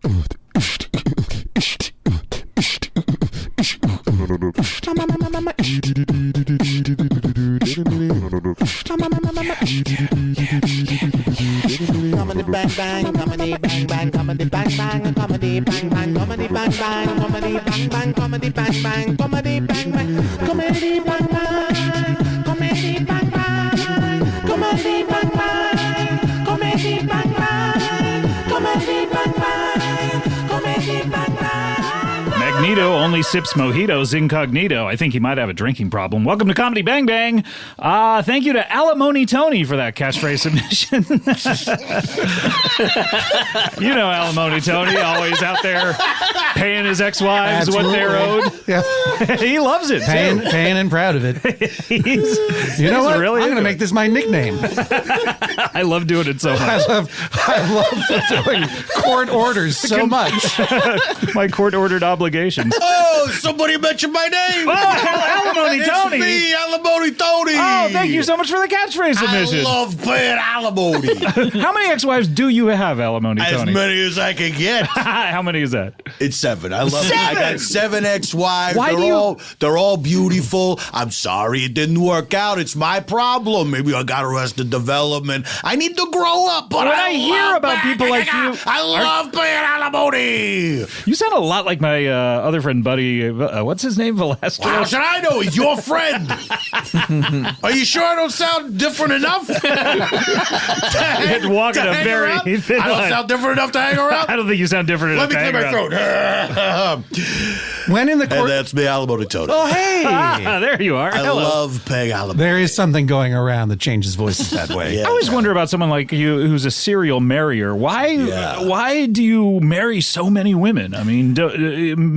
Comedy bang bang, comedy bang bang, comedy bang bang, comedy bang bang, comedy bang bang, comedy bang bang, comedy bang bang, comedy bang bang, comedy bang bang, comedy bang bang, comedy bang bang, comedy bang bang, comedy bang bang, comedy bang bang. Magneto only sips mojitos incognito. I think he might have a drinking problem. Welcome to Comedy Bang Bang. Thank you to Alimony Tony for that catchphrase submission. You know Alimony Tony, always out there paying his ex-wives what they're owed. Yeah. He loves it, paying and proud of it. You know what? Really I'm going to make this my nickname. I love doing it so much. I love fulfilling court orders so much. My court-ordered obligations. Oh, somebody mentioned my name. Oh, Alimony Tony. It's me, Alimony Tony. Oh, thank you so much for the catchphrase submission. I love paying alimony. How many ex-wives do you have, Alimony Tony? As many as I can get. How many is that? It's 7. I love it. I got 7 ex-wives. Why They're all beautiful. I'm sorry it didn't work out. It's my problem. Maybe I got Arrested Development. I need to grow up. But when I hear about people like you, I love paying alimony. You sound a lot like my other friend, Buddy. What's his name? Velasquez. How should I know? He's your friend. Are you sure I don't sound different enough? You'd walk in a very thin I don't line. sound different enough to hang around? I don't think you sound different enough. Let me clear my throat. When in the court... And that's me, Alimony Tony. Oh, hey! There you are. I Hello. love paying alimony. There is something going around that changes voices that way. Yeah. I always wonder about someone like you who's a serial marrier. Why do you marry so many women? I mean,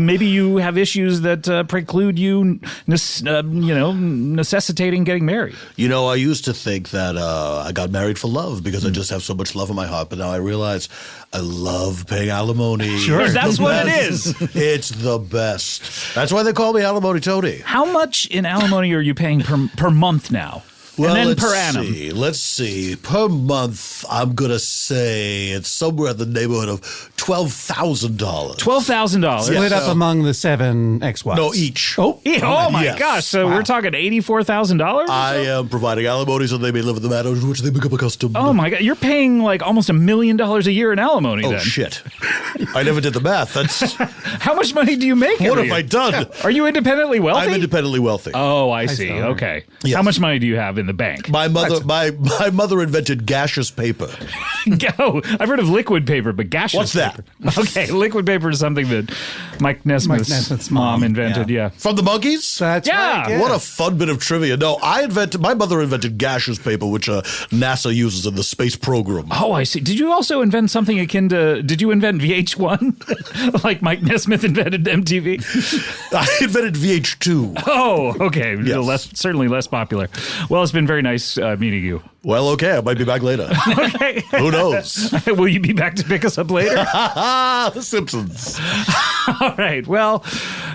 maybe you have issues that preclude you, necessitating getting married. You know, I used to think that I got married for love because I just have so much love in my heart. But now I realize I love paying alimony. Sure. That's what it is. It's the best. That's why they call me Alimony Tony. How much in alimony are you paying per month now? Well, and then per annum. Let's see. Per month, I'm going to say it's somewhere in the neighborhood of $12,000. $12,000. Split up among the 7 ex-wives. No, each. Oh, Oh my Yes. gosh! So we're talking $84,000. I am providing alimony so they may live in the manner to which they become accustomed. Oh my god! You're paying like almost $1 million a year in alimony. Oh, then. shit. I never did the math. That's How much money do you make? what every have I year? done? Are you independently wealthy? I'm independently wealthy. Oh, I see. Okay. Yes. How much money do you have in the bank? My mother invented gaseous paper. Oh, I've heard of liquid paper, but gaseous What's that? paper. Okay, liquid paper is something that Mike Nesmith's mom invented. Yeah. From the monkeys? That's Yeah. right. What a fun bit of trivia. No, my mother invented gaseous paper, which NASA uses in the space program. Oh, I see. Did you also invent something akin to? Did you invent VH1, like Mike Nesmith invented MTV? I invented VH2. Oh, okay. Yes. Certainly less popular. Well, it's been very nice meeting you. Well, okay, I might be back later. Okay. Who knows? Will you be back to pick us up later? The Simpsons. All right. Well,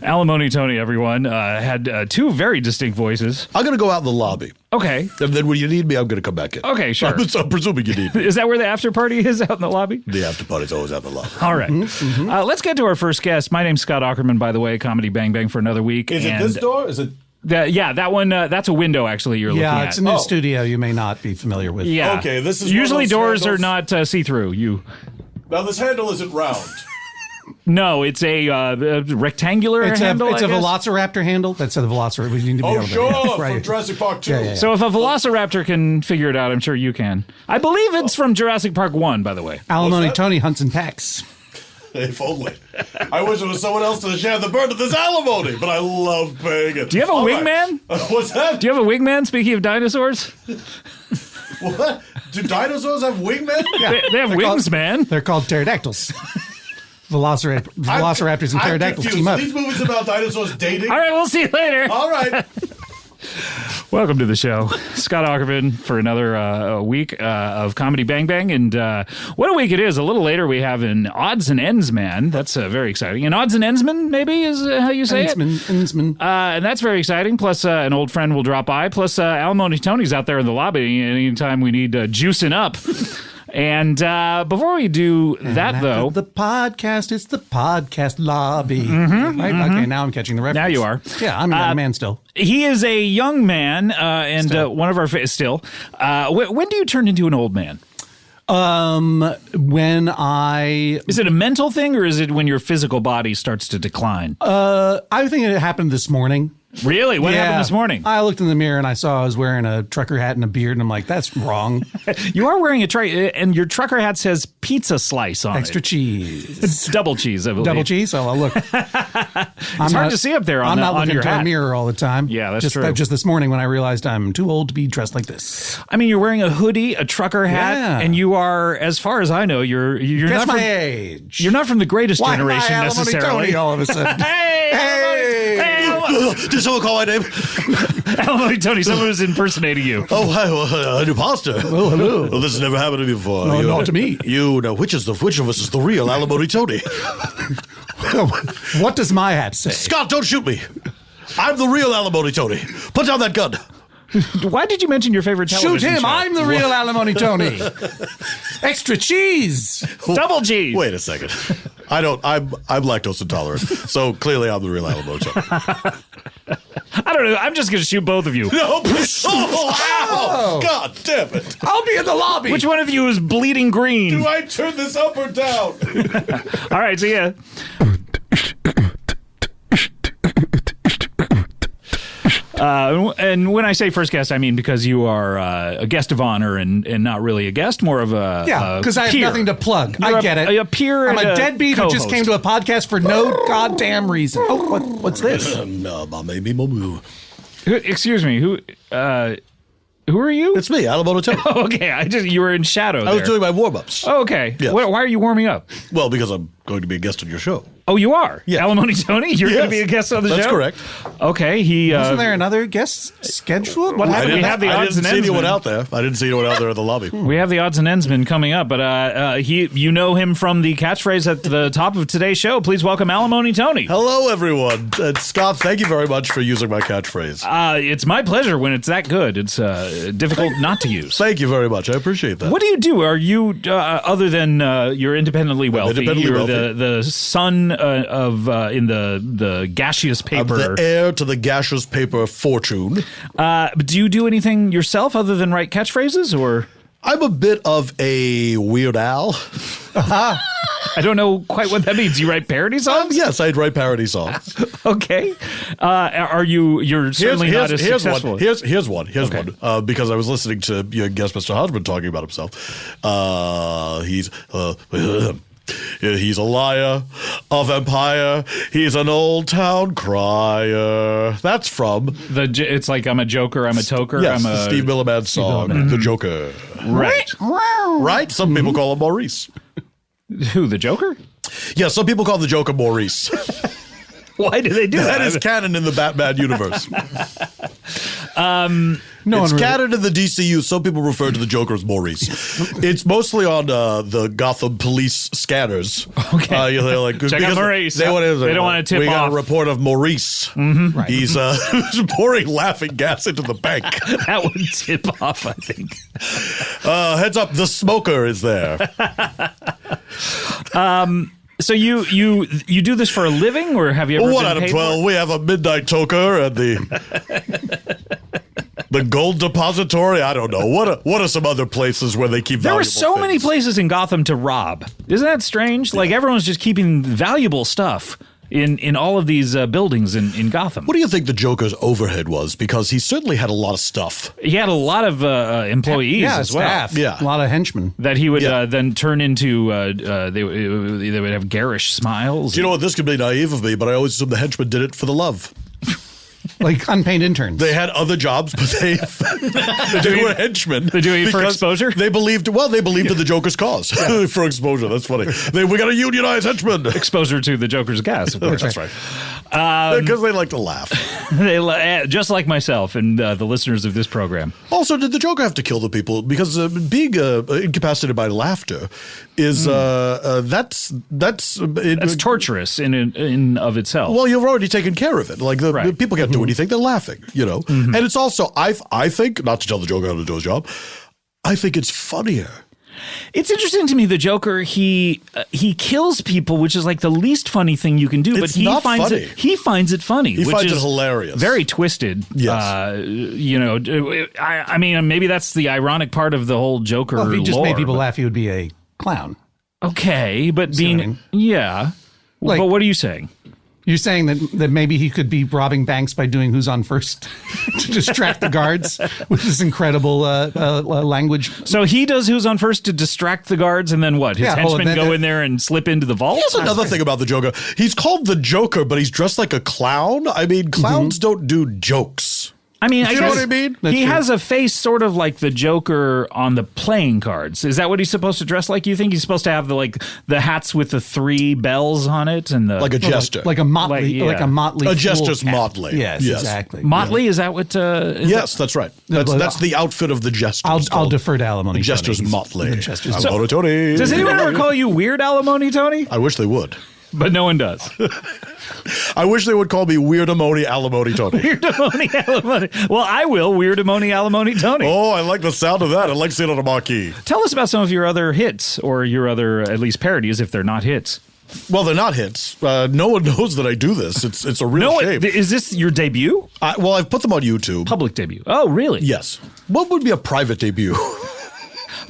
Alimony Tony, everyone, had 2 very distinct voices. I'm going to go out in the lobby. Okay. And then when you need me, I'm going to come back in. Okay, sure. I'm presuming you need me. Is that where the after party is, out in the lobby? The after party's always out in the lobby. All right. Let's get to our first guest. My name's Scott Aukerman, by the way, Comedy Bang Bang for another week. Is it this door? Is it? That one, that's a window, actually, you're looking at. Yeah, it's a new studio you may not be familiar with. Yeah. Okay, this is Usually one of doors those are handles- not see-through. Now this handle isn't round. No, it's a rectangular It's handle, a I guess. Velociraptor handle. That's a Velociraptor. We need to be Oh, able to sure, right. from Jurassic Park 2. Yeah. So if a Velociraptor can figure it out, I'm sure you can. I believe it's from Jurassic Park 1, by the way. Alimony that? Tony hunts and packs. If only. I wish it was someone else to share the burden of this alimony, but I love paying it. Do you have a All wingman? What's that? Do you have a wingman, speaking of dinosaurs? What? Do dinosaurs have wingmen? They have wings, man. They're called pterodactyls. Velociraptors and I'm pterodactyls confused. team up. These movies about dinosaurs dating? All right, we'll see you later. All right. Welcome to the show. Scott Aukerman for another week of Comedy Bang Bang. And what a week it is. A little later, we have an Odds and Ends man. That's very exciting. An Odds and Endsman, maybe, is how you say it. Endsman. And that's very exciting. Plus, an old friend will drop by. Plus, Alimony Tony's out there in the lobby anytime we need juicing up. And before we do that, though, The podcast is the podcast lobby. Right? Okay, now I'm catching the reference. now you are. Yeah, I'm a young man still. He is a young man, and one of our still. When do you turn into an old man? When I Is it a mental thing, or is it when your physical body starts to decline? I think it happened this morning. Really? What happened this morning? I looked in the mirror and I saw I was wearing a trucker hat and a beard, and I'm like, that's wrong. You are wearing and your trucker hat says pizza slice on Extra it. cheese. It's double cheese, I believe. Double cheese? Oh, well, look. It's hard to see up there on I'm not on looking your into hat. a mirror all the time. Yeah, that's true. Just this morning when I realized I'm too old to be dressed like this. I mean, you're wearing a hoodie, a trucker hat, Yeah. and you are, as far as I know, you're That's not my from, age. You're not from the greatest Why am I generation Alimony necessarily. Tony all of a sudden? Did someone call my name? Alimony Tony, someone was impersonating you. Oh, hi, an imposter. Oh, hello. Well, this has never happened to me before. No, not to me. You know, which of us is the real Alimony Tony? What does my hat say? Scott, don't shoot me. I'm the real Alimony Tony. Put down that gun. Why did you mention your favorite television Shoot him! show? I'm the real Alimony Tony. Extra cheese. Double G. Wait a second. I'm lactose intolerant, so clearly I'm the real Alimony Tony. I don't know. I'm just going to shoot both of you. No, ow! God damn it! I'll be in the lobby. Which one of you is bleeding green? Do I turn this up or down? All right, see ya. And when I say first guest, I mean because you are a guest of honor and not really a guest, more of a Yeah, because I have peer. nothing to plug. You're I get it. A peer. I'm and a deadbeat who just co-host. came to a podcast for no goddamn reason. Oh, what's this? Excuse me. Who are you? It's me, Alimony Tony. Oh, okay. You were in shadow. I was doing my warm-ups. Oh, okay. Yes. Why are you warming up? Well, because I'm going to be a guest on your show. Oh, you are? Yeah. Alimony Tony? You're going to be a guest on the show? That's correct. Okay. Isn't there another guest scheduled? What I happened? didn't- we have the I odds didn't and see anyone ends, out there. I didn't see anyone out there in the lobby. We have the odds and endsman coming up, but you know him from the catchphrase at the top of today's show. Please welcome Alimony Tony. Hello, everyone. Scott, thank you very much for using my catchphrase. It's my pleasure when it's that good. It's difficult not to use. Thank you very much. I appreciate that. What do you do? Are you, other than you're independently wealthy, independently you're wealthy. the son of in the gaseous I'm paper. the heir to the gaseous paper fortune. But do you do anything yourself other than write catchphrases, or? I'm a bit of a Weird Al. I don't know quite what that means. You write parody songs? Yes, I'd write parody songs. Okay. You're certainly not as successful. One. Here's one. Okay. Because I was listening to your guest, Mr. Hodgman, talking about himself. He's a liar, a vampire. He's an old town crier. That's from It's like I'm a joker, I'm a toker, yes, I'm the a Steve Milliman song, The Joker. right. Right? Some people call him Maurice. Who, the Joker? Yeah, some people call the Joker Maurice. Why do they do that? That is canon in the Batman universe. No It's one really- canon in the DCU. Some people refer to the Joker as Maurice. It's mostly on the Gotham police scanners. Okay. They're like, Check out because Maurice. They don't want to tip we off. got a report of Maurice. Right. He's pouring laughing gas into the bank. That would tip off, I think. Heads up, the smoker is there. So you do this for a living, or have you ever One been out of paid 12. We have a midnight toker and the gold depository. I don't know. What are some other places where they keep There valuable were so many things? places in Gotham to rob. Isn't that strange? Like everyone's just keeping valuable stuff in all of these buildings in Gotham. What do you think the Joker's overhead was? Because he certainly had a lot of stuff. He had a lot of employees Yeah, as well. staff. Yeah. A lot of henchmen. That he would Yeah. then turn into, they would have garish smiles. Do you know what? This could be naive of me, but I always assumed the henchmen did it for the love. Like unpaid interns. They had other jobs, but they were henchmen. They're doing it for because exposure? They believed in the Joker's cause for exposure. That's funny. We got to unionize henchmen. Exposure to the Joker's gas, of course. That's right. Because they like to laugh. Just like myself and the listeners of this program. Also, did the Joker have to kill the people? Because being incapacitated by laughter is that's torturous in of itself. Well, you've already taken care of it. Like the Right. people can't do anything; they're laughing, And it's also, I think, not to tell the Joker how to do his job, I think it's funnier It's interesting to me. The Joker, he kills people, which is like the least funny thing you can do. It's but not finds funny. it. He finds it funny. He which finds is it hilarious. Very twisted. Yes. You know, I mean, maybe that's the ironic part of the whole Joker. Well, if he just lore, made people but- laugh, he would be a clown. Okay, but See what I being mean? yeah. Like- but what are you saying? You're saying that maybe he could be robbing banks by doing Who's on First to distract the guards with this incredible language. So he does Who's on First to distract the guards, and then what? His Yeah, henchmen then- go in there and slip into the vault? Here's another thing about the Joker. He's called the Joker, but he's dressed like a clown. I mean, clowns don't do jokes. I mean, I You know guess what I mean? That's he true. has a face sort of like the Joker on the playing cards. Is that what he's supposed to dress like? You think he's supposed to have the hats with the 3 bells on it and the Like a jester. Like a motley, Like, yeah. a motley. A fool jester's cap. motley. Yes, exactly. motley? Is that what? Is Yes, that's right. That's the outfit of the jester. I'll defer to Alimony. The jester's Tony. motley. The jester's Alimony Tony. Does anyone ever call you Weird Alimony Tony? I wish they would. But no one does. I wish they would call me Weirdamony Alimony Tony. Weirdamony Alimony. Well, I will Weirdamony Alimony Tony. Oh, I like the sound of that. I like seeing it on a marquee. Tell us about some of your other hits, or your other at least parodies, if they're not hits. Well, they're not hits. No one knows that I do this. It's a real shame. Is this your debut? Well, I've put them on YouTube. Public debut. Oh, really? Yes. What would be a private debut?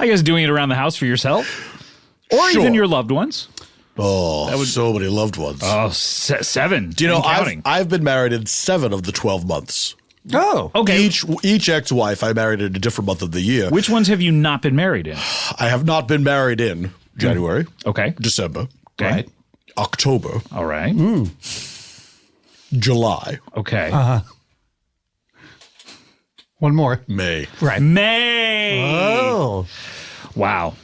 I guess doing it around the house for yourself, or Sure. even your loved ones. Oh, so many loved ones. Oh, 7. Do you know, and counting. I've been married in 7 of the 12 months. Oh, Okay. Each ex-wife I married in a different month of the year. Which ones have you not been married in? I have not been married in January, Okay. December, Okay. Right. October, All right. July, Okay. one more. May. Right. May. Oh, Wow.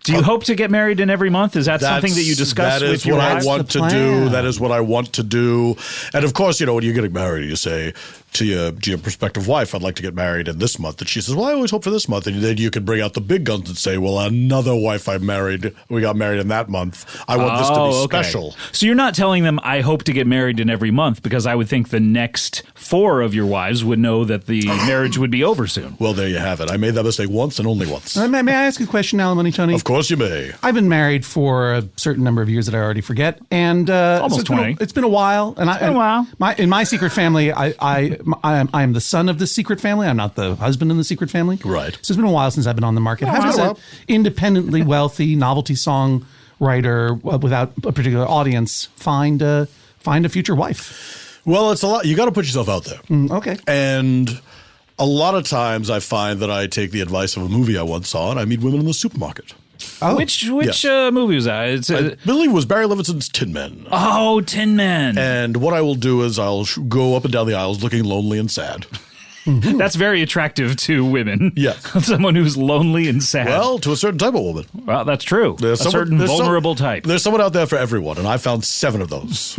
Do you hope to get married in every month? Is that something that you discuss That with is your what I wife? want to That's the do. plan. That is what I want to do. And of course, when you're getting married, you say to your prospective wife, "I'd like to get married in this month." And she says, "Well, I always hope for this month." And then you can bring out the big guns and say, "Well, another wife I married, we got married in that month. I want this to be okay. special." So you're not telling them, I hope to get married in every month, because I would think the next 4 of your wives would know that the marriage would be over soon. Well, there you have it. I made that mistake once and only once. May I ask a question, Alimony Tony? Of course you may. I've been married for a certain number of years that I already forget, and Almost it's been 20. It's been a while, and been a while. In my secret family, I am the son of the secret family. I'm not the husband in the secret family. Right. So it's been a while since I've been on the market. How does wow. an independently wealthy novelty song writer without a particular audience find a future wife? Well, it's a lot. You got to put yourself out there. Okay. And a lot of times I find that I take the advice of a movie I once saw and I meet women in the supermarket. Oh. Which Yes. movie was that? It's I believe it was Barry Levinson's Tin Men. oh, Tin Men. And what I will do is I'll go up and down the aisles looking lonely and sad. That's very attractive to women. Yes. Someone who's lonely and sad. Well, to a certain type of woman. Well, that's true. A certain vulnerable type. There's someone out there for everyone, and I found 7 of those.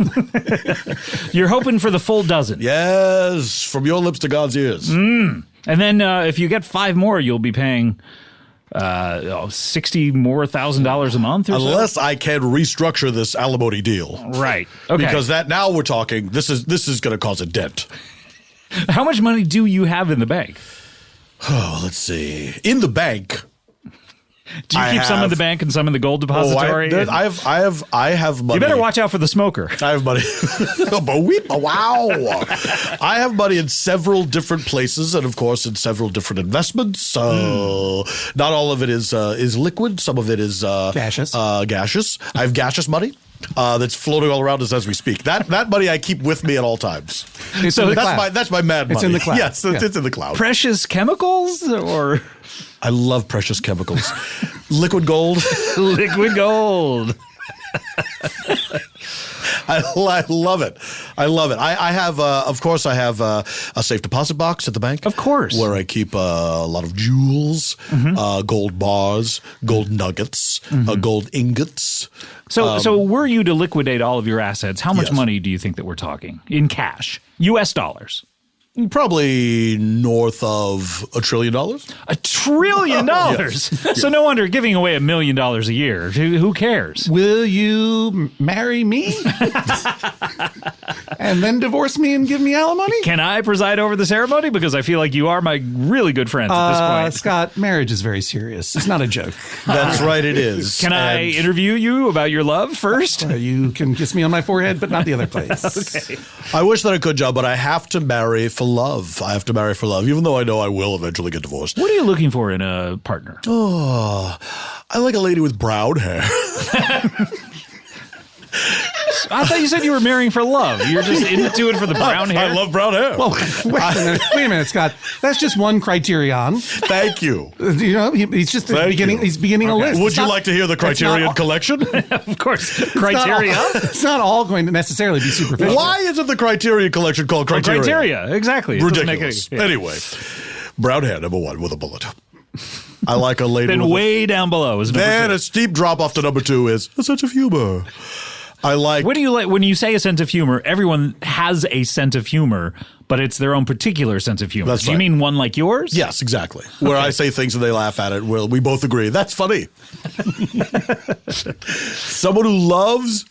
You're hoping for the full dozen. Yes, from your lips to God's ears. And then if you get 5 more, you'll be paying $60,000 more a month or Unless I can restructure this alimony deal. so? Right. Okay. Because that now we're talking, this is going to cause a dent. How much money do you have in the bank? Oh, let's see. In the bank. Do you keep some in the bank and some in the gold depository? I have money. You better watch out for the smoker. I have money. Wow. I have money in several different places and, of course, in several different investments. So not all of it is liquid. Some of it is Gaseous. Gaseous. I have gaseous money. That's floating all around us as we speak. That money I keep with me at all times. It's So in the That's cloud. my mad money. It's in the cloud. Yes, it's in the cloud. Precious chemicals or I love precious chemicals. Liquid gold. liquid gold? I love it. I love it. I have, of course, I have a safe deposit box at the bank. Of course. Where I keep a lot of jewels, gold bars, gold nuggets, gold ingots. So were you to liquidate all of your assets, how much Yes. money do you think that we're talking in cash? U.S. dollars. Probably north of $1 trillion. $1 trillion. So no wonder giving away $1 million a year. Who cares? Will you marry me? and then divorce me and give me alimony? Can I preside over the ceremony? Because I feel like you are my really good friends at this point. Scott, marriage is very serious. It's not a joke. That's right, it is. Can I interview you about your love first? You can kiss me on my forehead, but not the other place. Okay. I wish that I could, John, but I have to marry for love. I have to marry for love, even though I know I will eventually get divorced. What are you looking for in a partner? Oh, I like a lady with brown hair. I thought you said you were marrying for love. You're just into it for the brown hair. I love brown hair. Well, wait a minute, Scott. That's just one criterion. Thank you. You know, he's just Thank beginning. you. He's beginning a list. Would you like to hear the Criterion collection? Of course. Criteria. It's not all going to necessarily be superficial. Why isn't the Criterion collection called Criterion? Criteria. Exactly. It doesn't make Ridiculous. any- yeah. Anyway, brown hair, number one, with a bullet. I like a lady Then with way down below is number Then two. a steep drop off to number two is a sense of humor. I like... What do you like when you say a sense of humor? Everyone has a sense of humor, but it's their own particular sense of humor. That's Do you right. mean one like yours? Yes, exactly. Where I say things and they laugh at it. Well, we both agree. That's funny. Someone who loves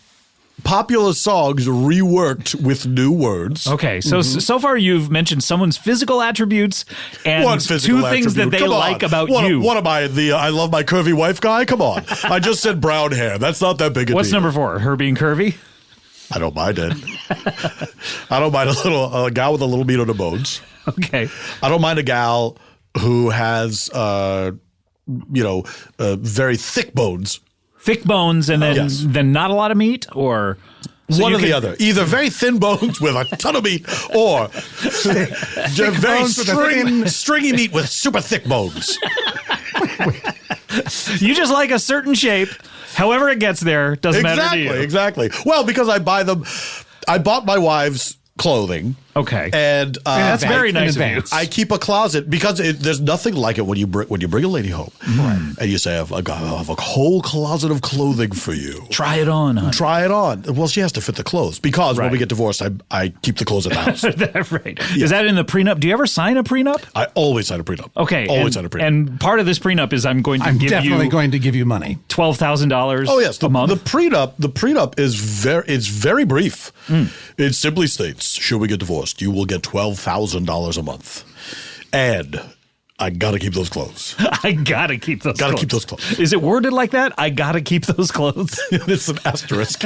popular songs reworked with new words. Okay, so so far you've mentioned someone's physical attributes and One physical two things that attribute. they Come on. like about what, you. What am I, the I love my curvy wife guy? Come on. I just said brown hair. That's not that big a What's deal. number 4? Her being curvy? I don't mind it. I don't mind a gal with a little meat on the bones. Okay. I don't mind a gal who has, very thick bones. Thick bones and then Yes. then not a lot of meat, or so One you or the can- other. Either very thin bones with a ton of meat or very bones with a stringy meat with super thick bones. You just like a certain shape. However it gets there, doesn't matter to you. Exactly. Well, because I buy them. I bought my wife's clothing. Okay. And That's very in nice of you. advance. I keep a closet because there's nothing like it when you bring a lady home and you say, I have a whole closet of clothing for you. Try it on, honey. Try it on. Well, she has to fit the clothes because when Right. we get divorced, I keep the clothes at the house. Right. Is that in the prenup? Do you ever sign a prenup? I always sign a prenup. Okay. Always and, sign a prenup. And part of this prenup is I'm going to I'm give definitely you going to give you money. $12,000 Oh yes, a month. the prenup is very brief. It simply states, should we get divorced, you will get $12,000 a month, and I gotta keep those clothes. I gotta keep those Gotta clothes. keep those clothes. Is it worded like that? I gotta keep those clothes. It's an asterisk.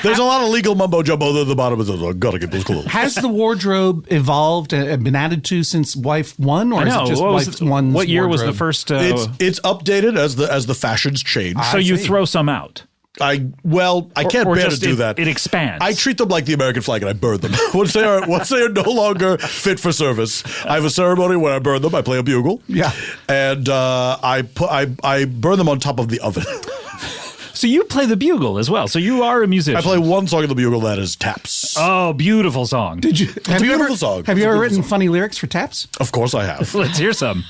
There's a lot of legal mumbo jumbo at the bottom of it. I gotta keep those clothes. Has the wardrobe evolved and been added to since wife one, or I know. is it just What was wife the- one's what year was the wardrobe? first? It's updated as the fashions change. so you see. throw some out. I can't or bear to just do it- that. it expands. I treat them like the American flag and I burn them. once they are no longer fit for service, I have a ceremony where I burn them. I play a bugle. Yeah. And I burn them on top of the oven. So you play the bugle as well. So you are a musician. I play one song of the bugle that is taps. Oh, beautiful song. Did you? Have you beautiful ever? song. Have you It's a ever beautiful written song. funny lyrics for taps? Of course I have. Let's hear some.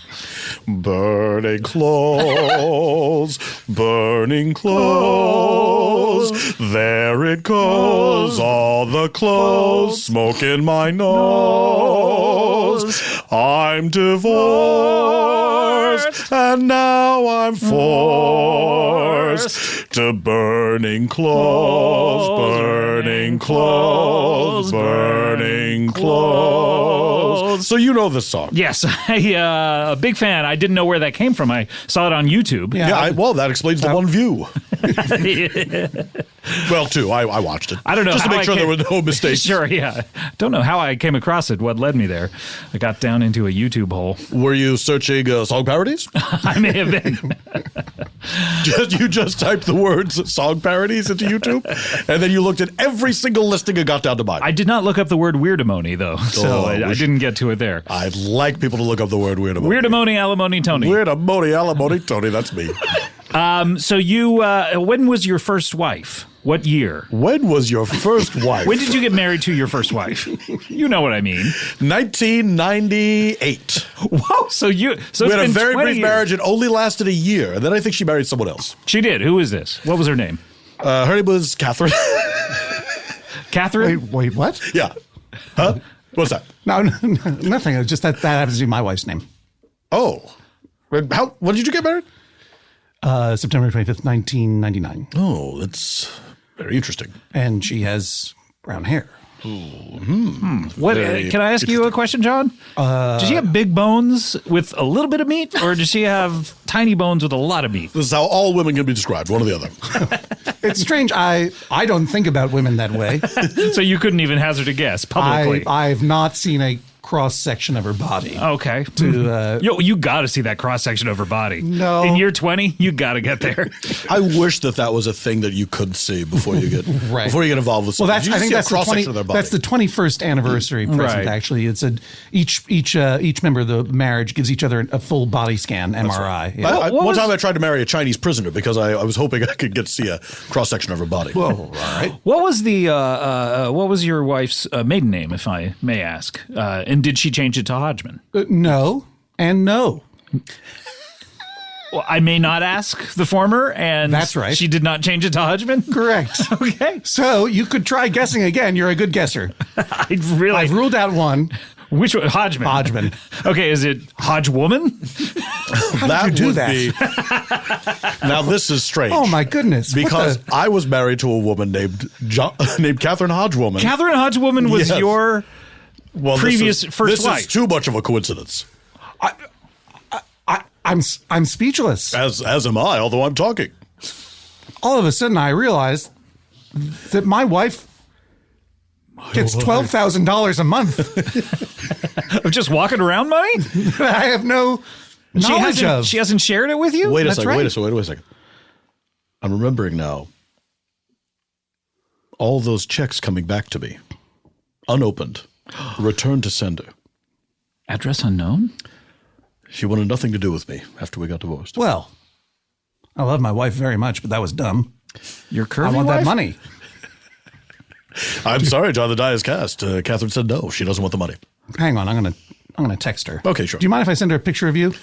Burning clothes, burning clothes. There it goes, all the clothes, smoke in my nose. I'm divorced, and now I'm forced to burning clothes, burning clothes, burning clothes. So you know this song. Yes, a big fan. I didn't know where that came from. I saw it on YouTube. Yeah. Well, that explains the one view. Well, two. I watched it. I don't know just to how make I sure there came- were no mistakes. Sure, yeah. Don't know how I came across it, what led me there. I got down into a YouTube hole. Were you searching song parodies? I may have been. You just typed the words "song parodies" into YouTube, and then you looked at every single listing and got down to mine. I did not look up the word Weirdamony, though, so Oh, I wish- didn't get to it there. I'd like people to look up the word Weirdamony. Weirdamony Alimony Tony. Weirdamony Alimony Tony. That's me. So you, when was your first wife? What year? When was your first wife? When did you get married to your first wife? You know what I mean. 1998. Wow. So We it's had a been very 20 brief years. marriage. It only lasted a year, and then I think she married someone else. She did. Who is this? What was her name? Her name was Catherine. Catherine? Wait, what? Yeah. Huh? What's that? No, nothing. It's just that happens to be my wife's name. Oh. When did you get married? September 25th, 1999. Oh, that's very interesting. And she has brown hair. What can I ask you a question, John? Does she have big bones with a little bit of meat, or does she have tiny bones with a lot of meat? This is how all women can be described, one or the other. It's strange. I don't think about women that way. So you couldn't even hazard a guess publicly. I've not seen a cross section of her body. Okay. You got to see that cross section of her body. No. In year 20, you got to get there. I wish that was a thing that you could see before you get Right. before you get involved with Well, something. I think that's the 21st anniversary present. Right. Actually, it's each member of the marriage gives each other a full body scan MRI. Yeah. One time I tried to marry a Chinese prisoner because I was hoping I could get to see a cross section of her body. Whoa! All right. What was your wife's maiden name, if I may ask? And did she change it to Hodgman? No and no. Well, I may not ask the former, and That's right. She did not change it to Hodgman? Correct. Okay. So you could try guessing again. You're a good guesser. I've ruled out one. Which one? Hodgman. Hodgman. Okay, is it Hodge Woman? That you do would that? be. Now this is strange. Oh my goodness! Because I was married to a woman named Catherine Hodgewoman. Catherine Hodge Woman was Yes. your previous first wife. This is too much of a coincidence. I'm speechless. As am I, although I'm talking. All of a sudden, I realized that my wife gets $12,000 a month. Of just walking around money? I have no knowledge of. She hasn't shared it with you? Wait a That's second. right. Wait a second. I'm remembering now. All those checks coming back to me, unopened, returned to sender. Address unknown? She wanted nothing to do with me after we got divorced. Well, I love my wife very much, but that was dumb. Your curvy I want wife? that money. I'm sorry, John. The die is cast. Catherine said no. She doesn't want the money. Hang on, I'm gonna text her. Okay, sure. Do you mind if I send her a picture of you?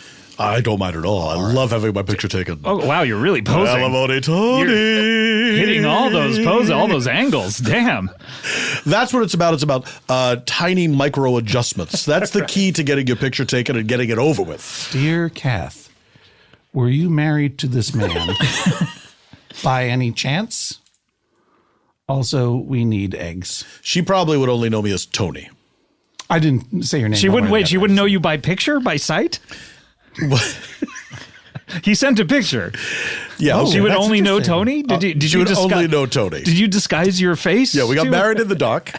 I don't mind at all. I love having my picture taken. Oh, wow, you're really posing. Alimony Tony. Hitting all those poses, all those angles. Damn. That's what it's about. It's about tiny micro adjustments. That's the key to getting your picture taken and getting it over with. Dear Kath, were you married to this man by any chance? Also, we need eggs. She probably would only know me as Tony. I didn't say your name. She one wouldn't way or wait. the She other. wouldn't know you by picture, by sight? He sent a picture. Yeah, Oh, She would that's only know interesting. Tony? Did she you would disguise, only know Tony. Did you disguise your face? Yeah, we got to- married in the dark,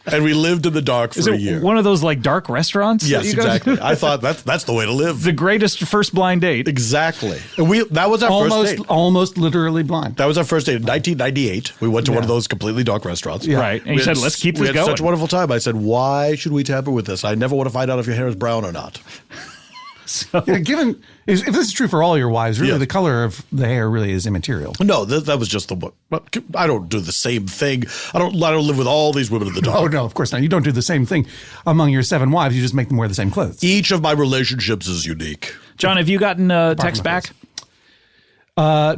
and we lived in the dark Is for a it year. one of those like dark restaurants? that Yes, you go to? exactly. I thought that's the way to live. The greatest first blind date. Exactly. And that was our first date. Almost literally blind. That was our first date in 1998. We went to one of those completely dark restaurants. Right. And you said, let's keep we this had going. such a wonderful time. I said, why should we tamper with this? I never want to find out if your hair is brown or not. Yeah, given if this is true for all your wives, really Yeah. the color of the hair really is immaterial. No, that was just the one. But I don't do the same thing. I don't live with all these women in the dark. Oh no, of course not. You don't do the same thing among your 7 wives. You just make them wear the same clothes. Each of my relationships is unique. John, have you gotten text my back?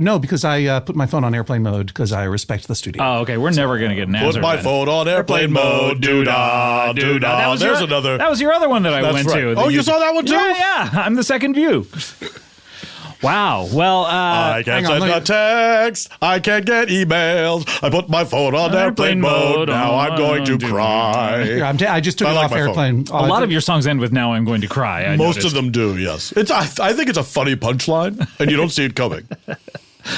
No, because I put my phone on airplane mode because I respect the studio. Oh, okay. We're never going to get an answer. Put my then. phone on airplane mode. Doo-dah, doo-dah. That was There's your, another. That was your other one that I That's went right. to. Oh, you saw that one too? Yeah. I'm the second view. Wow. Well, I can't hang on, send let a text. I can't get emails. I put my phone on airplane mode. Now I'm going to cry. Here, I just took I it like off my phone. airplane. a lot of your songs end with "Now I'm going to cry." I Most noticed. of them do, yes. I think it's a funny punchline, and you don't see it coming.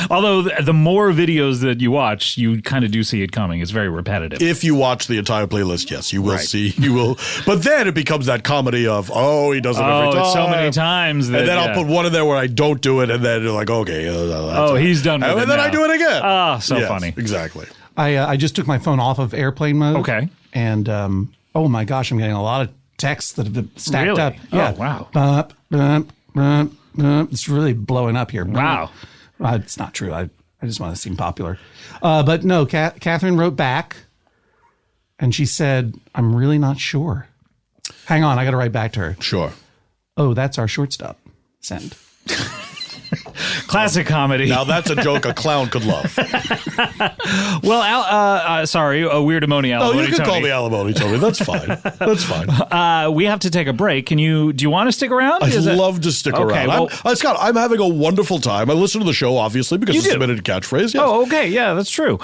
Although the more videos that you watch, you kind of do see it coming. It's very repetitive. If you watch the entire playlist, yes, you will Right. see. You will, but then it becomes that comedy of, oh, he does it every time. It's so many times that. And then yeah. I'll put one in there where I don't do it, and then you're like, okay. Oh, he's done with and it then now. I do it again. Ah, so Yes, funny. Exactly. I just took my phone off of airplane mode. Okay. And oh my gosh, I'm getting a lot of texts that have been stacked Really? up. Oh, Yeah. wow. Bup, bup, bup, bup. It's really blowing up here. Wow. It's not true. I just want to seem popular. But no, Catherine wrote back and she said, I'm really not sure. Hang on, I got to write back to her. Sure. Oh, that's our shortstop. Send. Classic comedy. Now that's a joke a clown could love. Well, sorry, a Weirdimony Alimony Oh, you can Tony. call me Alimony Tony. That's fine. That's fine. We have to take a break. Do you want to stick around? I'd love to stick Okay, around. well- Scott, I'm having a wonderful time. I listen to the show, obviously, because You it's do? a minute catchphrase. Yes. Oh, okay. Yeah, that's true.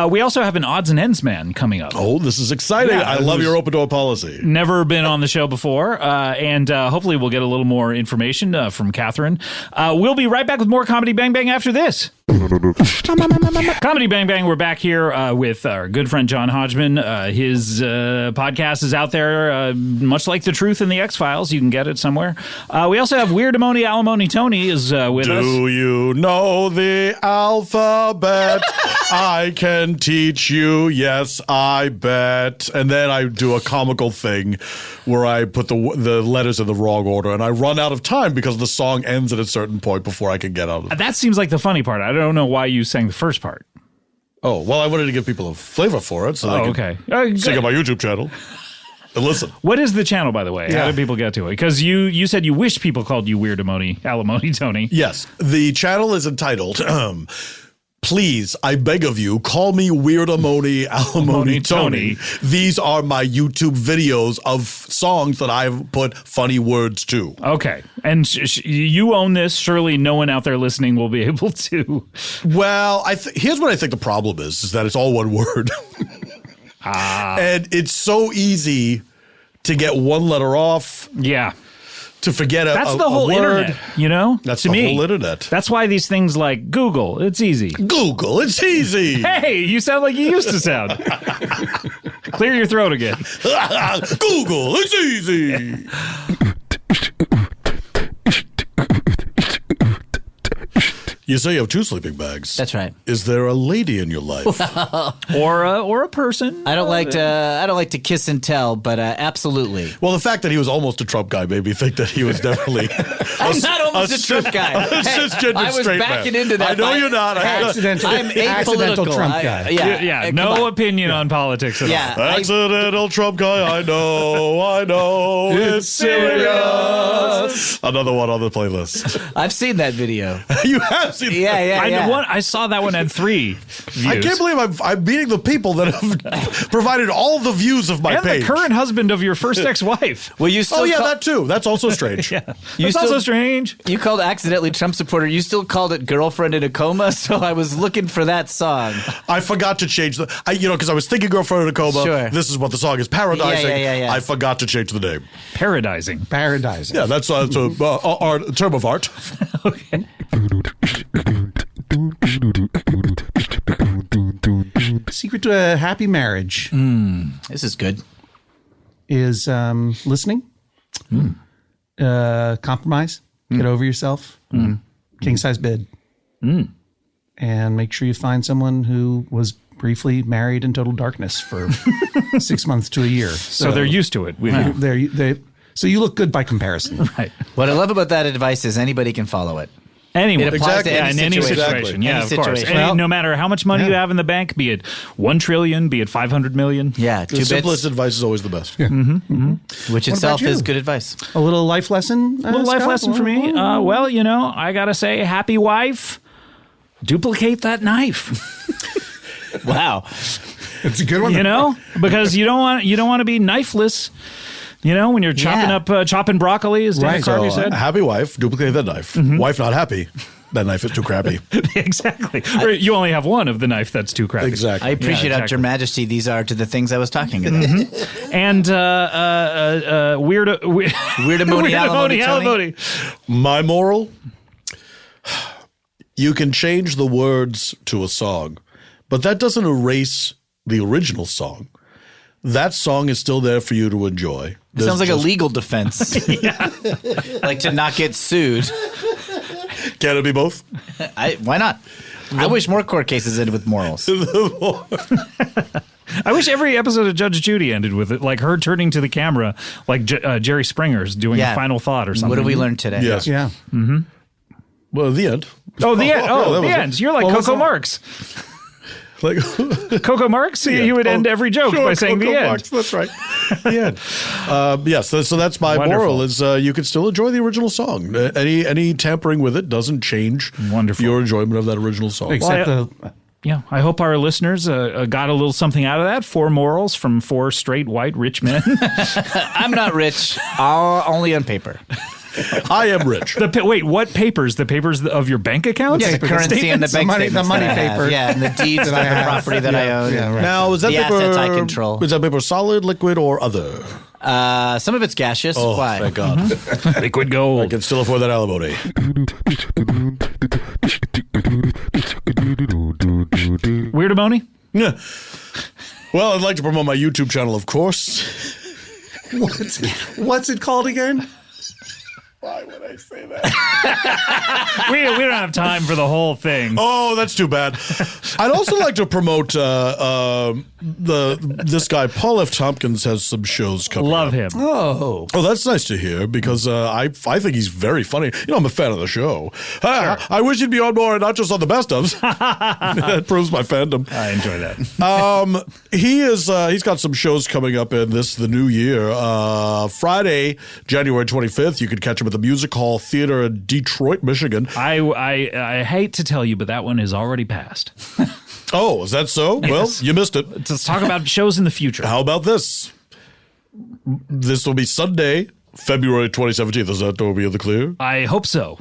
We also have an odds and ends man coming up. Oh, this is exciting. Yeah, I love your open door policy. Never been on the show before, and hopefully we'll get a little more information from Catherine. We'll be right back with more Comedy Bang Bang after this. Comedy Bang Bang, we're back here with our good friend John Hodgman. His podcast is out there, much like The Truth and the X-Files. You can get it somewhere. We also have Weirdamony Alimony Tony is with us. Do you know the alphabet? I can teach you, yes, I bet. And then I do a comical thing where I put the letters in the wrong order, and I run out of time because the song ends at a certain point before I can get out of it. That seems like the funny part. I don't know why you sang the first part. Oh, well, I wanted to give people a flavor for it so they Oh, can okay. sing on my YouTube channel and listen. What is the channel, by the way? How do people get to it? Because you said you wish people called you Weirdamony Alimony Tony. Yes, the channel is entitled, Please, I beg of you, call me Weirdamony Alimony Tony. These are my YouTube videos of songs that I've put funny words to. Okay. And you own this. Surely no one out there listening will be able to. Well, here's what I think the problem is that it's all one word. And it's so easy to get one letter off, Yeah. to forget That's a the whole word. internet, you know? That's to the me. whole internet. That's why these things like Google, it's easy. Google, it's easy. Hey, you sound like you used to sound. Clear your throat again. Google, it's easy. You say you have 2 sleeping bags. That's right. Is there a lady in your life? Or a person. I don't like to kiss and tell, but absolutely. Well, the fact that he was almost a Trump guy made me think that he was definitely. I'm not almost a Trump guy. A cisgender I was straight backing man. into that. I know by you're not. Accidental, I'm accidental apolitical. Trump guy. Yeah, come no on. opinion on politics at Yeah. all. Accidental Trump guy. I know. It's serious. Another one on the playlist. I've seen that video. You have seen. Yeah. I saw that one had 3 views. I can't believe I'm meeting the people that have provided all the views of my and page. the current husband of your first ex-wife. Well, you still Oh yeah, call- that too. That's also strange. Yeah. You That's still- also strange. You called accidentally Trump supporter. You still called it girlfriend in a coma. So I was looking for that song. I forgot to change because I was thinking girlfriend in a coma. Sure. This is what the song is parodizing. Yeah. I forgot to change the name. Paradising. Paradising. Yeah, that's a term of art. Okay. Secret to a happy marriage This is good. is listening, compromise, get over yourself, king size bed, and make sure you find someone who was briefly married in total darkness for 6 months to a year. So they're used to it. So you look good by comparison. Right. What I love about that advice is anybody can follow it. Anyway, It applies to yeah, any in any situation. situation. Exactly. Yeah, Any of course. situation. And Well, no matter how much money you have in the bank, be it 1 trillion, be it 500 million. Yeah, The 2 simplest bits, advice is always the best. which itself you? is good advice. A little life lesson. A little life lesson for me. Well, I gotta say, happy wife, duplicate that knife. Wow. It's a good one. Because you don't want to be knifeless. When you're chopping broccoli, as Dan Right. Carvey said. Happy wife, duplicate that knife. Wife not happy. That knife is too crappy. Exactly. Or you only have one of the knife that's too crappy. Exactly. I appreciate how exactly. Your Majesty these are to the things I was talking about. And Weirdamony Alimony Tony. My moral: you can change the words to a song, but that doesn't erase the original song. That song is still there for you to enjoy. It sounds like a legal defense. Like to not get sued. Can it be both? Why not? I wish more court cases ended with morals. I wish every episode of Judge Judy ended with it, like her turning to the camera, like Jerry Springer's doing a final thought or something. What did we learn today? Yes. Yeah. Well, the end. Oh, the end. that was the it. end. You're like What was Coco that? Marx. Like Coco Marx, he would end every joke by saying Coco the end. Marx, that's right. The end. Yes, so that's my Wonderful. moral is you can still enjoy the original song. Any tampering with it doesn't change your enjoyment of that original song. Except Yeah, I hope our listeners got a little something out of that. 4 morals from 4 straight white rich men. I'm not rich, only on paper. I am rich. Wait, what papers? The papers of your bank accounts? Yeah, the currency and the bank money statements paper. that I have. Yeah, and the deeds of the property that I own. Yeah, right. Now, is that The paper, assets I control. Is that paper solid, liquid, or other? Some of it's gaseous. Oh, Why? thank God. Liquid I gold. can still afford that alimony. Weirdamony? Yeah. Well, I'd like to promote my YouTube channel, of course. what's it called again? Why would I say that? We don't have time for the whole thing. Oh, that's too bad. I'd also like to promote this guy, Paul F. Tompkins, has some shows coming Love up. him. Oh. Oh, that's nice to hear because I think he's very funny. You know, I'm a fan of the show. I wish he'd be on more and not just on the best ofs. That proves my fandom. I enjoy that. He's got some shows coming up in the new year. Friday, January 25th, you can catch him at the Music Hall Theater in Detroit, Michigan. I hate to tell you, but that one is already passed. Oh, is that so? Yes. Well, you missed it. Let's talk about shows in the future. How about this? This will be Sunday, February 2017. Is that will be in the clear? I hope so.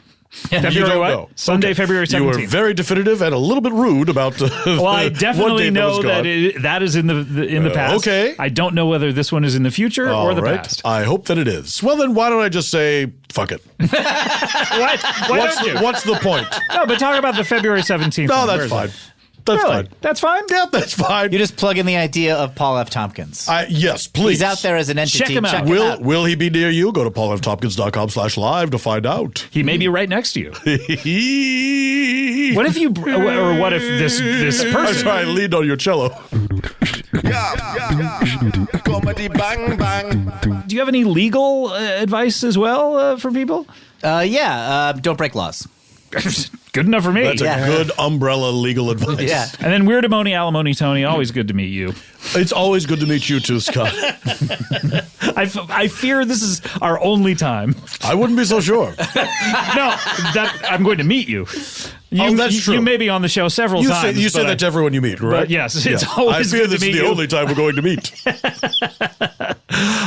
You February don't what? know. Sunday, Okay. February 17th. You were very definitive and a little bit rude about. Well, I definitely know that that is in the past. Okay. I don't know whether this one is in the future or the past. I hope that it is. Well, then why don't I just say fuck it? What? Why don't you? What's the point? No, but talk about the February 17th. No, one. Where that's is fine. that? That's Really? fine. That's fine? Yeah, that's fine. You just plug in the idea of Paul F. Tompkins. Yes, please. He's out there as an entity. Check him out. Will he be near you? Go to paulftompkins.com/live to find out. He may be right next to you. What if you, or what if this I'm person? trying to lean on your cello. Comedy bang bang. Do you have any legal advice as well for people? Don't break laws. Good enough for me. That's a good umbrella legal advice. Yeah. And then Weirdamony Alimony Tony, always good to meet you. It's always good to meet you too, Scott. I fear this is our only time. I wouldn't be so sure. No, I'm going to meet you. That's true. You may be on the show several times. You say that to everyone you meet, right? But yes, it's I always fear good this to is meet the you. only time we're going to meet.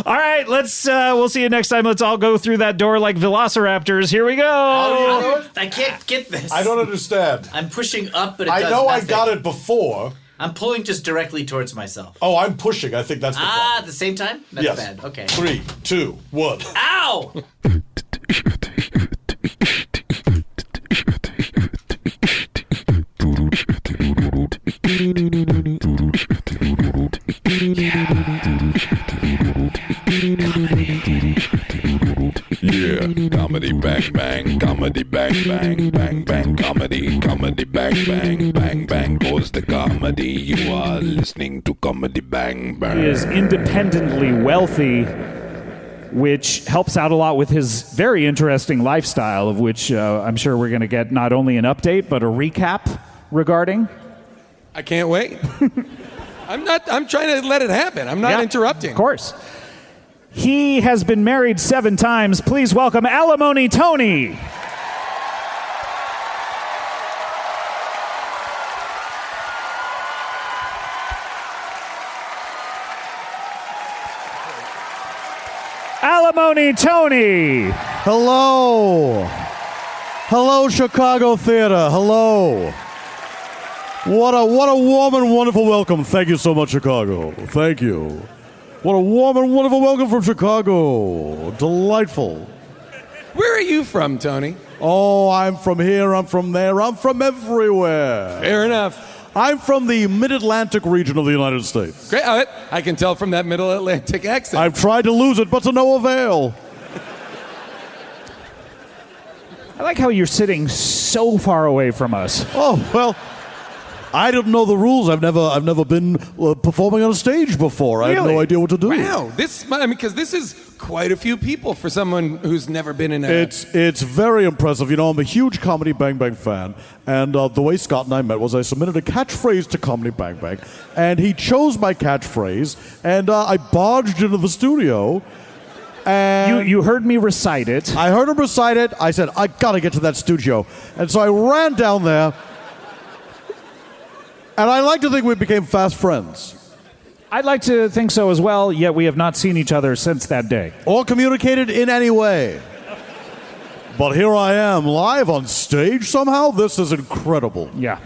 All right, we'll see you next time. Let's all go through that door like velociraptors. Here we go. I can't get this. I don't understand. I'm pushing up, but I know I got it before. I'm pulling just directly towards myself. Oh, I'm pushing. I think that's the problem. At the same time? That's Yes. bad. Okay. 3, 2, 1. Ow! Yeah, comedy bang bang, comedy bang bang, bang bang, comedy bang bang, bang bang goes the comedy. You are listening to comedy bang bang. Is independently wealthy, which helps out a lot with his very interesting lifestyle, of which I'm sure we're going to get not only an update, but a recap regarding. I can't wait. I'm trying to let it happen. I'm not interrupting. Of course. He has been married 7 times. Please welcome Alimony Tony. Alimony Tony. Hello. Hello, Chicago Theater. Hello. What a warm and wonderful welcome. Thank you so much, Chicago. Thank you. What a warm and wonderful welcome from Chicago. Delightful. Where are you from, Tony? Oh, I'm from here, I'm from there, I'm from everywhere. Fair enough. I'm from the mid-Atlantic region of the United States. Great. I can tell from that middle Atlantic accent. I've tried to lose it, but to no avail. I like how you're sitting so far away from us. Oh, well, I didn't know the rules. I've never been performing on a stage before. I had no idea what to do. Wow, because this is quite a few people for someone who's never been in a... It's very impressive. You know, I'm a huge Comedy Bang Bang fan, and the way Scott and I met was I submitted a catchphrase to Comedy Bang Bang, and he chose my catchphrase, and I barged into the studio, and... You heard me recite it. I heard him recite it. I said, I gotta get to that studio. And so I ran down there, and I like to think we became fast friends. I'd like to think so as well, yet we have not seen each other since that day. Or communicated in any way. But here I am, live on stage somehow? This is incredible. Yeah.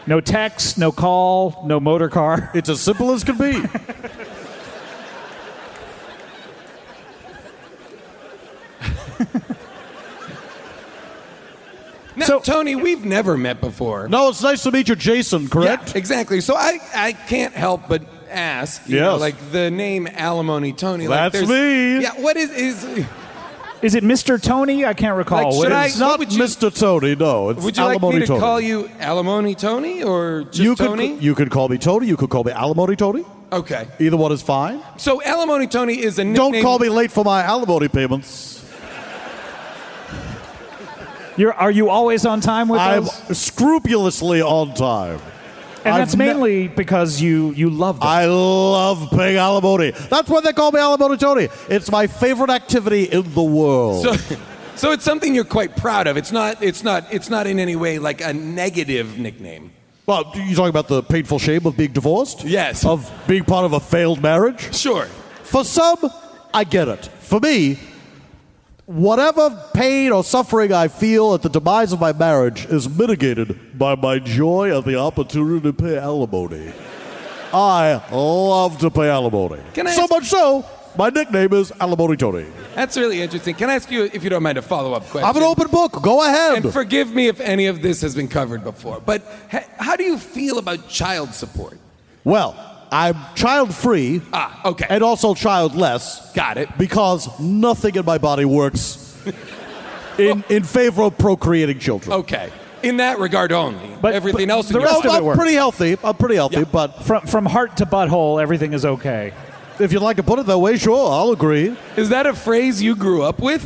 No text, no call, no motor car. It's as simple as can be. Now, Tony, we've never met before. No, it's nice to meet you, Jason, correct? Yeah, exactly. So I can't help but ask, you know, like the name Alimony Tony. That's me. Yeah, what is Is it Mr. Tony? I can't recall. It's not Mr. Tony, no. It's would you like Alimony me to Tony. call you Alimony Tony or just Tony? You could call me Tony. You could call me Alimony Tony. Okay. Either one is fine. So Alimony Tony is a nickname. Don't call me late for my alimony payments. Are you always on time with I'm those? scrupulously on time. And that's mainly because you love them. I love paying alimony. That's why they call me Alimony Tony. It's my favorite activity in the world. So it's something you're quite proud of. It's not in any way like a negative nickname. Well, you talking about the painful shame of being divorced? Yes. Of being part of a failed marriage? Sure. For some, I get it. For me, whatever pain or suffering I feel at the demise of my marriage is mitigated by my joy at the opportunity to pay alimony. I love to pay alimony. Much so, my nickname is Alimony Tony. That's really interesting. Can I ask you, if you don't mind, a follow-up question? I'm an open book. Go ahead. And forgive me if any of this has been covered before, but how do you feel about child support? Well, I'm child-free. Okay. And also childless. Got it. Because nothing in my body works in favor of procreating children. Okay. In that regard only. But everything else in the your rest of it I'm works. pretty healthy. Yeah. But From heart to butthole, everything is okay. if you'd like to put it that way, sure, I'll agree. Is that a phrase you grew up with?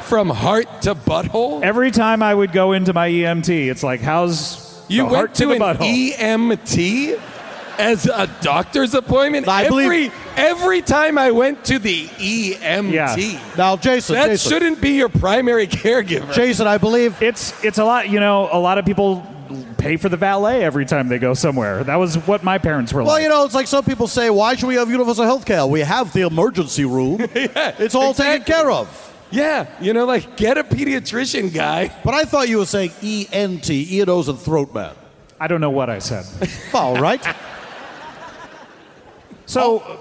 From heart to butthole? Every time I would go into my EMT, it's like, how's You the went heart to the an butthole? EMT as a doctor's appointment? I believe- Every time I went to the EMT. Yeah. Now, Jason, That shouldn't be your primary caregiver. Jason, I believe It's a lot, a lot of people pay for the valet every time they go somewhere. That was what my parents were Well, like. it's like some people say, why should we have universal health care? We have the emergency room. It's all taken care of. Yeah, like get a pediatrician guy. But I thought you were saying ENT, ear, nose, and throat man. I don't know what I said. All right. So,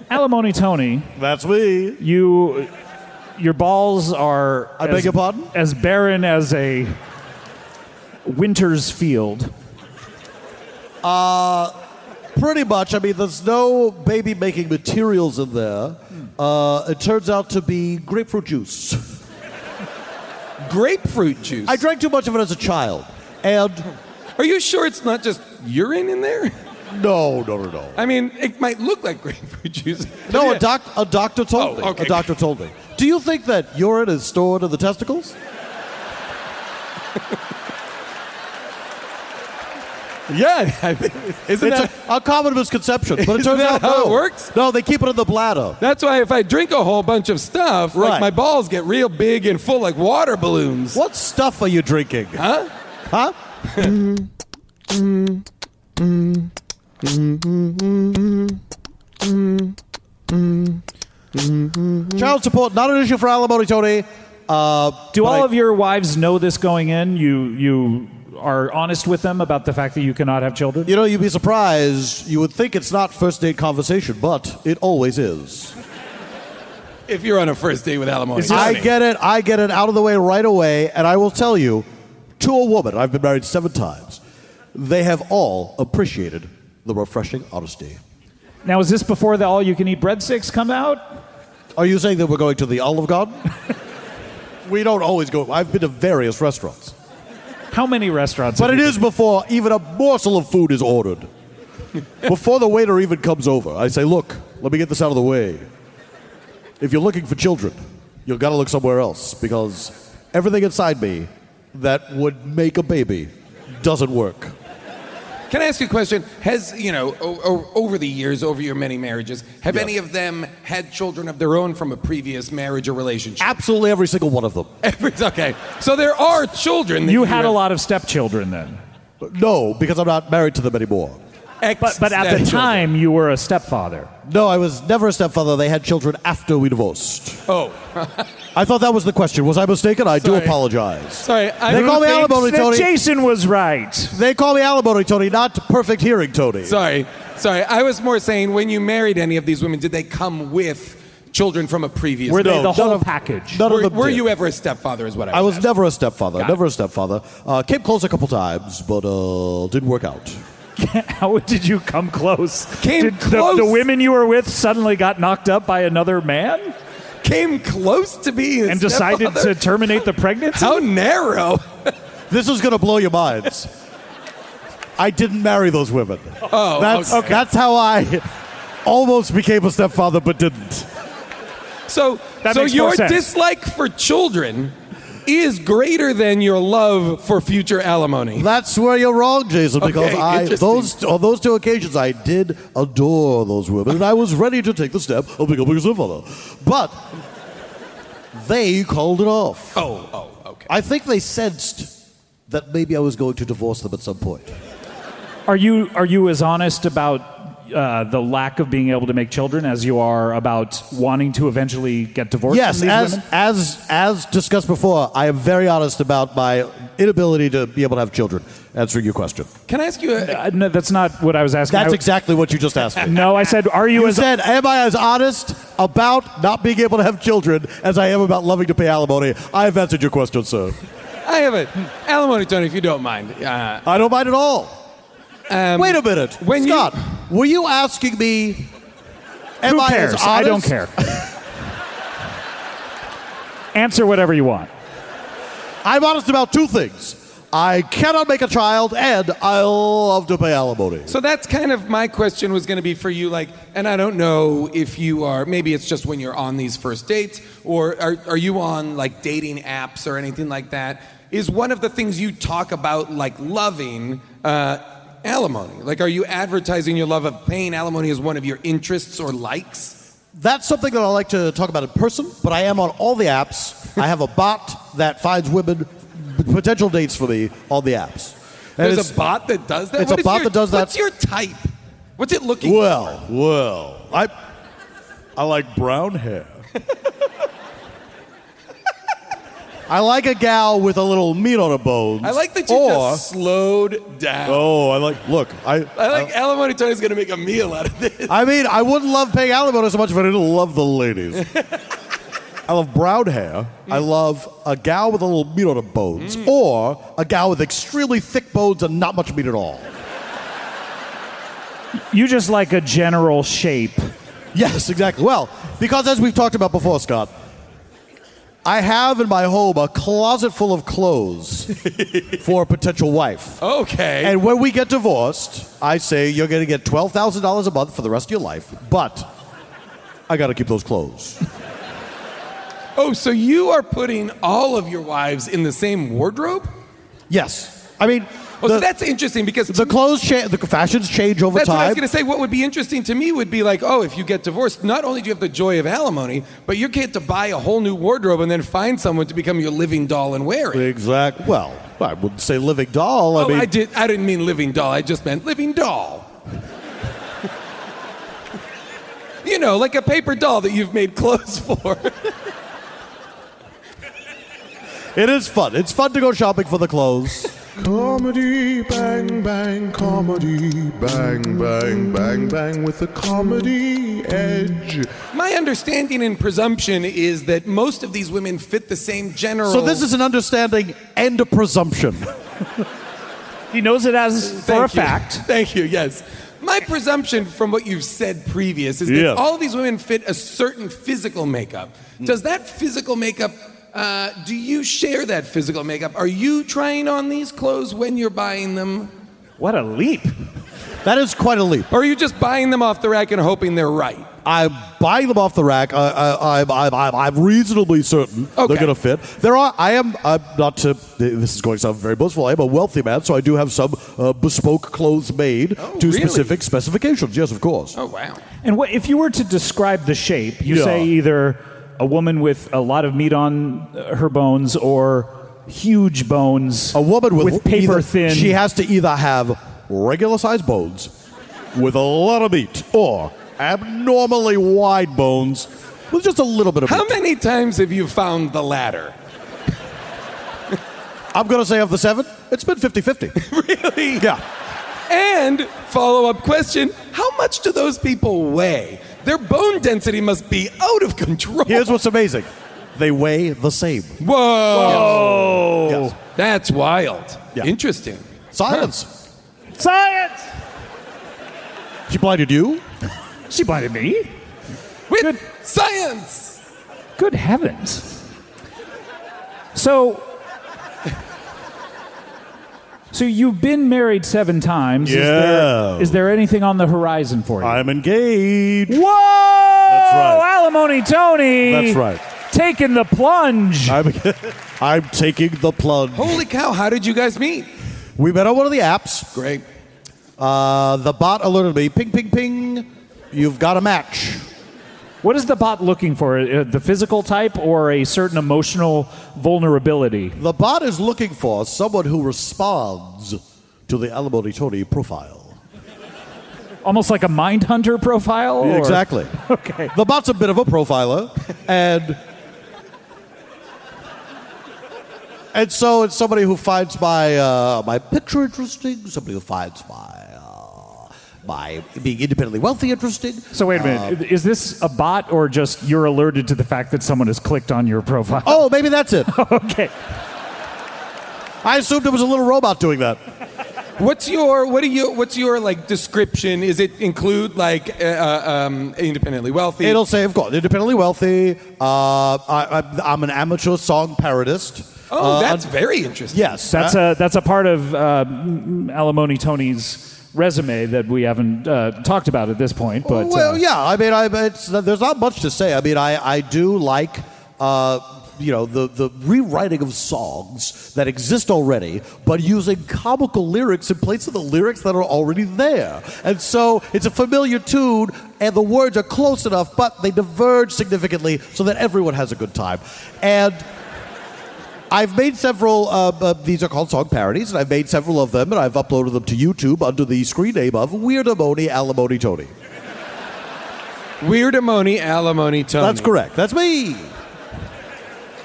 Alimony Tony, That's me. your balls are I beg your pardon? as barren as a winter's field. Pretty much. I mean, there's no baby-making materials in there. It turns out to be grapefruit juice. Grapefruit juice. I drank too much of it as a child. And Are you sure it's not just urine in there? no. I mean, it might look like grapefruit juice. No, a doctor told me. okay. A doctor told me. Do you think that urine is stored in the testicles? Yeah, isn't It's that... a common misconception, but it Isn't turns that out how no. it works? No, they keep it in the bladder. That's why if I drink a whole bunch of stuff, like Right. my balls get real big and full like water balloons. What stuff are you drinking? Huh? Huh? Child support, not an issue for Alimony Tony. Do all of your wives know this going in? You are honest with them about the fact that you cannot have children? You'd be surprised. You would think it's not first date conversation, but it always is. If you're on a first date with alimony. I get it out of the way right away, and I will tell you, to a woman, I've been married 7 times, they have all appreciated the refreshing honesty. Now, is this before the all-you-can-eat breadsticks come out? Are you saying that we're going to the Olive Garden? We don't always go. I've been to various restaurants. How many restaurants? But have it you is before even a morsel of food is ordered. Before the waiter even comes over, I say, look, let me get this out of the way. If you're looking for children, you've got to look somewhere else because everything inside me that would make a baby doesn't work. Can I ask you a question? Has, over the years, over your many marriages, have any of them had children of their own from a previous marriage or relationship? Absolutely every single one of them. Okay. So there are children. You had a lot of stepchildren then? No, because I'm not married to them anymore. But at the time, you were a stepfather. No, I was never a stepfather. They had children after we divorced. Oh. I thought that was the question. Was I mistaken? I do apologize. Sorry. They call me Alimony Tony. Jason was right. They call me Alimony Tony, not perfect hearing Tony. Sorry. I was more saying, when you married any of these women, did they come with children from a previous Were they marriage? the whole package? None of them Were did. you ever a stepfather is what I I was was never a stepfather. Never a stepfather. Came close a couple times, but didn't work out. How did you come close? Came close? The women you were with suddenly got knocked up by another man? Came close to being and decided to terminate the pregnancy? How narrow. This is going to blow your minds. I didn't marry those women. Oh, That's how I almost became a stepfather, but didn't. So your dislike for children is greater than your love for future alimony. That's where you're wrong, Jason, because on those two occasions I did adore those women, and I was ready to take the step of becoming a stepfather. But they called it off. Oh, okay. I think they sensed that maybe I was going to divorce them at some point. Are you as honest about the lack of being able to make children as you are about wanting to eventually get divorced Yes, from these women? as discussed before, I am very honest about my inability to be able to have children, answering your question. Can I ask you no, that's not what I was asking. That's exactly what you just asked me. No, I said, You said, am I as honest about not being able to have children as I am about loving to pay alimony? I have answered your question, sir. I have it. Alimony, Tony, if you don't mind. I don't mind at all. Wait a minute. Scott, were you asking me, am Who I cares? as honest? I don't care. Answer whatever you want. I'm honest about two things. I cannot make a child, and I love to pay alimony. So that's kind of my question was going to be for you, and I don't know if you are, maybe it's just when you're on these first dates, or are you on dating apps or anything like that? Is one of the things you talk about loving alimony? Are you advertising your love of paying alimony as one of your interests or likes? That's something that I like to talk about in person, but I am on all the apps. I have a bot that finds women, potential dates for me on the apps. And There's a bot that does that? It's a bot that does that. What's your type? What's it looking for? Well, I like brown hair. I like a gal with a little meat on her bones. I like that you just slowed down. Oh, look. I like Alimony Tony's going to make a meal out of this. I mean, I wouldn't love paying alimony so much if I didn't love the ladies. I love brown hair. I love a gal with a little meat on her bones, or a gal with extremely thick bones and not much meat at all. You just like a general shape. Yes, exactly. Well, because as we've talked about before, Scott, I have in my home a closet full of clothes for a potential wife. Okay. And when we get divorced, I say you're going to get $12,000 a month for the rest of your life, but I got to keep those clothes. Oh, so you are putting all of your wives in the same wardrobe? Yes. I mean, so that's interesting because the clothes change, the fashions change over that's time. What I was going to say. What would be interesting to me would be if you get divorced, not only do you have the joy of alimony, but you get to buy a whole new wardrobe and then find someone to become your living doll and wear it. Exactly. Well, I wouldn't say living doll. I didn't mean living doll. I just meant living doll. Like a paper doll that you've made clothes for. It is fun. It's fun to go shopping for the clothes. Comedy, bang, bang, comedy, bang, bang, bang, bang, with a comedy edge. My understanding and presumption is that most of these women fit the same general... So this is an understanding and a presumption. He knows it as for a fact. Thank you, yes. My presumption from what you've said previous is that all of these women fit a certain physical makeup. Does that physical makeup do you share that physical makeup? Are you trying on these clothes when you're buying them? What a leap. That is quite a leap. Or are you just buying them off the rack and hoping they're right? I'm buying them off the rack. I'm reasonably certain they're going to fit. I'm not to, this is going to sound very boastful, I am a wealthy man, so I do have some bespoke clothes made to specific specifications. Yes, of course. Oh, wow. And what if you were to describe the shape, you say either a woman with a lot of meat on her bones or huge bones. A woman with paper thin. She has to either have regular sized bones with a lot of meat or abnormally wide bones with just a little bit of meat. How many times have you found the latter? I'm going to say of the 7, it's been 50-50. Really? Yeah. And follow-up question, how much do those people weigh? Their bone density must be out of control. Here's what's amazing. They weigh the same. Whoa. Yes. That's wild. Yeah. Interesting. Science. Science! She blinded you? She blinded me? With science! Good heavens. So you've been married 7 times. Yeah. Is there anything on the horizon for you? I'm engaged. Whoa! That's right. Alimony Tony! That's right. Taking the plunge. I'm taking the plunge. Holy cow, how did you guys meet? We met on one of the apps. Great. The bot alerted me, ping, ping, ping, you've got a match. What is the bot looking for? The physical type or a certain emotional vulnerability? The bot is looking for someone who responds to the Alimony Tony profile. Almost like a Mindhunter profile? Or? Exactly. Okay. The bot's a bit of a profiler, and so it's somebody who finds my picture interesting, somebody who finds my being independently wealthy interesting. So wait a minute. Is this a bot or just you're alerted to the fact that someone has clicked on your profile? Oh, maybe that's it. Okay. I assumed it was a little robot doing that. What's your like description? Is it include like independently wealthy? It'll say, of course, independently wealthy. I'm an amateur song parodist. Oh, that's very interesting. Yes, That's a part of Alimony Tony's resume that we haven't talked about at this point. But well, yeah. I mean, there's not much to say. I mean, I do like the rewriting of songs that exist already, but using comical lyrics in place of the lyrics that are already there. And so it's a familiar tune, and the words are close enough, but they diverge significantly so that everyone has a good time. And I've made several, these are called song parodies, and I've made several of them, and I've uploaded them to YouTube under the screen name of Weirdamony Alimony Tony. Weirdamony Alimony Tony. That's correct. That's me.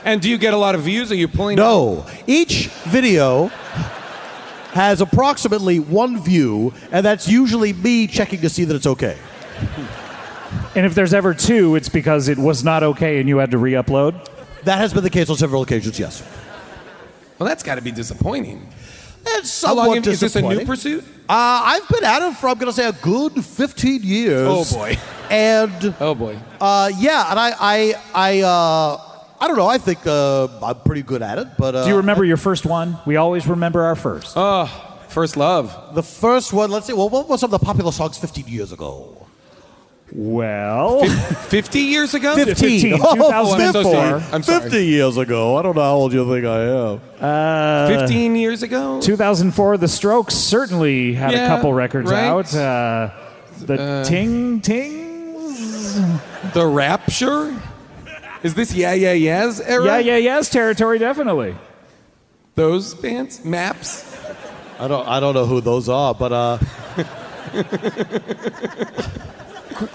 And do you get a lot of views? Are you pulling? No. Each video has approximately 1 view, and that's usually me checking to see that it's okay. And if there's ever 2, it's because it was not okay and you had to re-upload? That has been the case on several occasions, yes. Well, that's got to be disappointing. It's somewhat is this a new disappointing. pursuit? I've been at it for, I'm going to say, a good 15 years. Oh, boy. And oh, boy. Yeah, and I don't know. I think I'm pretty good at it. But do you remember your first one? We always remember our first. First love. The first one. Let's see. Well, what was some of the popular songs 15 years ago? Well, 50 years ago. 15. Oh, 2004. I'm sorry. 50 years ago. I don't know how old you think I am. 15 years ago. 2004. The Strokes certainly had a couple records right. out. The Ting Tings. The Rapture. Is this Yeah Yeah Yeah's era? Yeah Yeah's territory, definitely. Those bands? Maps? I don't know who those are, but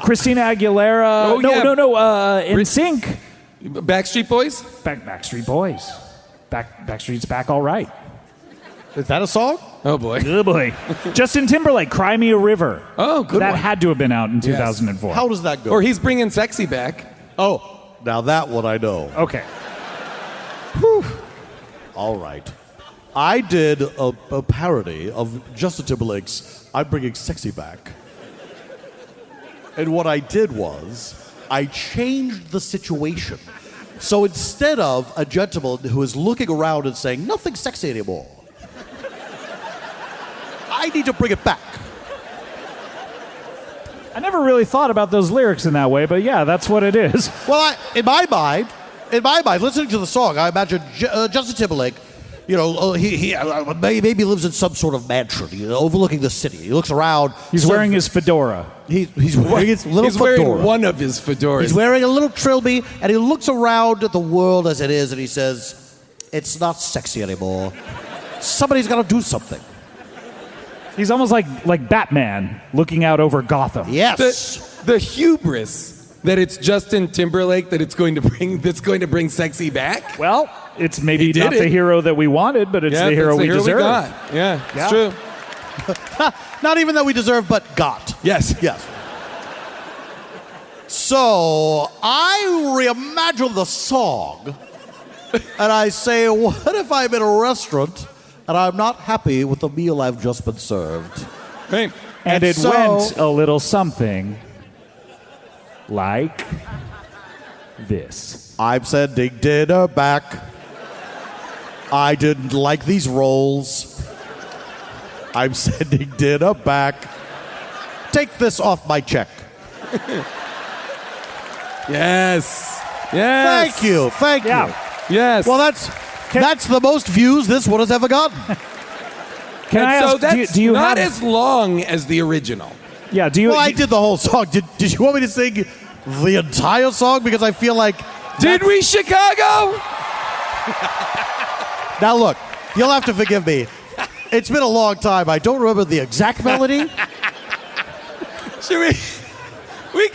Christina Aguilera. No. In Sync. Backstreet Boys? Backstreet Boys. Backstreet's back all right. is that a song? Oh, boy. Good boy. Justin Timberlake, Cry Me a River. Oh, good That one. had to have been out in 2004. How does that go? Or he's bringing Sexy back. Oh, now that one I know. Okay. Whew. All right. I did a parody of Justin Timberlake's I'm Bringing Sexy Back. And what I did was I changed the situation So instead of a gentleman who is looking around and saying, nothing sexy anymore, I need to bring it back. I never really thought about those lyrics in that way, but yeah, that's what it is. Well, in my mind, listening to the song, I imagine Justin Timberlake, he maybe lives in some sort of mansion, overlooking the city. He looks around. He's wearing his fedora. He's wearing his little He's fedora. wearing one of his fedoras. He's wearing a little trilby, and he looks around at the world as it is, and he says, it's not sexy anymore. Somebody's got to do something. He's almost like Batman looking out over Gotham. Yes. The hubris that it's Justin Timberlake that's going to bring sexy back. Well, it's maybe He did not it. the hero that we wanted, but it's the hero we deserve. got. Yeah, it's true. Not even that we deserve, but got. Yes. Yes. So I reimagine the song, and I say, what if I'm in a restaurant and I'm not happy with the meal I've just been served? Right. And it so- went a little something like this. I'm sending dinner back. I didn't like these rolls. I'm sending dinner back. Take this off my check. Yes. Thank you. Thank you. Yes. Well, that's the most views this one has ever gotten. Can I so ask, that's do you not have... as long as the original. Yeah, do you... Well, I did the whole song. Did you want me to sing the entire song? Because I feel like... Did we, Chicago? Now, look, you'll have to forgive me. It's been a long time. I don't remember the exact melody. Should we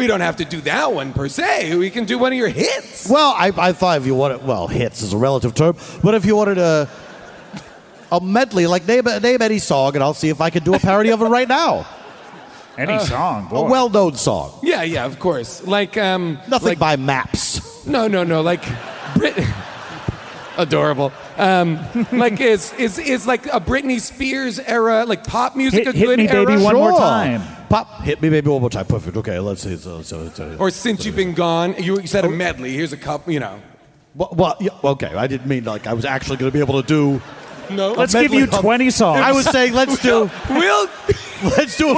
don't have to do that one per se. We can do one of your hits. Well, I thought if you wanted... Well, hits is a relative term. But if you wanted a medley, like name any song, and I'll see if I can do a parody of it right now. Any song, boy. A well-known song. Yeah, of course. Like Nothing by Maps. No. Like adorable. Like is like a Britney Spears era, like pop music, a Hit good me, era? baby, one more time. Pop, hit me, baby, one more time. Perfect. Okay, let's see. Or Since You've Been Gone. You said a medley. Here's a couple. Well, yeah, okay. I didn't mean like I was actually going to be able to do. No. Let's give you 20 songs. I was saying let's do a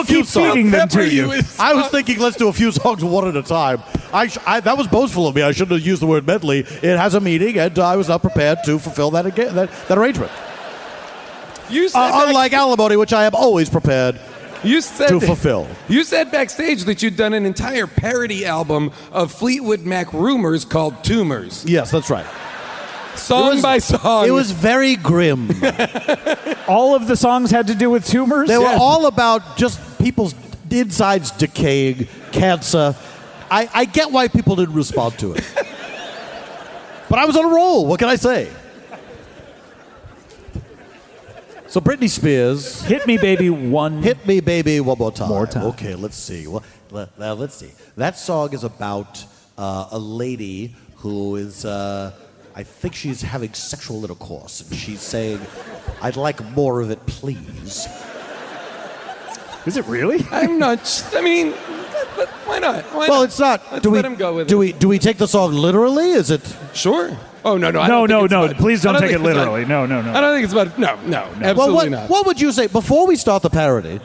few keep songs. feeding them to you. I was thinking let's do a few songs one at a time. That was boastful of me. I shouldn't have used the word medley. It has a meaning, and I was not prepared to fulfill that arrangement. You said Unlike Alimony, which I am always prepared you said to fulfill. You said backstage that you'd done an entire parody album of Fleetwood Mac rumors called Tumors. Yes, that's right. Song by song. It was very grim. All of the songs had to do with tumors? They were all about just people's insides decaying, cancer. I get why people didn't respond to it. But I was on a roll. What can I say? So Britney Spears. Hit me, baby, one more time. More time. Okay, let's see. Well, now let's see. That song is about a lady who is... I think she's having sexual intercourse, and she's saying, I'd like more of it, please. Is it really? I'm not. But why not? Well, it's not. Let's let him go with it. Do we take the song literally? Is it? Sure. Oh, no. No. Please don't take it literally. No. I don't think it's about. No. Absolutely not. What would you say, before we start the parody,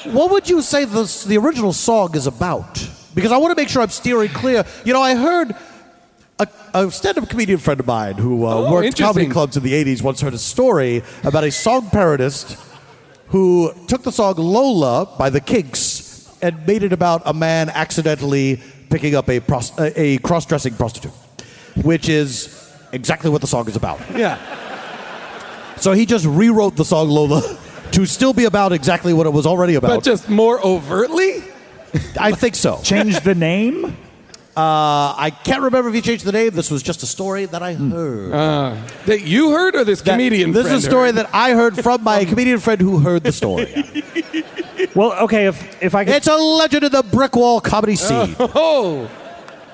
what would you say the original song is about? Because I want to make sure I'm steering clear. I heard a stand-up comedian friend of mine who worked comedy clubs in the 80s once heard a story about a song parodist who took the song Lola by the Kinks and made it about a man accidentally picking up a cross-dressing prostitute, which is exactly what the song is about. Yeah. So he just rewrote the song Lola to still be about exactly what it was already about. But just more overtly? I think so. Change the name? I can't remember if he changed the name. This was just a story that I heard. That you heard, or this comedian This friend is a story heard? that I heard from my comedian friend who heard the story. Well, okay, if I could... It's a legend in the brick wall comedy scene. Oh.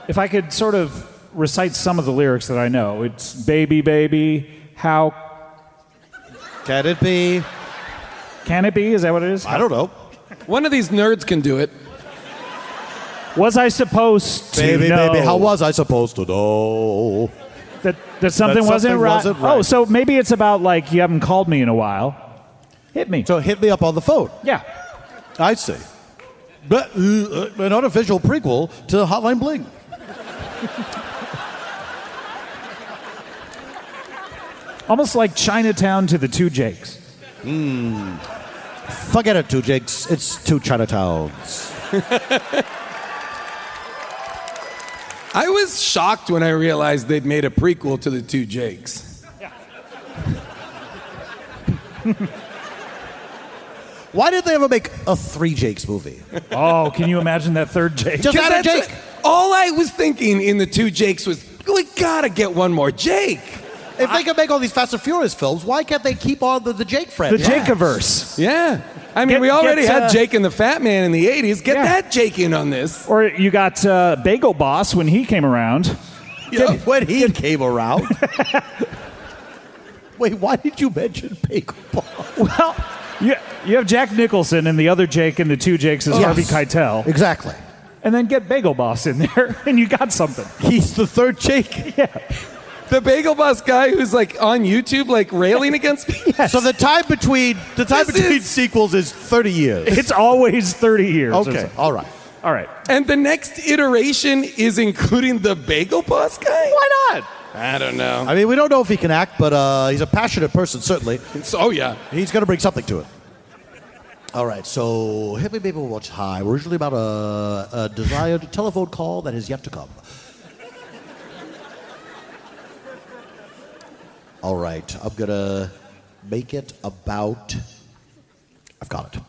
If I could sort of recite some of the lyrics that I know. It's baby, baby, how... Can it be? Can it be? Is that what it is? I don't know. One of these nerds can do it. Was I supposed to Baby, know baby, how was I supposed to know? that something wasn't right? Oh, so maybe it's about like you haven't called me in a while. Hit me. So hit me up on the phone. Yeah. I see. But an unofficial prequel to Hotline Bling. Almost like Chinatown to the Two Jakes. Forget it, Two Jakes. It's two Chinatowns. I was shocked when I realized they'd made a prequel to the Two Jakes. Why did they ever make a Three Jakes movie? Oh, can you imagine that third Jake? Just add a That's Jake. all I was thinking in the Two Jakes was, we gotta get one more Jake. If they can make all these Fast and Furious films, why can't they keep on the Jake The franchise? Jakeaverse. Yeah. I mean, we already had Jake and the Fat Man in the 80s. Get that Jake in on this. Or you got Bagel Boss when he came around. When he came around. Wait, why did you mention Bagel Boss? Well, you have Jack Nicholson and the other Jake and the Two Jakes is Yes. Harvey Keitel. Exactly. And then get Bagel Boss in there and you got something. He's the third Jake. Yeah. The Bagel Boss guy who's like on YouTube, like railing against me. Yes. So the time between sequels is 30 years. It's always 30 years. Okay, all right. All right. And the next iteration is including the Bagel Boss guy? Why not? I don't know. I mean, we don't know if he can act, but he's a passionate person, certainly. Oh, yeah. He's going to bring something to it. All right, so Hit Me Baby One More Time. We're usually about a desired telephone call that has yet to come. All right, I'm going to make it about... I've got it.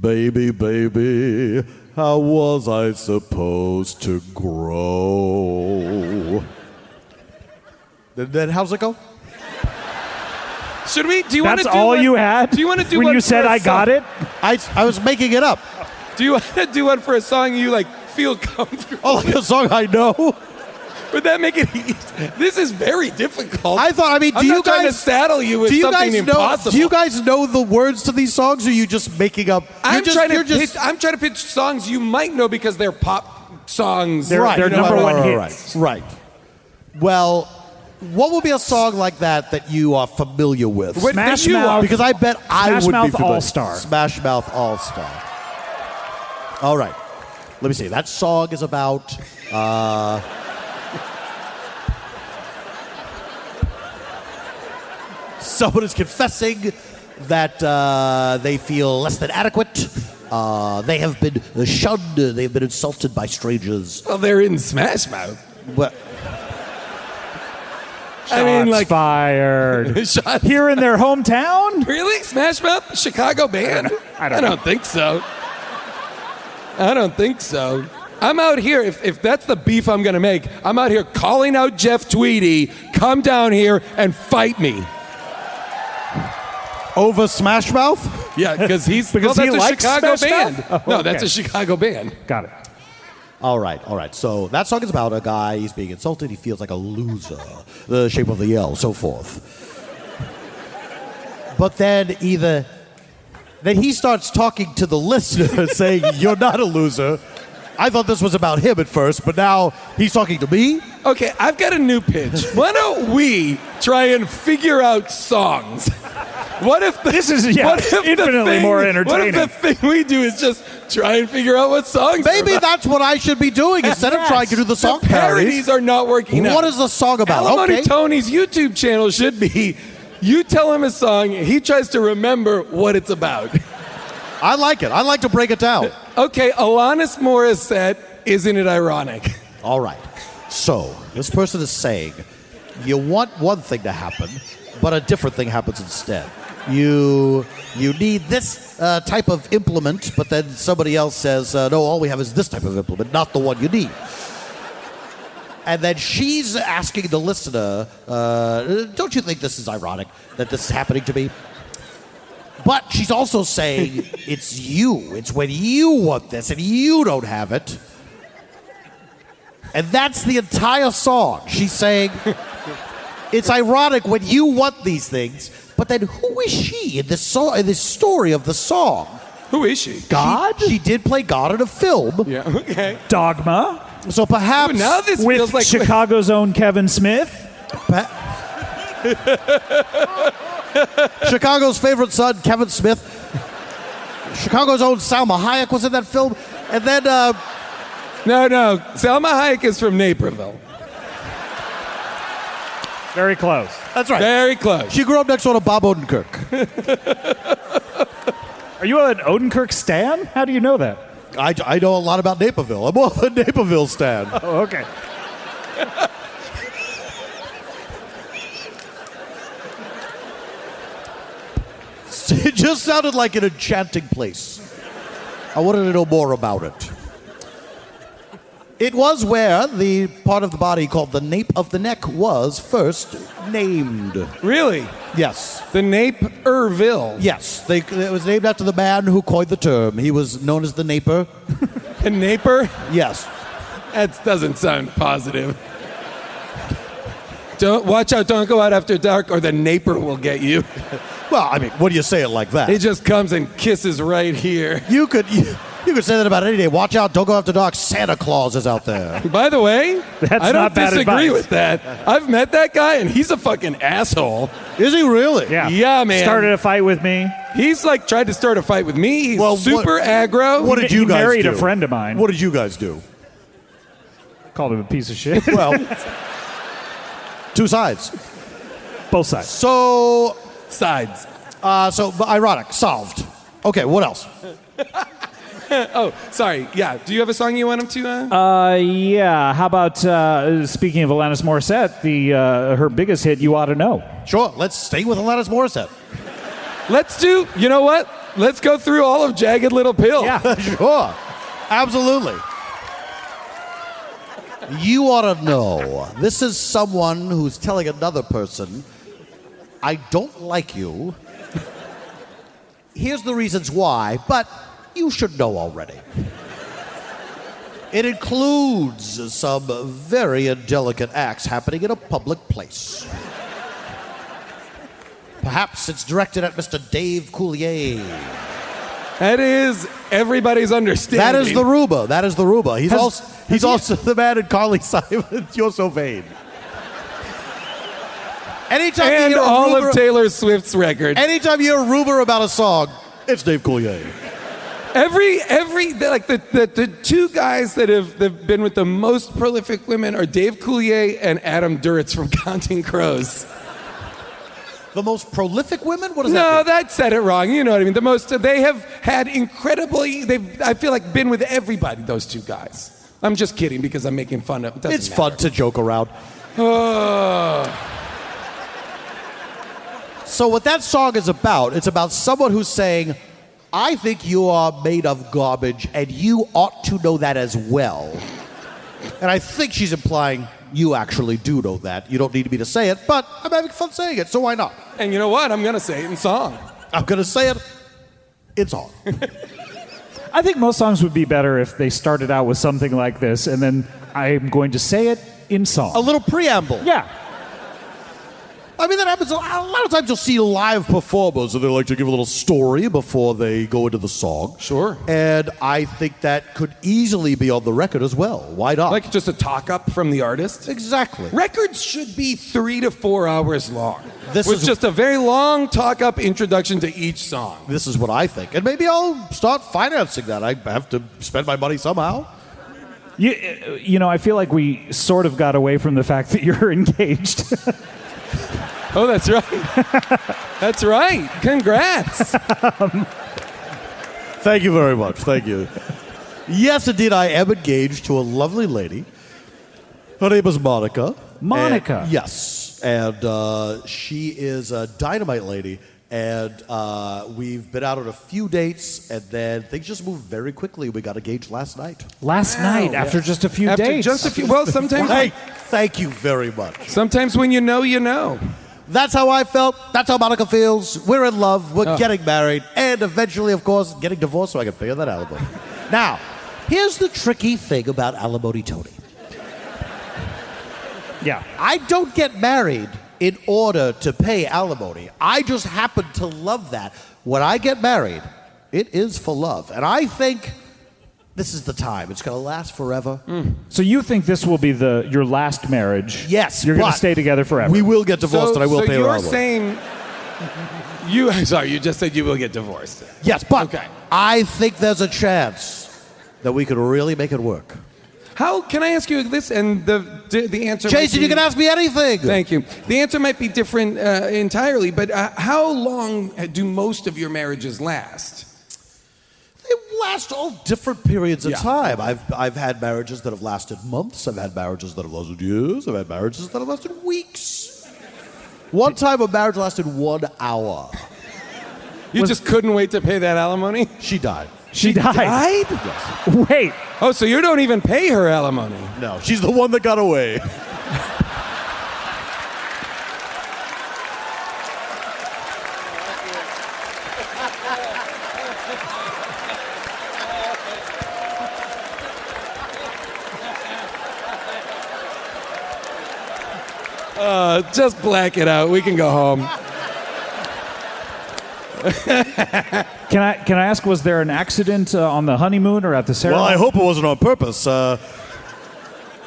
Baby, baby, how was I supposed to grow? Then how's it go? Should we? Do you want to That's do all one? you had? Do you want to do when one you for said a I got song? it? I was making it up. Do you want to do one for a song you like feel comfortable? Oh, like a song I know? Would that make it easy? This is very difficult. I thought, I mean, I'm do you not trying to guys... saddle you with Do you something guys impossible. know? Do you guys know the words to these songs, or are you just making up? I'm trying to pitch songs you might know because they're pop songs. They're number one hits. Right. Well, what would be a song like that you are familiar with? Smash Mouth. Because I bet I would Mouth be familiar. All-Star. Smash Mouth All-Star. All right. Let me see. That song is about... someone is confessing that they feel less than adequate. They have been shunned. They've been insulted by strangers. Well, they're in Smash Mouth. Well, I mean, like fired. Here in their hometown? Really? Smash Mouth? Chicago band? I don't think so. I don't think so. I'm out here, if that's the beef I'm going to make, I'm out here calling out Jeff Tweedy, come down here and fight me. over Smash Mouth? Yeah, because he's Because that's he a likes Chicago Smash band. Mouth? Oh, No, that's okay. a Chicago band. Got it. All right. So that song is about a guy, he's being insulted, he feels like a loser, the shape of the L, so forth. But then he starts talking to the listener saying, you're not a loser. I thought this was about him at first, but now he's talking to me? Okay, I've got a new pitch. Why don't we try and figure out songs? What if This is infinitely more entertaining. What if the thing we do is just try and figure out what songs? Maybe are about? that's what I should be doing instead of Yes. trying to do the song The parodies parodies. are not working out. What is the song about? Alimony Okay. Tony's YouTube channel should be, you tell him a song, he tries to remember what it's about. I like it. I like to break it down. Okay, Alanis Morissette, Isn't It Ironic? All right. So, this person is saying, you want one thing to happen, but a different thing happens instead. You need this type of implement, but then somebody else says, no, all we have is this type of implement, not the one you need. And then she's asking the listener, don't you think this is ironic that this is happening to me? But she's also saying, it's you. It's when you want this and you don't have it. And that's the entire song. She's saying, it's ironic when you want these things, But then who is she in this song? In this story of the song? Who is she? God? She did play God in a film. Yeah. Okay. Dogma So perhaps Ooh, now this with feels like Chicago's own Kevin Smith. Chicago's favorite son, Kevin Smith. Chicago's own Salma Hayek was in that film. And then No. Salma Hayek is from Naperville. Very close. that's right. Very close. She grew up next door to Bob Odenkirk. Are you an Odenkirk stan? How do you know that? I know a lot about Naperville. I'm more of a Naperville stan. Oh, okay. It just sounded like an enchanting place. I wanted to know more about it. It was where the part of the body called the nape of the neck was first named. Really? Yes. The Naperville. Yes. It was named after the man who coined the term. He was known as the Naper. The Naper? Yes. That doesn't sound positive. Don't watch out! Don't go out after dark, or the Naper will get you. Well, I mean, what do you say it like that? He just comes and kisses right here. You could say that about any day. Watch out! Don't go after dark. Santa Claus is out there. By the way, That's I don't not bad disagree advice. with that. I've met that guy, and he's a fucking asshole. Is he really? Yeah. Yeah, man. Started a fight with me. He's like tried to start a fight with me. He's Well, super aggro. What did you He guys married do? a friend of mine. What did you guys do? Called him a piece of shit. Well, two sides. Both sides. So Sides. ironic. Solved. Okay, what else? Oh, sorry. Yeah. Do you have a song you want him to? Yeah. How about speaking of Alanis Morissette, her biggest hit, "You Ought to Know." Sure, let's stay with Alanis Morissette. Let's do. You know what? Let's go through all of Jagged Little Pill. Yeah. Sure, absolutely. You ought to know. This is someone who's telling another person, I don't like you. Here's the reasons why, but you should know already. It includes some very indelicate acts happening in a public place. Perhaps it's directed at Mr. Dave Coulier. That is everybody's understanding. That is the Ruba. That is the Ruba. He's also the man in Carly Simon. You're so vain. Anytime you And hear a all rumor, of Taylor Swift's records. anytime you hear a rumor about a song, it's Dave Coulier. The two guys that have been with the most prolific women are Dave Coulier and Adam Duritz from Counting Crows. The most prolific women? What does No, that mean? that said it wrong. You know what I mean. They have had incredibly. I feel like been with everybody. Those two guys. I'm just kidding because I'm making fun of. It's fun to joke around. So what that song is about, it's about someone who's saying, I think you are made of garbage and you ought to know that as well. And I think she's implying you actually do know that. You don't need me to say it, but I'm having fun saying it, so why not? And you know what? I'm gonna say it in song. I'm going to say it in song. I think most songs would be better if they started out with something like this, and then I'm going to say it in song. A little preamble. Yeah. I mean, that happens a lot of times. You'll see live performers, and they like to give a little story before they go into the song. Sure. And I think that could easily be on the record as well. Why not? Like just a talk up from the artist. Exactly. Records should be 3 to 4 hours long. This with is- just a very long talk up introduction to each song. This is what I think. And maybe I'll start financing that. I have to spend my money somehow. You know, I feel like we sort of got away from the fact that you're engaged. Oh, that's right. That's right. Congrats. Thank you very much. Thank you. Yes, indeed, I am engaged to a lovely lady. Her name is Monica. Monica? And- yes. And she is a dynamite lady. And we've been out on a few dates, and then things just moved very quickly. We got engaged last night. Last night, after just a few After days. just a few. Well, sometimes. Thank you very much. Sometimes when you know, you know. That's how I felt. That's how Monica feels. We're in love. We're getting married. And eventually, of course, getting divorced so I can pay that alimony. Now, here's the tricky thing about Alimony Tony. Yeah. I don't get married in order to pay alimony. I just happen to love that. When I get married, it is for love. And I think this is the time. It's going to last forever. So you think this will be your last marriage? Yes. You're going but to stay together forever. We will get divorced and I will pay her you're alimony. saying... you just said you will get divorced. Yes, but Okay. I think there's a chance that we could really make it work. How can I ask you this? And the answer. Jason, might be, you can ask me anything. Thank you. The answer might be different entirely, but how long do most of your marriages last? They last all different periods of Yeah. time. I've had marriages that have lasted months. I've had marriages that have lasted years. I've had marriages that have lasted weeks. One time a marriage lasted 1 hour. You just couldn't wait to pay that alimony? She died. She died? Yes. Wait. Oh, so you don't even pay her alimony? No, she's the one that got away. Just black it out. We can go home. Can I ask, was there an accident on the honeymoon or at the Well, ceremony? I hope it wasn't on purpose.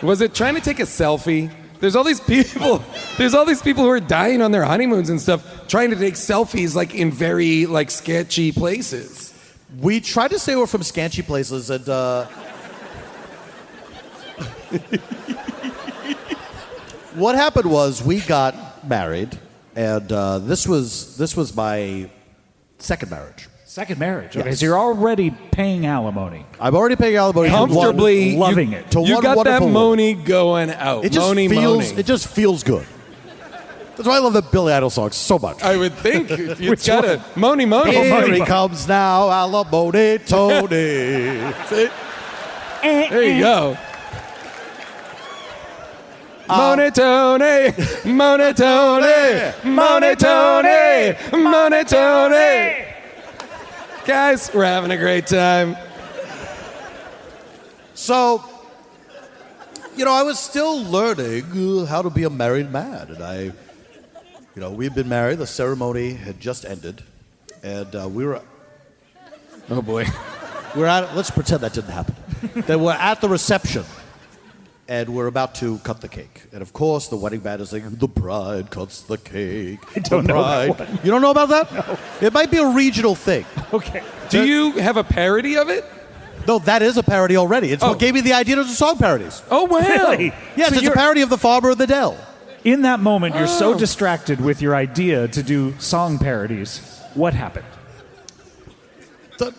Was it trying to take a selfie? There's all these people. There's all these people who are dying on their honeymoons and stuff, trying to take selfies like in very like sketchy places. We tried to say we're from sketchy places, and what happened was we got married, and this was my second marriage. Second marriage. Okay, Yes. so you're already paying alimony. I'm already paying alimony. to Comfortably, one- loving it. To You one got that wonderful woman. money going out. It just Money, feels. money. It just feels good. That's why I love the Billy Idol song so much. I would think it's Which got a money. Here he comes now, Alimony Tony. See? There you go. Money Tony, Money Tony, Money Tony, Money Tony. Guys, we're having a great time. So, I was still learning how to be a married man, and we'd been married. The ceremony had just ended, and we were. Oh boy. We're at. Let's pretend that didn't happen. Then we're at the reception, and we're about to cut the cake. And of course, the wedding band is saying, "The bride cuts the cake." I don't know that one. You don't know about that? No. It might be a regional thing. Okay. Do you have a parody of it? No, that is a parody already. It's what gave me the idea to do song parodies. Oh wow. Really? Yes, So it's a you're- parody of The Farmer of the Dell. In that moment, you're so Oh. distracted with your idea to do song parodies. What happened?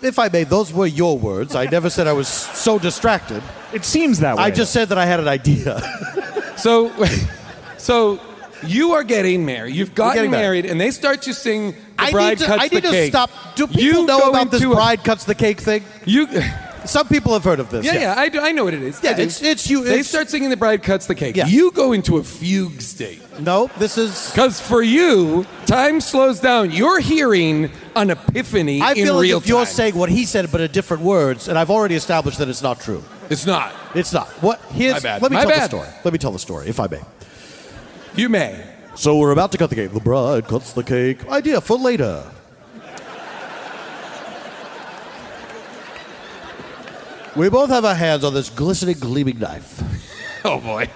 If I may, those were your words. I never said I was so distracted. It seems that way. I just said that I had an idea. So you are getting married. You've gotten getting married. married, and they start to sing "The I Bride need to, Cuts I the need to Cake." stop. Do people You know go about this into a- bride cuts the cake thing? You. Some people have heard of this. Yeah, I know what it is. Yeah, I do. it's you. They it's- start singing "The Bride Cuts the Cake." Yeah. You go into a fugue state. No, this is. Because for you, time slows down. You're hearing an epiphany I in feel as real if you're time. saying what he said, but in different words, and I've already established that it's not true. It's not. It's not. What? Here's. My bad. Let me My tell bad. the story. Let me tell the story, if I may. You may. So we're about to cut the cake. The bride cuts the cake. Idea for later. We both have our hands on this glistening, gleaming knife. Oh boy.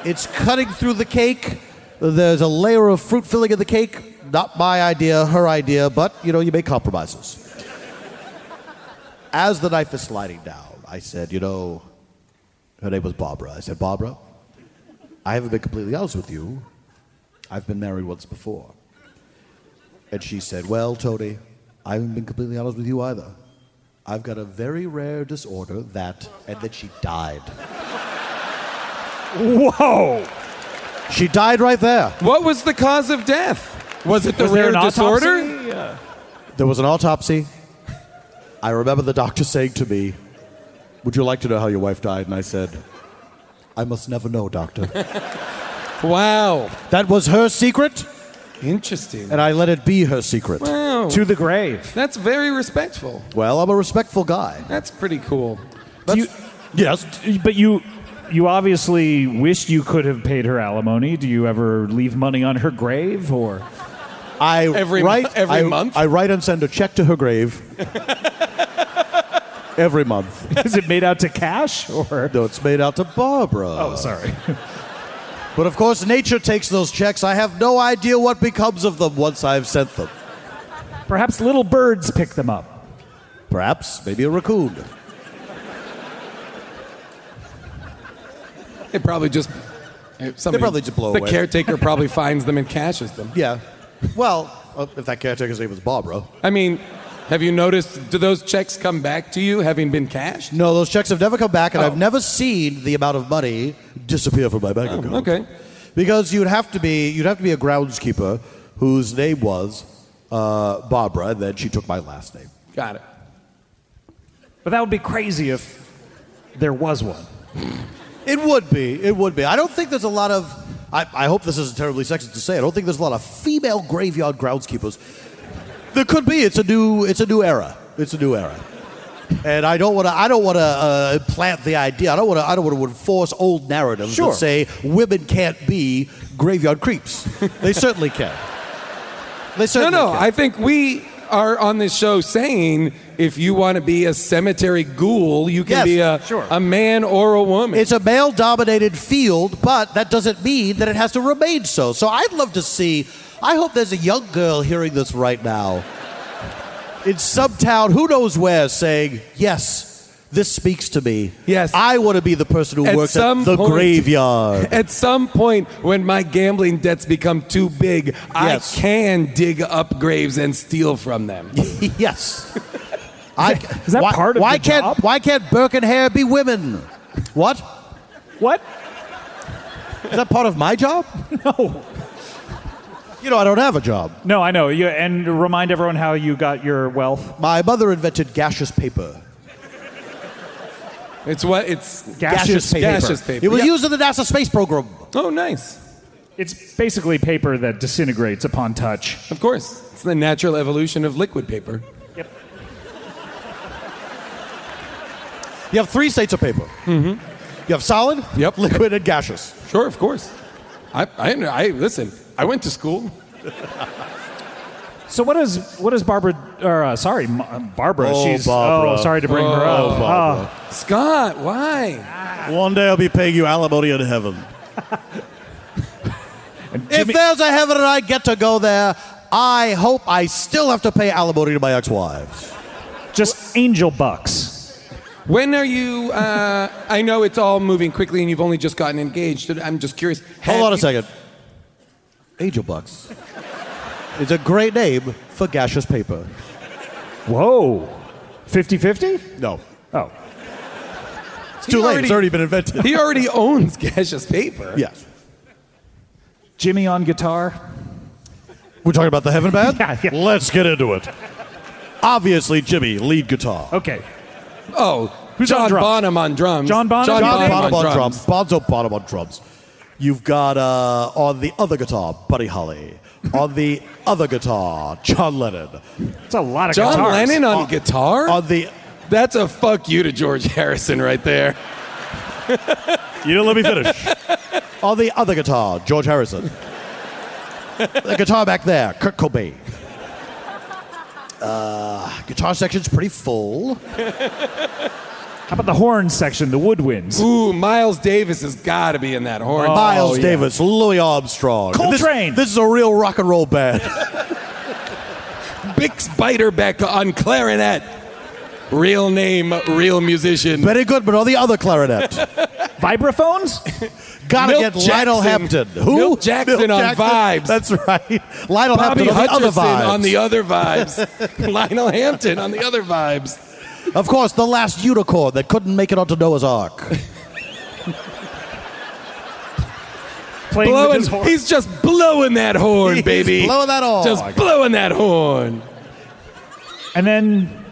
It's cutting through the cake. There's a layer of fruit filling in the cake. Not my idea, her idea, but, you make compromises. As the knife is sliding down, I said, her name was Barbara. I said, Barbara, I haven't been completely honest with you. I've been married once before. And she said, well, Tony, I haven't been completely honest with you either. I've got a very rare disorder that, and then she died. Whoa! She died right there. What was the cause of death? Was it the Was there rare an disorder? autopsy? Yeah. There was an autopsy. I remember the doctor saying to me, would you like to know how your wife died? And I said, I must never know, doctor. Wow. That was her secret, Interesting. and I let it be her secret. Wow. To the grave. That's very respectful. Well, I'm a respectful guy. That's pretty cool. Do you, Yes. but you you obviously wished you could have paid her alimony. Do you ever leave money on her grave, or? Every month? I write and send a check to her grave. Every month. Is it made out to cash, or? No, it's made out to Barbara. Oh, sorry. But of course, nature takes those checks. I have no idea what becomes of them once I've sent them. Perhaps little birds pick them up. Perhaps, maybe a raccoon. They probably just... They probably just blow the away. The caretaker probably finds them and cashes them. Yeah. Well, if that caretaker's name was Barbara. I mean, have you noticed, do those checks come back to you having been cashed? No, those checks have never come back, and I've never seen the amount of money disappear from my bank account. Okay. Because you'd have to be a groundskeeper whose name was Barbara, and then she took my last name. Got it. But that would be crazy if there was one. It would be. It would be. I don't think there's a lot of... I hope this isn't terribly sexist to say. I don't think there's a lot of female graveyard groundskeepers. There could be. It's a new era. It's a new era. And I don't want to plant the idea. I don't want to enforce old narratives that say women can't be graveyard creeps. They certainly can. They certainly can. I think we are on this show saying if you want to be a cemetery ghoul, you can be a man or a woman. It's a male-dominated field, but that doesn't mean that it has to remain so. So I'd love to see... I hope there's a young girl hearing this right now in some town, who knows where, saying, yes, this speaks to me. Yes. I want to be the person who works at the graveyard. At some point, when my gambling debts become too big, I can dig up graves and steal from them. Yes. Is that part of the job? Why can't Burke and Hare be women? What? What? Is that part of my job? No. You know, I don't have a job. No, I know. And remind everyone how you got your wealth. My mother invented gaseous paper. It's what? It's gaseous paper. Gaseous paper. It was used in the NASA space program. Oh, nice. It's basically paper that disintegrates upon touch. Of course. It's the natural evolution of liquid paper. Yep. You have 3 states of paper. Mm-hmm. You have solid, liquid, and gaseous. Sure, of course. I listen. I went to school. So what is Barbara? Barbara. Oh, She's. Barbara. Oh, sorry to bring her up. Barbara. Scott, why? One day I'll be paying you alimony in heaven. If there's a heaven and I get to go there, I hope I still have to pay alimony to my ex-wives. Just angel bucks. When are you? I know it's all moving quickly, and you've only just gotten engaged. I'm just curious. Hold on a second. Angel bucks. It's a great name for gaseous paper. Whoa. 50-50? No. Oh. It's too late. It's already been invented. He already owns gaseous paper. Yes. Jimmy on guitar? We're talking about the Heaven Band? Yeah. Let's get into it. Obviously, Jimmy, lead guitar. Okay. Oh, Who's John on drums? Bonham on drums. John Bonham? John Bonham Bonham on drums. Bonzo Bonham on drums. You've got on the other guitar, Buddy Holly. On the other guitar, John Lennon. It's a lot of John guitars. Lennon on guitar? That's a fuck you to George Harrison right there. You didn't let me finish. On the other guitar, George Harrison. The guitar back there, Kurt Cobain. Guitar section's pretty full. How about the horn section, the woodwinds? Ooh, Miles Davis has got to be in that horn. Miles Davis, Louis Armstrong. Coltrane. This is a real rock and roll band. Bix Beiderbecke on clarinet. Real name, real musician. Very good, but on the other clarinet. Vibraphones? Gotta Milt get Lionel Jackson. Hampton. Who? Milt Jackson on vibes. That's right. Lionel Bobby Hampton on the other Hutcherson vibes. on the other vibes. Lionel Hampton on the other vibes. Of course, the last unicorn that couldn't make it onto Noah's Ark. Playing with his horn. He's just blowing that horn, He's baby. blowing that horn. Just blowing that horn. And then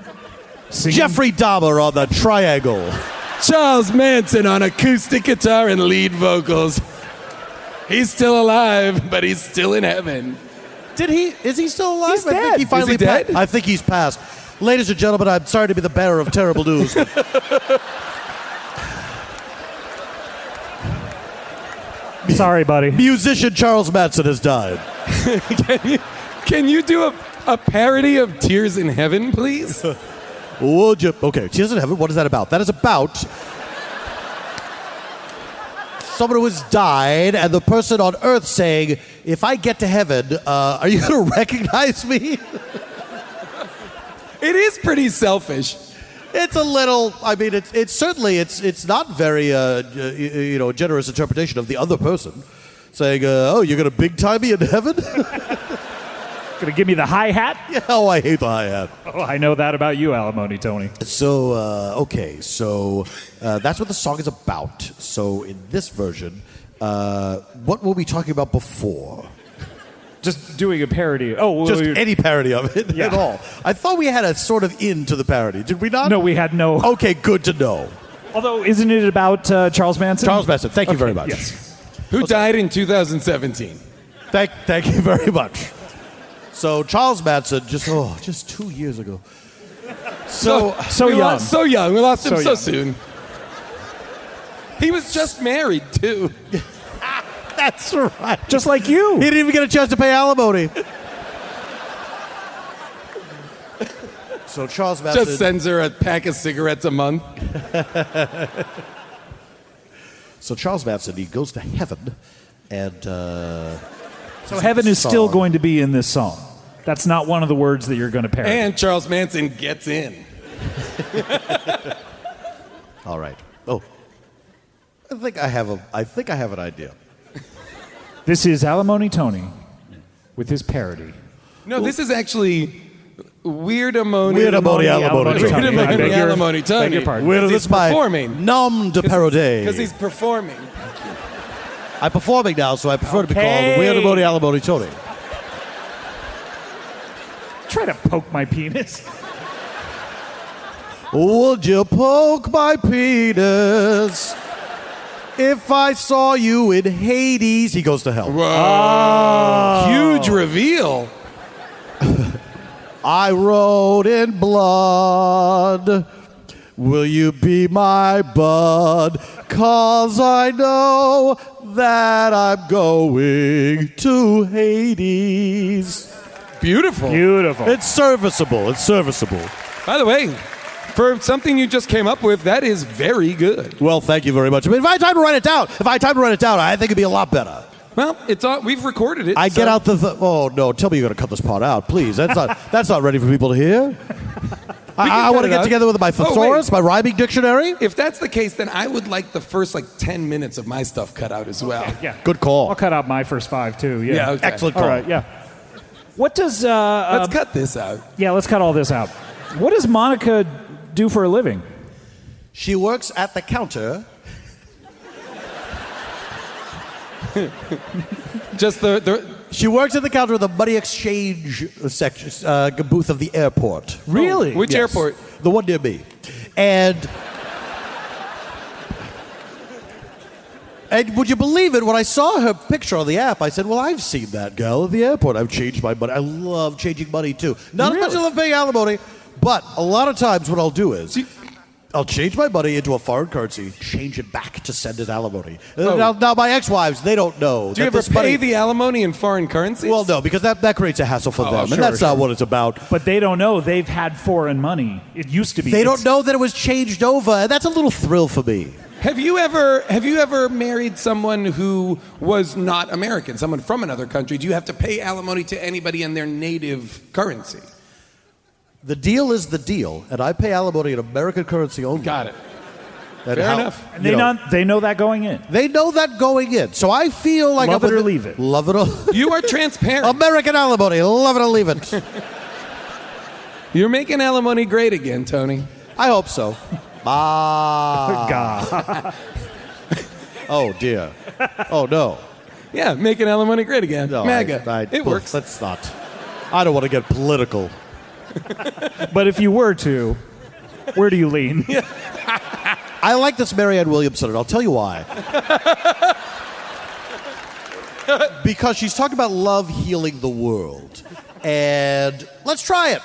singing. Jeffrey Dahmer on the triangle. Charles Manson on acoustic guitar and lead vocals. He's still alive, but he's still in heaven. Is he still alive? He's I dead. think he finally Is he dead? I think he's passed. Ladies and gentlemen, I'm sorry to be the bearer of terrible news. Sorry, buddy. Musician Charles Manson has died. Can you do a parody of Tears in Heaven, please? Would you? Okay, Tears in Heaven. What is that about? That is about someone who has died, and the person on Earth saying, "If I get to heaven, are you going to recognize me?" It is pretty selfish. It's a little. I mean, it's certainly it's not very generous interpretation of the other person saying, "Oh, you're going to big time me in heaven." Gonna give me the hi-hat? Yeah, oh, I hate the hi-hat. Oh, I know that about you, Alimony Tony. So, that's what the song is about. So, in this version, what were we talking about before? Just doing a parody. Oh, Just any parody of it Yeah. at all. I thought we had a sort of in to the parody. Did we not? no, we had no. Okay, good to know. Although, isn't it about Charles Manson? Charles Manson, thank you very much. Yes. Who died in 2017? Thank you very much. So, Charles Manson, just 2 years ago. So we young. Lost, so young. We lost him So so young. soon. He was just married, too. that's right. Just like you. He didn't even get a chance to pay alimony. So Charles Manson Just sends her a pack of cigarettes a month. So Charles Manson, he goes to heaven, and So heaven is still going to be in this song. That's not one of the words that you're going to parody. And Charles Manson gets in. all right. Oh, I think I have an idea. This is Alimony Tony with his parody. No, this is actually Weirdamony Alimony Tony. I beg your- Alimony Tony. beg your pardon. Because This he's is my performing. nom de parody. Because he's performing. I'm performing now, so I prefer to be called Okay. Weirdimony Alimony Tony. Try to poke my penis. Would you poke my penis if I saw you in Hades? He goes to hell. Whoa. Huge reveal. I wrote in blood, will you be my bud? 'Cause I know that I'm going to Hades. Beautiful. Beautiful. It's serviceable. It's serviceable. By the way, for something you just came up with, that is very good. Well, thank you very much. I mean, if I had time to write it down, I think it'd be a lot better. Well, it's all, we've recorded it. I so- get out oh no! Tell me you're going to cut this part out, please. That's not ready for people to hear. I want to cut it get out. together with my Oh, thesaurus, wait. my rhyming dictionary. If that's the case, then I would like the first 10 minutes of my stuff cut out as well. Yeah. Good call. I'll cut out my first 5 too. Yeah. Yeah, okay. Excellent call. All right. Yeah. What does Let's cut this out. yeah? Let's cut all this out. What does Monica do for a living? She works at the counter. Just She works at the counter of the money exchange section booth of the airport. Really? which Yes. airport? The one near me. And would you believe it? When I saw her picture on the app, I said, well, I've seen that gal at the airport. I've changed my money. I love changing money, too. Not as much as I love paying alimony, but a lot of times what I'll do is I'll change my money into a foreign currency, change it back to send it alimony. Now, my ex-wives, they don't know. Do you ever pay the alimony in foreign currency? Well, no, because that creates a hassle for them, sure, and that's not sure. what it's about. But they don't know they've had foreign money. It used to be. They don't know that it was changed over, and that's a little thrill for me. Have you ever married someone who was not American, someone from another country? Do you have to pay alimony to anybody in their native currency? The deal is the deal, and I pay alimony in American currency only. Got it. And Fair enough. And they know that going in. They know that going in, so I feel like Love I'm it or with leave it. Love it or You are transparent. American alimony. Love it or leave it. You're making alimony great again, Tony. I hope so. God. Oh dear. Oh no. Yeah, making alimony great again. No, MAGA. It works. Let's not. I don't want to get political. But if you were to, where do you lean? I like this Marianne Williamson, and I'll tell you why. Because she's talking about love healing the world. And let's try it.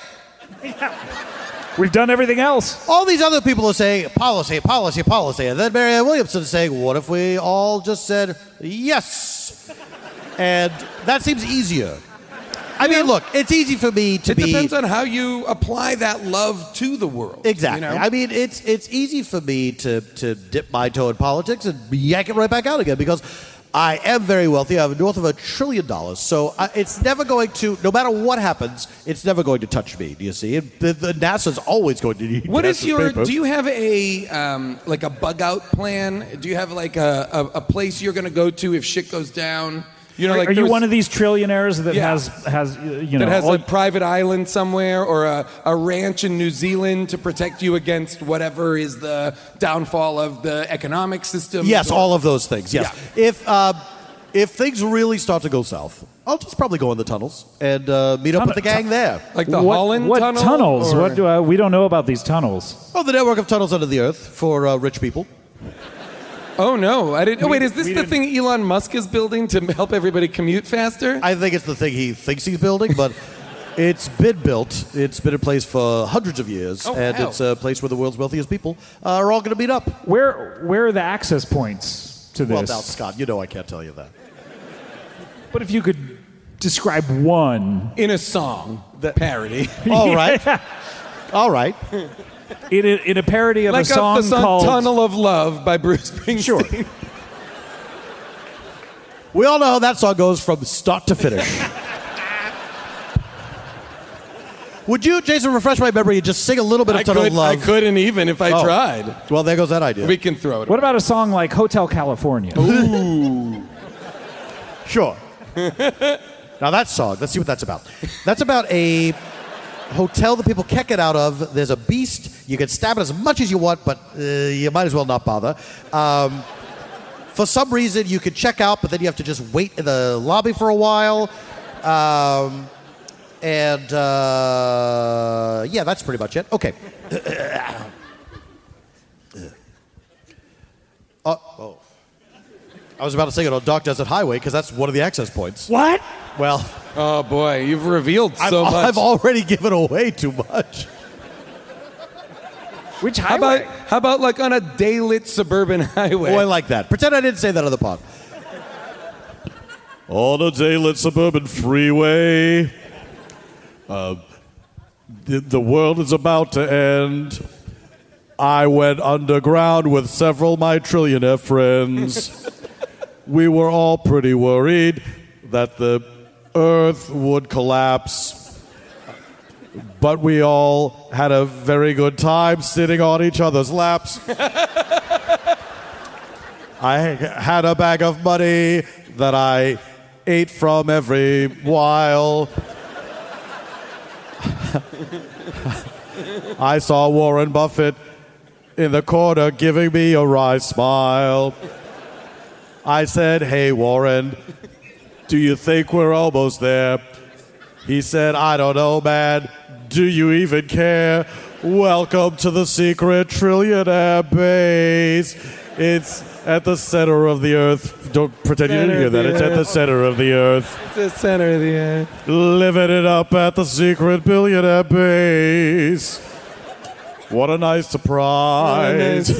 We've done everything else. All these other people are saying policy, policy, policy. And then Marianne Williamson is saying, what if we all just said yes? And that seems easier. I mean, look, it's easy for me to It depends on how you apply that love to the world. Exactly. You know? I mean, it's easy for me to dip my toe in politics and yank it right back out again because I am very wealthy. I have north of $1 trillion. So it's never going to, no matter what happens, it's never going to touch me. Do you see? The NASA's always going to need What is NASA's your? paper. Do you have a like a bug out plan? Do you have like a place you're going to go to if shit goes down? You know, like Are you there's- one of these trillionaires that Yeah. has you know that has all- a private island somewhere or a ranch in New Zealand to protect you against whatever is the downfall of the economic system? Yes, all of those things. Yes. Yeah. If things really start to go south, I'll just probably go in the tunnels and meet up with the gang there. Like the what, Holland what tunnel? tunnels? or- What do we don't know about these tunnels? Oh, the network of tunnels under the earth for rich people. Oh no, I didn't. Oh wait, is this the thing Elon Musk is building to help everybody commute faster? I think it's the thing he thinks he's building, but it's been built. It's been in place for hundreds of years, Oh, and hell. it's a place where the world's wealthiest people are all going to meet up. Where are the access points to this? Well, now, Scott, you know I can't tell you that. But if you could describe one In a song, parody. All right. All right. in a parody of Like a song the song called Tunnel of Love by Bruce Springsteen. Sure. We all know how that song goes from start to finish. Would you, Jason, refresh my memory and just sing a little bit of Tunnel of I Love? couldn't even if I Oh. tried. Well, there goes that idea. We can throw it. What about a song like Hotel California? Ooh. Sure. Now that song, let's see what that's about. That's about a hotel that people can't get out of. There's a beast. You can stab it as much as you want, but you might as well not bother. For some reason, you could check out, but then you have to just wait in the lobby for a while. Yeah, that's pretty much it. Okay. Oh. I was about to sing it on Dark Desert Highway because that's one of the access points. What? Well, Oh boy, you've revealed so much. I've already given away too much. Which How highway? about like on a daylit suburban highway? Oh, I like that. Pretend I didn't say that on the pod. On a daylit suburban freeway, the world is about to end. I went underground with several of my trillionaire friends. We were all pretty worried that the earth would collapse, but we all had a very good time sitting on each other's laps. I had a bag of money that I ate from every while. I saw Warren Buffett in the corner giving me a wry smile. I said, "Hey, Warren, do you think we're almost there?" He said, "I don't know, man. Do you even care? Welcome to the secret trillionaire base. It's at the center of the earth." Don't pretend you didn't hear that. It's at the center of the earth. It's the center of the earth. Living it up at the secret billionaire base. What a nice surprise.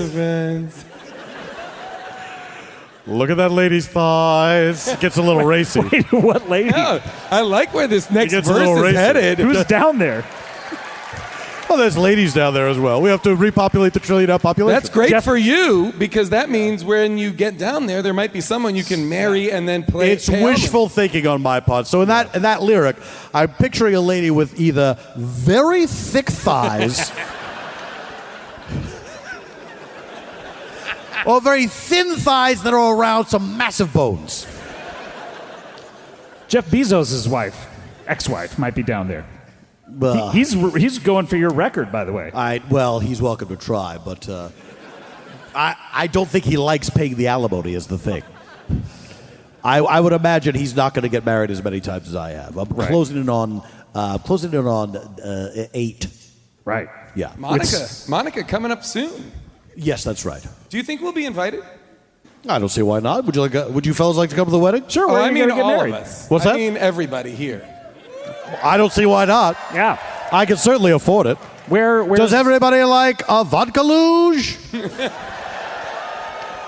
Look at that lady's thighs. It gets a little racy. Wait, what lady? Oh, I like where this next gets a verse little is racy. headed. Who's down there? Oh, there's ladies down there as well. We have to repopulate the trillionaire population. That's great Jeff- for you because that means when you get down there might be someone you can marry and then play. It's pay wishful thinking on my part. So in that lyric, I'm picturing a lady with either very thick thighs or very thin thighs that are around some massive bones. Jeff Bezos' wife, ex-wife, might be down there. Well, He's going for your record, by the way. well, he's welcome to try, but I don't think he likes paying the alimony is the thing. I would imagine he's not going to get married as many times as I have. I'm closing in on 8. Right. Yeah. Monica coming up soon. Yes, that's right. Do you think we'll be invited? I don't see why not. Would you fellas like to come to the wedding? Sure. Oh, Where I are you mean gonna get all married? of us. What's that? I mean everybody here. I don't see why not. Yeah. I can certainly afford it. Where Does everybody like a vodka luge?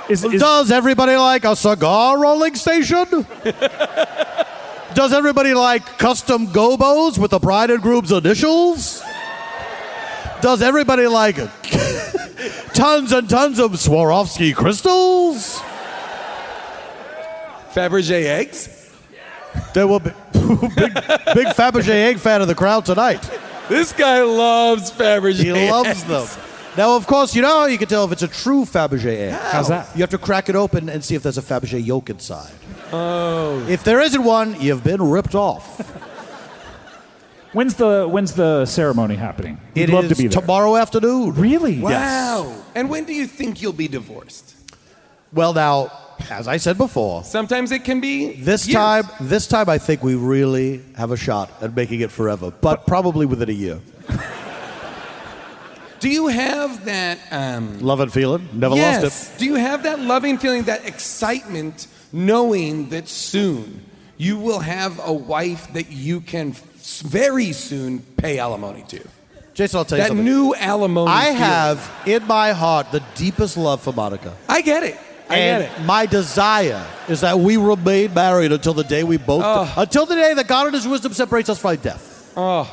Does everybody like a cigar rolling station? Does everybody like custom gobos with the bride and groom's initials? Does everybody like tons and tons of Swarovski crystals? Fabergé eggs? There will be big Fabergé egg fan of the crowd tonight. This guy loves Fabergé He loves eggs. them. Now, of course, you know how you can tell if it's a true Fabergé egg? How's that? You have to crack it open and see if there's a Fabergé yolk inside. Oh. If there isn't one, you've been ripped off. When's the ceremony happening? We'd It love is to be there. tomorrow afternoon. Really? Wow. And when do you think you'll be divorced? Well, now, as I said before, Sometimes it can be this years. time I think we really have a shot at making it forever, but probably within a year. Do you have that Love and feeling, never yes. lost it. Do you have that loving feeling, that excitement, knowing that soon you will have a wife that you can very soon pay alimony to? Jason, I'll tell you That something. new alimony. I feeling. have in my heart the deepest love for Monica. I get it. I And get it. my desire is that we remain married until the day we both, until the day that God in His wisdom separates us by death. Oh.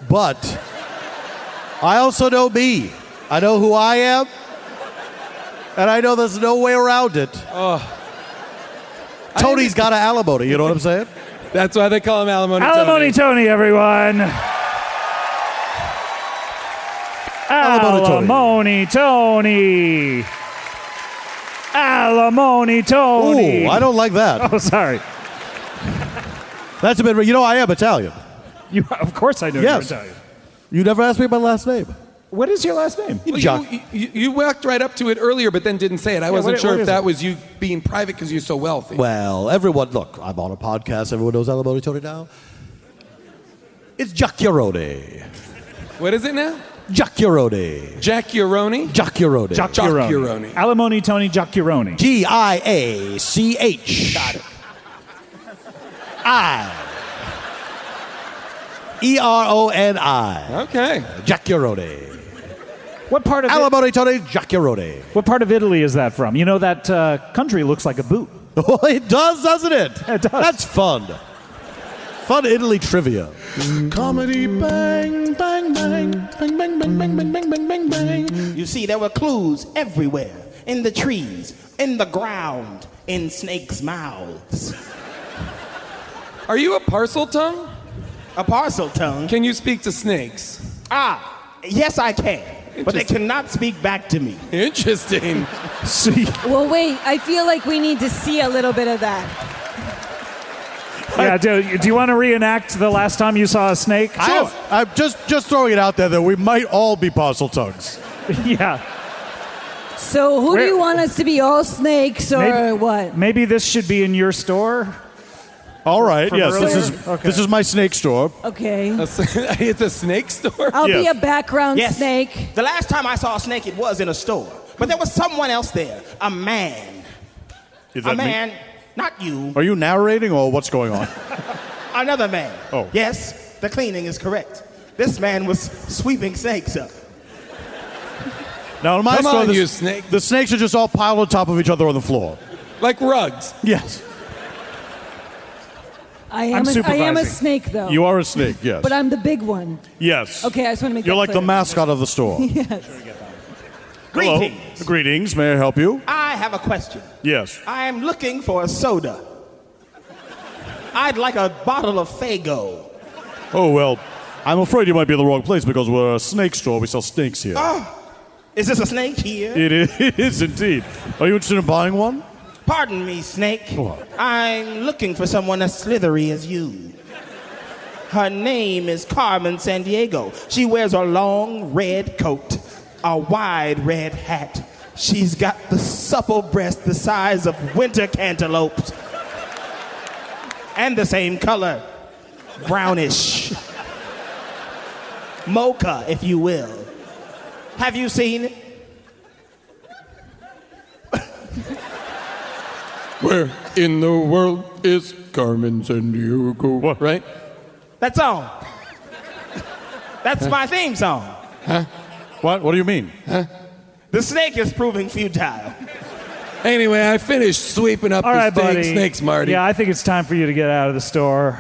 But I also know me. I know who I am, and I know there's no way around it. Tony's got an alimony. You know what I'm saying? That's why they call him Alimony Alimony Tony, everyone. Alimony Tony. Alimony Tony. Ooh, I don't like that. Oh, sorry. That's a bit. You know, I am Italian. You, of course I know Yes. you're Italian. You never asked me my last name. What is your last name? Well, you walked right up to it earlier, but then didn't say it. I wasn't what sure is if that it? was you being private because you're so wealthy. Well, everyone, look, I'm on a podcast. Everyone knows Alimony Tony now. It's Giacchiaroni. What is it now? Giacchiaroni. Giacchiaroni? Giacchiaroni. Giacchiaroni. Alimony Tony Giacchiaroni. Giach. Got it. Eroni. Okay. Giacchiaroni. What part of Alimony Tony Giacchiaroni. What part of Italy is that from? You know that country looks like a boot. Well, it does, doesn't it? It does. That's fun. Fun Italy trivia. Comedy bang, bang, bang, bang, bang, bang, bang, bang, bang, bang, bang, bang. You see, there were clues everywhere. In the trees, in the ground, in snakes' mouths. Are you a parcel tongue? A parcel tongue? Can you speak to snakes? Yes, I can. But they cannot speak back to me. Interesting. See. Well, wait. I feel like we need to see a little bit of that. Yeah, do you want to reenact the last time you saw a snake? Sure. I'm just throwing it out there that we might all be parcel tongues. Yeah. So who do you want us to be? All snakes or what? Maybe this should be in your store. All right. From Yes. earlier? This is my snake store. Okay. It's a snake store? I'll be Yes. a background Yes. snake. The last time I saw a snake, it was in a store. But there was someone else there. A man. Is A that me? man. Not you. Are you narrating or what's going on? Another man. Oh. Yes, the cleaning is correct. This man was sweeping snakes up. Now, in my Come store, on, you snake. the snakes are just all piled on top of each other on the floor. Like rugs. Yes. I I'm am a supervising. snake, though. You are a snake, yes. But I'm the big one. Yes. Okay, I just want to make You're that like the clear. mascot of the store. Yes. Hello. Greetings. Greetings. May I help you? I have a question. Yes. I am looking for a soda. I'd like a bottle of Faygo. Oh, well, I'm afraid you might be in the wrong place because we're a snake store. We sell snakes here. Is this a snake here? It is indeed. Are you interested in buying one? Pardon me, snake. I'm looking for someone as slithery as you. Her name is Carmen Sandiego. She wears a long red coat, a wide red hat. She's got the supple breast the size of winter cantaloupes. And the same color, brownish. Mocha, if you will. Have you seen it? Where in the world is Carmen Sandiego? What? Right? That's all. That's my theme song. Huh? What? What do you mean? Huh? The snake is proving futile. Anyway, I finished sweeping up All the right, buddy. snakes, Marty. Yeah, I think it's time for you to get out of the store.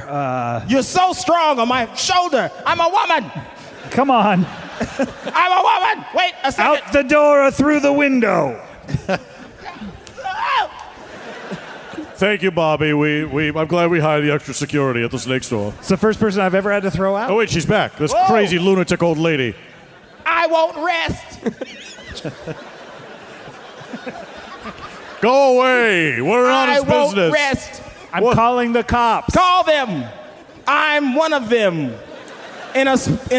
You're so strong on my shoulder. I'm a woman. Come on. I'm a woman. Wait a second. Out the door or through the window. Thank you, Bobby. I'm glad we hired the extra security at the snake store. It's the first person I've ever had to throw out. Oh, wait, she's back. This Whoa. crazy lunatic old lady. I won't rest. Go away. We're on I his won't business. rest. I'm calling the cops. Call them. I'm one of them. In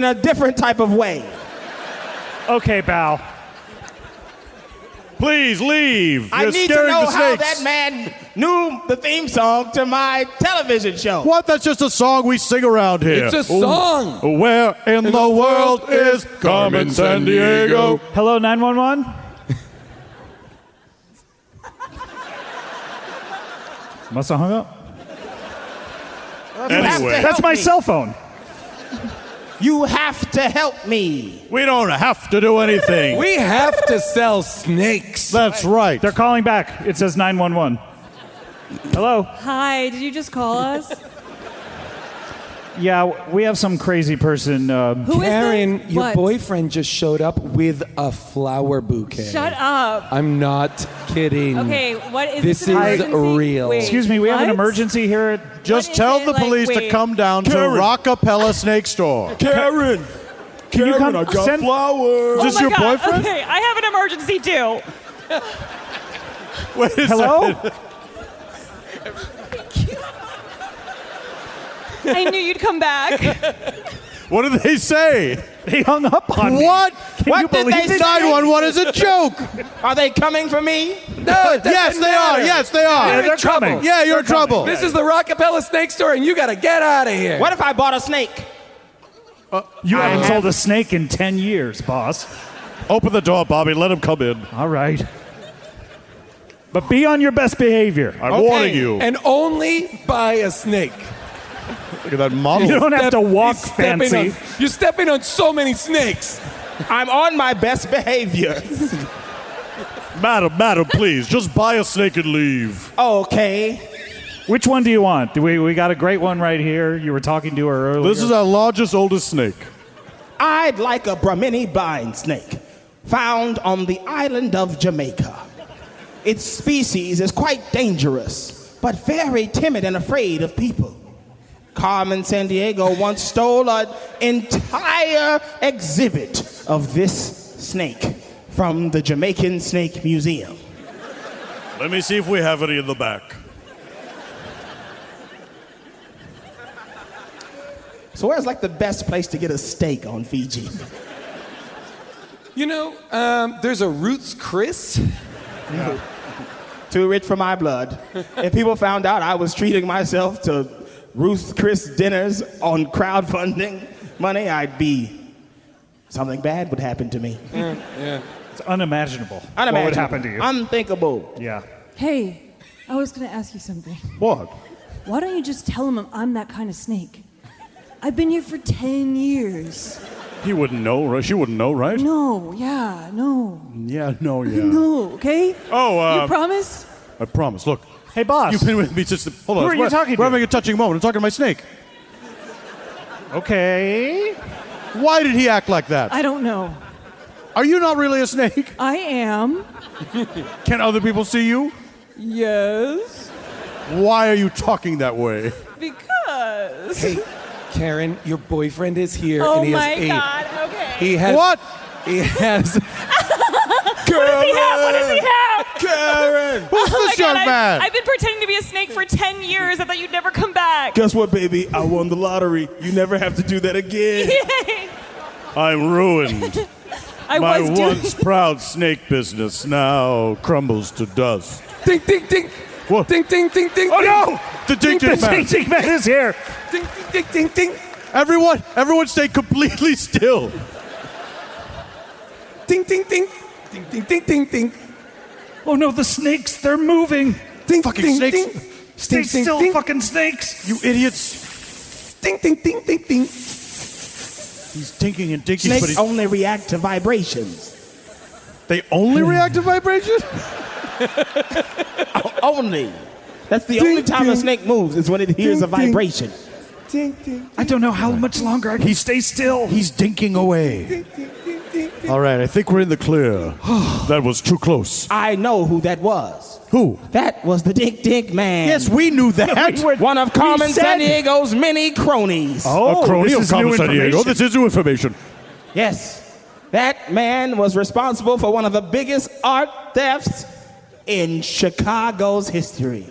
a different type of way. Okay, pal. Please leave. I You're need to scaring know the how snakes. that man knew the theme song to my television show. What? That's just a song we sing around here. It's a song. Where in the world is Carmen San Diego? Hello, 911? Must have hung up. Anyway. That's my cell phone. You have to help me. We don't have to do anything. We have to sell snakes. That's right. They're calling back. It says 911. Hello? Hi, did you just call us? Yeah, we have some crazy person. Who is Karen, this? your What? boyfriend just showed up with a flower bouquet. Shut up. I'm not kidding. Okay, what is This an is emergency? real. Wait, Excuse me, we have an what? emergency here. Just is tell it? the Like, police to wait. come down to Rockapella Snake Store. Karen! Can you come? I got send- flowers. Is this Oh my your God. boyfriend? Okay, I have an emergency too. Wait a Hello? second. I knew you'd come back. What did they say? They hung up on me. What? What you did believe they it? say? 911 is a joke. Are they coming for me? No, it Yes, doesn't they are. matter. Yes, they are. Yeah, they're trouble. coming. Yeah, you're in They're coming. trouble. This is the Rockapella Snake Store, and you got to get out of here. What if I bought a snake? You haven't sold a snake in 10 years, boss. Open the door, Bobby. Let him come in. All right. But be on your best behavior. I'm warning you. And only buy a snake. Look at that model. You don't have to walk He's stepping fancy. you're stepping on so many snakes. I'm on my best behavior. Madam, please. Just buy a snake and leave. Okay. Which one do you want? We got a great one right here. You were talking to her earlier. This is our largest, oldest snake. I'd like a Brahmini blind snake found on the island of Jamaica. Its species is quite dangerous, but very timid and afraid of people. Carmen San Diego once stole an entire exhibit of this snake from the Jamaican Snake Museum. Let me see if we have any in the back. So where's like the best place to get a steak on Fiji? You know, there's a Roots Chris. Too rich for my blood. If people found out I was treating myself to Ruth Chris dinners on crowdfunding money, something bad would happen to me. Yeah. It's unimaginable. Unimaginable. What would happen to you? Unthinkable. Yeah. Hey, I was going to ask you something. What? Why don't you just tell him I'm that kind of snake? I've been here for 10 years. He wouldn't know, right? She wouldn't know, right? No, yeah, no. Yeah, no, yeah. No, okay? Oh, You promise? I promise. Look, Hey, boss. you've been with me since the... Hold on. Who are you talking to? We're having a touching moment. I'm talking to my snake. Okay. Why did he act like that? I don't know. Are you not really a snake? I am. Can other people see you? Yes. Why are you talking that way? Because. Hey, Karen, your boyfriend is here, Oh and he my has God, okay. He has What? He has. What does he have? What does he have? Karen! Who's Oh my this God, young man? I've been pretending to be a snake for 10 years. I thought you'd never come back. Guess what, baby? I won the lottery. You never have to do that again. I'm ruined. I My was doing. once proud snake business now crumbles to dust. Ding, ding, ding. What? Ding, ding, ding, ding. Oh, no! The ding ding The man. Ding Man is here. Ding, ding, ding, ding. Everyone stay completely still. Ding, ding, ding. Ding, ding, ding, ding, ding. Oh, no, the snakes. They're moving. Ding, Fucking ding, snakes. ding. Stay Ding, ding, still, ding. fucking snakes. You idiots. Ding, ding, ding, ding, ding. He's dinking and dinking, but Snakes only react to vibrations. they only react to vibration? Only. That's the only time a snake moves is when it hears a vibration. I don't know how much longer I can stay still. He's dinking away. All right, I think we're in the clear. That was too close. I know who that was. Who? That was the Dink Dink Man. Yes, we knew that. One of Carmen San Diego's many cronies. A crony this of is Carmen new San Diego. information. This is new information. Yes. That man was responsible for one of the biggest art thefts in Chicago's history.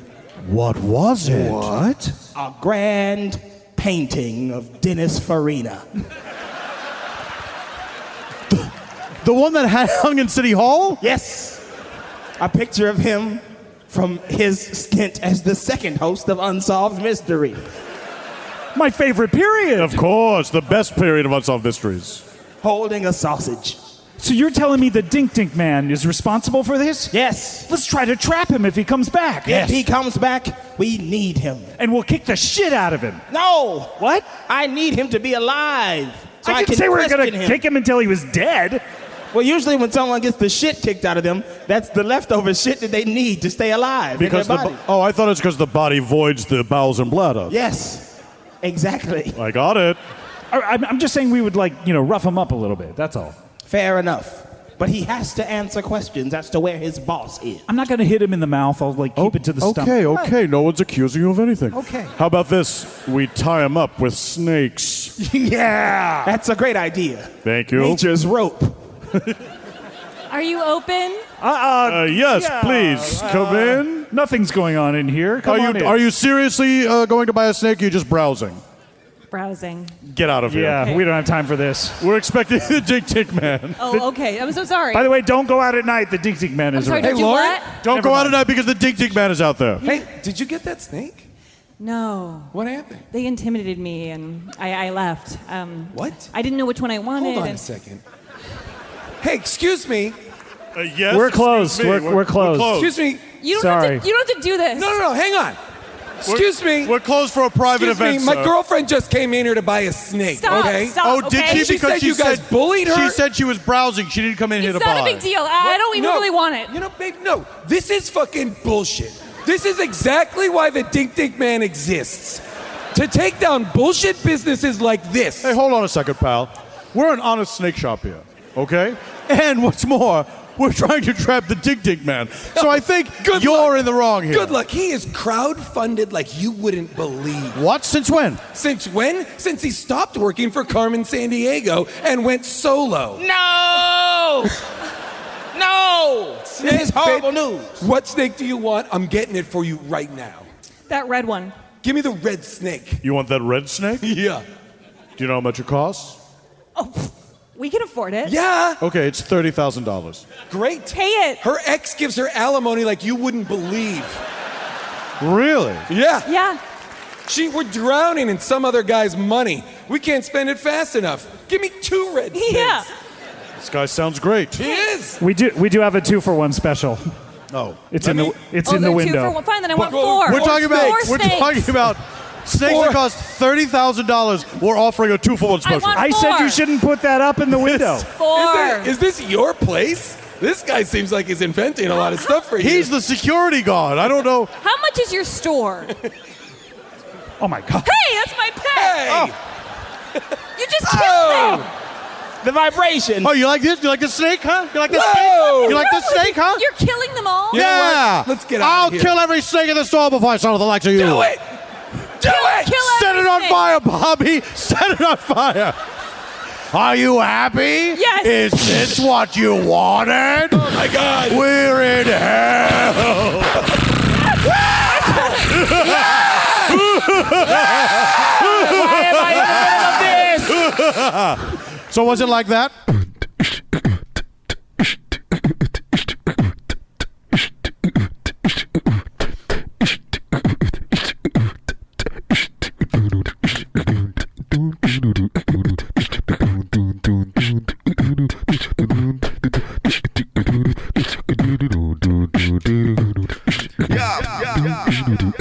What was it? What? A grand painting of Dennis Farina. The one that hung in City Hall? Yes. A picture of him from his stint as the second host of Unsolved Mystery. My favorite period. Of course, the best period of Unsolved Mysteries. Holding a sausage. So you're telling me the Dink Dink Man is responsible for this? Yes. Let's try to trap him if he comes back. If he comes back, we need him. And we'll kick the shit out of him. No. What? I need him to be alive. So I didn't say we were going to kick him until he was dead. Well, usually when someone gets the shit kicked out of them, that's the leftover shit that they need to stay alive Because in their body. I thought it's because the body voids the bowels and bladder. Yes, exactly. I got it. I'm just saying we would, rough him up a little bit. That's all. Fair enough. But he has to answer questions as to where his boss is. I'm not going to hit him in the mouth. I'll, keep it to the stomach. Okay. No one's accusing you of anything. Okay. How about this? We tie him up with snakes. Yeah! That's a great idea. Thank you. Nature's rope. Are you open? Yes, please. Come in. Nothing's going on in here. Come on in. Are you seriously going to buy a snake or are you just browsing? Browsing. Get out of here. Yeah, Okay. we don't have time for this. We're expecting the Dink Dink Man. Oh, okay. I'm so sorry. By the way, don't go out at night. The Dink Dink Man I'm is sorry, around. don't you Lloyd? what? Don't Never go out mind. at night because the Dink Dink Man is out there. Hey, did you get that snake? No. What happened? They intimidated me and I left. What? I didn't know which one I wanted. Hold on a second. Hey, excuse me. Yes. We're closed. excuse me. We're closed. Excuse me. You don't Sorry. have to do this. No, hang on. Excuse me. We're closed for a private Excuse event, me. My sir. girlfriend just came in here to buy a snake. Stop, Okay. stop. Oh, did okay? she? She Because said you guys bullied her? She said she was browsing. She didn't come in here It's to not buy. a big deal. I don't even No. really want it. You know, babe, no. This is fucking bullshit. This is exactly why the Dink Dink Man exists. To take down bullshit businesses like this. Hey, hold on a second, pal. We're an honest snake shop here, okay? And what's more, we're trying to trap the Dink Dink Man. So I think you're in the wrong here. Good luck. He is crowdfunded like you wouldn't believe. What? Since when? Since when? Since he stopped working for Carmen San Diego and went solo. No! No! This is horrible news. What snake do you want? I'm getting it for you right now. That red one. Give me the red snake. You want that red snake? Yeah. Do you know how much it costs? We can afford it. Yeah. Okay, it's $30,000. Great. Pay it. Her ex gives her alimony like you wouldn't believe. Really? Yeah. Yeah. We're drowning in some other guy's money. We can't spend it fast enough. Give me 2 red snakes. Yeah. This guy sounds great. He is. We do have a 2-for-1 special. Oh. It's in the Oh, window. they're 2 for 1. Fine, then I want 4. We're talking snakes. about snakes that cost $30,000. We're offering a 2-for-1 special. want I said 4. you shouldn't put that up in the window. 4. Is this your place? This guy seems like he's inventing a lot of stuff for you. He's the security guard. I don't know. How much is your store? Oh my God. Hey, that's my pet. Hey! You just killed me. The vibration. Oh, you like this? You like the snake, huh? You like the Whoa! snake? You like the snake, huh? You're killing them all. You know Yeah. what? Let's get out I'll of here. kill every snake in the store before I saw the likes of you. Do it! Do it! Kill Set it on everything. fire, Bobby. Set it on fire. Are you happy? Yes. Is this what you wanted? Oh my God! We're in hell. Why am I in the middle of this? So was it like that?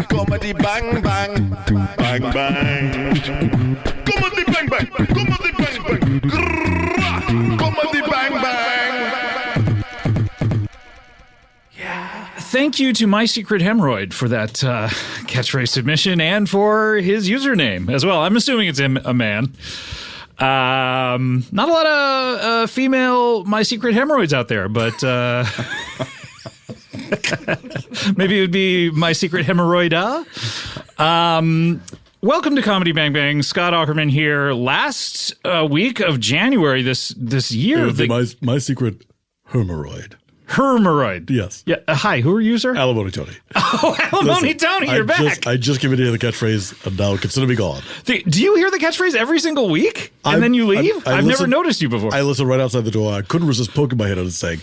Comedy bang bang, bang bang. Comedy bang bang, comedy bang bang. thank you to My Secret Hemorrhoid for that catchphrase submission and for his username as well. I'm assuming it's a man. Not a lot of female My Secret Hemorrhoids out there, but maybe it would be My Secret Hemorrhoida. Welcome to Comedy Bang Bang. Scott Aukerman here. Last week of January this year. My secret hemorrhoid. Hermoroid. Yes. Yeah. Hi, who are you, sir? Alimony Tony. Oh, Alimony Tony, you're back. I just give it the catchphrase, and now consider me gone. Do you hear the catchphroroid every single week? And then you leave? I've never noticed you before. I listen right outside the door. I couldn't resist poking my head out and saying,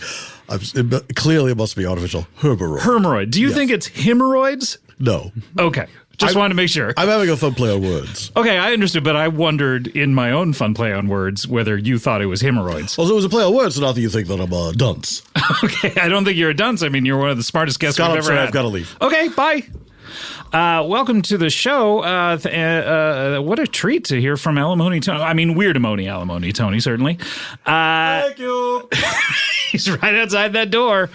clearly it must be artificial hemorrhoid. Hemorrhoid. Do you think it's hemorrhoids? No. Okay. Just wanted to make sure. I'm having a fun play on words. Okay, I understood, but I wondered in my own fun play on words whether you thought it was hemorrhoids. Well, it was a play on words, so not that you think that I'm a dunce. Okay, I don't think you're a dunce. I mean, you're one of the smartest guests Scott, we've ever had. I've got to leave. Okay, bye. Welcome to the show. What a treat to hear from Alimony Tony. I mean, Weirdamony Alimony Tony, certainly. Thank you. He's right outside that door.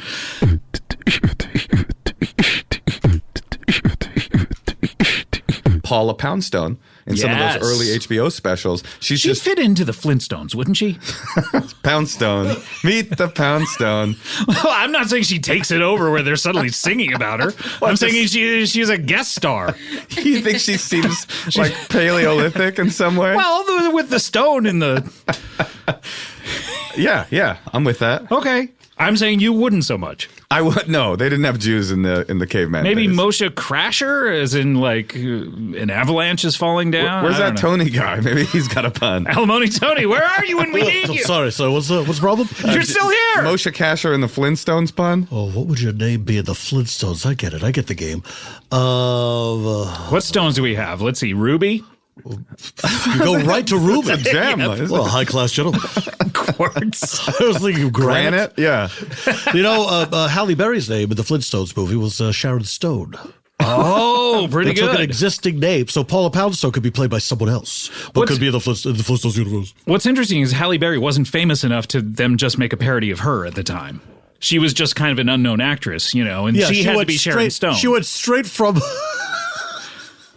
Paula Poundstone in some of those early HBO specials. She'd just fit into the Flintstones, wouldn't she? Poundstone. Meet the Poundstone. Well, I'm not saying she takes it over where they're suddenly singing about her. I'm saying she's a guest star. You think she seems like Paleolithic in some way? Well, with the stone in the... Yeah, I'm with that. Okay. I'm saying you wouldn't so much. I would. No, they didn't have Jews in the caveman. Maybe days. Moshe Crasher, as in like an avalanche is falling down. Where's that Tony guy? Maybe he's got a pun. Alimony Tony, where are you when we need you? Sorry, what's the problem? You're still here. Moshe Crasher in the Flintstones pun. Oh, what would your name be in the Flintstones? I get it. I get the game. What stones do we have? Let's see. Ruby. You go right to Ruby. It's a gem. Well, high-class gentleman. Quartz. I was thinking granite. Yeah. You know, Halle Berry's name in the Flintstones movie was Sharon Stone. Oh, pretty They good. took an existing name, so Paula Poundstone could be played by someone else, but could be in the Flintstones universe. What's interesting is Halle Berry wasn't famous enough to them just make a parody of her at the time. She was just kind of an unknown actress, and she had to be Sharon Stone. She went straight from...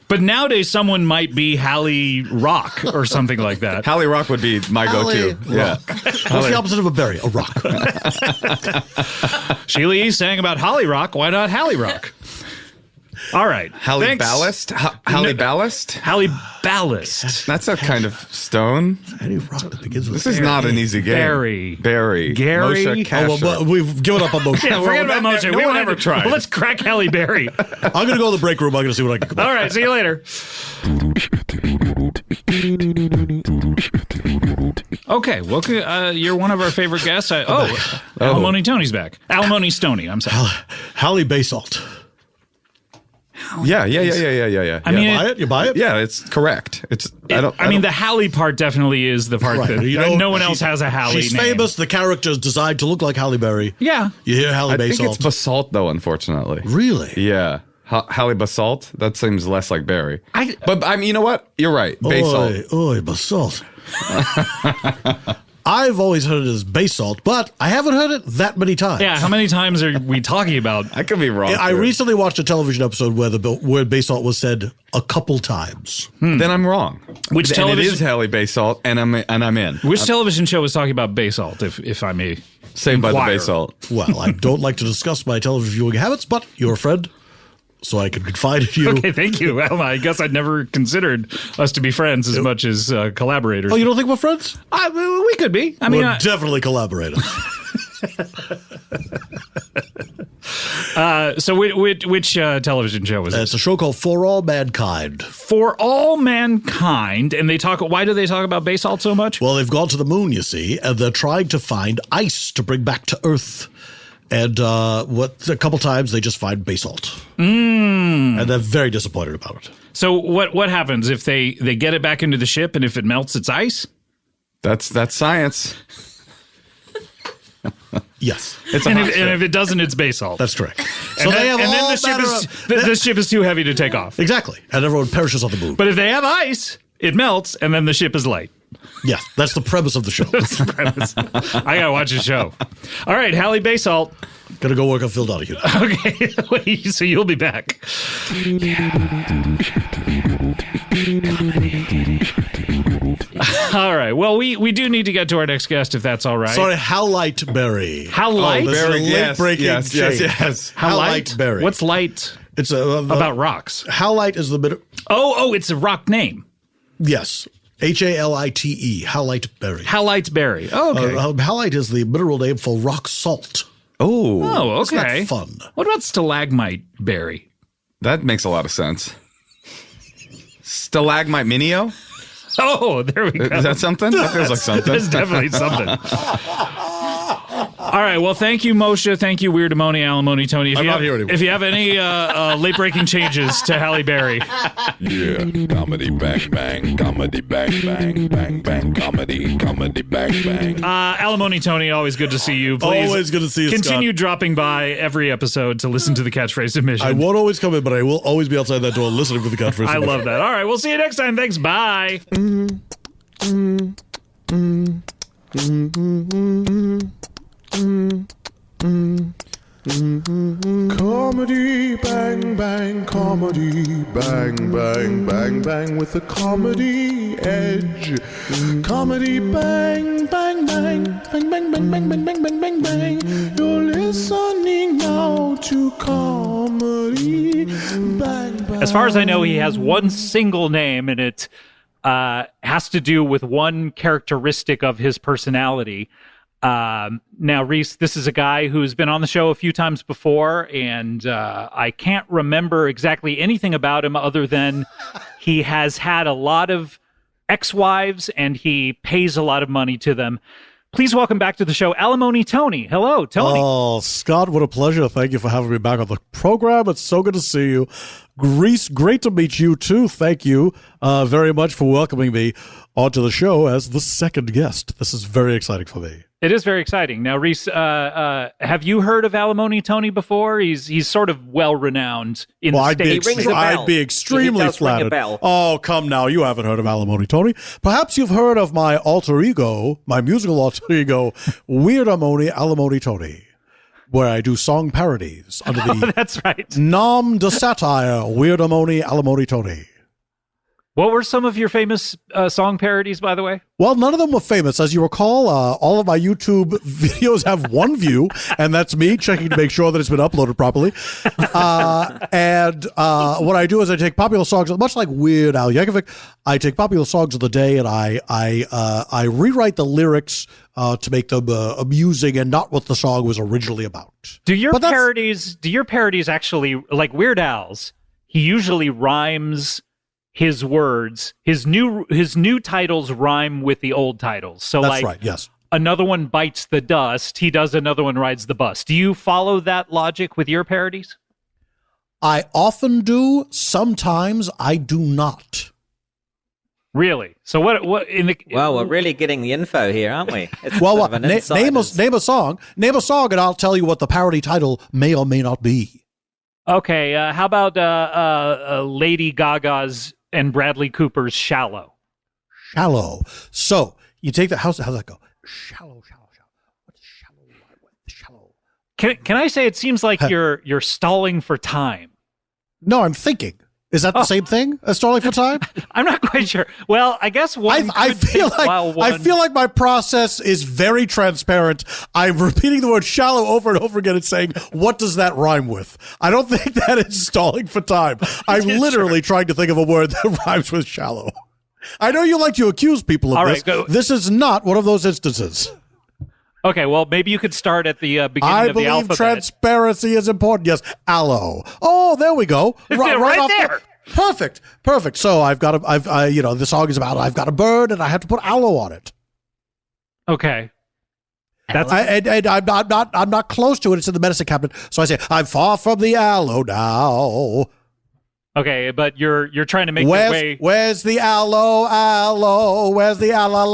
But nowadays, someone might be Hallie Rock or something like that. Hallie Rock would be my go-to. Yeah. What's the opposite of a berry? A rock. Sheila E. sang about Holly Rock. Why not Hallie Rock? All right. Hallie Ballast? Hallie Ballast? Hallie Ballast. That's a kind of stone. Any rock that begins with This is not an easy game. Barry. Gary. Moshe Kasher. Well, we've given up on Moshe. Yeah, forget about Moshe. No one ever tried. Let's crack Halle Berry. I'm going to go to the break room. I'm going to see what I can come up. All right. See you later. Okay. Well, you're one of our favorite guests. Alimony Tony's back. Alimony Stoney. I'm sorry. Halle Basalt. Yeah. I mean, You buy it? Yeah, it's correct. I mean, the Halle part definitely is the part that no one else has a Halle She's name. famous. The character is designed to look like Halle Berry. Yeah. You hear Halle I Basalt. think it's Basalt, though, unfortunately. Really? Yeah. Halle Basalt? That seems less like Barry. But I mean, you know what? You're right. Basalt. Oy, Basalt. I've always heard it as Basalt, but I haven't heard it that many times. Yeah, how many times are we talking about? I could be wrong. I recently watched a television episode where the word Basalt was said a couple times. Then I'm wrong. Which and television? it is Halle Basalt, and I'm in. Which television show was talking about basalt, if I may? Saved by the inquire? Basalt. Well, I don't like to discuss my television viewing habits, but you're a friend, so I can confide in you. Okay, thank you. Well, I guess I'd never considered us to be friends as much as collaborators. Oh, you don't think we're friends? We could be. I mean, we're definitely collaborators. So which television show was it? It's a show called For All Mankind. For All Mankind, and why do they talk about basalt so much? Well, they've gone to the moon, you see, and they're trying to find ice to bring back to Earth. And a couple times they just find basalt. And they're very disappointed about it. So what happens if they get it back into the ship, and if it melts, it's ice? That's science. Yes. And if it doesn't, it's basalt. That's correct. So then the ship is too heavy to take off. Exactly. And everyone perishes on the moon. But if they have ice, it melts, and then the ship is light. Yeah, that's the premise of the show. That's the premise. I gotta watch the show. All right, Halle Basalt. Gotta go work on Phil Donahue. Okay, wait, so you'll be back. All right. Well, we do need to get to our next guest, if that's all right. Sorry, Howlightberry. How light? This is a late-breaking change. How light? Howlightberry. What's light? It's about rocks. Howlight is the bit. Oh, it's a rock name. Yes. Halite. Howlightberry. Howlightberry. Oh, okay. Howlite is the mineral name for rock salt. Oh, Isn't okay. that fun? What about stalagmite berry? that makes a lot of sense. Stalagmite Minio? Oh, there we go. Is that something? That feels like something. That's definitely something. All right. Well, thank you, Moshe. Thank you, Weirdamony Alimony Tony. I'm not here anymore. If you have any late-breaking changes to Halle Berry. Yeah, comedy bang bang, comedy bang bang, bang bang, comedy bang bang. Alimony Tony, always good to see you. Please always good to see you, continue Scott. dropping by every episode to listen to the catchphrase submission. I won't always come in, but I will always be outside that door listening for the catchphrase I submission. love that. All right. We'll see you next time. Thanks. Bye. Comedy bang bang, comedy bang bang bang bang with the comedy edge. Comedy bang bang bang bang bang bang bang bang bang bang bang bang. You're listening now to comedy bang bang. As far as I know, he has one single name, and it has to do with one characteristic of his personality. Now, Reese, this is a guy who's been on the show a few times before, and I can't remember exactly anything about him other than he has had a lot of ex-wives, and he pays a lot of money to them. Please welcome back to the show, Alimony Tony. Hello, Tony. Oh, Scott, what a pleasure. Thank you for having me back on the program. It's so good to see you. Reese, great to meet you, too. Thank you very much for welcoming me onto the show as the second guest. This is very exciting for me. It is very exciting. Now, Reese, have you heard of Alimony Tony before? He's sort of well-renowned in the States. I'd be extremely flattered. Oh, come now. You haven't heard of Alimony Tony. Perhaps you've heard of my alter ego, my musical alter ego, Weirdamony Alimony Tony, where I do song parodies under the that's right. nom de satire, Weirdamony Alimony Tony. What were some of your famous song parodies, by the way? Well, none of them were famous. As you recall, all of my YouTube videos have one view, and that's me checking to make sure that it's been uploaded properly. And what I do is I take popular songs, much like Weird Al Yankovic, I take popular songs of the day and I rewrite the lyrics to make them amusing and not what the song was originally about. Do your parodies actually, like Weird Al's, he usually rhymes his words, his new titles rhyme with the old titles. So that's like right, yes. Another one bites the dust, he does another one rides the bus. Do you follow that logic with your parodies? I often do. Sometimes I do not. Really? So what in the Well, we're really getting the info here, aren't we? It's Well, sort of an insider's- name a song, and I'll tell you what the parody title may or may not be. Okay, how about Lady Gaga's and Bradley Cooper's Shallow? Shallow. So you take the how's that go? Shallow. What's shallow? Can I say it seems like you're stalling for time? No, I'm thinking. Is that the same thing as stalling for time? I'm not quite sure. Well, I guess I feel like my process is very transparent. I'm repeating the word shallow over and over again and saying, what does that rhyme with? I don't think that is stalling for time. I'm literally trying to think of a word that rhymes with shallow. I know you like to accuse people of this. Go. This is not one of those instances. Okay, well, maybe you could start at the beginning of the alphabet. I believe transparency is important. Yes, aloe. Oh, there we go. Right there. Perfect. So the song is about I've got a bird and I have to put aloe on it. Okay. That's I'm not close to it. It's in the medicine cabinet. So I say I'm far from the aloe now. Okay, but you're trying to make your way. Where's the aloe? Where's the aloe?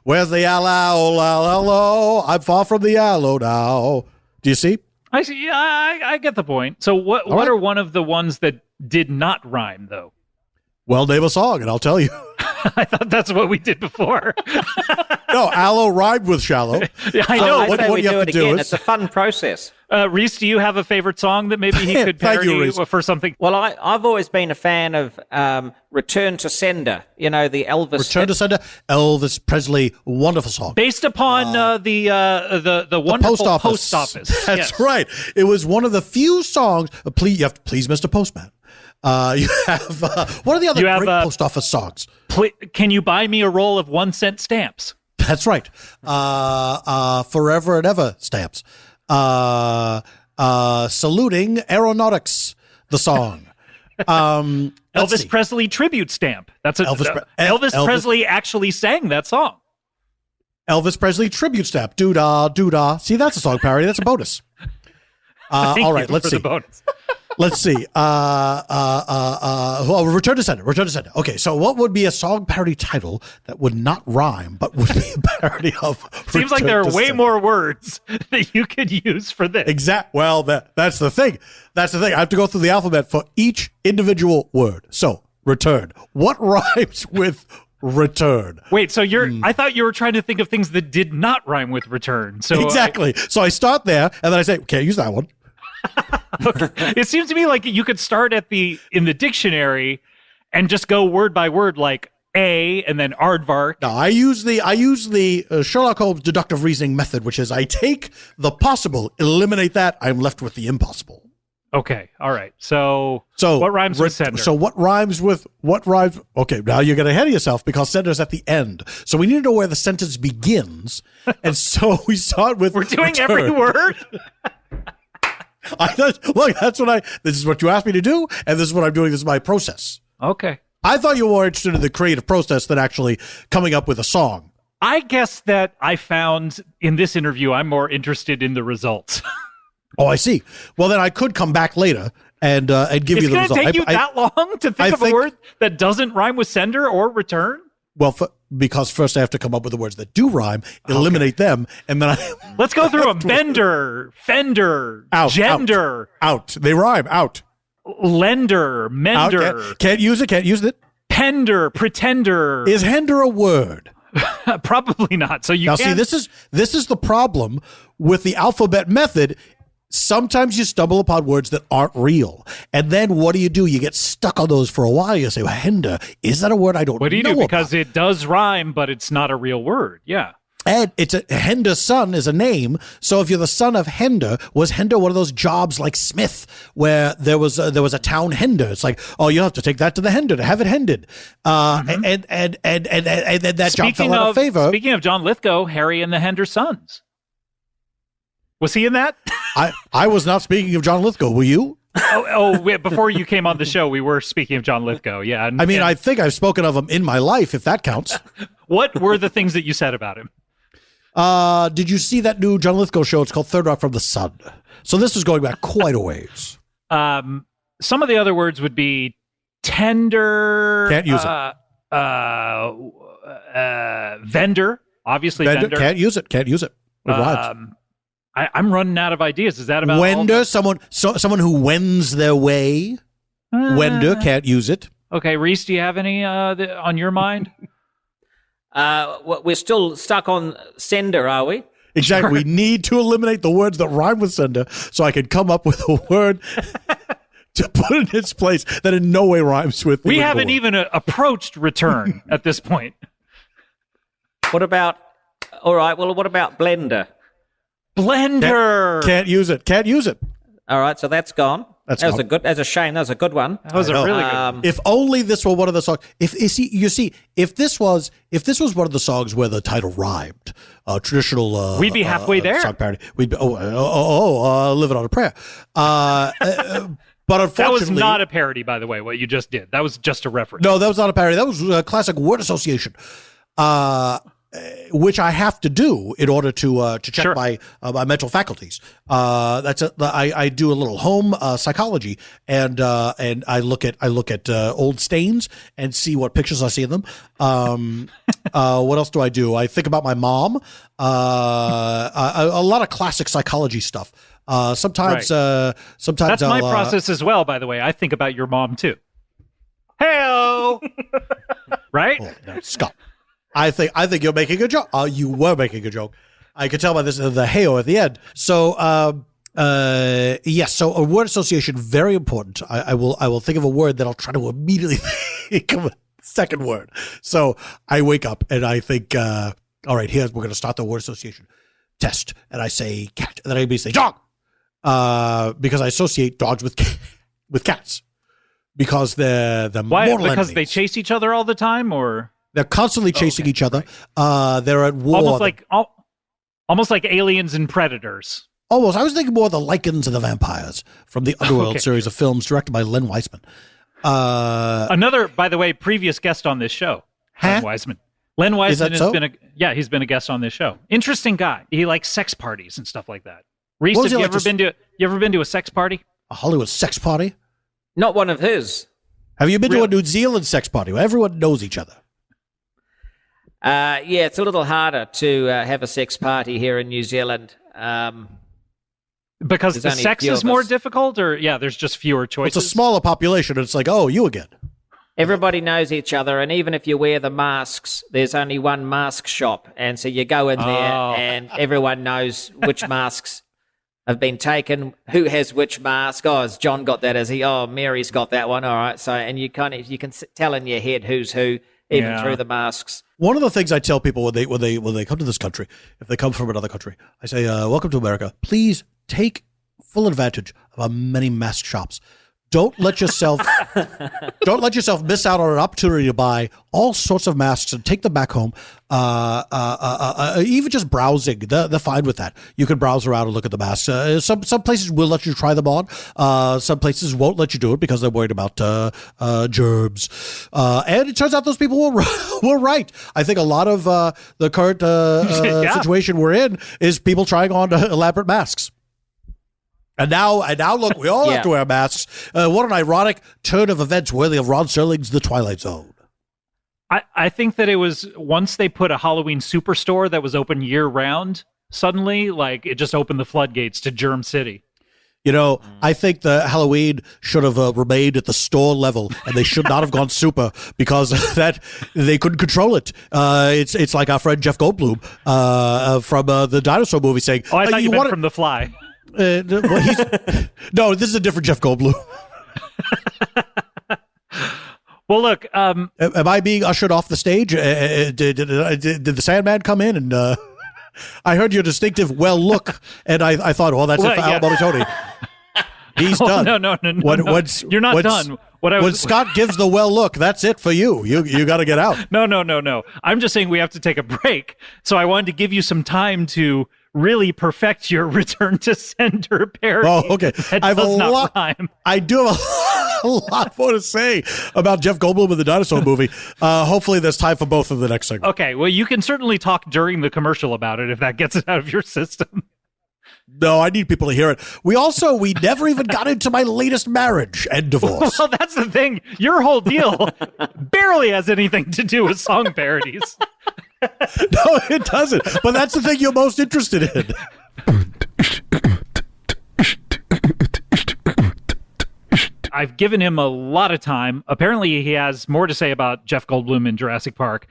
Where's the aloe? I'm far from the aloe now. Do you see? I see. Yeah, I get the point. So what are one of the ones that did not rhyme, though? Well, name a song, and I'll tell you. I thought that's what we did before. No, aloe rhymed with shallow. Yeah, I know. I say what we you do have it to do again. is- It's a fun process. Reese, do you have a favorite song that maybe he could Thank you, parody Reese. for something? Well, I've always been a fan of Return to Sender. You know, the Elvis. Return to Sender, Elvis Presley, wonderful song. Based upon the wonderful post office. That's Yes. right. It was one of the few songs. Please, you have to please, Mr. Postman. You have what are the other You have, great post office songs? Can you buy me a roll of 1-cent stamps? That's right. Forever and ever stamps. Saluting aeronautics. The song. Elvis Presley tribute stamp. That's a Elvis Presley actually sang that song. Elvis Presley tribute stamp. Doo-dah, doo-dah. See, that's a song parody. That's a bonus. All right, let's see. Let's see. Well, Return to Sender. Return to Sender. Okay, so what would be a song parody title that would not rhyme, but would be a parody of? Seems like there are way more words that you could use for this. Well, that's the thing. That's the thing. I have to go through the alphabet for each individual word. So, return. What rhymes with return? Wait, so I thought you were trying to think of things that did not rhyme with return. So exactly. So I start there, and then I say, can't use that one. It seems to me like you could start in the dictionary and just go word by word, like a and then aardvark. No, I use the Sherlock Holmes deductive reasoning method, which is I take the possible, eliminate that, I'm left with the impossible. Okay, all right. So what rhymes with sender? So what rhymes? Okay, now you're getting ahead of yourself because sender's at the end. So we need to know where the sentence begins, and so we start with. We're doing return. every word. Look, this is what you asked me to do, and this is what I'm doing. This is my process. Okay. I thought you were more interested in the creative process than actually coming up with a song. I guess that I found in this interview, I'm more interested in the results. Oh, I see. Well, then I could come back later and give you the result. It's going to take you that long to think of a word that doesn't rhyme with sender or return? Well, because first I have to come up with the words that do rhyme, eliminate them, and then Let's go through them. Bender, fender, gender. Out. They rhyme. Out. Lender, mender. Out. Can't use it. Can't use it. Pender, pretender. Is hender a word? Probably not. So see, this is the problem with the alphabet method. Sometimes you stumble upon words that aren't real. And then what do? You get stuck on those for a while. You say, well, hender, is that a word I don't know? What do you do? Because it does rhyme, but it's not a real word. Yeah. And Hender's son is a name. So if you're the son of Hender, was Hender one of those jobs like Smith where there was a town Hender? It's like, oh, you have to take that to the Hender to have it hended. And that job fell out of favor. Speaking of John Lithgow, Harry and the Hender Sons. Was he in that? I was not speaking of John Lithgow. Were you? Before you came on the show, we were speaking of John Lithgow. Yeah. I think I've spoken of him in my life, if that counts. What were the things that you said about him? Did you see that new John Lithgow show? It's called Third Rock from the Sun. So this is going back quite a ways. Some of the other words would be tender. Can't use it. Vendor. Obviously, vendor. Can't use it. Can't use it. It rhymes. I'm running out of ideas. Is that about Wender? Someone who wends their way. Wender, can't use it. Okay, Reese, do you have any on your mind? We're still stuck on sender, are we? Exactly. Sure. We need to eliminate the words that rhyme with sender so I can come up with a word to put in its place that in no way rhymes with. We haven't even approached return at this point. What about blender? Blender. Can't use it. Can't use it. All right, so that's gone. That was a shame. That was a good one. That was a really good one. If only this were one of the songs. If this was one of the songs where the title rhymed, traditional. We'd be halfway there. Song parody. We'd be living on a prayer. But unfortunately, that was not a parody, by the way. What you just did, that was just a reference. No, that was not a parody. That was a classic word association. Which I have to do in order to check my mental faculties. I do a little home psychology, and I look at old stains and see what pictures I see in them. What else do? I think about my mom. A lot of classic psychology stuff. Sometimes that's my process as well. By the way, I think about your mom too. Hey-o! right? Oh, no, Scott. I think you're making a joke. You were making a joke. I could tell by this the hey-o at the end. So yes, so a word association, very important. I will think of a word that I'll try to immediately think of a second word. So I wake up and I think, all right, we're going to start the word association test. And I say cat, and then I immediately say dog, because I associate dogs with cats because they're Why? mortal Because enemies. they chase each other all the time, or They're constantly chasing each other. They're at war. Almost like aliens and predators. Almost. I was thinking more of the Lycans and the Vampires from the Underworld series of films directed by Len Wiseman. Another, by the way, previous guest on this show, Len Wiseman. Len Wiseman has been he's been a guest on this show. Interesting guy. He likes sex parties and stuff like that. Reese, have you ever been to a sex party? A Hollywood sex party? Not one of his. Have you been to a New Zealand sex party where everyone knows each other? Yeah, it's a little harder to have a sex party here in New Zealand. Because the sex is more difficult, or there's just fewer choices. It's a smaller population, and it's like, oh, you again. Everybody knows each other, and even if you wear the masks, there's only one mask shop, and so you go in there, and everyone knows which masks have been taken, who has which mask. Oh, has John got that? Has he? Oh, Mary's got that one. All right. So, and you can tell in your head who's who, even through the masks. One of the things I tell people when they come to this country, if they come from another country, I say, welcome to America. Please take full advantage of our many mask shops. Don't let yourself miss out on an opportunity to buy all sorts of masks and take them back home. Even just browsing, they're fine with that. You can browse around and look at the masks. Some places will let you try them on. Some places won't let you do it because they're worried about germs. And it turns out those people were right. I think a lot of the current situation we're in is people trying on elaborate masks. And now, look, we all have to wear masks. What an ironic turn of events worthy of Ron Serling's The Twilight Zone. I think that it was once they put a Halloween superstore that was open year-round, suddenly, like, it just opened the floodgates to Germ City. You know, I think the Halloween should have remained at the store level, and they should not have gone super because that they couldn't control it. It's like our friend Jeff Goldblum from the dinosaur movie saying, "Oh, I thought you meant from The Fly." No, this is a different Jeff Goldblum. Well, look. Am I being ushered off the stage? Did the Sandman come in? And I heard your distinctive well look, and I thought, well, that's it for Alimony Tony. He's done. No. You're not done. When Scott gives the well look, that's it for you. You got to get out. No. I'm just saying we have to take a break. So I wanted to give you some time to really perfect your return to sender parody. Oh, okay. I have a lot. I do have a lot more to say about Jeff Goldblum in the dinosaur movie. Hopefully, there's time for both of the next segment. Okay. Well, you can certainly talk during the commercial about it if that gets it out of your system. No, I need people to hear it. We never even got into my latest marriage and divorce. Well, that's the thing. Your whole deal barely has anything to do with song parodies. No, it doesn't. But that's the thing you're most interested in. I've given him a lot of time. Apparently, he has more to say about Jeff Goldblum in Jurassic Park,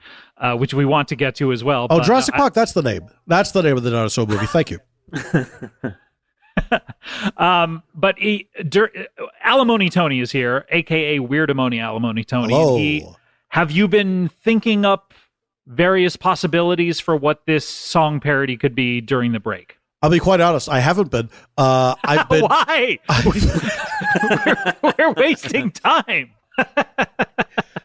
which we want to get to as well. Oh, but, Jurassic Park, that's the name. That's the name of the dinosaur movie. Thank you. But Alimony Tony is here, a.k.a. Weirdamony Alimony Tony. Hello. Have you been thinking up various possibilities for what this song parody could be during the break? I'll be quite honest. I haven't been. I've been. Why? We're wasting time.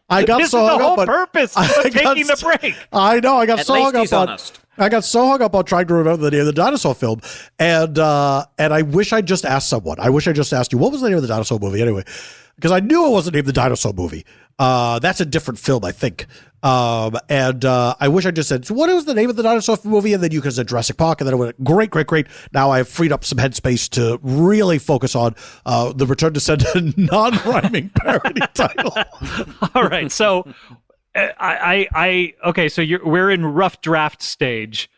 I got this so is hung the whole up on purpose of taking the break. I know. I got At so least hung he's up on. honest. I got so hung up on trying to remember the name of the dinosaur film, and I wish I just asked someone. I wish I just asked you, what was the name of the dinosaur movie anyway? Because I knew it wasn't named the dinosaur movie. That's a different film, I think. And I wish I just said, so what was the name of the dinosaur movie? And then you could say Jurassic Park, and then it went, great. Now I've freed up some headspace to really focus on the Return to Sender non-rhyming parody title. All right, so okay, so we're in rough draft stage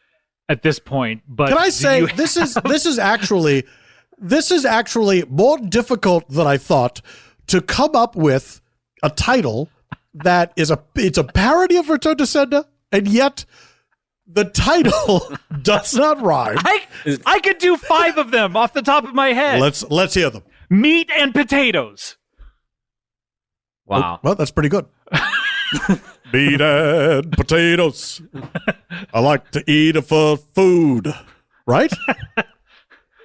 at this point. But can I say this is actually more difficult than I thought to come up with a title that it's a parody of Return to Sender, and yet the title does not rhyme. I could do 5 of them off the top of my head. Let's hear them. Meat and potatoes. Wow. Oh, well, that's pretty good. Meat and potatoes. I like to eat it for food. Right?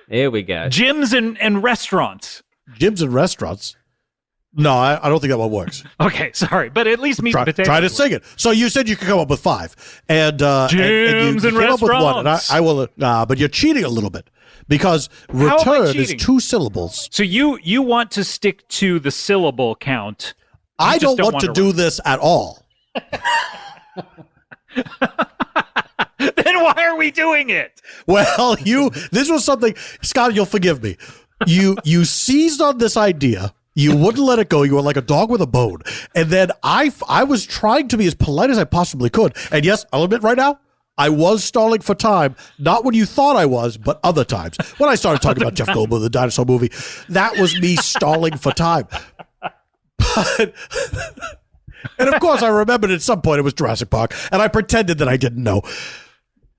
Here we go. Gyms and restaurants. Gyms and restaurants? No, I don't think that one works. Okay, sorry, but at least meat and potatoes. Try to sing it. So you said you could come up with 5. And, Gyms you and came up with 1. And restaurants. I will, but you're cheating a little bit. Because return is 2 syllables. So you want to stick to the syllable count. I don't want to do this at all. Then why are we doing it? Well, this was something, Scott, you'll forgive me. You seized on this idea. You wouldn't let it go. You were like a dog with a bone. And then I was trying to be as polite as I possibly could. And yes, I'll admit right now, I was stalling for time. Not when you thought I was, but other times. When I started talking about Jeff Goldblum, the dinosaur movie, that was me stalling for time. But, and of course, I remembered at some point it was Jurassic Park, and I pretended that I didn't know.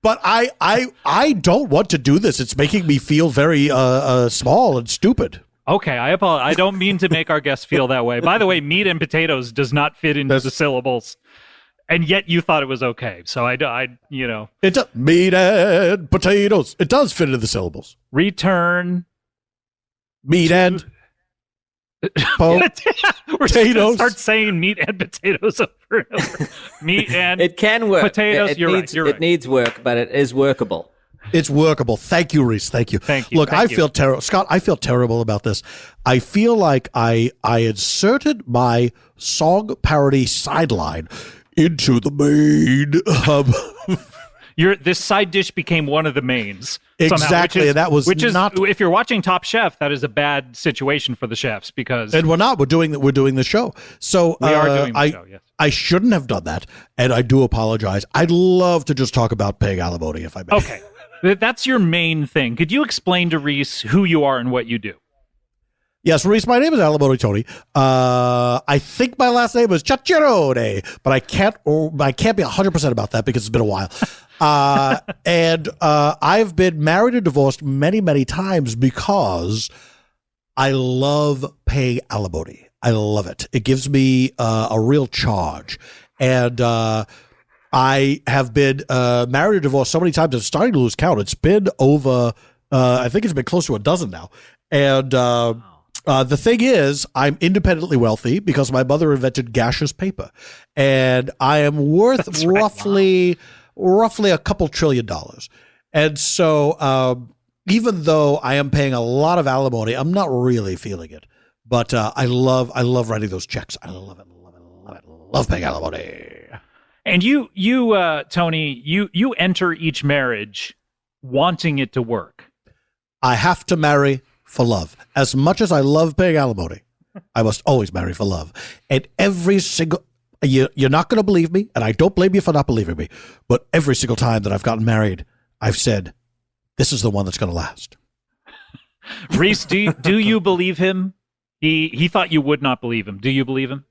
But I don't want to do this. It's making me feel very small and stupid. Okay, I apologize. I don't mean to make our guests feel that way. By the way, meat and potatoes does not fit into the syllables, and yet you thought it was okay. So meat and potatoes. It does fit into the syllables. Return meat and We're just gonna start saying meat and potatoes over and over. Meat and it can work. Potatoes. It You're needs, right. You're right. It needs work, but it is workable. It's workable. Thank you, Reese. Thank you. Thank you. Look, Thank I feel terrible. Scott, I feel terrible about this. I feel like I inserted my song parody sideline into the main. This side dish became one of the mains. Exactly. Somehow, and that was not. If you're watching Top Chef, that is a bad situation for the chefs because. And we're not. We're doing the show. So we are doing the show. Yes. I shouldn't have done that, and I do apologize. I'd love to just talk about paying alimony if I may. Okay. That's your main thing. Could you explain to Reese who you are and what you do? Yes, Reese, my name is Alimony Tony. I think my last name is Giacchiaroni, but I can't be 100% about that because it's been a while. And I've been married and divorced many, many times because I love paying alimony. I love it. It gives me a real charge. And I have been married or divorced so many times, I'm starting to lose count. It's been over, I think it's been close to a dozen now. And the thing is, I'm independently wealthy because my mother invented gaseous paper. And I am worth roughly a couple $1 trillion. And so even though I am paying a lot of alimony, I'm not really feeling it. But I love writing those checks. I love it, love paying alimony. And you, Tony, you enter each marriage wanting it to work. I have to marry for love. As much as I love paying alimony, I must always marry for love. And every single, you're not going to believe me, and I don't blame you for not believing me, but every single time that I've gotten married, I've said, this is the one that's going to last. Reese, do you believe him? He thought you would not believe him. Do you believe him?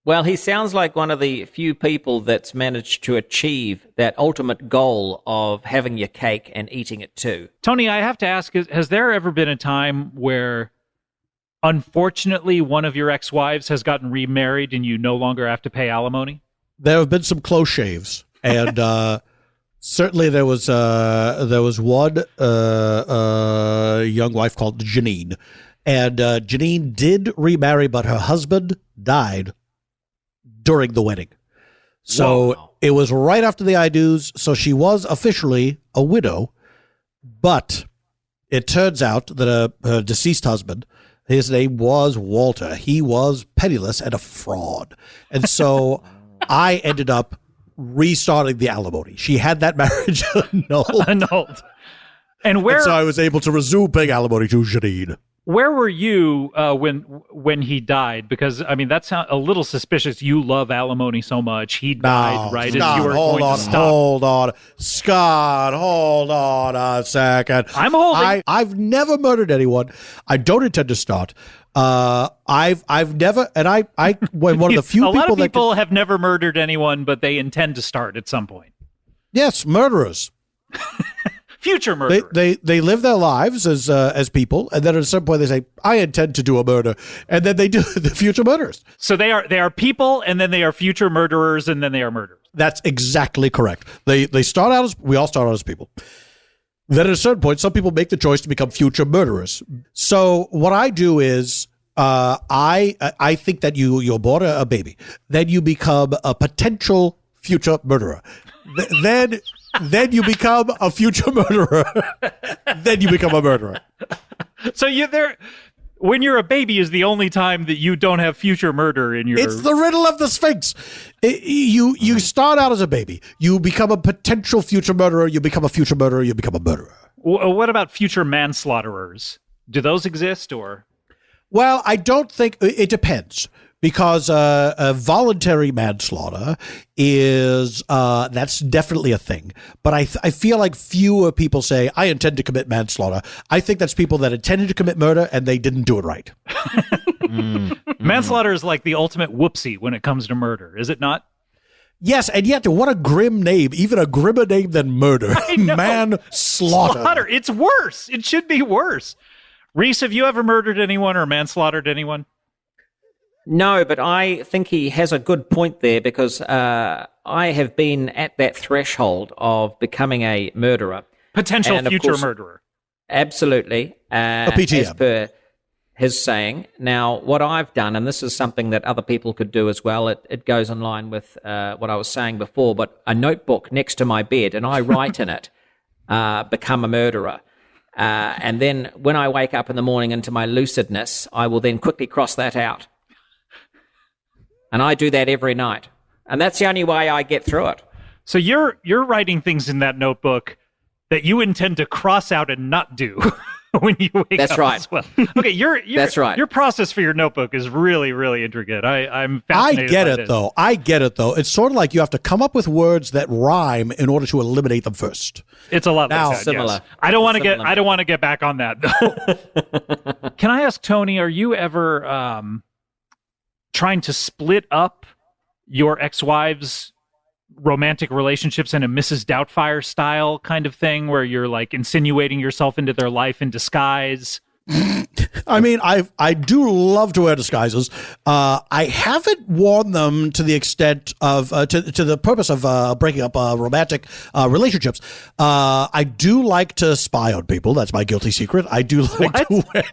Well, he sounds like one of the few people that's managed to achieve that ultimate goal of having your cake and eating it too. Tony, I have to ask, has there ever been a time where, unfortunately, one of your ex-wives has gotten remarried and you no longer have to pay alimony? There have been some close shaves, and certainly there was one young wife called Janine, and Janine did remarry, but her husband died during the wedding. So It was right after the I-do's, so she was officially a widow, but it turns out that her deceased husband, his name was Walter. He was penniless and a fraud. And so I ended up restarting the alimony. She had that marriage annulled. And so I was able to resume paying alimony to Janine. Where were you when he died? Because I mean, that's a little suspicious. You love alimony so much. He died right Scott, as you were going to stop. Hold on, Scott. Hold on a second. I'm holding. I've never murdered anyone. I don't intend to start. I've never, and I when one of the few a people lot of that people have never murdered anyone, but they intend to start at some point. Yes, murderers. Future murderers. They live their lives as people, and then at some point they say, "I intend to do a murder," and then they do the future murderers. So they are people, and then they are future murderers, and then they are murderers. That's exactly correct. They start out as we all start out as people. Then at a certain point, some people make the choice to become future murderers. So what I do is I think that you're born a baby, then you become a potential future murderer. Then you become a future murderer. Then you become a murderer. So when you're a baby is the only time that you don't have future murder in your... It's the riddle of the Sphinx. You start out as a baby. You become a potential future murderer. You become a future murderer. You become a murderer. What about future manslaughterers? Do those exist or... Well, I don't think... It depends. Because voluntary manslaughter is that's definitely a thing, but I feel like fewer people say I intend to commit manslaughter. I think that's people that intended to commit murder and they didn't do it right. Manslaughter is like the ultimate whoopsie when it comes to murder, is it not? Yes, and yet what a grim name, even a grimmer name than murder. Manslaughter. It's worse. It should be worse. Reese, have you ever murdered anyone or manslaughtered anyone? No, but I think he has a good point there because I have been at that threshold of becoming a murderer. Potential future murderer. Absolutely. A PTM. As per his saying. Now, what I've done, and this is something that other people could do as well, it goes in line with what I was saying before, but a notebook next to my bed, and I write in it, become a murderer. And then when I wake up in the morning into my lucidness, I will then quickly cross that out. And I do that every night. And that's the only way I get through it. So you're writing things in that notebook that you intend to cross out and not do when you wake that's up right. as well. Okay, that's right. Your process for your notebook is really, really intricate. I'm fascinated I get by it, this. though. I get it, though. It's sort of like you have to come up with words that rhyme in order to eliminate them first. It's a lot Now, like that, similar. yes. I don't want to get back on that, though. Can I ask, Tony, are you ever... trying to split up your ex-wife's romantic relationships in a Mrs. Doubtfire style kind of thing where you're like insinuating yourself into their life in disguise? I mean, I do love to wear disguises. I haven't worn them to the extent of to the purpose of breaking up romantic relationships. I do like to spy on people. That's my guilty secret. I do like to wear.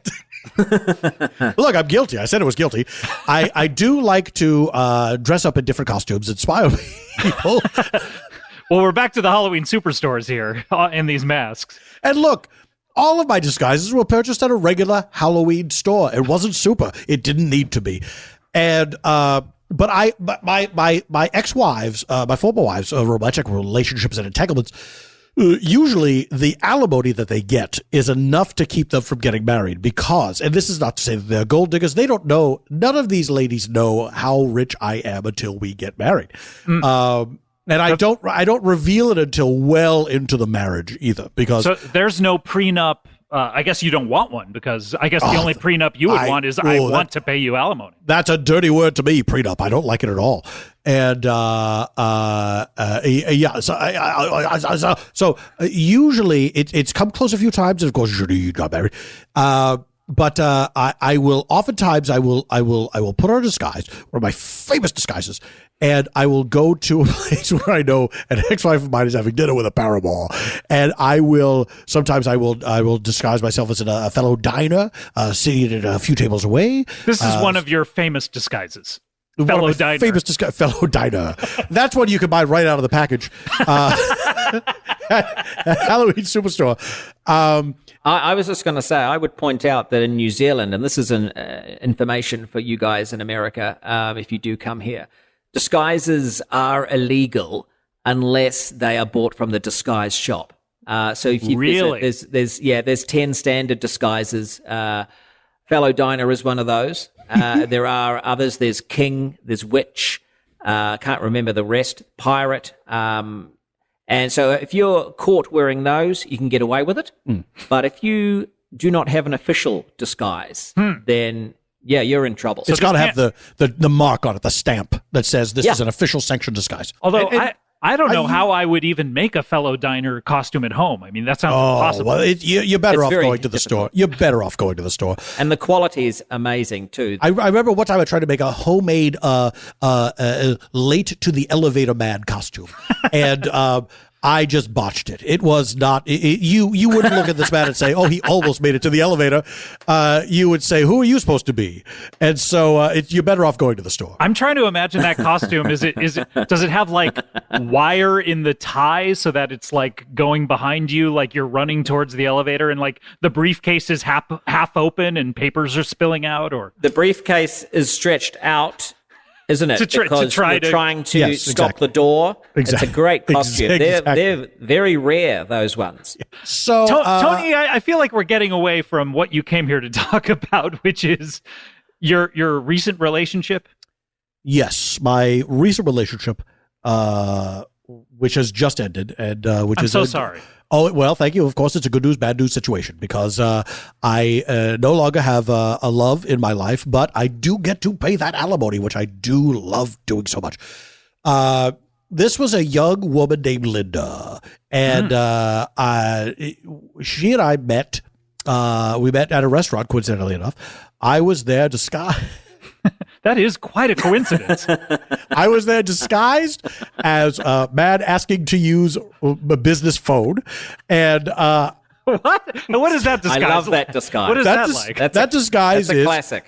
Look, I'm guilty. I said it was guilty. I do like to dress up in different costumes and spy on people. Well, we're back to the Halloween superstores here in these masks. And look, all of my disguises were purchased at a regular Halloween store. It wasn't super. It didn't need to be. And but my ex-wives, my former wives, romantic relationships and entanglements. Usually the alimony that they get is enough to keep them from getting married because, and this is not to say that they're gold diggers, they don't know, none of these ladies know how rich I am until we get married. And I don't reveal it until well into the marriage either because. So there's no prenup. I guess you don't want one because I guess the only prenup you would want is I want to pay you alimony. That's a dirty word to me, prenup. I don't like it at all. And yeah, so usually it's come close a few times, and of course you got married. But I will oftentimes I will put on a disguise, one of my famous disguises, and I will go to a place where I know an ex-wife of mine is having dinner with a paramour, and I will disguise myself as a fellow diner, seated a few tables away. This is one of your famous disguises. Fellow diner. Famous fellow diner. That's one you can buy right out of the package. Halloween Superstore. I was just going to say, I would point out that in New Zealand, and this is an information for you guys in America, if you do come here, disguises are illegal unless they are bought from the disguise shop. So if you really? visit, there's 10 standard disguises. fellow diner is one of those. There are others. There's king, there's witch. Can't remember the rest. Pirate. And so if you're caught wearing those, you can get away with it. But if you do not have an official disguise, then yeah, you're in trouble. It's got to have the mark on it, the stamp that says this is an official sanctioned disguise. Although I don't know how I would even make a fellow diner costume at home. I mean, that sounds impossible. Well, you're better off going to the store. You're better off going to the store. And the quality is amazing, too. I remember one time I tried to make a homemade late to the elevator man costume. And I just botched it. It was not. You wouldn't look at this man and say, "Oh, he almost made it to the elevator." You would say, "Who are you supposed to be?" And so you're better off going to the store. I'm trying to imagine that costume. Does it have like wire in the tie so that it's like going behind you, like you're running towards the elevator, and like the briefcase is half open and papers are spilling out, or the briefcase is stretched out. Isn't it? Because you're trying to stop the door. Exactly. It's a great costume. They're very rare, those ones. So, Tony, I feel like we're getting away from what you came here to talk about, which is your recent relationship. Yes, my recent relationship, which has just ended, and which I'm so sorry. Oh, well, thank you. Of course, it's a good news, bad news situation because I no longer have a love in my life, but I do get to pay that alimony, which I do love doing so much. This was a young woman named Linda, and she and I met. We met at a restaurant, coincidentally enough. I was there disguised. That is quite a coincidence. I was there disguised as a man asking to use a business phone, and what? What is that disguise? I love that disguise. What is that like? That disguise that's a is classic.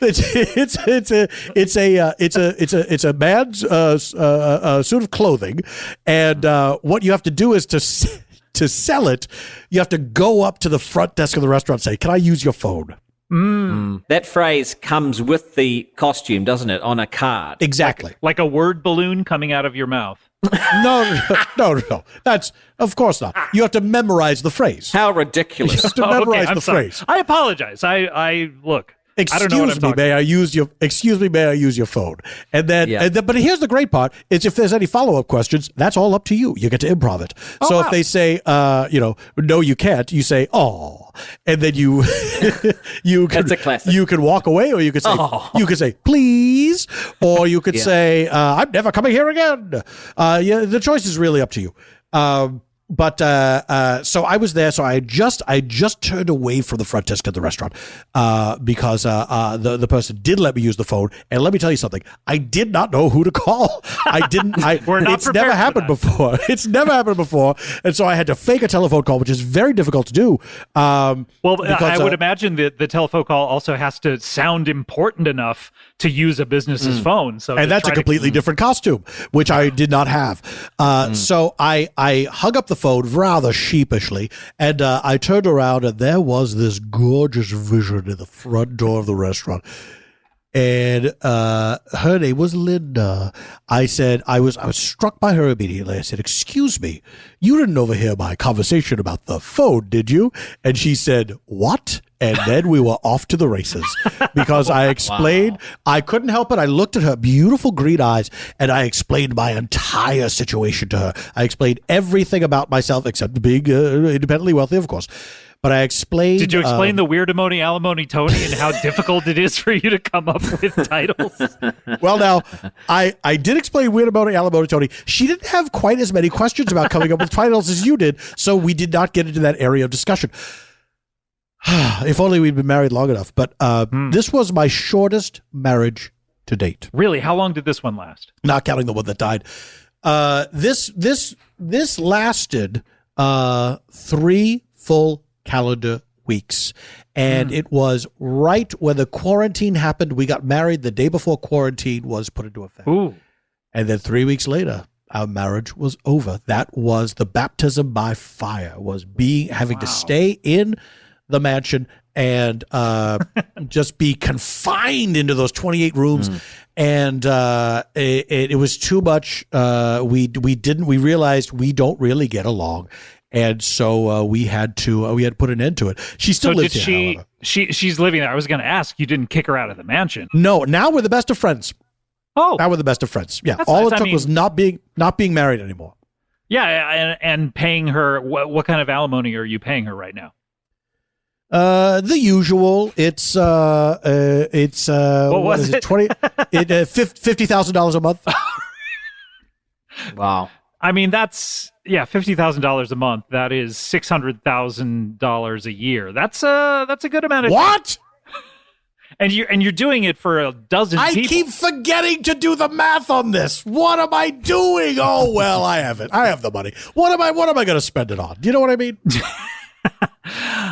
It's a man's suit of clothing, and what you have to do is to sell it, you have to go up to the front desk of the restaurant and say, "Can I use your phone?" That phrase comes with the costume, doesn't it? On a card. Exactly. Like a word balloon coming out of your mouth. No. That's, of course not. You have to memorize the phrase. How ridiculous. You have to memorize the phrase. I apologize. I look. I don't know what I'm talking may I use your phone? And then, but here's the great part: is if there's any follow-up questions, that's all up to you. You get to improv it. So if they say, no, you can't, you say, "Oh," and then you can, that's a classic. You can walk away, or you could say, "Please," or you could say, "I'm never coming here again." The choice is really up to you. But so I was there. So I just turned away from the front desk at the restaurant because the person did let me use the phone. And let me tell you something: I did not know who to call. It's never happened before. It's never happened before, and so I had to fake a telephone call, which is very difficult to do. I would imagine that the telephone call also has to sound important enough to use a business's phone. And that's a completely different costume, which I did not have. So I hung up the phone rather sheepishly, and I turned around, and there was this gorgeous vision in the front door of the restaurant. And her name was Linda. I said, I was struck by her immediately. I said, "Excuse me, you didn't overhear my conversation about the phone, did you?" And she said, "What?" And then we were off to the races because I explained, I couldn't help it. I looked at her beautiful green eyes and I explained my entire situation to her. I explained everything about myself except being independently wealthy, of course. But I explained... Did you explain the Weirdamony Alimony Tony and how difficult it is for you to come up with titles? Well, now, I did explain Weirdamony Alimony Tony. She didn't have quite as many questions about coming up with titles as you did, so we did not get into that area of discussion. If only we'd been married long enough. But this was my shortest marriage to date. Really? How long did this one last? Not counting the one that died. This lasted 3 full calendar weeks. And it was right when the quarantine happened. We got married the day before quarantine was put into effect. Ooh. And then 3 weeks later, our marriage was over. That was the baptism by fire, was having to stay in the mansion and just be confined into those 28 rooms. And it was too much. We realized we don't really get along. And so we had to put an end to it. She still lives here, however. She's living there. I was going to ask, you didn't kick her out of the mansion. No, now we're the best of friends. Oh. Now we're the best of friends. Yeah. That's All nice. it took was not being married anymore. Yeah, and paying her, what kind of alimony are you paying her right now? The usual. It's what was it? $50,000 a month. Wow. I mean, that's $50,000 a month. That is $600,000 a year. That's a good amount of what? And you're doing it for a dozen people. I keep forgetting to do the math on this. What am I doing? Oh well, I have it. I have the money. What am I going to spend it on? Do you know what I mean?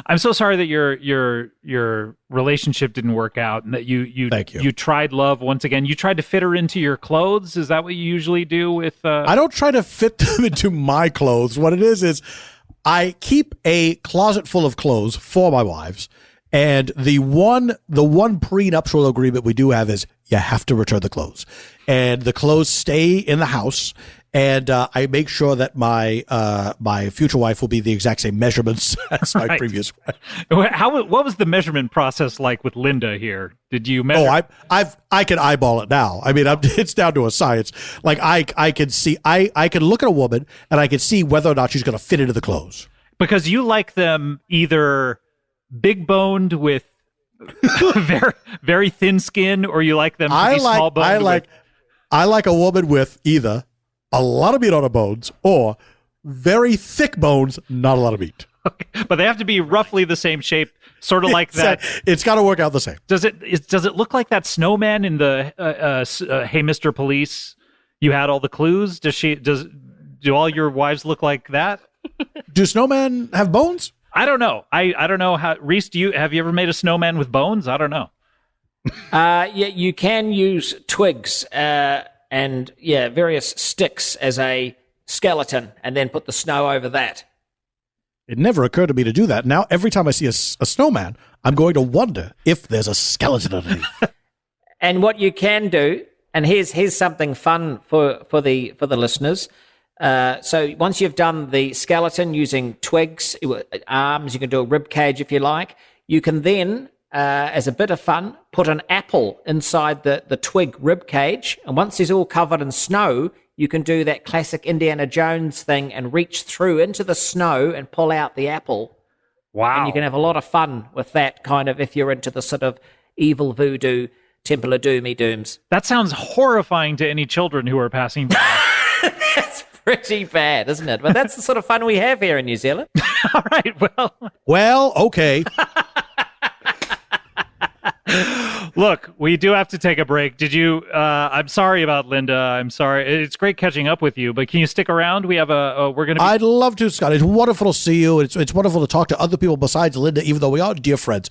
I'm so sorry that your relationship didn't work out, and that you tried love once again. You tried to fit her into your clothes. Is that what you usually do with? I don't try to fit them into my clothes. What it is I keep a closet full of clothes for my wives, and the one prenuptial agreement we do have is you have to return the clothes, and the clothes stay in the house. And I make sure that my future wife will be the exact same measurements as my previous wife. What was the measurement process like with Linda here? Did you measure? Oh, I can eyeball it now. I mean, it's down to a science. Like I can see, I can look at a woman and I can see whether or not she's going to fit into the clothes. Because you like them either big boned with very very thin skin, or you like them to be small boned. I like a woman with either a lot of meat on her bones or very thick bones, not a lot of meat. Okay. But they have to be roughly the same shape, sort of like that. It's got to work out the same. Does it look like that snowman in the Hey Mr. Police? You had all the clues. Do all your wives look like that? Do snowmen have bones? I don't know. I don't know how. Reese, have you ever made a snowman with bones? I don't know. Yeah, you can use twigs and various sticks as a skeleton, and then put the snow over that. It never occurred to me to do that. Now, every time I see a snowman, I'm going to wonder if there's a skeleton underneath. And what you can do, and here's something fun for the listeners. So once you've done the skeleton using twigs, arms, you can do a rib cage if you like. You can then, as a bit of fun, put an apple inside the twig rib cage, and once it's all covered in snow, you can do that classic Indiana Jones thing and reach through into the snow and pull out the apple. Wow. And you can have a lot of fun with that kind of, if you're into the sort of evil voodoo Temple of Doomy Dooms. That sounds horrifying to any children who are passing by. That's pretty bad, isn't it? But that's the sort of fun we have here in New Zealand. All right, well, okay. Look, we do have to take a break. I'm sorry about Linda. I'm sorry. It's great catching up with you, but can you stick around? We have we're going to I'd love to, Scott. It's wonderful to see you. It's wonderful to talk to other people besides Linda, even though we are dear friends.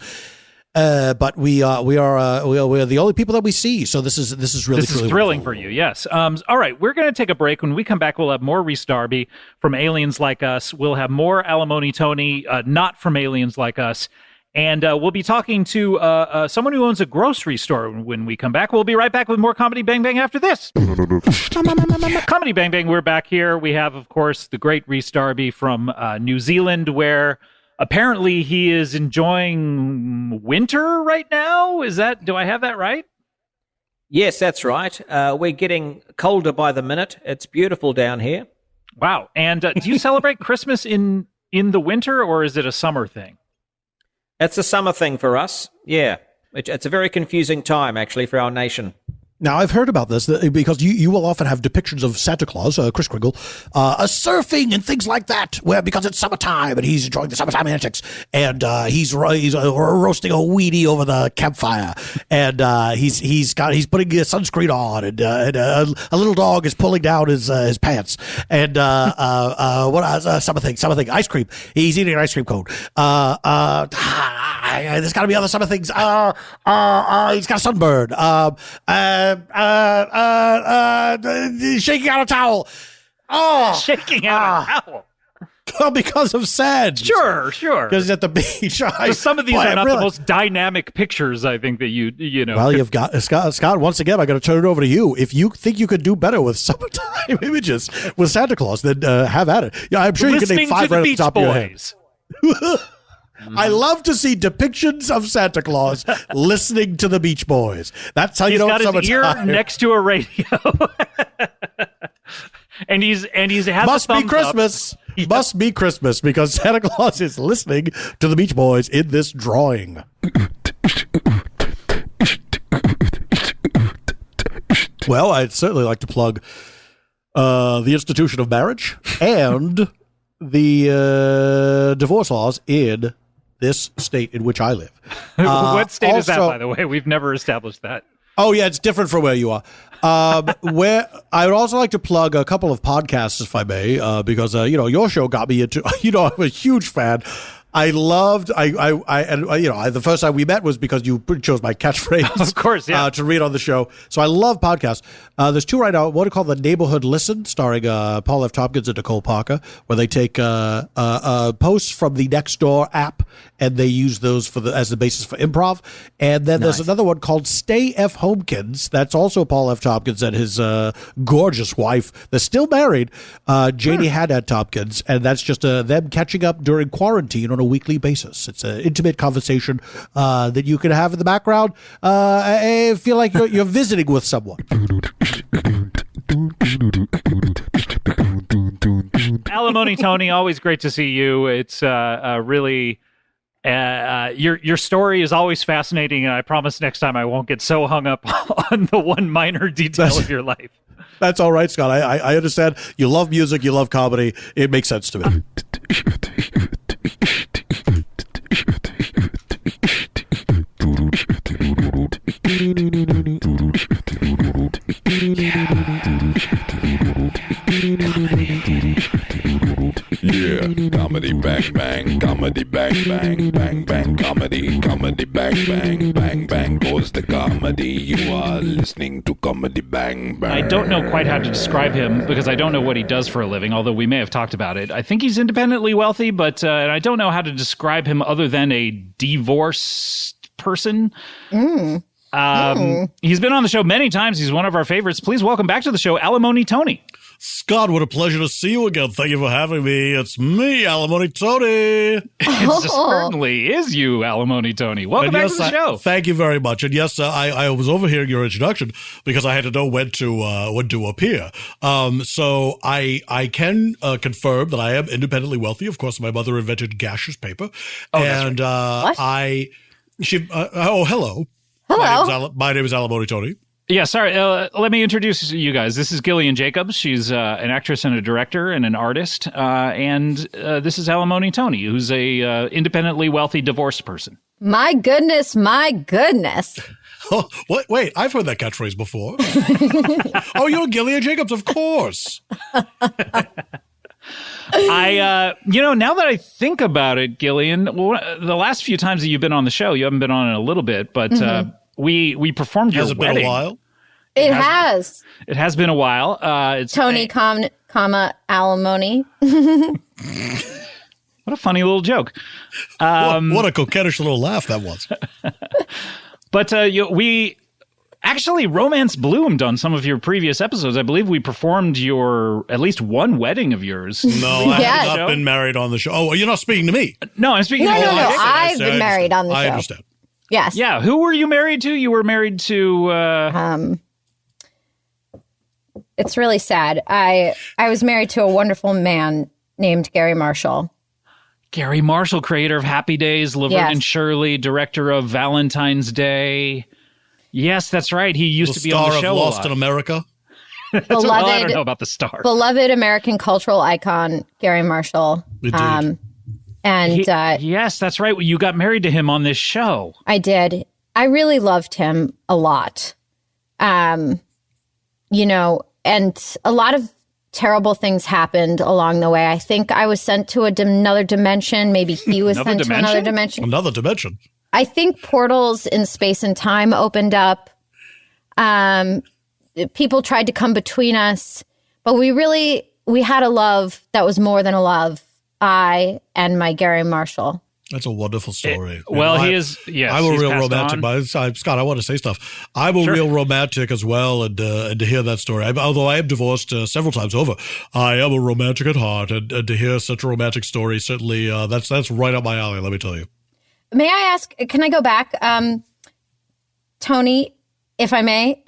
But we are the only people that we see. So this is really thrilling for you. Yes. All right. We're going to take a break. When we come back, we'll have more Reese Darby from Aliens Like Us. We'll have more Alimony Tony, not from Aliens Like Us. And we'll be talking to someone who owns a grocery store when we come back. We'll be right back with more Comedy Bang Bang after this. Comedy Bang Bang, we're back here. We have, of course, the great Reese Darby from New Zealand, where apparently he is enjoying winter right now. Do I have that right? Yes, that's right. We're getting colder by the minute. It's beautiful down here. Wow. And do you celebrate Christmas in the winter, or is it a summer thing? It's a summer thing for us, yeah. It's a very confusing time, actually, for our nation. Now, I've heard about this because you will often have depictions of Santa Claus, Kris Kringle, surfing and things like that, because it's summertime and he's enjoying the summertime antics, and he's roasting a weenie over the campfire, and he's putting his sunscreen on, and a little dog is pulling down his pants, and summer thing, ice cream. He's eating an ice cream cone. There's got to be other summer things. He's got a sunburn. Shaking out a towel. Shaking out a towel. Well, because of sad. Sure. Because at the beach. Some of these are not the most dynamic pictures, I think, that you know. Well, you've got Scott. Once again, I got to turn it over to you. If you think you could do better with summertime images with Santa Claus, then have at it. Yeah, I'm sure you can name 5 right off the top of your head. I love to see depictions of Santa Claus listening to the Beach Boys. That's how you know it's summertime. He's got his ear next to a radio, and he's has must a thumbs be Christmas. Up. Yeah. Must be Christmas because Santa Claus is listening to the Beach Boys in this drawing. Well, I'd certainly like to plug the institution of marriage and the divorce laws in this state in which I live. What state is that, by the way? We've never established that. Oh, yeah, it's different from where you are. Where I would also like to plug a couple of podcasts, if I may, because your show got me into. I'm a huge fan. I loved. The first time we met was because you chose my catchphrase, of course, yeah, to read on the show. So I love podcasts. There's 2 right now. One called The Neighborhood Listen, starring Paul F. Tompkins and Nicole Parker, where they take posts from the Nextdoor app and they use those as the basis for improv. And then there's another one called Stay F. Homekins. That's also Paul F. Tompkins and his gorgeous wife. They're still married, Janie Haddad Tompkins, and that's just them catching up during quarantine on a weekly basis. It's an intimate conversation that you can have in the background. I feel like you're visiting with someone. Alimony Tony, always great to see you. It's really your story is always fascinating, and I promise next time I won't get so hung up on the one minor detail of your life. That's all right, Scott. I understand. You love music. You love comedy. It makes sense to me. Yeah, comedy bang bang, comedy bang bang, bang bang, comedy bang bang, bang bang goes the comedy. You are listening to comedy bang bang. I don't know quite how to describe him because I don't know what he does for a living, although we may have talked about it. I think he's independently wealthy, but and I don't know how to describe him other than a divorced person. He's been on the show many times. He's one of our favorites. Please welcome back to the show, Alimony Tony. Scott, what a pleasure to see you again. Thank you for having me. It's me, Alimony Tony. It certainly is you, Alimony Tony. Welcome back to the show. Thank you very much. And yes, I was overhearing your introduction because I had to know when to appear. So I can confirm that I am independently wealthy. Of course, my mother invented gaseous paper. Oh, and that's right. Hello. Hello. My name is Alimony Tony. Yeah, sorry. Let me introduce you guys. This is Gillian Jacobs. She's an actress and a director and an artist. And this is Alimony Tony, who's a independently wealthy divorced person. My goodness, my goodness. Oh, wait, I've heard that catchphrase before. Oh, you're Gillian Jacobs, of course. Now that I think about it, Gillian, the last few times that you've been on the show, you haven't been on it a little bit, but we performed your wedding. Has it been a while? It has. It has been a while. It's Tony, Alimony. What a funny little joke. What a coquettish little laugh that was. But we actually, romance bloomed on some of your previous episodes. I believe we performed at least one wedding of yours. No, I have not been married on the show. Oh, you're not speaking to me. No, I'm speaking to you. No. I've been married on the show. I understand. Yes. Yeah. Who were you married to? You were married to... It's really sad. I was married to a wonderful man named Gary Marshall. Gary Marshall, creator of Happy Days, Laverne and Shirley, director of Valentine's Day. Yes, that's right. He used to be on the show a lot. Lost in America. I don't know about the star. Beloved American cultural icon, Gary Marshall. Indeed. Yes, that's right. You got married to him on this show. I did. I really loved him a lot. And a lot of terrible things happened along the way. I think I was sent to another dimension. Maybe he was sent to another dimension. Another dimension. I think portals in space and time opened up. People tried to come between us, but we had a love that was more than a love. I and my Gary Marshall. That's a wonderful story. He is. Yes, I'm a he's real passed romantic. on. Scott, I want to say stuff. I'm a real romantic as well, and to hear that story, although I am divorced several times over, I am a romantic at heart, and to hear such a romantic story, certainly that's right up my alley. Let me tell you. May I ask? Can I go back, Tony, if I may?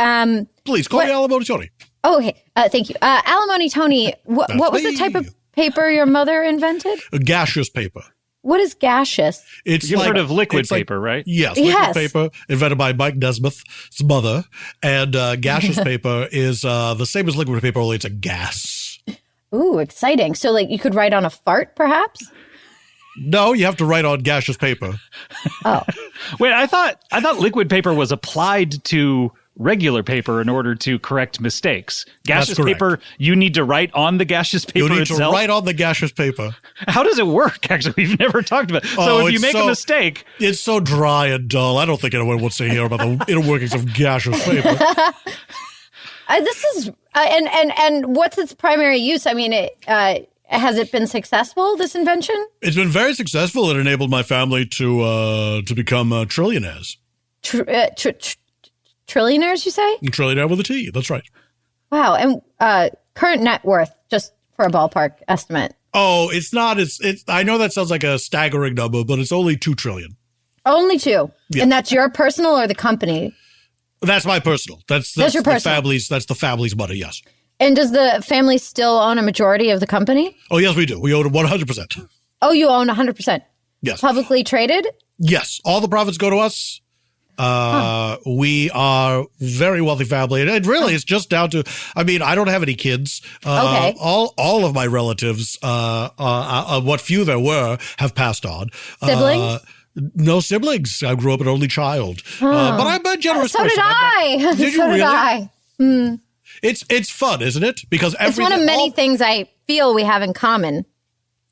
Please call me Alimony Tony. Oh, okay. Thank you, Alimony Tony. What was the type of paper your mother invented? A gaseous paper. What is gaseous? You've heard of liquid paper, right? Yes, liquid paper invented by Mike Nesmith's mother. And gaseous paper is the same as liquid paper, only it's a gas. Ooh, exciting. So like you could write on a fart, perhaps? No, you have to write on gaseous paper. Oh. Wait, I thought liquid paper was applied to regular paper in order to correct mistakes. Gaseous paper, you need to write on the gaseous paper You need itself? to write on the gaseous paper. How does it work, actually? We've never talked about it. So if you make a mistake... It's so dry and dull. I don't think anyone wants to hear about the inner workings of gaseous paper. This is... and what's its primary use? I mean, has it been successful, this invention? It's been very successful. It enabled my family to become trillionaires. Trillionaires, you say? Trillionaire with a T. That's right. Wow. And current net worth, just for a ballpark estimate. Oh, it's not. It's. I know that sounds like a staggering number, but it's only $2 trillion. Only 2, yeah. And that's your personal or the company? That's my personal. That's your personal. That's the family's money. Yes. And does the family still own a majority of the company? Oh yes, we do. We own 100%. Oh, you own 100%. Yes. Publicly traded? Yes. All the profits go to us. We are very wealthy family, and really it's just down to, I mean, I don't have any kids. Okay. All of my relatives, what few there were, have passed on. Siblings? No siblings. I grew up an only child. But I'm a generous so person. Did I. Did you so really? Did I. Mm. It's fun, isn't it? Because it's one of many things I feel we have in common.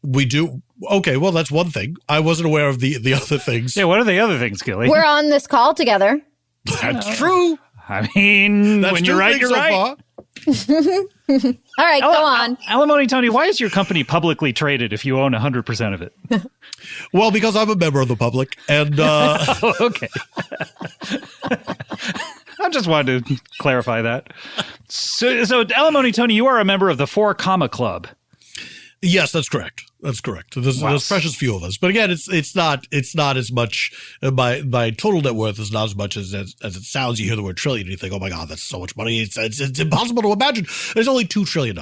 We do. Okay, well, that's one thing. I wasn't aware of the other things. Yeah, what are the other things, Gilly? We're on this call together. That's true. I mean, that's when you're right, you're right. All right, go on. Alimony Tony, why is your company publicly traded if you own 100% of it? Well, because I'm a member of the public, and okay. I just wanted to clarify that. So Alimony Tony, you are a member of the 4 Comma Club. Yes, that's correct. That's correct. There's precious few of us, but again, it's not as much. My total net worth is not as much as it sounds. You hear the word trillion, and you think, oh my god, that's so much money. It's impossible to imagine. There's only $2 trillion.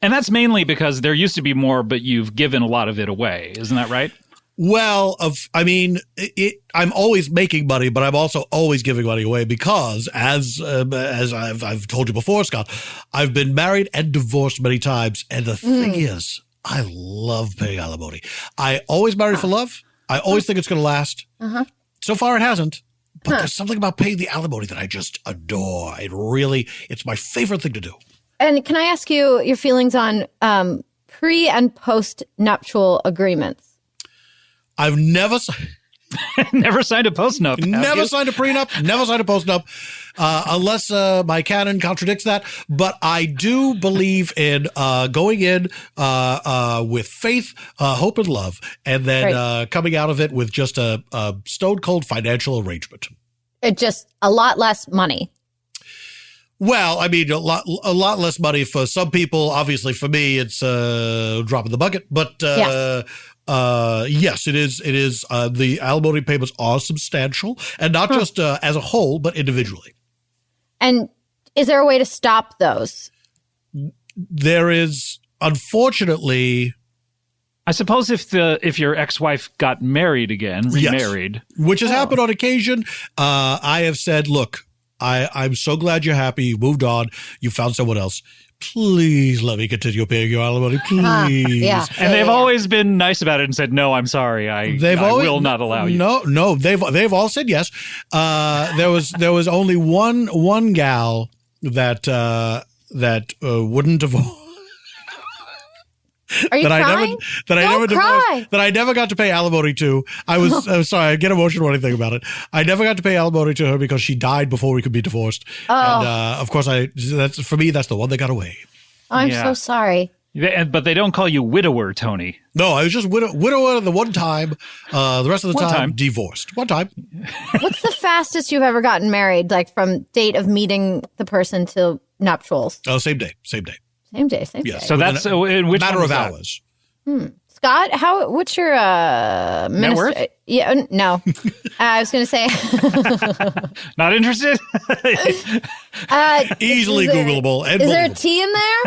And that's mainly because there used to be more, but you've given a lot of it away. Isn't that right? Well, I'm always making money, but I'm also always giving money away because, as I've told you before, Scott, I've been married and divorced many times, and the thing is, I love paying alimony. I always marry for love. I always think it's going to last. So far, it hasn't. But there's something about paying the alimony that I just adore. It's my favorite thing to do. And can I ask you your feelings on pre and post nuptial agreements? I've never never signed a post-nup. Never signed a prenup. Never signed a post-nup, unless my canon contradicts that. But I do believe in going in with faith, hope, and love, and then coming out of it with just a stone-cold financial arrangement. It just a lot less money. Well, I mean, a lot less money for some people. Obviously, for me, it's a drop in the bucket. But yes, it is. It is. The alimony payments are substantial, and not just as a whole, but individually. And is there a way to stop those? There is, unfortunately. I suppose if your ex-wife got married again, remarried, yes, which has happened on occasion, I have said, look, I'm so glad you're happy. You moved on. You found someone else. Please let me continue paying your alimony, please. And they've always been nice about it and said, no, I'm sorry. I will not allow you. No, they've all said yes. There was only one gal that wouldn't divorce. Are you crying? That I never got to pay alimony to. I'm sorry, I get emotional when I think about it. I never got to pay alimony to her because she died before we could be divorced. And of course, that's for me. That's the one that got away. I'm so sorry. But they don't call you widower, Tony. No, I was just widower the one time. The rest of the One time, time. divorced. One time. What's the fastest you've ever gotten married, like from date of meeting the person to nuptials? Oh, same day. Same day. Same day, same day. So that's in which matter one of was that? hours. Scott, what's your Net worth? Yeah, no. I was going to say Not interested? Easily Googleable. And Is there a believable. T in there?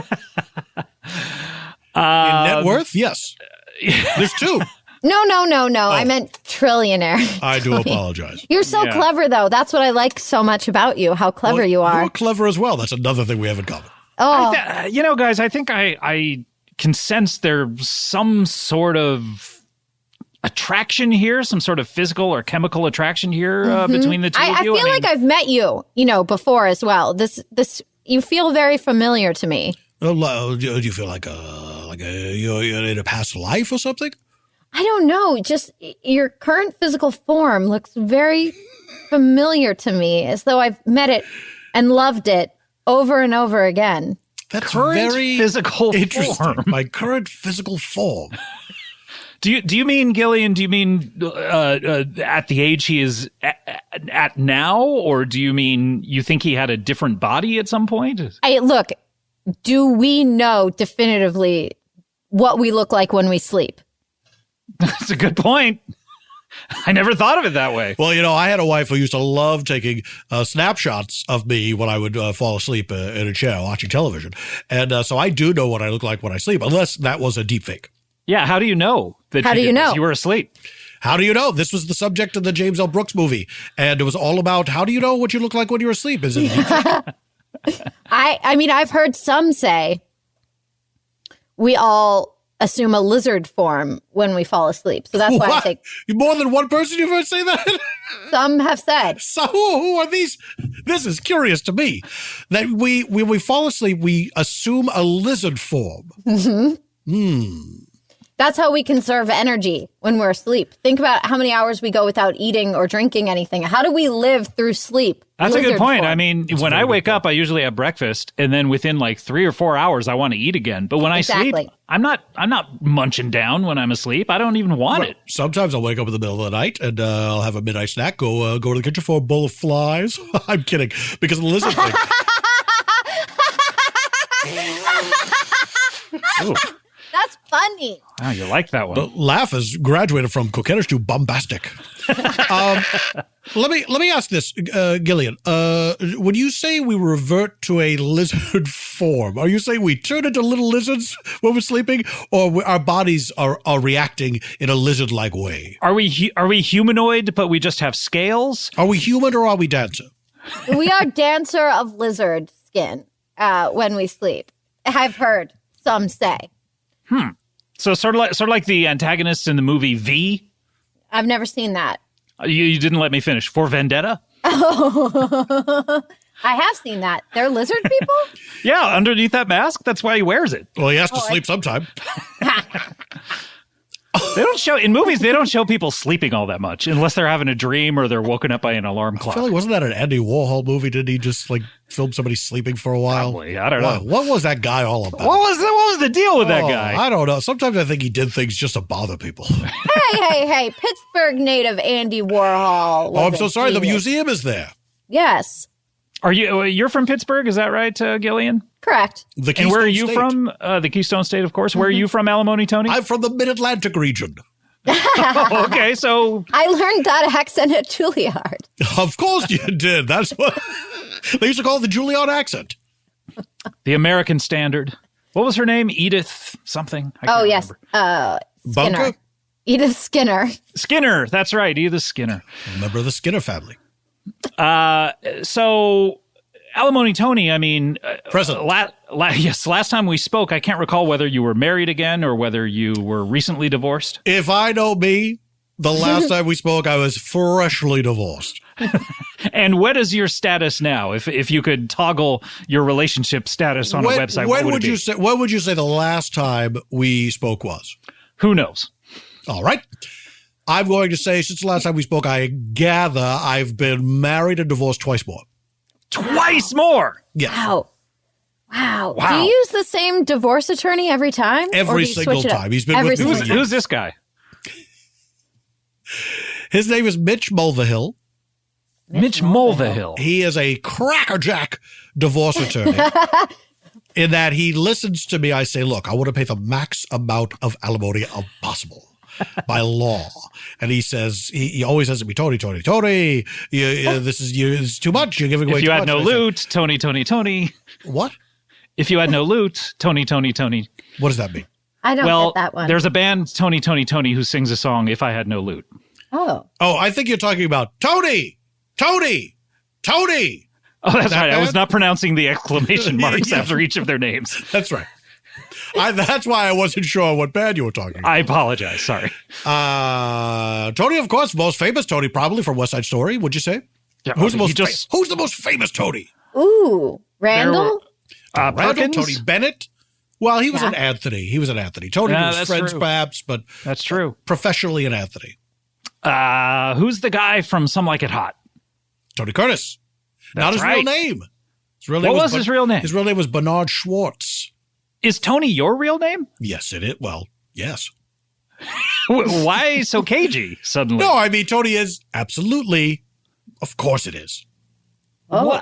In net worth? Yes. There's two. No. I meant trillionaire. I do apologize. You're so clever, though. That's what I like so much about you, how clever you are. You're clever as well. That's another thing we have in common. Oh, Guys, I think I can sense there's some sort of attraction here, some sort of physical or chemical attraction here between the two of I you. feel like I've met you, before as well. This you feel very familiar to me. Do you feel like you're in a past life or something? I don't know. Just your current physical form looks very familiar to me, as though I've met it and loved it over and over again. That's current very physical interesting. form. My current physical form. Do you mean, Gillian, do you mean at the age he is at now? Or do you mean you think he had a different body at some point? Look, do we know definitively what we look like when we sleep? That's a good point. I never thought of it that way. Well, I had a wife who used to love taking snapshots of me when I would fall asleep in a chair watching television. And so I do know what I look like when I sleep, unless that was a deep fake. Yeah, how do you know that How do you know? You were asleep. How do you know? This was the subject of the James L. Brooks movie. And it was all about how do you know what you look like when you're asleep? Is it a deep fake? I mean, I've heard some say we all assume a lizard form when we fall asleep. So that's why I think more than one person you've heard say that? Some have said. So who are these? This is curious to me. That when we fall asleep, we assume a lizard form. That's how we conserve energy when we're asleep. Think about how many hours we go without eating or drinking anything. How do we live through sleep? That's a good point. Form. I mean, when I wake up, I usually have breakfast, and then within like 3 or 4 hours, I want to eat again. But when I sleep, I'm not munching down when I'm asleep. I don't even want it. Sometimes I'll wake up in the middle of the night and I'll have a midnight snack. Go to the kitchen for a bowl of flies. I'm kidding, because of the lizard thing. Ooh. That's funny. Oh, you like that one. The laugh has graduated from coquettish to bombastic. Let me ask this, Gillian. When you say we revert to a lizard form, are you saying we turn into little lizards when we're sleeping, or our bodies are reacting in a lizard-like way? Are we humanoid, but we just have scales? Are we human or are we dancer? We are dancer of lizard skin when we sleep. I've heard some say. So sort of like the antagonists in the movie V. I've never seen that. You didn't let me finish. For Vendetta? Oh, I have seen that. They're lizard people? Yeah, underneath that mask. That's why he wears it. Well, he has to sleep sometime. They don't show in movies. They don't show people sleeping all that much, unless they're having a dream or they're woken up by an alarm clock. I feel like, wasn't that an Andy Warhol movie? Did he just like film somebody sleeping for a while? Probably. I don't know. What was that guy all about? What was the deal with that guy? I don't know. Sometimes I think he did things just to bother people. Hey! Pittsburgh native Andy Warhol. Oh, I'm so sorry. The genius. museum is there. Yes. You're from Pittsburgh? Is that right, Gillian? Correct. And where are you from? The Keystone State, of course. Where are you from, Alimony Tony? I'm from the Mid-Atlantic region. Oh, okay, so I learned that accent at Juilliard. Of course you did. That's what they used to call it, the Juilliard accent. The American Standard. What was her name? Edith something? I can't yes. remember. Skinner. Bunker? Edith Skinner. Skinner. That's right. Edith Skinner. Member of the Skinner family. So Alimony Tony, I mean, Present. Yes, last time we spoke, I can't recall whether you were married again or whether you were recently divorced. If I know me, the last time we spoke, I was freshly divorced. And what is your status now? If you could toggle your relationship status on a website, what would it be? What would you say the last time we spoke was? Who knows? All right. I'm going to say, since the last time we spoke, I gather I've been married and divorced twice more. Twice more? Yeah. Wow. Wow. Do you use the same divorce attorney every time? Every single time. He's been with me for years. Who's this guy? His name is Mitch Mulvihill. Mitch Mulvihill. He is a crackerjack divorce attorney. In that he listens to me, I say, look, I want to pay the max amount of alimony possible by law. And he says, he always says to me, Tony, this is too much. You're giving away too much. If you had no loot, Tony. What? If you had no loot, Tony. What does that mean? I don't get that one. There's a band, Tony, who sings a song, If I Had No Loot. Oh, I think you're talking about Tony. Oh, that's right. I was not pronouncing the exclamation marks after each of their names. That's right. That's why I wasn't sure what band you were talking about. I apologize. Sorry. Tony, of course, most famous Tony, probably from West Side Story, would you say? Yeah, who's the most famous Tony? Ooh, Randall? Perkins? Tony Bennett? Well, he was an Anthony. Tony was friends, true. perhaps, but that's true. Professionally an Anthony. Who's the guy from Some Like It Hot? Tony Curtis. Not his real name. What was his real name? His real name was Bernard Schwartz. Is Tony your real name? Yes, it is. Well, yes. Why so cagey suddenly? No, I mean, Tony is absolutely. Of course it is. Oh.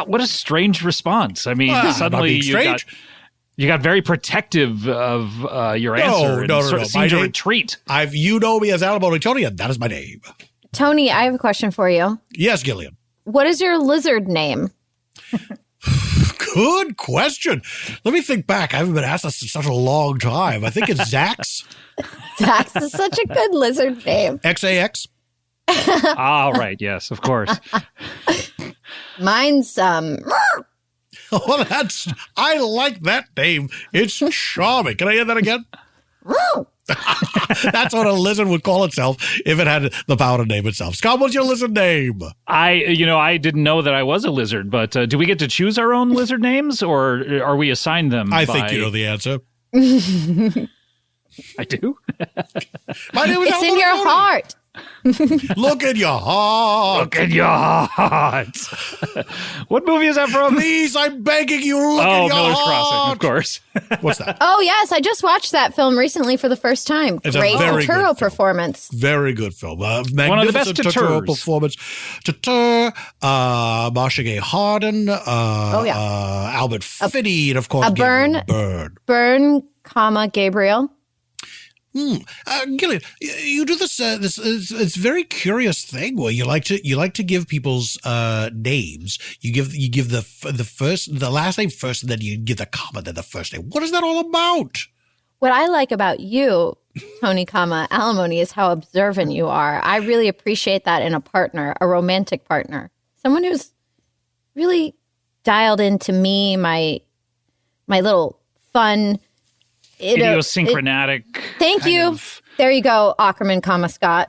What a strange response. I mean, suddenly you got very protective of your answer. No. Seemed to retreat. You know me as Alimony Tony, and that is my name. Tony, I have a question for you. Yes, Gillian. What is your lizard name? Good question. Let me think back. I haven't been asked this in such a long time. I think it's Zax. Zax is such a good lizard name. XAX. Right. Yes, of course. Mine's Well, I like that name. It's charming. Can I hear that again? That's what a lizard would call itself if it had the power to name itself. Scott, what's your lizard name? I didn't know that I was a lizard, but do we get to choose our own lizard names, or are we assigned them? I think you know the answer. I do. My name is It's in your heart. Look in your heart. Look in your heart. What movie is that from? Please, I'm begging you, look in your Miller's heart. Crossing, of course. What's that? Oh, yes. I just watched that film recently for the first time. It's Great a very Totoro good performance. Very good film. One of the best Totoro Totoros. performance. Totoro, Marsha Gay Harden, Albert Finney, and of course, Byrne, Gabriel. Gillian, you do this. It's very curious thing where you like to give people's names. You give the last name first, and then you give the comma, then the first name. What is that all about? What I like about you, Tony, Alimony, is how observant you are. I really appreciate that in a partner, a romantic partner, someone who's really dialed into me, my little fun. Idiosyncratic. Thank you. There you go, Ackerman, Scott.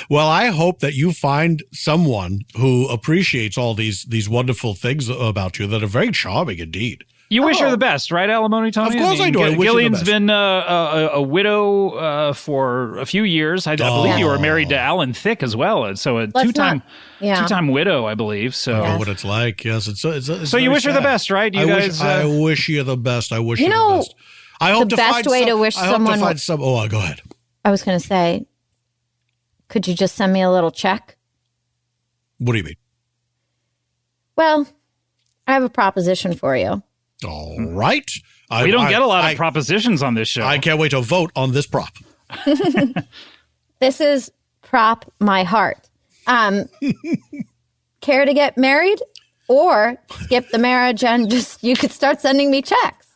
Well, I hope that you find someone who appreciates all these wonderful things about you that are very charming indeed. You wish her the best, right, Alimony Tony? Of course I do. I wish Gillian's her the best. been a widow for a few years. I believe you were married to Alan Thicke as well, and so a two-time widow, I believe. So I know what it's like. Yes, it's so you wish her the best, right? You guys. I wish you the best. I wish you the best. I hope the to best find way some, to wish I hope someone. to find some. Oh, go ahead. I was going to say, could you just send me a little check? What do you mean? Well, I have a proposition for you. All right. We don't get a lot of propositions on this show. I can't wait to vote on this prop. This is prop my heart. Care to get married or skip the marriage and you could start sending me checks?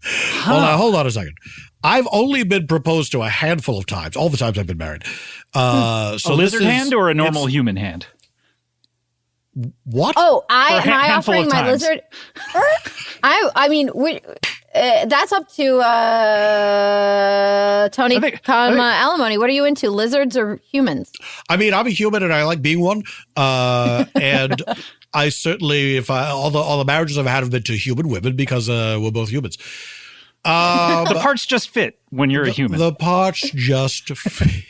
Hold on a second. I've only been proposed to a handful of times, all the times I've been married. So a lizard hand or a normal human hand? What? Oh, am I handful offering of my times. lizard? I mean, that's up to Tony Alimony. What are you into, lizards or humans? I mean, I'm a human and I like being one. And I certainly, all the marriages I've had have been to human women because we're both humans. The parts just fit when you're a human. The parts just fit.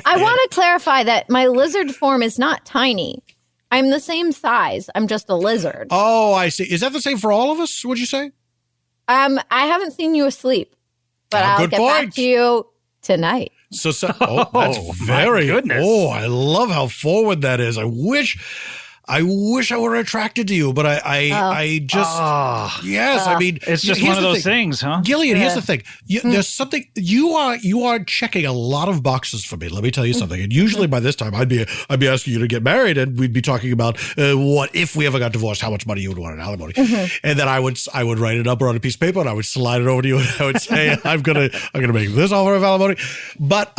I want to clarify that my lizard form is not tiny. I'm the same size. I'm just a lizard. Oh, I see. Is that the same for all of us, would you say? I haven't seen you asleep, but I'll good get point. back to you tonight. So that's very. Oh, I love how forward that is. I wish I were attracted to you, but I just yes. I mean, it's just one of those things, huh? Gillian, here's the thing. There's something you are checking a lot of boxes for me. Let me tell you something. And usually by this time, I'd be asking you to get married, and we'd be talking about what if we ever got divorced, how much money you would want in alimony, and then I would write it up on a piece of paper, and I would slide it over to you, and I would say, I'm gonna make this offer of alimony, but.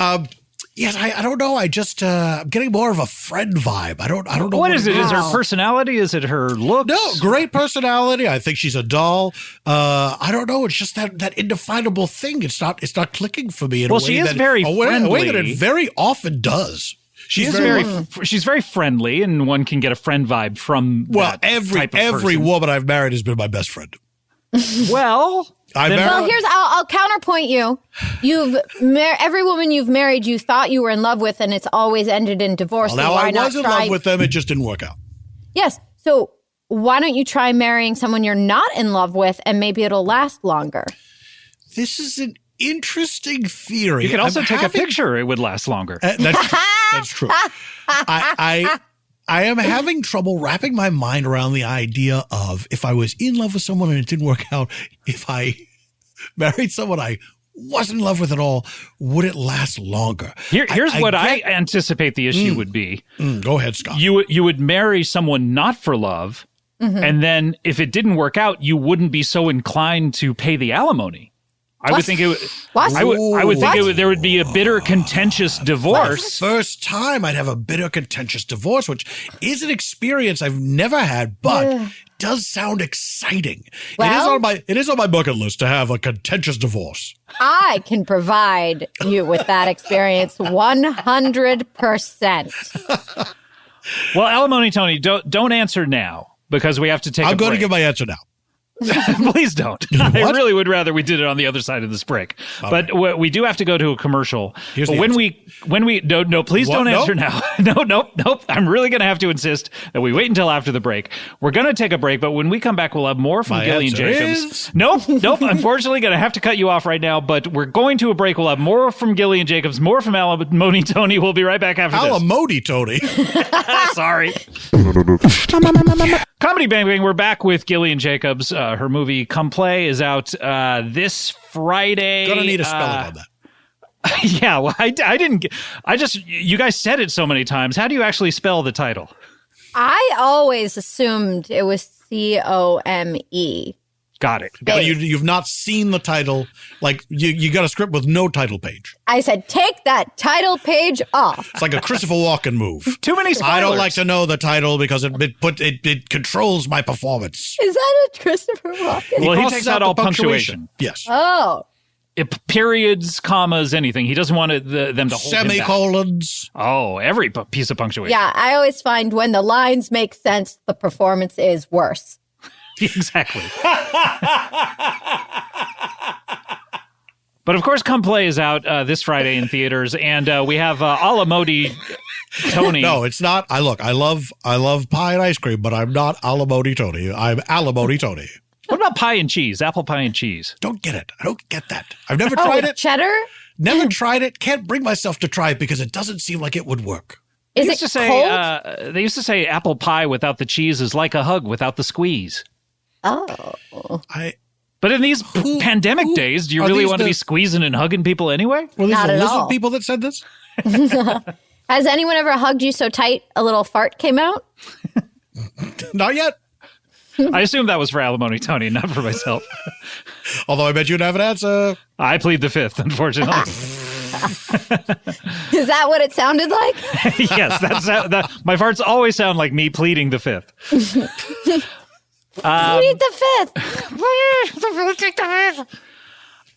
Yes, I don't know. I just I'm getting more of a friend vibe. I don't know. What is it? Is her personality? Is it her looks? No, great personality. I think she's a doll. I don't know. It's just that indefinable thing. It's not clicking for me in a way she is that, very friendly. A way that it very often does. She's very friendly, and one can get a friend vibe from every woman I've married has been my best friend. Well, I'll counterpoint you. Every woman you've married, you thought you were in love with, and it's always ended in divorce. Well, now I was in love with them. It just didn't work out. Yes. So why don't you try marrying someone you're not in love with, and maybe it'll last longer? This is an interesting theory. You could also take a picture. It would last longer. That's true. I am having trouble wrapping my mind around the idea of if I was in love with someone and it didn't work out, if I married someone I wasn't in love with at all, would it last longer? Here's what I anticipate the issue would be. Go ahead, Scott. You would marry someone not for love, and then if it didn't work out, you wouldn't be so inclined to pay the alimony. I would think it would. I would think there would be a bitter, contentious divorce. First time I'd have a bitter, contentious divorce, which is an experience I've never had, but does sound exciting. Well, it is on my bucket list to have a contentious divorce. I can provide you with that experience 100%. Well, Alimony Tony, don't answer now because we have to take. I'm going to give my answer now. Please don't. I really would rather we did it on the other side of this break. But we do have to go to a commercial. But when we please don't answer now. Nope. I'm really going to have to insist that we wait until after the break. We're going to take a break, but when we come back, we'll have more from Gillian Jacobs. Nope. Unfortunately, going to have to cut you off right now. But we're going to a break. We'll have more from Gillian Jacobs, more from Alimony Tony. We'll be right back after this. Alimony Tony. Sorry. Comedy Bang Bang. We're back with Gillian Jacobs. Her movie Come Play is out this Friday. Gonna need a spelling on that. Yeah, well, I didn't. You guys said it so many times. How do you actually spell the title? I always assumed it was Come. Got it. But you've not seen the title. Like you got a script with no title page. I said, take that title page off. It's like a Christopher Walken move. Too many spoilers. I don't like to know the title because it controls my performance. Is that a Christopher Walken? Well, he takes out all punctuation. Yes. Oh. Periods, commas, anything. He doesn't want them to hold semicolons. Him back. Oh, every piece of punctuation. Yeah, I always find when the lines make sense, the performance is worse. Exactly. But of course, Come Play is out this Friday in theaters, and we have Alimony Tony. No, it's not. I love pie and ice cream, but I'm not Alimony Tony. I'm Alimony Tony. What about pie and cheese? Apple pie and cheese. Don't get it. I don't get that. I've never tried it. Cheddar? Never tried it. Can't bring myself to try it because it doesn't seem like it would work. Is it cold? They used to say apple pie without the cheese is like a hug without the squeeze. Oh. But in these pandemic days, do you really want to be squeezing and hugging people anyway? Were these Not the at lizard all. people that said this? Has anyone ever hugged you so tight a little fart came out? Not yet. I assume that was for Alimony Tony, not for myself. Although I bet you'd have an answer. I plead the fifth, unfortunately. Is that what it sounded like? Yes, that. My farts always sound like me pleading the fifth. Plead the fifth.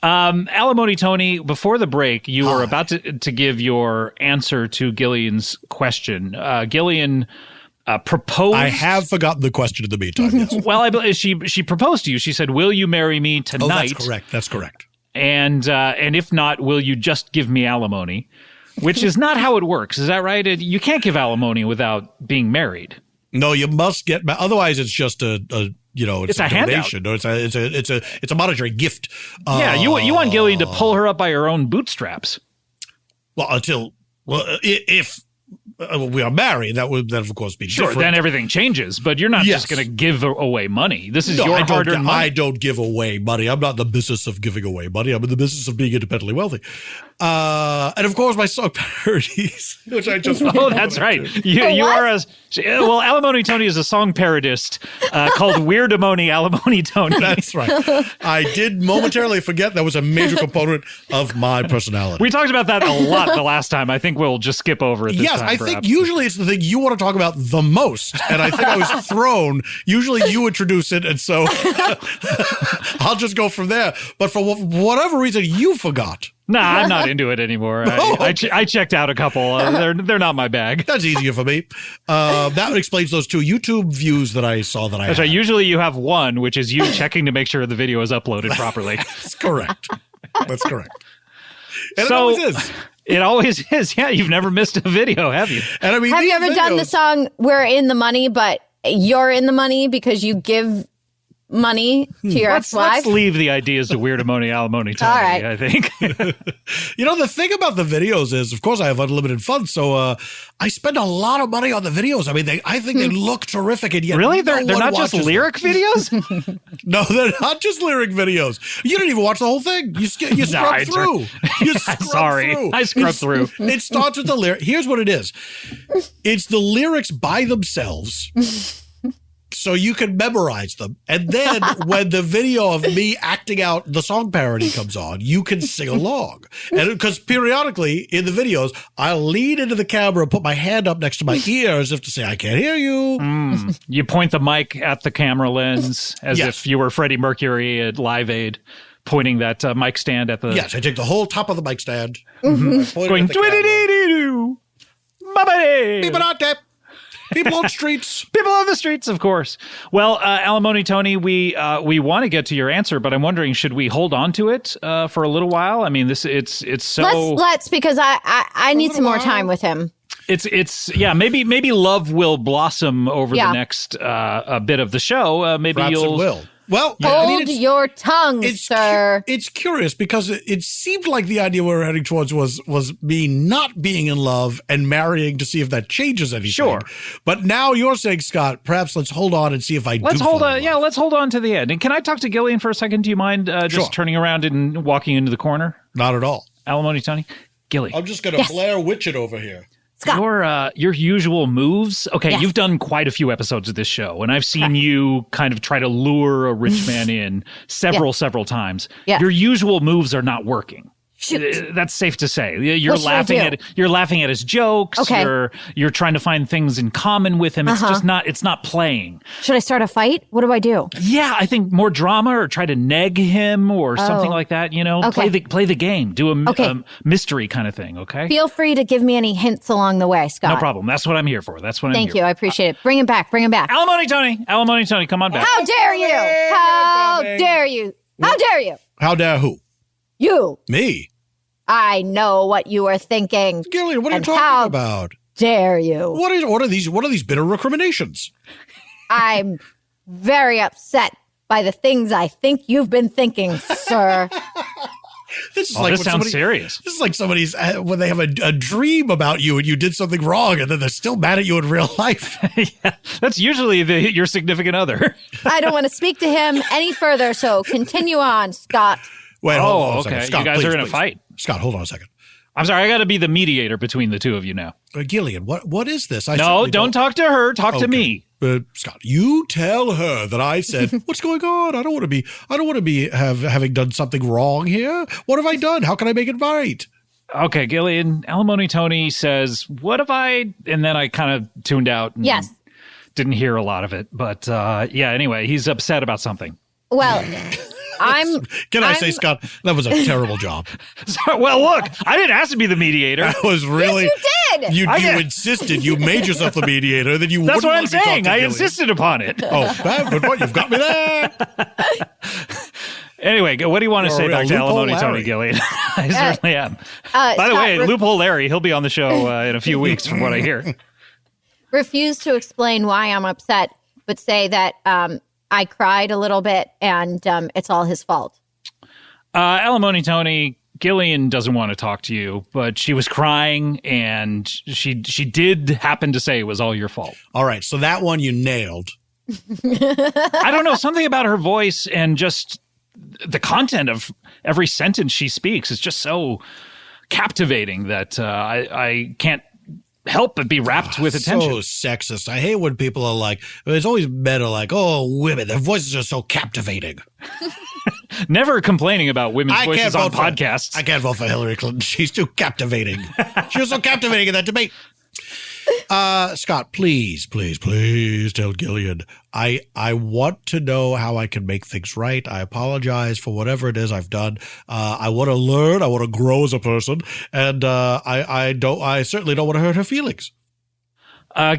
Alimony Tony, before the break, you were about to give your answer to Gillian's question. Gillian proposed. I have forgotten the question in the meantime. Yes. Well, she proposed to you. She said, "Will you marry me tonight?" Oh, that's correct. That's correct. And if not, will you just give me alimony? Which is not how it works. Is that right? You can't give alimony without being married. No, you must get. Otherwise, it's just a it's a donation, or it's a monetary gift. Yeah, you want Gillian to pull her up by her own bootstraps. Well, if we are married, that would of course be sure. different. Then everything changes, but you're not just going to give away money. This is your hard-earned money. I don't give away money. I'm not in the business of giving away money. I'm in the business of being independently wealthy. And of course, my song parodies, which I just oh, that's right. You are Alimony Tony is a song parodist called Weirdimony Alimony Tony. That's right. I did momentarily forget that was a major component of my personality. We talked about that a lot the last time. I think we'll just skip over it this time. Yes, I think usually it's the thing you want to talk about the most, and I think I was thrown. Usually you introduce it, and so I'll just go from there. But for whatever reason, you forgot. Nah, I'm not into it anymore. I checked out a couple. They're not my bag. That's easier for me. That explains those 2 YouTube views that I saw that I That's had. right. Usually you have one, which is you checking to make sure the video is uploaded properly. That's correct. That's correct. And So- it always is. It always is. Yeah, you've never missed a video, have you? And I mean, have you ever done the song "We're in the Money," but you're in the money because you give money to your ex-wife? Let's leave the ideas to Weirdimony Alimony Tony. All right. I think. The thing about the videos is, of course, I have unlimited funds, so I spend a lot of money on the videos. I mean, I think they look terrific, and yet Really? no They're one not just watches lyric them. videos? No, they're not just lyric videos. You didn't even watch the whole thing. You scrub through. You scrub Sorry. through. I scrubbed through. It starts with the lyric. Here's what it is. It's the lyrics by themselves. So you can memorize them. And then when the video of me acting out the song parody comes on, you can sing along. And because periodically in the videos, I'll lean into the camera and put my hand up next to my ear as if to say, I can't hear you. You point the mic at the camera lens as if you were Freddie Mercury at Live Aid, pointing that mic stand at the... Yes, I take the whole top of the mic stand. Going, doo-doo-doo-doo-doo. Bye-bye. People on the streets. People on the streets, of course. Well, Alimony Tony, we want to get to your answer, but I'm wondering, should we hold on to it for a little while? I mean, it's so... Let's because I need some more time with him. Maybe love will blossom over the next bit of the show. Maybe Perhaps you'll... it will. Well, Hold your tongue, sir. It's curious because it seemed like the idea we were heading towards was me not being in love and marrying to see if that changes anything. Sure. But now you're saying, Scott, perhaps let's hold on and see if Let's hold on to the end. And can I talk to Gillian for a second? Do you mind just turning around and walking into the corner? Not at all. Alimony Tony? Gillian. I'm just going to Blair Witch it over here. Scott. Your usual moves. Okay, Yes. you've done quite a few episodes of this show, and I've seen you kind of try to lure a rich man in several times. Yeah. Your usual moves are not working. Shoot. That's safe to say. You're What should I laughing do? you're laughing at his jokes. Okay. You're trying to find things in common with him. It's just not playing. Should I start a fight? What do I do? Yeah, I think more drama or try to neg him or something like that. Okay. Play the game. Do a mystery kind of thing. Okay. Feel free to give me any hints along the way, Scott. No problem. That's what I'm here for. Thank you. I appreciate it. Bring him back. Alimony Tony, come on back. How dare you? How dare you? How dare you? How dare who? You. Me? I know what you are thinking. Gillian, what are you And talking how about? Dare you? What are these bitter recriminations? I'm very upset by the things I think you've been thinking, sir. This is this sounds serious. This is like somebody's when they have a dream about you and you did something wrong and then they're still mad at you in real life. Yeah, that's usually your significant other. I don't want to speak to him any further, so continue on, Scott. Wait, hold on a second. Okay. Scott, you guys are in a please. fight. Scott, hold on a second. I'm sorry. I got to be the mediator between the two of you now. Gillian, what is this? No, don't talk to her. Talk to me. Scott, you tell her that I said, "What's going on? I don't want to be having done something wrong here. What have I done? How can I make it right?" Okay, Gillian, Alimony Tony says, "What have I?" And then I kind of tuned out. And Yes. Didn't hear a lot of it, but anyway, he's upset about something. Well, Can I say, Scott, that was a terrible job. Well, look, I didn't ask to be the mediator. That was really. Yes, you did. You insisted. You made yourself the mediator. Then you. That's what I'm wouldn't let me talk saying. to I Gillian. insisted upon it. Oh, good point. You've got me there. Anyway, what do you want to say back to Loophole Alimony Tony, Larry. Gillian? I certainly am. By By the way, Loophole Larry, he'll be on the show in a few weeks, from what I hear. refuse to explain why I'm upset, but say that I cried a little bit and it's all his fault. Alimony Tony, Gillian doesn't want to talk to you, but she was crying and she did happen to say it was all your fault. All right, so that one you nailed. I don't know, something about her voice and just the content of every sentence she speaks is just so captivating that I can't help but be wrapped with attention. So sexist. I hate when people are like, it's always men are like, oh, women, their voices are so captivating. Never complaining about women's voices on podcasts. I can't vote for Hillary Clinton. She's too captivating. She was so captivating in that debate. Scott, please tell Gillian. I want to know how I can make things right. I apologize for whatever it is I've done. I want to learn. I want to grow as a person, and I certainly don't want to hurt her feelings.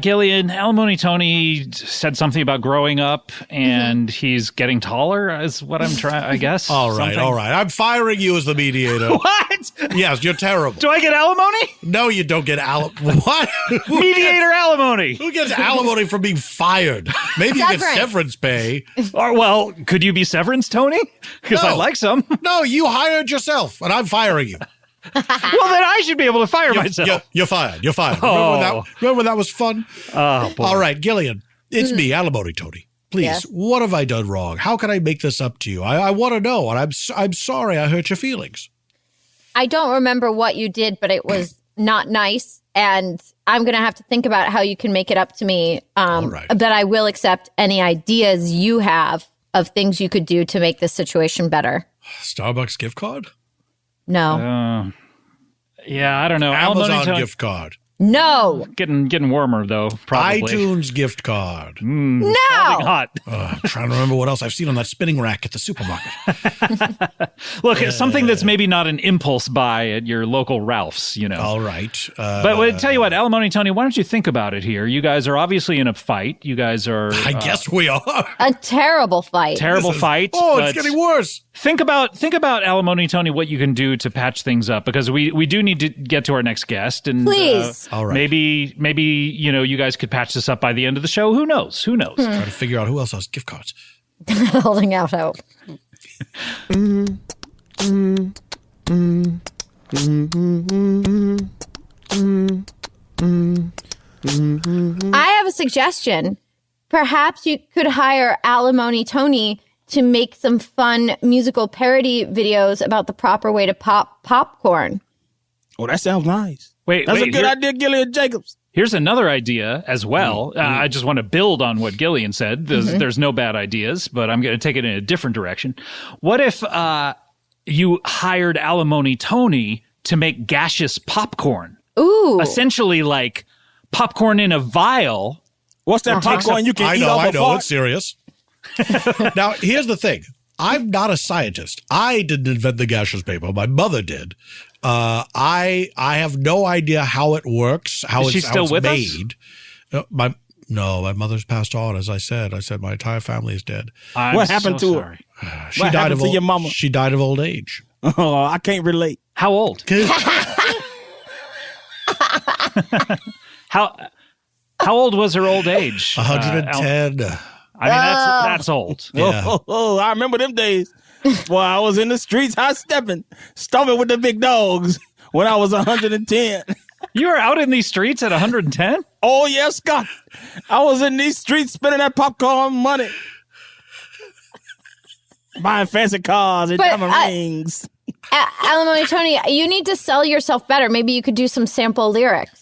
Gillian, Alimony Tony said something about growing up, and he's getting taller, is what I'm trying, I guess. All right. I'm firing you as the mediator. What? Yes, you're terrible. Do I get alimony? No, you don't get what? Mediator alimony. Who gets alimony from being fired? Maybe you get severance pay. Or, well, could you be severance, Tony? Because I'd like some. No, you hired yourself, and I'm firing you. Well, then I should be able to fire myself. You're fired. You're fired. Oh. Remember when that was fun? Oh, boy. All right, Gillian, it's me, Alimony Tony. Please, what have I done wrong? How can I make this up to you? I want to know, and I'm sorry I hurt your feelings. I don't remember what you did, but it was not nice, and I'm going to have to think about how you can make it up to me. But I will accept any ideas you have of things you could do to make this situation better. Starbucks gift card? No. Yeah, I don't know. Amazon gift card. No. Getting warmer, though, probably. iTunes gift card. No. Hot. I'm trying to remember what else I've seen on that spinning rack at the supermarket. Look, it's something that's maybe not an impulse buy at your local Ralph's, you know. All right. But tell you what, Alimony Tony, why don't you think about it here? You guys are obviously in a fight. You guys are... I guess we are. A terrible fight. Fight. Oh, it's getting worse. Think about Alimony Tony, what you can do to patch things up, because we do need to get to our next guest. And please. All right. Maybe you guys could patch this up by the end of the show. Who knows? Try to figure out who else has gift cards. Holding out hope. I have a suggestion. Perhaps you could hire Alimony Tony to make some fun musical parody videos about the proper way to pop popcorn. Oh, that sounds nice. That's a good idea, Gillian Jacobs. Here's another idea as well. I just want to build on what Gillian said. There's no bad ideas, but I'm going to take it in a different direction. What if you hired Alimony Tony to make gaseous popcorn? Ooh. Essentially like popcorn in a vial. What's that popcorn you can eat off a fart? I know, it's serious. Now, here's the thing. I'm not a scientist. I didn't invent the gaseous paper. My mother did. I have no idea how it works, how it's made. My mother's passed on, as I said. I said my entire family is dead. What happened to her? What happened to your mama? She died of old age. Oh, I can't relate. How old? How old was her old age? 110. I mean, that's old. Yeah. Oh, I remember them days. Boy, I was in the streets high stepping, stomping with the big dogs when I was 110. You were out in these streets at 110? Oh, yes, Scott. I was in these streets spending that popcorn money. Buying fancy cars and diamond rings. Alimony Tony, you need to sell yourself better. Maybe you could do some sample lyrics.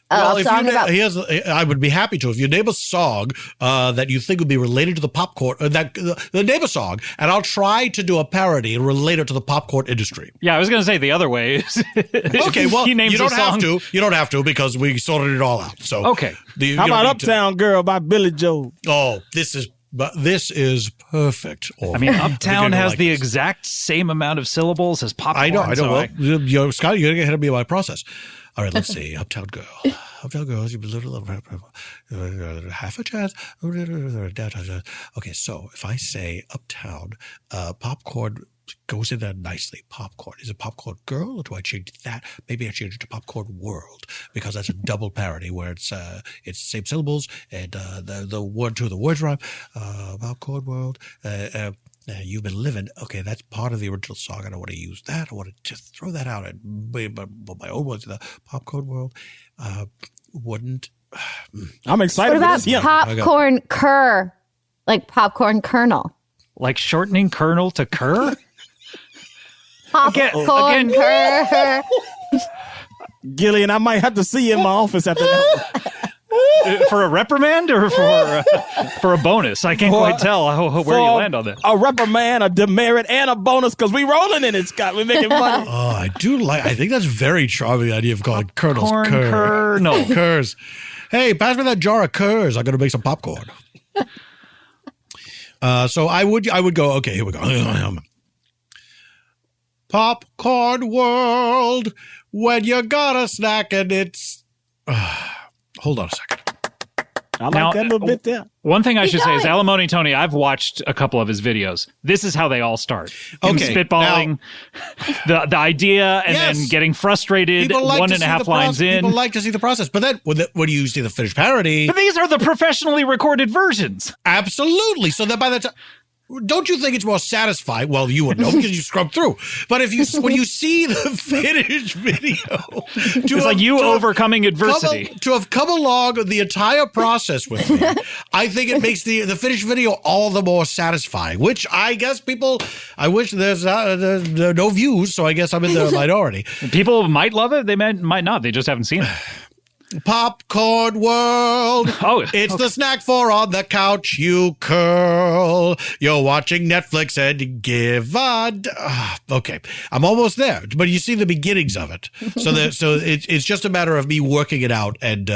Well, I would be happy to. If you name a song that you think would be related to the popcorn, the name a song, and I'll try to do a parody and relate it to the popcorn industry. Yeah, I was going to say the other way. Okay, well, you don't have to. You don't have to because we sorted it all out. So okay. How about Uptown Girl by Billy Joel? Oh, this is perfect. Oh, I mean, Uptown has the exact same amount of syllables as popcorn. I know. Well, Scott, you're going to get ahead of me in my process. All right, let's see. Uptown Girl. Uptown Girl. Half a chance. Okay, so if I say Uptown, popcorn Goes in there nicely. Popcorn. Is it Popcorn Girl, or do I change that? Maybe I change it to Popcorn World, because that's a double parody where it's the same syllables and the word to the words rhyme. Popcorn World. You've been living. Okay, that's part of the original song. I don't want to use that. I want to just throw that out and my own words. The Popcorn World wouldn't. I'm excited. What about popcorn cur, like popcorn kernel? Like shortening kernel to cur? Popcorn cur. Gillian, I might have to see you in my office after that. For a reprimand or for a bonus? I can't quite tell where you land on that. A reprimand, a demerit, and a bonus, because we rolling in it, Scott. We're making money. Oh, I think that's very charming, the idea of calling kernels kernel. Curs. Hey, pass me that jar of curs. I'm going to make some popcorn. So I would go, okay, here we go. Popcorn World, when you got a snack and it's... hold on a second. I like that little bit there. One thing I should say is Alimony Tony, I've watched a couple of his videos. This is how they all start. Him spitballing the idea and then getting frustrated 1.5 lines in. People like to see the process. But then when you see the finished parody... But these are the professionally recorded versions. Absolutely. So that by the time... Don't you think it's more satisfying? Well, you would know because you scrub through. But when you see the finished video, it's like you overcoming adversity. To have come along the entire process with me, I think it makes the finished video all the more satisfying. Which I guess I wish there's no views, so I guess I'm in the minority. People might love it. They might not. They just haven't seen it. Popcorn World. It's the snack for on the couch you curl. You're watching Netflix and give okay, I'm almost there. But you see the beginnings of it. So it's just a matter of me working it out and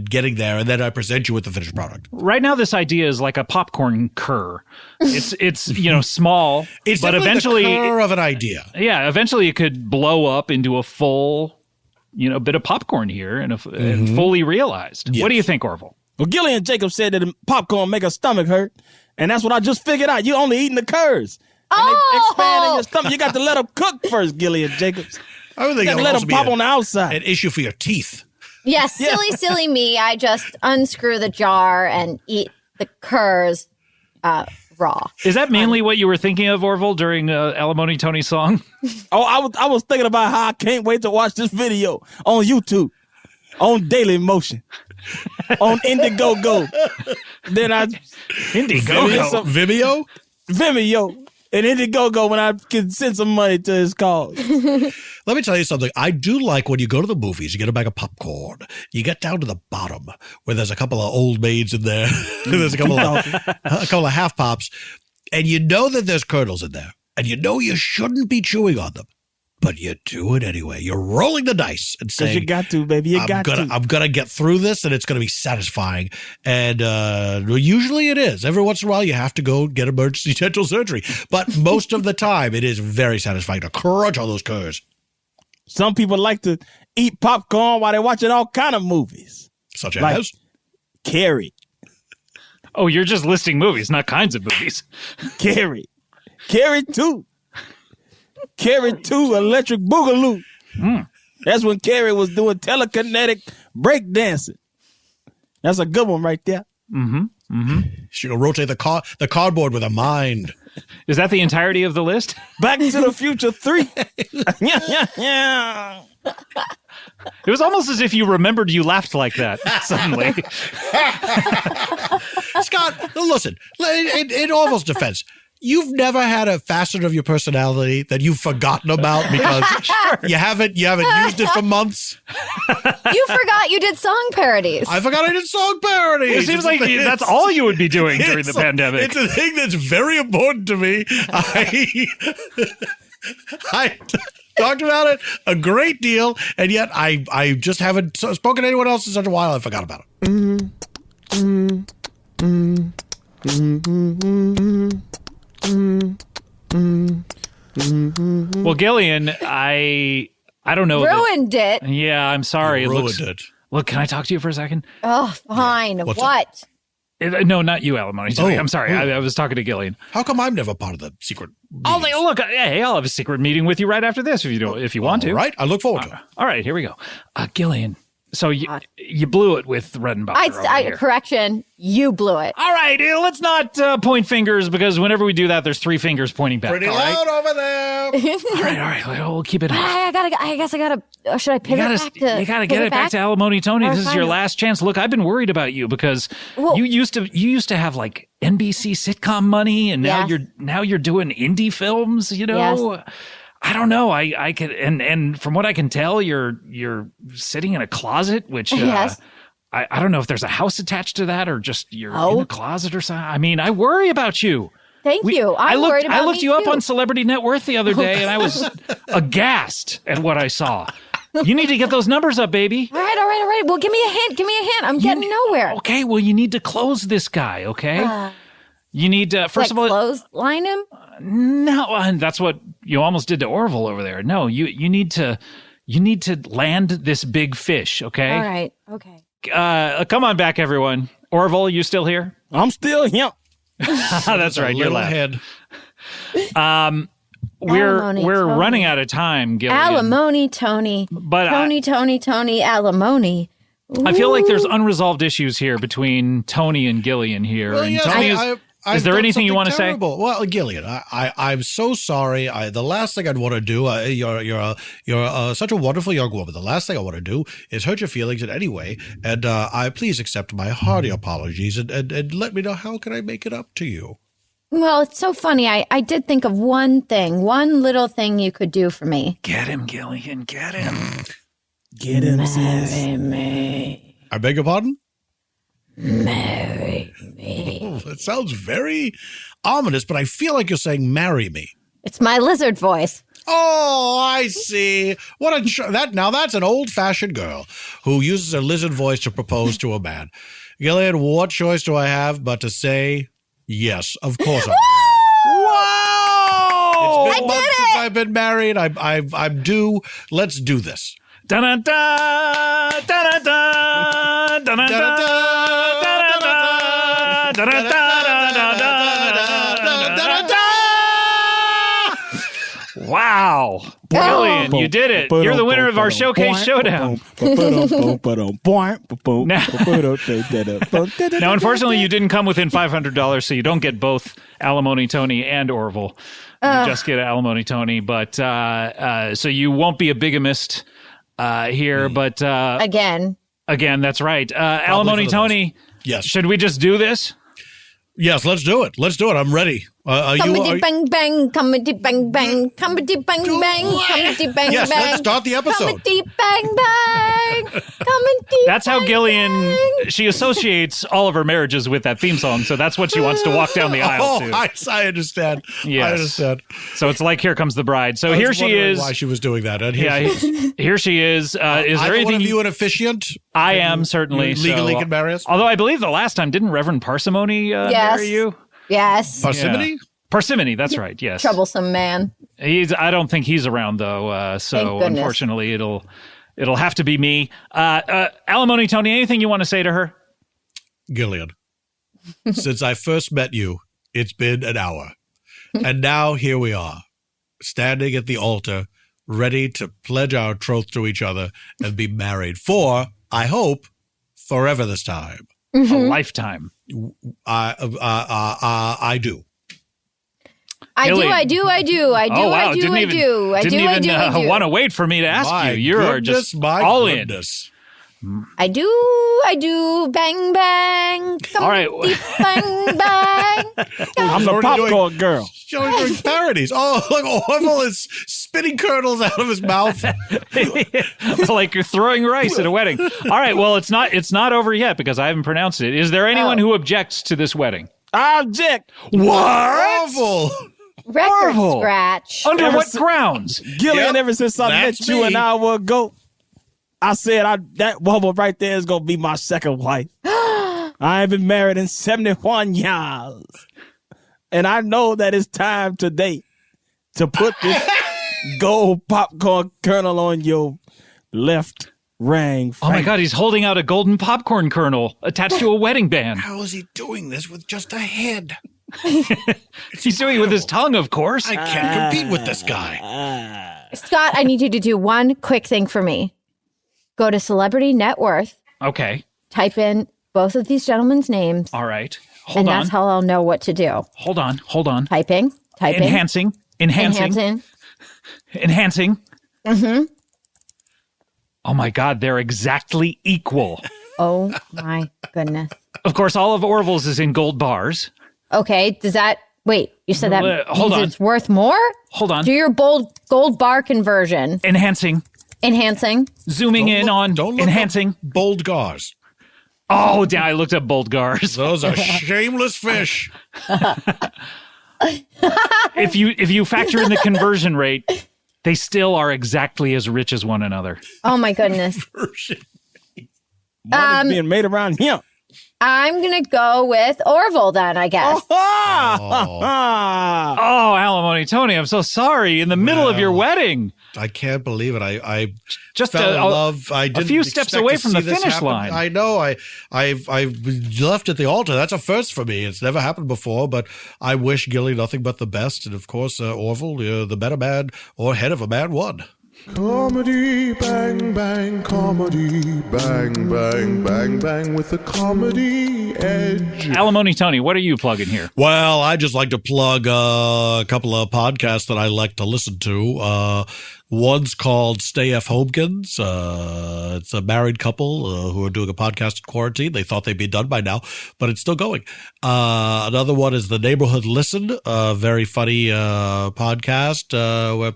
getting there, and then I present you with the finished product. Right now, this idea is like a popcorn cur. It's small, it's but eventually the cur of an idea. Yeah, eventually it could blow up into a full. Bit of popcorn here and fully realized. Yes. What do you think, Orville? Well, Gillian Jacobs said that popcorn make her stomach hurt, and that's what I just figured out. You only eating the curs. And they expand in your stomach. You got to let them cook first, Gillian Jacobs. I would think you got to let them pop on the outside. An issue for your teeth. Yes, silly me. I just unscrew the jar and eat the curs raw. Is that mainly what you were thinking of, Orville, during Alimony Tony's song? Oh, I was thinking about how I can't wait to watch this video on YouTube, on Daily Motion, on Indiegogo. Then Indiegogo? Vimeo. And Indiegogo when I can send some money to his cause. Let me tell you something. I do like when you go to the movies, you get a bag of popcorn. You get down to the bottom where there's a couple of old maids in there. There's a couple of half pops. And you know that there's kernels in there. And you know you shouldn't be chewing on them. But you do it anyway. You're rolling the dice and saying, you got to, baby. I'm going to get through this, and it's going to be satisfying. And usually it is. Every once in a while, you have to go get emergency dental surgery. But most of the time, it is very satisfying to crunch all those curs. Some people like to eat popcorn while they're watching all kind of movies. Such as? Carrie. Oh, you're just listing movies, not kinds of movies. Carrie 2. Carrie 2, Electric Boogaloo. That's when Carrie was doing telekinetic breakdancing. That's a good one right there. She will rotate the cardboard with a mind. Is that the entirety of the list? Back to the Future 3. Yeah. It was almost as if you remembered you laughed like that suddenly. Scott, listen, in Orville's defense, you've never had a facet of your personality that you've forgotten about because you haven't used it for months. You forgot you did song parodies. I forgot I did song parodies. It seems like that's all you would be doing during the pandemic. It's a thing that's very important to me. I talked about it a great deal, and yet I just haven't spoken to anyone else in such a while. I forgot about it. Well, Gillian, I don't know. Ruined it. Yeah, I'm sorry. Ruined it. Look, can I talk to you for a second? Oh, fine. What's what? No, not you, Alimony Tony. Oh, I'm sorry. I was talking to Gillian. How come I'm never part of the secret? Look, hey, I'll have a secret meeting with you right after this if you want to. All right, I look forward to it. All right, here we go. Gillian, so you blew it with Redenbacher. Correction, you blew it. All right, let's not point fingers because whenever we do that, there's 3 fingers pointing back. Pretty loud over there. All right. We'll keep it. I guess I gotta. Should I pivot back to? You gotta get it back to Alimony Tony. This is your last chance. Look, I've been worried about you because you used to have like NBC sitcom money, and now you're doing indie films. You know. Yes. I don't know. I could, and from what I can tell, you're sitting in a closet, which yes. I don't know if there's a house attached to that or just you're in a closet or something. I mean, I worry about you. Thank you. I looked you up too. on Celebrity Net Worth the other day, and I was aghast at what I saw. You need to get those numbers up, baby. All right. Well, give me a hint. I'm getting nowhere. Okay. Well, you need to close this guy. Okay. You need to first of all clothesline him. No, and that's what you almost did to Orville over there. No, you need to land this big fish. Okay. All right. Okay. Come on back, everyone. Orville, you still here? I'm still here. That's right. You're ahead. We're running out of time, Gillian. Alimony Tony. But Tony, alimony. I feel like there's unresolved issues here between Tony and Gillian here. Well, and yes, Tony is there anything you want to say? Well, Gillian, I'm so sorry. The last thing I'd want to do, you're such a wonderful young woman. The last thing I want to do is hurt your feelings in any way. And please accept my hearty apologies and let me know how can I make it up to you. Well, it's so funny. I did think of one little thing you could do for me. Get him, Gillian. Get him. Get him, sis. Marry me. I beg your pardon? Marry me. Oh, that sounds very ominous, but I feel like you're saying marry me. It's my lizard voice. Oh, I see. Now that's an old-fashioned girl who uses her lizard voice to propose to a man. Gillian, what choice do I have but to say yes, of course I do. Wow! It's been months since I've been married. I'm due. Let's do this. Da-da-da, da-da-da, da-da-da. Wow. Gillian, you did it. You're the winner of our Showcase Showdown. Now, unfortunately, you didn't come within $500, so you don't get both Alimony Tony and Orville. You just get Alimony Tony. But so you won't be a bigamist here. But again, that's right. Alimony Tony. Yes. Should we just do this? Yes, let's do it. I'm ready. Comedy bang bang, comedy bang bang, comedy bang bang, comedy bang yes, bang. let's start the episode. Comedy bang bang, comedy. That's how Gillian, she associates all of her marriages with that theme song, so that's what she wants to walk down the aisle to. I understand. Yes. I understand. So it's like Here Comes the Bride. So here she is. Why she was doing that? And here she is. Is there anything? One of you an officiant? I am certainly. Legally can marry us. Although I believe the last time didn't Reverend Parsimony marry you? Yes. Parsimony? Yeah. Parsimony, that's right. Yes. Troublesome man. I don't think he's around though. So unfortunately, it'll have to be me. Alimony Tony, anything you want to say to her? Gillian, since I first met you, it's been an hour, and now here we are, standing at the altar, ready to pledge our troth to each other and be married for, I hope, forever this time. Mm-hmm. A lifetime. I do. I do. Didn't even want to wait for me to ask you. You're just all in. I do. Bang, bang. All right. Bang, bang. I'm the popcorn girl. Showing parodies. Oh, look, Orville is spitting kernels out of his mouth. Like you're throwing rice at a wedding. All right. Well, it's not over yet because I haven't pronounced it. Is there anyone who objects to this wedding? I object. What? Orville. Record scratch. Under what grounds? Gillian, ever since I met you an hour ago, I said that woman right there is going to be my second wife. I ain't been married in 71 years. And I know that it's time today to put this gold popcorn kernel on your left ring. Oh my God, he's holding out a golden popcorn kernel attached to a wedding band. How is he doing this with just a head? He's doing it with his tongue, of course. I can't compete with this guy. Scott, I need you to do one quick thing for me. Go to Celebrity Net Worth. Okay. Type in both of these gentlemen's names. All right. And Hold on. that's how I'll know what to do. Hold on. Typing. Enhancing. Enhancing. Mm-hmm. Oh my God, they're exactly equal. Oh my goodness. Of course, all of Orville's is in gold bars. Okay, does that... Wait, you said that Hold means on. it's worth more? Hold on. Do your gold bar conversion. Enhancing. Zooming enhancing. Bold gars. Oh, yeah, I looked up bold gars. Those are shameless fish. If you factor in the conversion rate, they still are exactly as rich as one another. Oh my goodness. Money's being made around here. I'm going to go with Orville then, I guess. Oh, Alimony Tony, I'm so sorry. In the middle of your wedding. I can't believe it. I just fell in love. I didn't a few steps expect away to from the see this finish happen. line. I know. I've left at the altar. That's a first for me. It's never happened before. But I wish Gilly nothing but the best. And of course, Orville, the better man or head of a man won. Comedy, bang, bang, comedy, bang, bang, bang, bang, with the comedy edge. Alimony Tony, what are you plugging here? Well, I just like to plug a couple of podcasts that I like to listen to. One's called Stay F. Tompkins. It's a married couple who are doing a podcast in quarantine. They thought they'd be done by now, but it's still going. Another one is The Neighborhood Listen, a very funny podcast where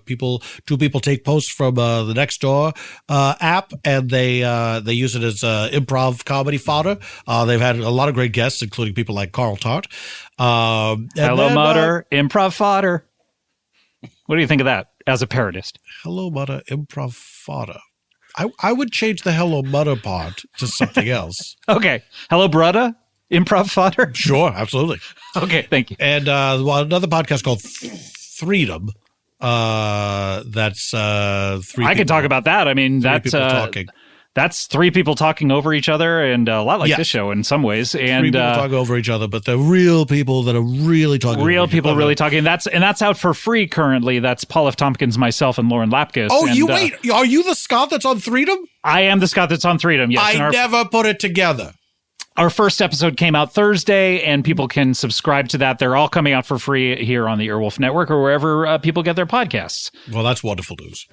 two people take posts from the Nextdoor app, and they use it as improv comedy fodder. They've had a lot of great guests, including people like Carl Tart. Hello, Mutter, improv fodder. What do you think of that as a parodist? Hello, Mutter, improv fodder. I would change the Hello, Mutter part to something else. Okay. Hello, brudda, improv fodder? Sure, absolutely. Okay, thank you. And another podcast called Freedom. That's three. I could talk about that. I mean, people talking. That's three people talking over each other, and a lot like this show in some ways. And three people talk over each other, but they're real people that are really talking. Real people really talking. That's out for free currently. That's Paul F. Tompkins, myself, and Lauren Lapkus. Oh, and, wait! Are you the Scott that's on Freedom? I am the Scott that's on Freedom. Yes, I never put it together. Our first episode came out Thursday, and people can subscribe to that. They're all coming out for free here on the Earwolf Network or wherever people get their podcasts. Well, that's wonderful news.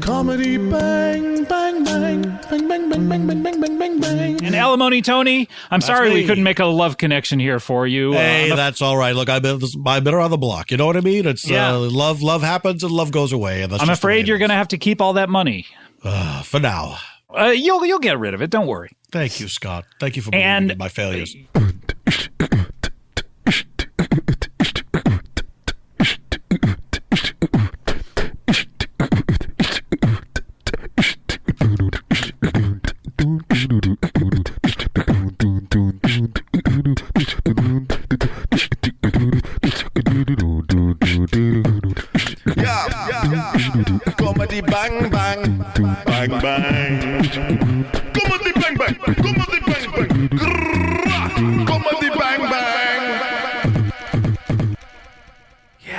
Comedy, bang, bang, bang, bang, bang, bang, bang, bang, bang, bang, bang, bang. And Alimony Tony, I'm sorry we couldn't make a love connection here for you. Hey, that's all right. Look, I've been around the block. You know what I mean? It's love happens and love goes away. And that's I'm afraid you're going to have to keep all that money. For now. You'll get rid of it. Don't worry. Thank you, Scott. Thank you for believing in my failures. Comedy bang bang bang bang. Comedy bang bang. Comedy bang bang. Comedy bang bang.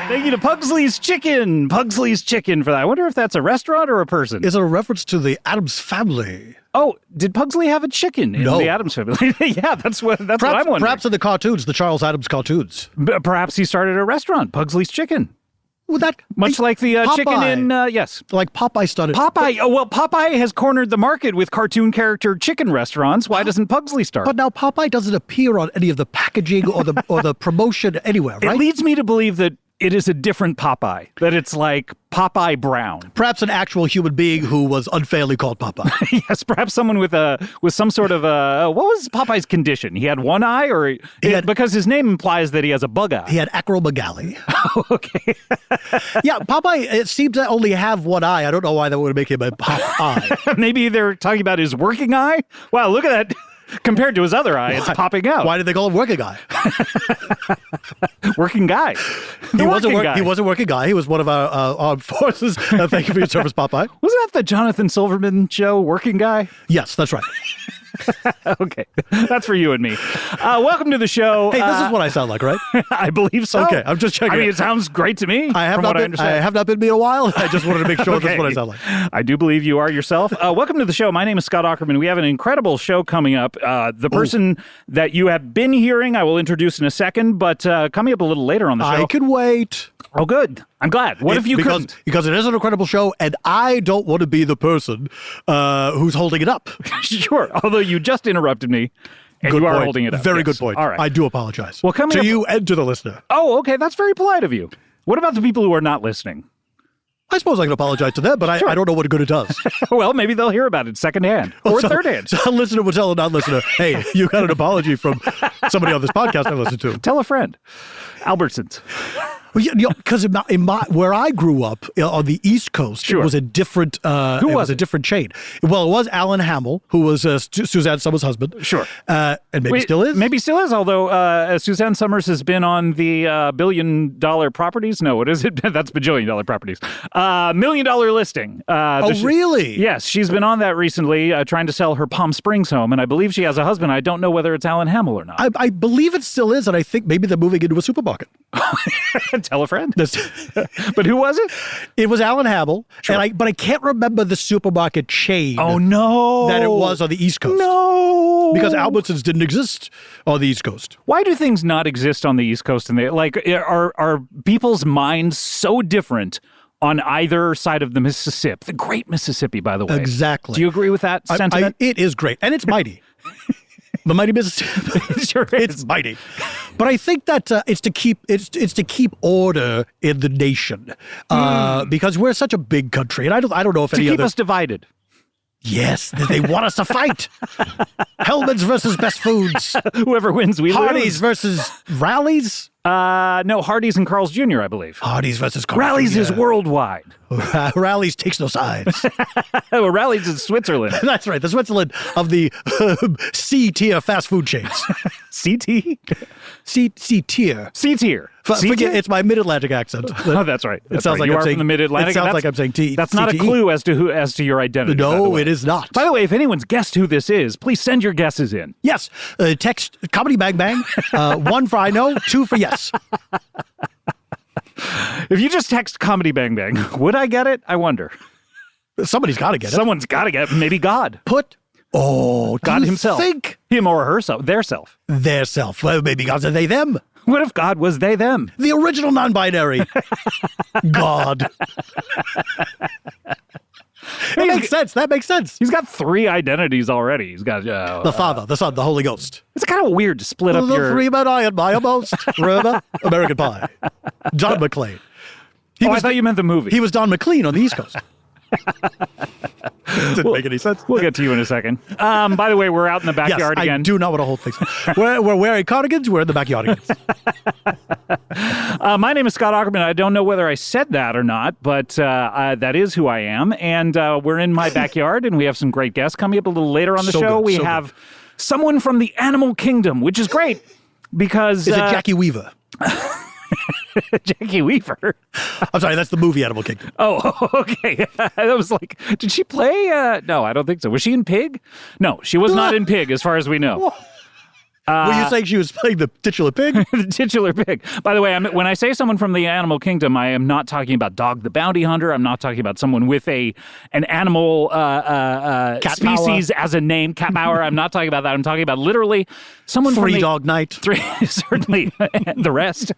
Thank you to Pugsley's Chicken. Pugsley's Chicken for that. I wonder if that's a restaurant or a person. Is it a reference to the Addams Family? Oh, did Pugsley have a chicken in the Addams Family? Yeah, that's what I'm wondering. Perhaps in the cartoons, the Charles Addams cartoons. Perhaps he started a restaurant, Pugsley's Chicken. Well, much like the chicken in yes, like Popeye started. Popeye. Oh well, Popeye has cornered the market with cartoon character chicken restaurants. Why doesn't Pugsley start? But now Popeye doesn't appear on any of the packaging or the promotion anywhere, right? It leads me to believe that it is a different Popeye. That it's like Popeye Brown. Perhaps an actual human being who was unfairly called Popeye. Yes, perhaps someone with some sort of what was Popeye's condition? He had one eye, or because his name implies that he has a bug eye. He had acromegaly. Oh, okay. Yeah, Popeye, it seems to only have one eye. I don't know why that would make him a Popeye. Maybe they're talking about his working eye. Wow, look at that. Compared to his other eye, it's popping out. Why did they call him working guy? Working guy. He wasn't a working guy. He was one of our armed forces. Thank you for your service, Popeye. Wasn't that the Jonathan Silverman show, Working Guy? Yes, that's right. Okay, that's for you and me. Welcome to the show. Hey, this is what I sound like, right? I believe so. Okay, I'm just checking. I mean, it sounds great to me. I have not been me in a while. I just wanted to make sure this is what I sound like. I do believe you are yourself. Welcome to the show. My name is Scott Aukerman. We have an incredible show coming up. The person that you have been hearing, I will introduce in a second, but coming up a little later on the show. I can wait. Oh, good. I'm glad. What if you couldn't? Because it is an incredible show, and I don't want to be the person who's holding it up. Sure. Although you just interrupted me, and good you are point. holding it up. Very Yes. good point. All right. I do apologize. Well, coming to up, you and to the listener. Oh, okay. That's very polite of you. What about the people who are not listening? I suppose I can apologize to them, but I don't know what good it does. Well, maybe they'll hear about it secondhand or thirdhand. So a listener would tell a non-listener, hey, you got an apology from somebody on this podcast I listened to. Tell a friend. Albertsons. Well, because in my where I grew up on the East Coast, it was a different. Who was a different chain? Well, it was Alan Hamill, who was Suzanne Summers' husband. Sure, and maybe still is. Maybe still is. Although Suzanne Summers has been on the $1 billion properties. No, what is it? That's $bajillion properties. $1 million listing. Really? Yes, she's been on that recently, trying to sell her Palm Springs home, and I believe she has a husband. I don't know whether it's Alan Hamill or not. I believe it still is, and I think maybe they're moving into a supermarket. Tell a friend. But who was it? It was Alan Hamill, but I can't remember the supermarket chain. Oh no, that it was on the East Coast. No, because Albertsons didn't exist on the East Coast. Why do things not exist on the East Coast? And are people's minds so different on either side of the Mississippi? The Great Mississippi, by the way. Exactly. Do you agree with that sentiment? It is great, and it's mighty. The mighty Mississippi. Sure is. It's mighty. But I think that it's to keep order in the nation because we're such a big country, and I don't know if to keep us divided. Yes, they want us to fight. Hellman's versus Best Foods. Whoever wins, we lose. Hardee's versus Rallies. No, Hardee's and Carl's Jr., I believe. Hardee's versus Carl's Rallies Jr. is worldwide. Rallies takes no sides. Well, Rallies is Switzerland. That's right. The Switzerland of the C-tier fast food chains. C-tier? C-tier. C-tier. Forget, it's my mid-Atlantic accent. Oh, that's right. It sounds like you I'm are saying, from the mid-Atlantic. It sounds like I'm saying T. That's not a clue as to your identity. No, it is not. By the way, if anyone's guessed who this is, please send your guesses in. Yes. Text Comedy Bang Bang. 1 for I know, 2 for yes. If you just text Comedy Bang Bang, would I get it? I wonder. Somebody's got to get it. Someone's got to get it. Maybe God. God himself. Think? Him or herself. Their self. Their self. Well, maybe God's a they, them. What if God was they, them? The original non-binary. God. That makes sense. He's got 3 identities already. He's got the Father, the Son, the Holy Ghost. It's kind of weird to split up the your... 3 men I admire most. Remember? American Pie. John McClane. I thought you meant the movie. He was Don McLean on the East Coast. Didn't make any sense. We'll get to you in a second. By the way, we're out in the backyard again. I do not want to hold things. We're wearing cardigans. We're in the backyard again. My name is Scott Aukerman. I don't know whether I said that or not, but that is who I am. And we're in my backyard, and we have some great guests coming up a little later on the show. We have someone from the animal kingdom, which is great because... Is it Jackie Weaver? Jackie Weaver. I'm sorry, that's the movie Animal Kingdom. Oh, okay. I was like, did she play? No, I don't think so. Was she in Pig? No, she was not in Pig, as far as we know. Were you saying she was playing the titular pig? The titular pig. By the way, when I say someone from the animal kingdom, I am not talking about Dog the Bounty Hunter. I'm not talking about someone with an animal species as a name, cat power. I'm not talking about that. I'm talking about literally someone from the... Dog Night. Certainly. The rest.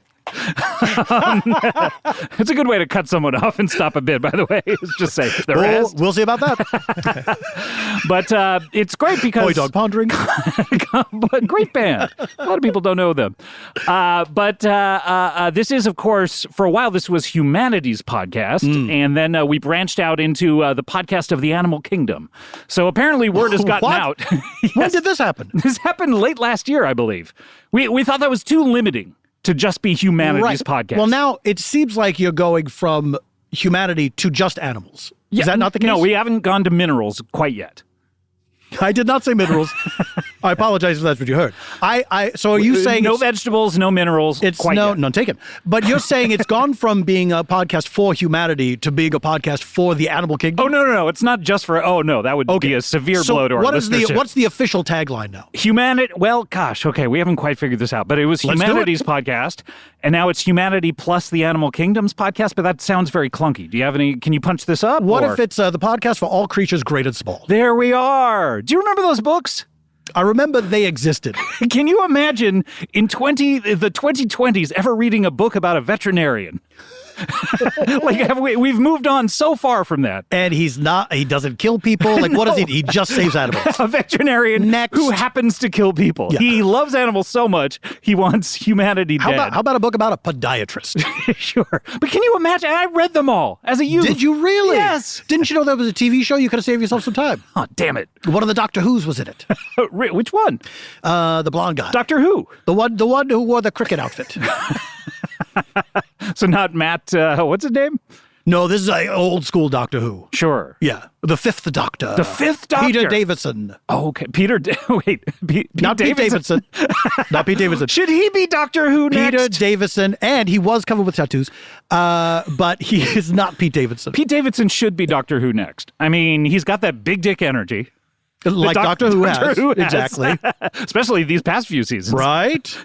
It's a good way to cut someone off and stop a bit, by the way. Is just say the rest. We'll see about that. But it's great because Boy Dog Pondering. Great band. A lot of people don't know them. But this is, of course, for a while this was Humanity's podcast, and then we branched out into the podcast of the Animal Kingdom. So apparently word has gotten out. Yes. When did this happen? This happened late last year, I believe. We thought that was too limiting to just be Humanity's podcast. Well, now it seems like you're going from humanity to just animals. Yeah, is that not the case? No, we haven't gone to minerals quite yet. I did not say minerals. I apologize if that's what you heard. So are you saying no vegetables, no minerals? It's none taken. But you're saying it's gone from being a podcast for humanity to being a podcast for the animal kingdom? Oh, no. It's not just for, that would be a severe blow to our listenership. What's the official tagline now? Humanity, well, gosh, okay, we haven't quite figured this out, but it was Humanity's podcast, and now it's Humanity plus the Animal Kingdom's podcast, but that sounds very clunky. Do you have can you punch this up? What if it's the podcast for all creatures great and small? There we are. Do you remember those books? I remember they existed. Can you imagine in the 2020s ever reading a book about a veterinarian? We've moved on so far from that. And he doesn't kill people. Like, what does he? He just saves animals. A veterinarian who happens to kill people. Yeah. He loves animals so much, he wants humanity dead. How about a book about a podiatrist? Sure. But can you imagine? I read them all as a youth. Did you really? Yes. Didn't you know there was a TV show? You could have saved yourself some time. Oh, damn it. One of the Doctor Who's was in it. Which one? The blonde guy. Doctor Who? The one who wore the cricket outfit. So not Matt, what's his name? No, this is old school Doctor Who. Sure. Yeah. The fifth Doctor. The fifth Doctor? Peter Davison. Oh, okay. Not Pete Davidson. Not Pete Davidson. Should he be Doctor Who next? Peter Davison, and he was covered with tattoos, but he is not Pete Davidson. Pete Davidson should be Doctor Who next. I mean, he's got that big dick energy. Like Doctor Who has. Exactly. Especially these past few seasons. Right?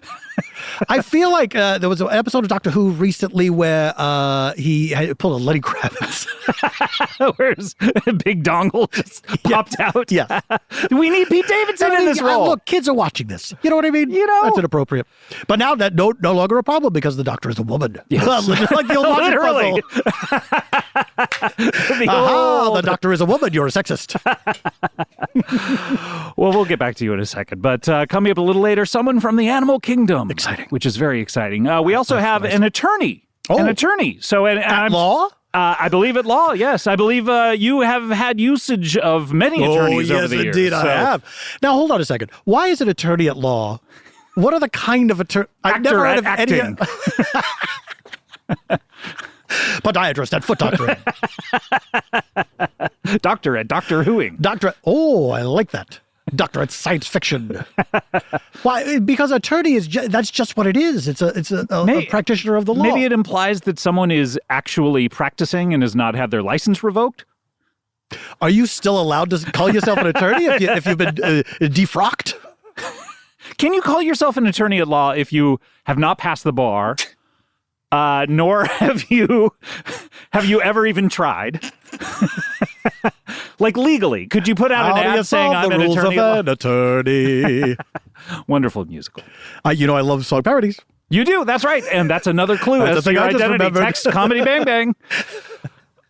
I feel like there was an episode of Doctor Who recently where he had pulled a Lenny Kravitz. Where's a big dongle just popped out? Yeah. We need Pete Davidson in this role. Look, kids are watching this. You know what I mean? That's inappropriate. But now that no longer a problem because the Doctor is a woman. Yes. Like the old logic puzzle. The Doctor is a woman. You're a sexist. Well, we'll get back to you in a second. But coming up a little later, someone from the Animal Kingdom. Exciting. Which is very exciting. We also have an attorney. Oh. An attorney. So at law? I believe at law, yes. I believe you have had usage of many attorneys over the years. Yes, indeed, I have. Now, hold on a second. Why is an attorney at law? What are the kind of attorney? I've never heard of acting. Podiatrist at foot doctoring. Doctor at Doctor Whoing. I like that. Doctor at science fiction. Why? Because attorney that's just what it is. It's a practitioner of the law. Maybe it implies that someone is actually practicing and has not had their license revoked. Are you still allowed to call yourself an attorney if you've been defrocked? Can you call yourself an attorney at law if you have not passed the bar? Nor have you ever even tried? Like legally, could you put out an ad saying I'm an attorney? An attorney. Wonderful musical. I love song parodies. You do. That's right, and that's another clue as to your identity. Text Comedy Bang Bang.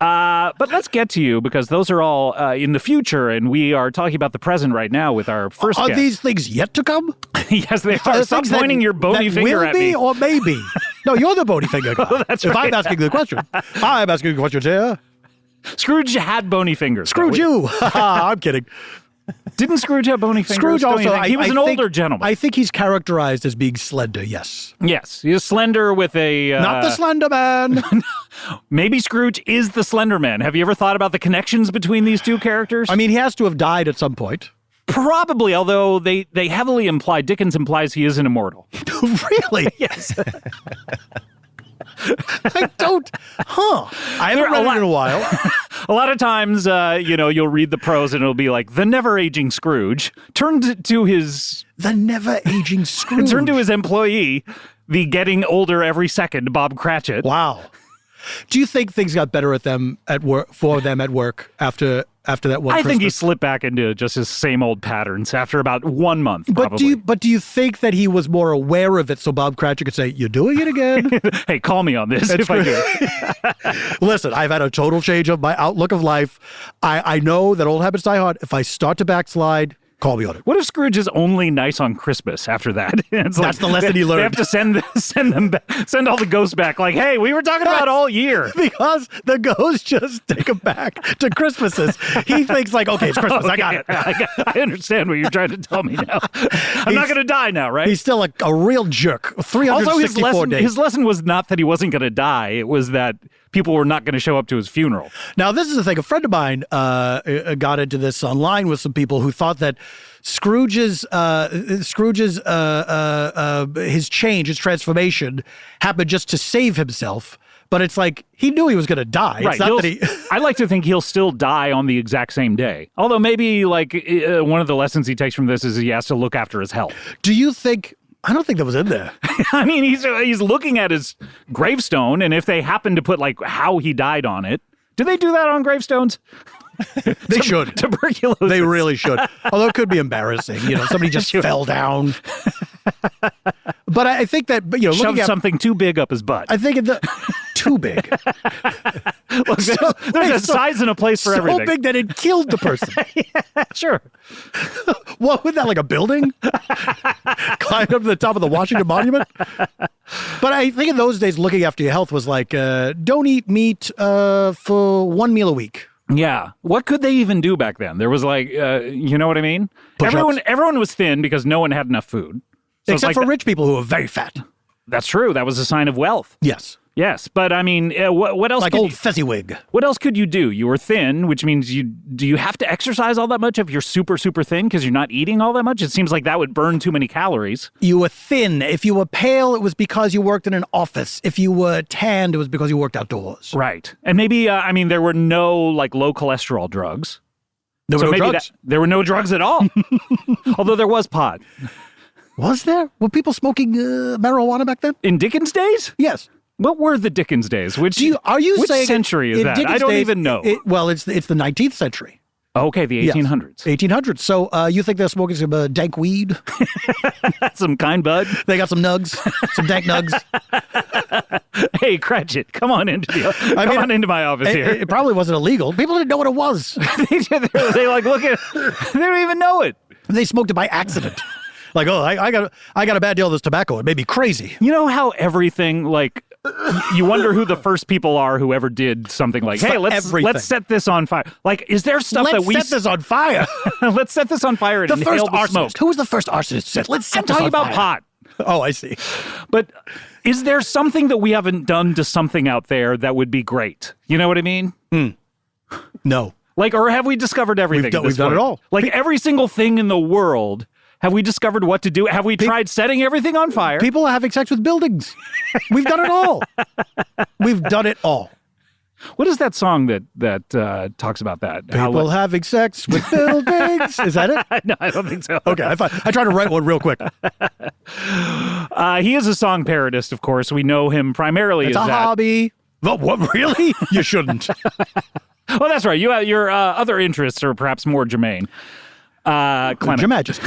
But let's get to you because those are all in the future, and we are talking about the present right now with our first guest. Are these things yet to come? Yes, they are. Stop pointing your bony finger at me. Or maybe. No, you're the bony finger guy. That's if right. I'm asking the question. I'm asking the question here. Scrooge had bony fingers. Scrooge you. I'm kidding. Didn't Scrooge have bony fingers? Scrooge also, he was an older gentleman. I think he's characterized as being slender, yes. Yes, he's slender with a... Not the Slender Man. Maybe Scrooge is the Slender Man. Have you ever thought about the connections between these two characters? I mean, he has to have died at some point. Probably, although they heavily imply, Dickens implies he is an immortal. Really? Yes. I don't. I haven't read it in a while. A lot of times, you'll read the prose and it'll be like, the never-aging Scrooge turned to his... The never-aging Scrooge. Turned to his employee, the getting older every second, Bob Cratchit. Wow. Do you think things got better for them at work after that one Christmas? I think he slipped back into just his same old patterns after about 1 month, probably. But do you think that he was more aware of it so Bob Cratchit could say, you're doing it again? Hey, call me on this if I do. Listen, I've had a total change of my outlook of life. I know that old habits die hard. If I start to backslide, call me on it. What if Scrooge is only nice on Christmas after that? That's the lesson he learned. They have to send all the ghosts back. Like, hey, we were talking about all year. Because the ghosts just take him back to Christmases. He thinks like, okay, it's Christmas. Okay, I got it. I understand what you're trying to tell me now. I'm not going to die now, right? He's still a real jerk. 364 also, days. His lesson was not that he wasn't going to die. It was that people were not going to show up to his funeral. Now, this is the thing. A friend of mine got into this online with some people who thought that Scrooge's his change, his transformation, happened just to save himself. But it's like he knew he was going to die. Right. It's not that he. I like to think he'll still die on the exact same day. Although maybe like one of the lessons he takes from this is he has to look after his health. Do you think? I don't think that was in there. I mean, he's looking at his gravestone, and if they happen to put like how he died on it, do they do that on gravestones? They should. Tuberculosis. They really should. Although it could be embarrassing. Somebody just fell down. But I think that, shoved something too big up his butt. I think too big. Look, there's a size and a place for everything. So big that it killed the person. Yeah, sure. What was that, like a building? Climbed up to the top of the Washington Monument? But I think in those days, looking after your health was like, don't eat meat for one meal a week. Yeah. What could they even do back then? There was like, you know what I mean? Everyone was thin because no one had enough food. So except for rich people who are very fat. That's true. That was a sign of wealth. Yes. Yes. But I mean, what else? Like old Fezziwig. What else could you do? You were thin, which means do you have to exercise all that much if you're super, super thin because you're not eating all that much? It seems like that would burn too many calories. You were thin. If you were pale, it was because you worked in an office. If you were tanned, it was because you worked outdoors. Right. And maybe, there were no like low cholesterol drugs. There were no drugs? There were no drugs at all. Although there was pot. Was there? Were people smoking marijuana back then? In Dickens' days? Yes. What were the Dickens days? Which century is that? I don't even know. It's the 19th century. Okay, the 1800s. Yes, 1800s. So you think they're smoking some dank weed? Some kind bud? They got some nugs, some dank nugs. Hey, Cratchit, come on into my office here. It probably wasn't illegal. People didn't know what it was. they like look at it. They don't even know it. They smoked it by accident. Like, I got a bad deal of this tobacco. It made me crazy. You know how everything, like, you wonder who the first people are who ever did something like, hey, let's set this on fire. Like, is there stuff that we... Let's set this on fire. Let's set this on fire and inhale the smoke. Who was the first arsonist? Let's set this on fire. I'm talking about pot. Oh, I see. But is there something that we haven't done to something out there that would be great? You know what I mean? No. Like, or have we discovered everything? We've done it all. Like, every single thing in the world... Have we discovered what to do? Have we tried setting everything on fire? People are having sex with buildings. We've done it all. We've done it all. What is that song that talks about that? People having sex with buildings. Is that it? No, I don't think so. Okay, I tried to write one real quick. He is a song parodist, of course. We know him primarily as a hobby. What, really? You shouldn't. Well, that's right. Your other interests are perhaps more germane. Clement. Your Majesty.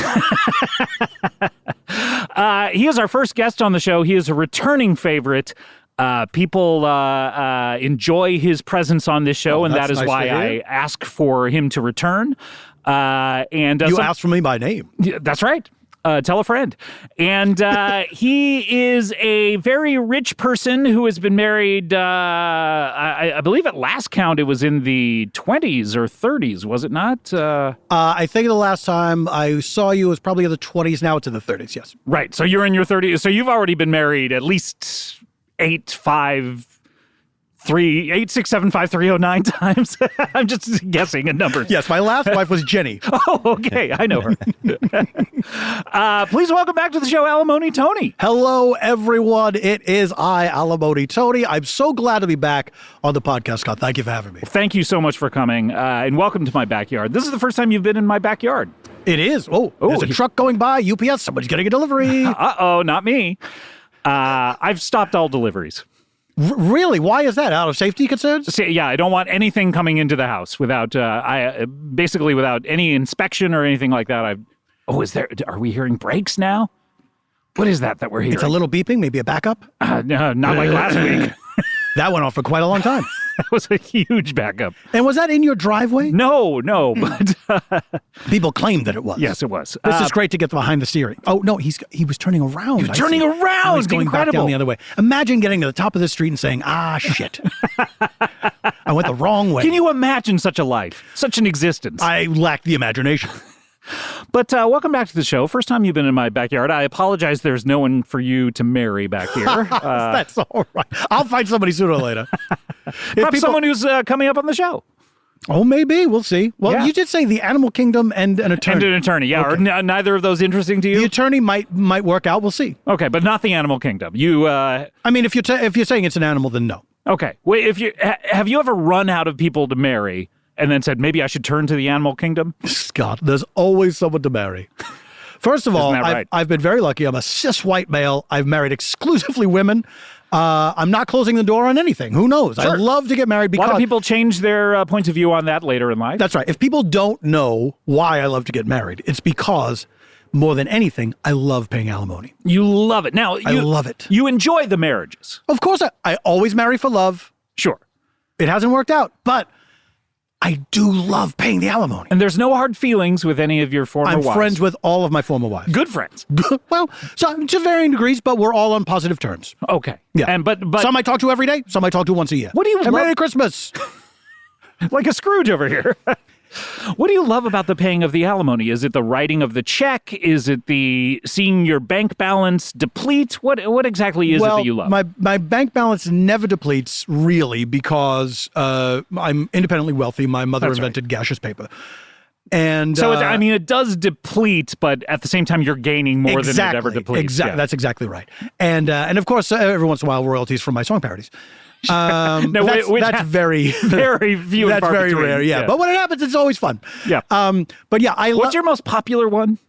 He is our first guest on the show. He is a returning favorite. People enjoy his presence on this show, and that is nice why I ask for him to return. You asked for me by name. That's right. Tell a friend. And he is a very rich person who has been married, I believe at last count, it was in the 20s or 30s, was it not? I think the last time I saw you was probably in the 20s. Now it's in the 30s, yes. Right. So you're in your 30s. So you've already been married at least 8, 6, 7, 5, 3, 0, 9 times. I'm just guessing a number. Yes, my last wife was Jenny. Oh, okay. I know her. Please welcome back to the show, Alimony Tony. Hello, everyone. It is I, Alimony Tony. I'm so glad to be back on the podcast, Scott. Thank you for having me. Thank you so much for coming, and welcome to my backyard. This is the first time you've been in my backyard. It is. Oh, there's a truck going by. UPS, somebody's getting a delivery. Uh-oh, not me. I've stopped all deliveries. Really? Why is that? Out of safety concerns? Yeah, I don't want anything coming into the house without without any inspection or anything like that. Are we hearing brakes now? What is that we're hearing? It's a little beeping, maybe a backup? No, not like last week. That went on for quite a long time. That was a huge backup. And was that in your driveway? No, but people claimed that it was. Yes, it was. This is great to get behind the steering. Oh no, he was turning around. He was turning around. He's going back down the other way. Imagine getting to the top of the street and saying, shit. I went the wrong way. Can you imagine such a life, such an existence? I lack the imagination. But welcome back to the show. First time you've been in my backyard. I apologize. There's no one for you to marry back here. That's all right. I'll find somebody sooner or later. Perhaps someone who's coming up on the show. Oh, maybe. We'll see. Well, you did say the animal kingdom and an attorney. And an attorney, yeah. Okay. Are neither of those interesting to you? The attorney might work out. We'll see. Okay, but not the animal kingdom. You. I mean, if you're saying it's an animal, then no. Okay. Wait, have you ever run out of people to marry and then said maybe I should turn to the animal kingdom? Scott, there's always someone to marry. First of all, I've been very lucky. I'm a cis white male. I've married exclusively women. I'm not closing the door on anything. Who knows? Sure. I love to get married because... A lot of people change their points of view on that later in life. That's right. If people don't know why I love to get married, it's because, more than anything, I love paying alimony. You love it. Now, I love it. You enjoy the marriages. Of course, I always marry for love. Sure. It hasn't worked out, but I do love paying the alimony. And there's no hard feelings with any of your former wives. I'm friends with all of my former wives. Good friends. Well, so to varying degrees, but we're all on positive terms. Okay. Yeah. And but some I talk to every day, some I talk to once a year. What do you love? Merry Christmas. Like a Scrooge over here. What do you love about the paying of the alimony? Is it the writing of the check? Is it the seeing your bank balance deplete? What exactly is it that you love? My bank balance never depletes, really, because I'm independently wealthy. My mother invented gaseous paper. And so, it does deplete, but at the same time, you're gaining more than it ever depletes. Exactly. Yeah. That's exactly right. And of course, every once in a while, royalties from my song parodies. No, that's very few. That's very rare. Yeah. But when it happens, it's always fun. Yeah. But yeah, What's your most popular one?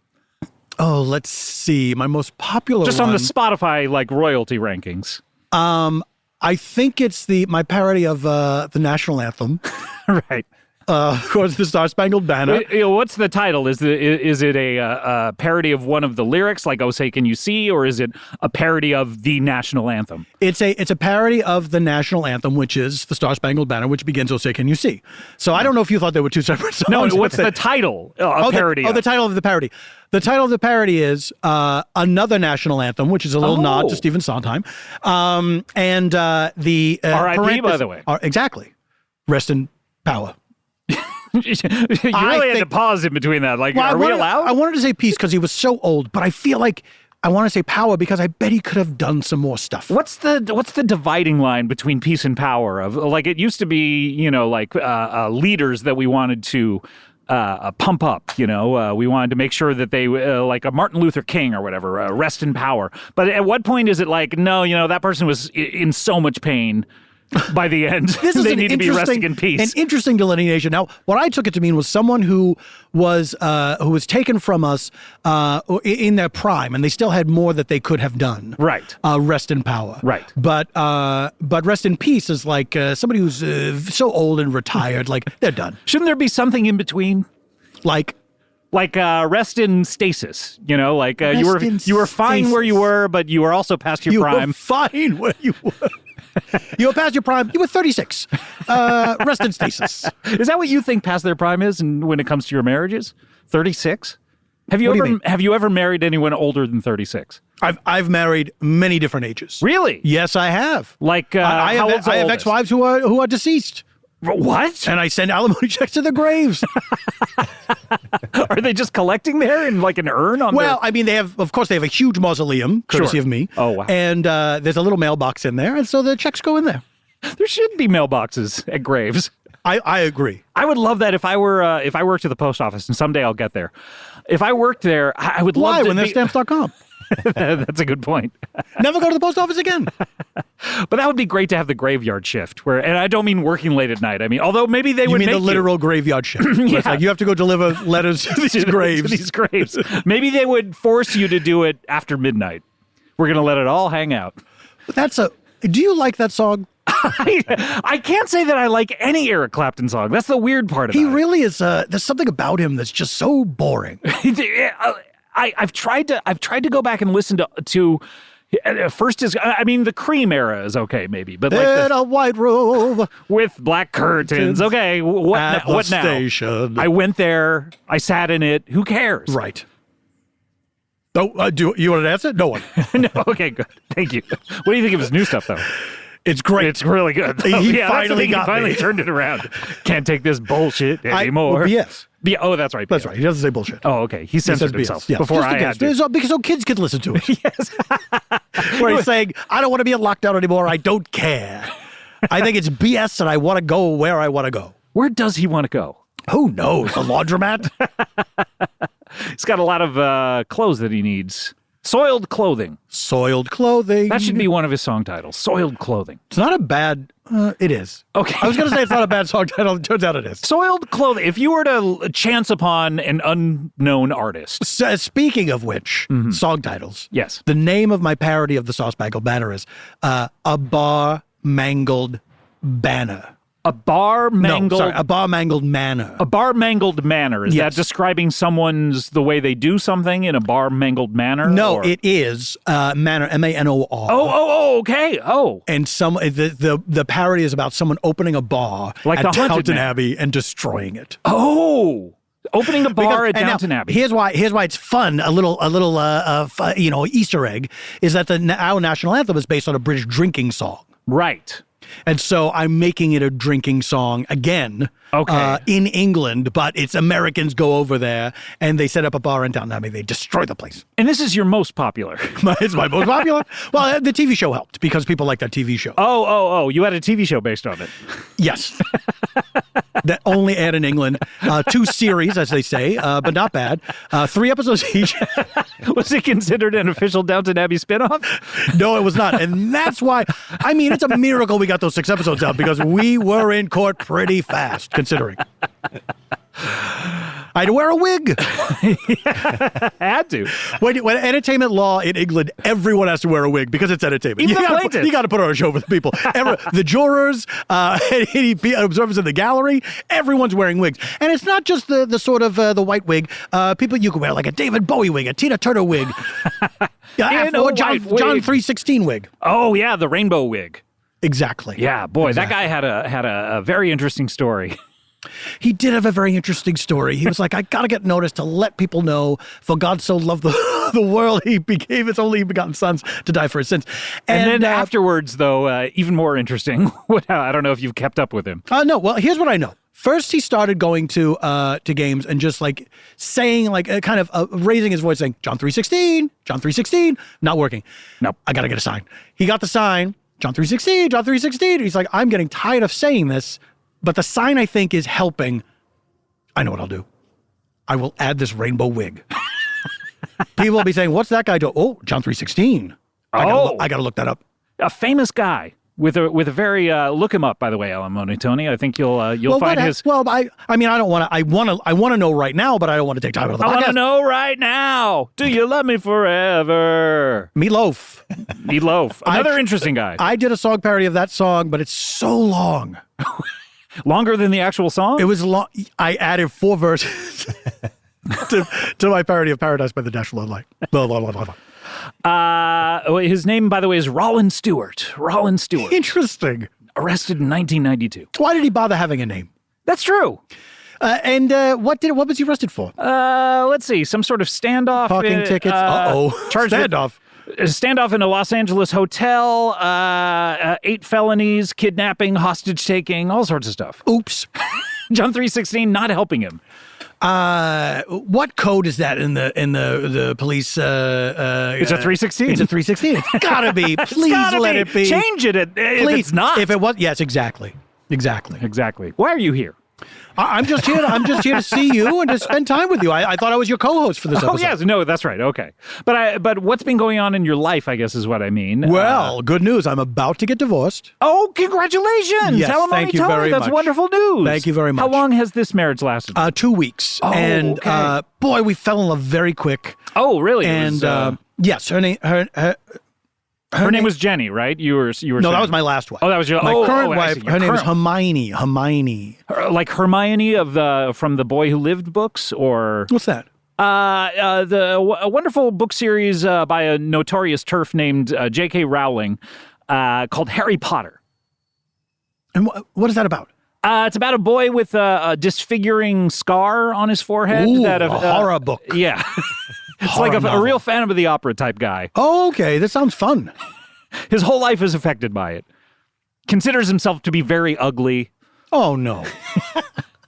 Oh, let's see. My most popular just one. On the Spotify royalty rankings. I think it's my parody of the national anthem. Right. Of course, the Star Spangled Banner. What's the title? Is it a parody of one of the lyrics, like "Oh Say Can You See," or is it a parody of the national anthem? It's a parody of the national anthem, which is the Star Spangled Banner, which begins "Oh Say Can You See." So I don't know if you thought they were two separate songs. No, what's the title? Parody. The title of the parody. The title of the parody is Another National Anthem, which is a little nod to Stephen Sondheim, and the R.I.P. By the way, exactly. Rest in power. You really had to pause in between that. Are we allowed? I wanted to say peace because he was so old, but I feel like I want to say power because I bet he could have done some more stuff. What's the dividing line between peace and power? Of it used to be, leaders that we wanted to pump up. We wanted to make sure that they like a Martin Luther King or whatever, rest in power. But at what point is it no, that person was in so much pain. By the end, they need to be resting in peace. An interesting delineation. Now, what I took it to mean was someone who was taken from us in their prime, and they still had more that they could have done. Right. Rest in power. Right. But rest in peace is like somebody who's so old and retired, like they're done. Shouldn't there be something in between? Like rest in stasis, you were fine where you were, but you were also past your prime. You were fine where you were. You were past your prime. You were 36. Rest in stasis. Is that what you think past their prime is when it comes to your marriages? 36? Have you ever married anyone older than 36? I've married many different ages. Really? Yes, I have. I have ex-wives who are deceased. What? And I send alimony checks to their graves. Are they just collecting there in an urn? They have a huge mausoleum, courtesy of me. Oh, wow. And there's a little mailbox in there, and so the checks go in there. There should be mailboxes at graves. I agree. I would love that if I worked at the post office, and someday I'll get there. If I worked there, I would love to. Why? When there's stamps.com. That's a good point. Never go to the post office again. But that would be great to have the graveyard shift, and I don't mean working late at night. I mean, although maybe they would make the literal graveyard shift. It's like you have to go deliver letters to these graves. To these graves. Maybe they would force you to do it after midnight. We're going to let it all hang out. Do you like that song? I can't say that I like any Eric Clapton song. That's the weird part of it. He really is. There's something about him that's just so boring. I've tried to go back and listen to first is the Cream era is okay maybe, but in a white robe with black curtains. Okay, what now? Station. I went there. I sat in it. Who cares? Right. Oh, do you want to answer? No one. No. Okay, good. Thank you. What do you think of his new stuff though? It's great. It's really good. He He got finally me. turned it around. Can't take this bullshit anymore. BS. Oh, that's right. That's right. He doesn't say bullshit. Oh, okay. He censored says BS. himself Yeah. before Just I in had case. to. Because so kids could listen to it. Yes. Where he's saying, I don't want to be in lockdown anymore. I don't care. I think it's BS and I want to go where I want to go. Where does he want to go? Who knows? The laundromat? He's got a lot of clothes that he needs. Soiled clothing. Soiled clothing. That should be one of his song titles. Soiled clothing. It's not a bad... it is. Okay. I was going to say it's not a bad song title. It turns out it is. Soiled clothing. If you were to chance upon an unknown artist. Speaking of which, song titles. Yes. The name of my parody of the Sauce Spangled Banner is A Bar Mangled Banner. A bar mangled... No, sorry, a bar mangled manor. A bar mangled manor. Is that describing someone's the way they do something in a bar mangled manner? No, or? it is manor, Manor. Okay. Oh. And the parody is about someone opening a bar like at the Haunted Downton Man. Abbey and destroying it. Oh. Opening a bar at Downton Abbey. Here's why it's fun. A little Easter egg is that our national anthem is based on a British drinking song. Right. And so I'm making it a drinking song again in England, but it's Americans go over there and they set up a bar in Downton Abbey. They destroy the place. And this is your most popular. It's my most popular. Well, the TV show helped because people like that TV show. Oh, you had a TV show based on it. Yes. That only aired in England. 2 series, as they say, but not bad. 3 episodes each. Was it considered an official Downton Abbey spinoff? No, it was not. And that's why, I mean, it's a miracle we got those 6 episodes out because we were in court pretty fast, considering. I had to wear a wig. Had to. When entertainment law in England, everyone has to wear a wig because it's entertainment. Even the plaintiff. You got to put on a show for the people. The jurors, any observers in the gallery, everyone's wearing wigs. And it's not just the sort of the white wig. People, you can wear like a David Bowie wig, a Tina Turner wig, or John 316 wig. Oh, yeah, the rainbow wig. Exactly. Yeah, boy, Exactly. that guy had a very interesting story. He did have a very interesting story. He was like, I got to get noticed to let people know, for God so loved the world, he gave his only begotten sons to die for his sins. And then afterwards, though, even more interesting. I don't know if you've kept up with him. No, well, here's what I know. First, he started going to games and just like saying, like, kind of raising his voice, saying, John 3:16, John 3:16, not working. Nope. I got to get a sign. He got the sign, John 3:16, John 3:16. He's like, I'm getting tired of saying this. But the sign, I think, is helping. I know what I'll do. I will add this rainbow wig. People will be saying, what's that guy do? Oh, John 3:16. I got to look that up. A famous guy with a very look him up, by the way, Alimony Tony. I think you'll find his. Well, I mean, I don't want to. I want to know right now, but I don't want to take time out of the podcast. I want to know right now. Do you love me forever? Meatloaf. Meatloaf. Another interesting guy. I did a song parody of that song, but it's so long. Longer than the actual song? It was long. I added 4 verses to my parody of Paradise by the National Light. His name, by the way, is Rollin Stewart. Rollin Stewart. Interesting. Arrested in 1992. Why did he bother having a name? That's true. And what was he arrested for? Let's see. Some sort of standoff. Parking tickets. Charged Standoff. Standoff in a Los Angeles hotel, 8 felonies, kidnapping, hostage taking, all sorts of stuff. Oops. John 3:16 not helping him. What code is that in the police? It's a 3:16. It's a 3:16. It's gotta be. Please let it be. Change it if it's not. If it was, yes, exactly. Why are you here? I'm just here. I'm just here to see you and to spend time with you. I thought I was your co-host for this episode. Oh yes, no, that's right. Okay, but what's been going on in your life? I guess is what I mean. Well, good news. I'm about to get divorced. Oh, congratulations! Yes, Alimony thank you Tony, very that's much. wonderful news. Thank you very much. How long has this marriage lasted? 2 weeks. Oh, and okay. Boy, we fell in love very quick. Oh, really? And yes, her name. Her name was Jenny, right? You were. No, saying. that was my last wife. Oh, that was your my current I wife. see. Her name is Hermione. Hermione. Like Hermione from the Boy Who Lived books, or what's that? A wonderful book series by a notorious TERF named J.K. Rowling called Harry Potter. And what is that about? It's about a boy with a disfiguring scar on his forehead. Ooh, a horror book. Yeah. It's like a real Phantom of the Opera type guy. Oh, okay. This sounds fun. His whole life is affected by it. considers himself to be very ugly. Oh, no.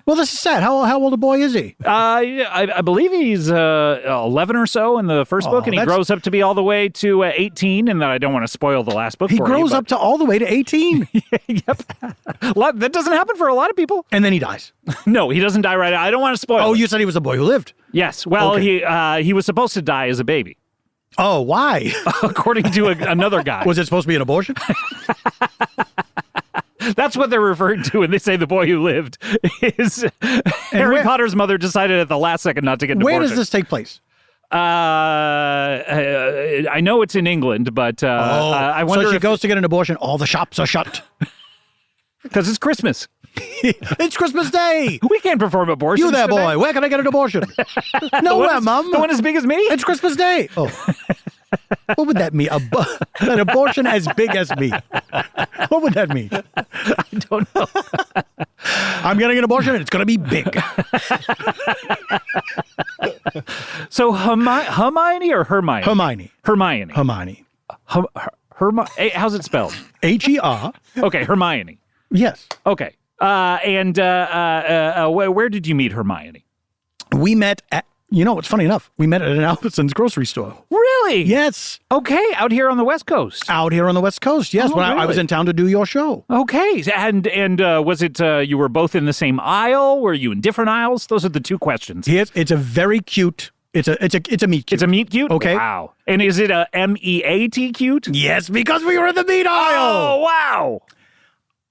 Well, this is sad. How old a boy is he? I believe he's 11 or so in the first book, and he grows up to be all the way to 18, and I don't want to spoil the last book He for grows you, up to all the way to 18? Yep. That doesn't happen for a lot of people. And then he dies? No, he doesn't die right. I don't want to spoil Oh, it. you said he was a boy who lived? Yes. Well, Okay. he was supposed to die as a baby. Oh, why? According to another guy. Was it supposed to be an abortion? That's what they're referring to when they say the boy who lived is Harry Potter's mother decided at the last second not to get an Where abortion. does this take place? I know it's in England, but I wonder so she if goes to get an abortion. All the shops are shut. Because it's Christmas. It's Christmas Day. We can't perform abortions. You there, today. boy. Where can I get an abortion? Nowhere, Mum. The one as big as me? It's Christmas Day. Oh. What would that mean? An abortion as big as me. What would that mean? I don't know. I'm getting an abortion and it's going to be big. So Hermione or Hermione? Hermione. Hermione. Hermione. How's it spelled? H-E-R. Okay, Hermione. Yes. Okay. Where did you meet Hermione? We met at, it's funny enough. We met at an Albertsons grocery store. Really? Yes. Okay, out here on the West Coast. Out here on the West Coast, yes. Oh, when I was really? in town to do your show. Okay, and was it you were both in the same aisle? Were you in different aisles? Those are the two questions. It's a very cute. It's a meet cute. It's a meet cute. Okay. Wow. And is it a MEAT cute? Yes, because we were in the meat aisle. Oh wow.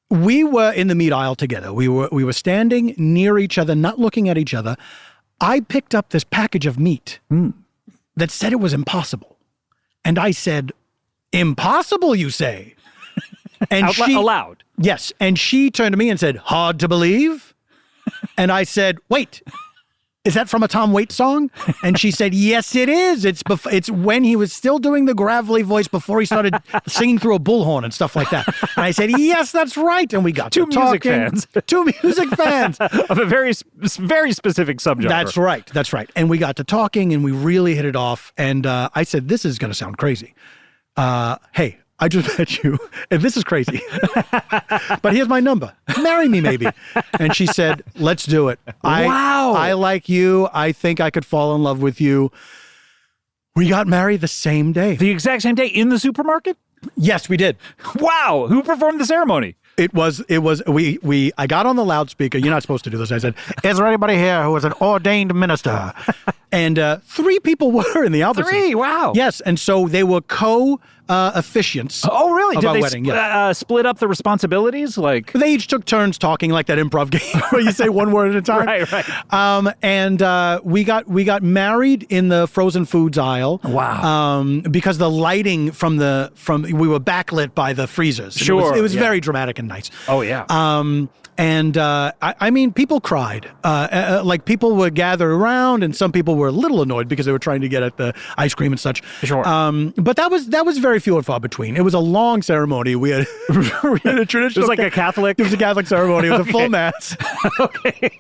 We were in the meat aisle together. We were standing near each other, not looking at each other. I picked up this package of meat that said it was impossible. And I said, "Impossible, you say?" And aloud. Yes. And she turned to me and said, "Hard to believe?" And I said, "Wait, is that from a Tom Waits song?" And she said, "Yes, it is. It's when he was still doing the gravelly voice before he started singing through a bullhorn and stuff like that." And I said, "Yes, that's right." And we got Two to music talking. fans. Two music fans of a very specific subgenre. That's right. That's right. And we got to talking and we really hit it off. And I said, "This is going to sound crazy. Hey, I just met you, and this is crazy. But here's my number. Marry me, maybe." And she said, "Let's do it. Wow. I like you. I think I could fall in love with you." We got married the same day. The exact same day in the supermarket? Yes, we did. Wow. Who performed the ceremony? I got on the loudspeaker. You're not supposed to do this. I said, "Is there anybody here who is an ordained minister?" And 3 people were in the Albertsons. 3, wow. Yes, and so they were officiants. Oh, really? Of Did our they wedding, yes. split up the responsibilities? Like They each took turns talking, like that improv game where you say one word at a time. Right. And we got married in the frozen foods aisle. Wow. Because the lighting we were backlit by the freezers. And Sure. It was very dramatic and nice. Oh yeah. I mean, people cried. Like people would gather around, and some people were a little annoyed because they were trying to get at the ice cream and such. Sure. But that was very few and far between. It was a long ceremony. We had a traditional. It was like a Catholic. It was a Catholic ceremony. It was a full mass. Okay.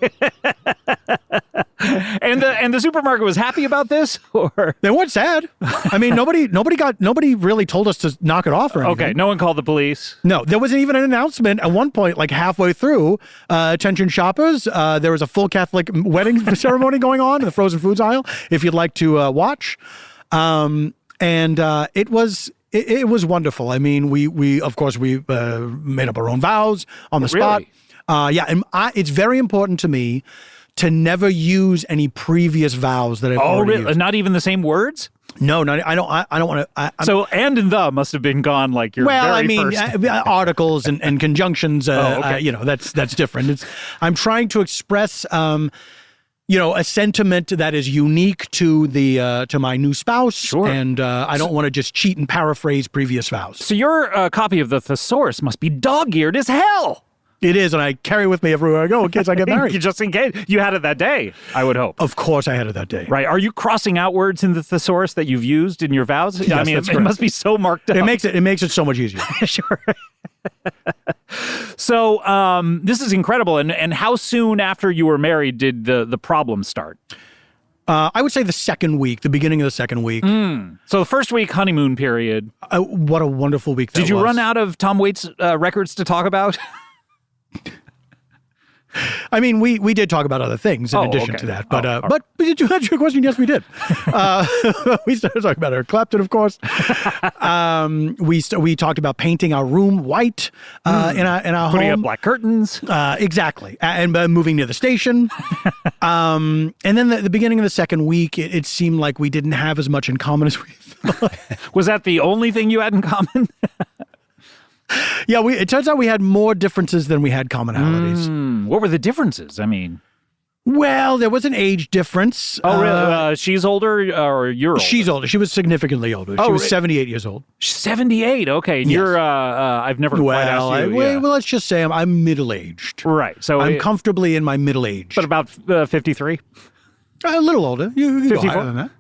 And the supermarket was happy about this, or they weren't sad. I mean, nobody really told us to knock it off or anything. Okay, no one called the police. No, there wasn't even an announcement at one point, like halfway through. Attention shoppers, there was a full Catholic wedding ceremony going on in the frozen foods aisle. If you'd like to watch, and it was wonderful. I mean, we of course made up our own vows on the spot. Really? And it's very important to me to never use any previous vows that I've already used. Not even the same words? No, I don't want to. So and the must have been gone like your first. Articles and conjunctions. Okay. That's different. I'm trying to express, a sentiment that is unique to to my new spouse. Sure. And I don't want to just cheat and paraphrase previous vows. So your copy of the thesaurus must be dog-eared as hell. It is, and I carry with me everywhere I go in case I get married. Just in case. You had it that day, I would hope. Of course I had it that day. Right. Are you crossing out words in the thesaurus that you've used in your vows? Yes, I mean, that's it must be so marked up. It makes it so much easier. Sure. So this is incredible. And how soon after you were married did the problem start? I would say the second week, the beginning of the second week. So the first week, honeymoon period. What a wonderful week that Did you was. run out of Tom Waits records to talk about? I mean, we did talk about other things in addition to that, but did you answer your question? Yes, we did. We started talking about Eric Clapton, of course. We talked about painting our room white in our Putting home. up black curtains. Exactly, and moving near the station. And then the beginning of the second week, it seemed like we didn't have as much in common as we thought. Was that the only thing you had in common? Yeah, it turns out we had more differences than we had commonalities. What were the differences? I mean, well, there was an age difference. Oh, really? She's older or you're older? She's older. She was significantly older. She was 78 years old. 78. Okay. And Yes. you're, I've never quite asked you. Well, let's just say I'm middle-aged. Right. So I'm comfortably in my middle age. But about 53? A little older. You can go 54? higher than that.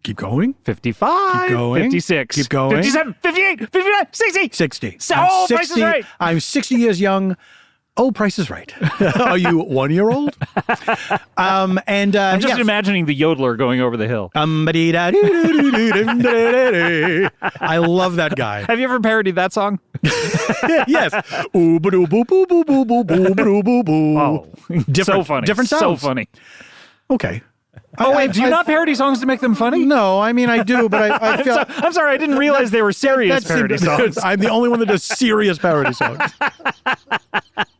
Keep going. 55. Keep going. 56. Keep going. 57. 58. 59. 60. 60. So, I'm Price is Right. I'm 60 years young. Oh, Price is Right. Are you 1 year old? I'm just imagining the yodeler going over the hill. I love that guy. Have you ever parodied that song? Yes. Oh, so funny. Different sounds. So funny. Okay. Oh, wait, do you not parody songs to make them funny? No, I mean, I do, but I feel... I'm sorry, I didn't realize they were serious parody songs. I'm the only one that does serious parody songs.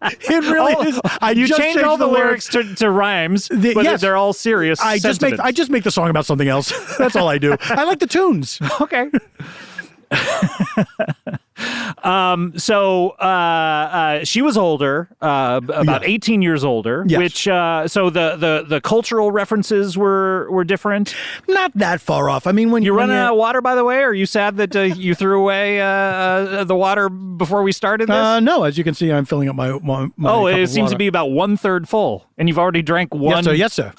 It really is. You changed all the lyrics to rhymes, but yes. they're all serious I just make the song about something else. That's all I do. I like the tunes. Okay. So she was older, about 18 years older, which so the cultural references were different. Not that far off. I mean, when you run out of water, by the way, are you sad that you threw away the water before we started this? No, as you can see, I'm filling up my Oh, cup it of seems water. to be about 1/3 full, and you've already drank one. Yes, sir.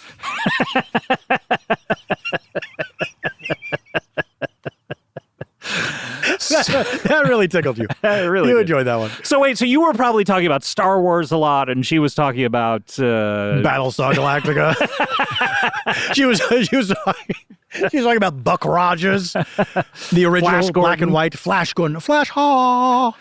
That really tickled you. Really you did. enjoyed that one. So wait, so you were probably talking about Star Wars a lot, and she was talking about Battlestar Galactica. she was talking about Buck Rogers, the original Flash Gordon. black and white Flash Gordon. Flash Haw.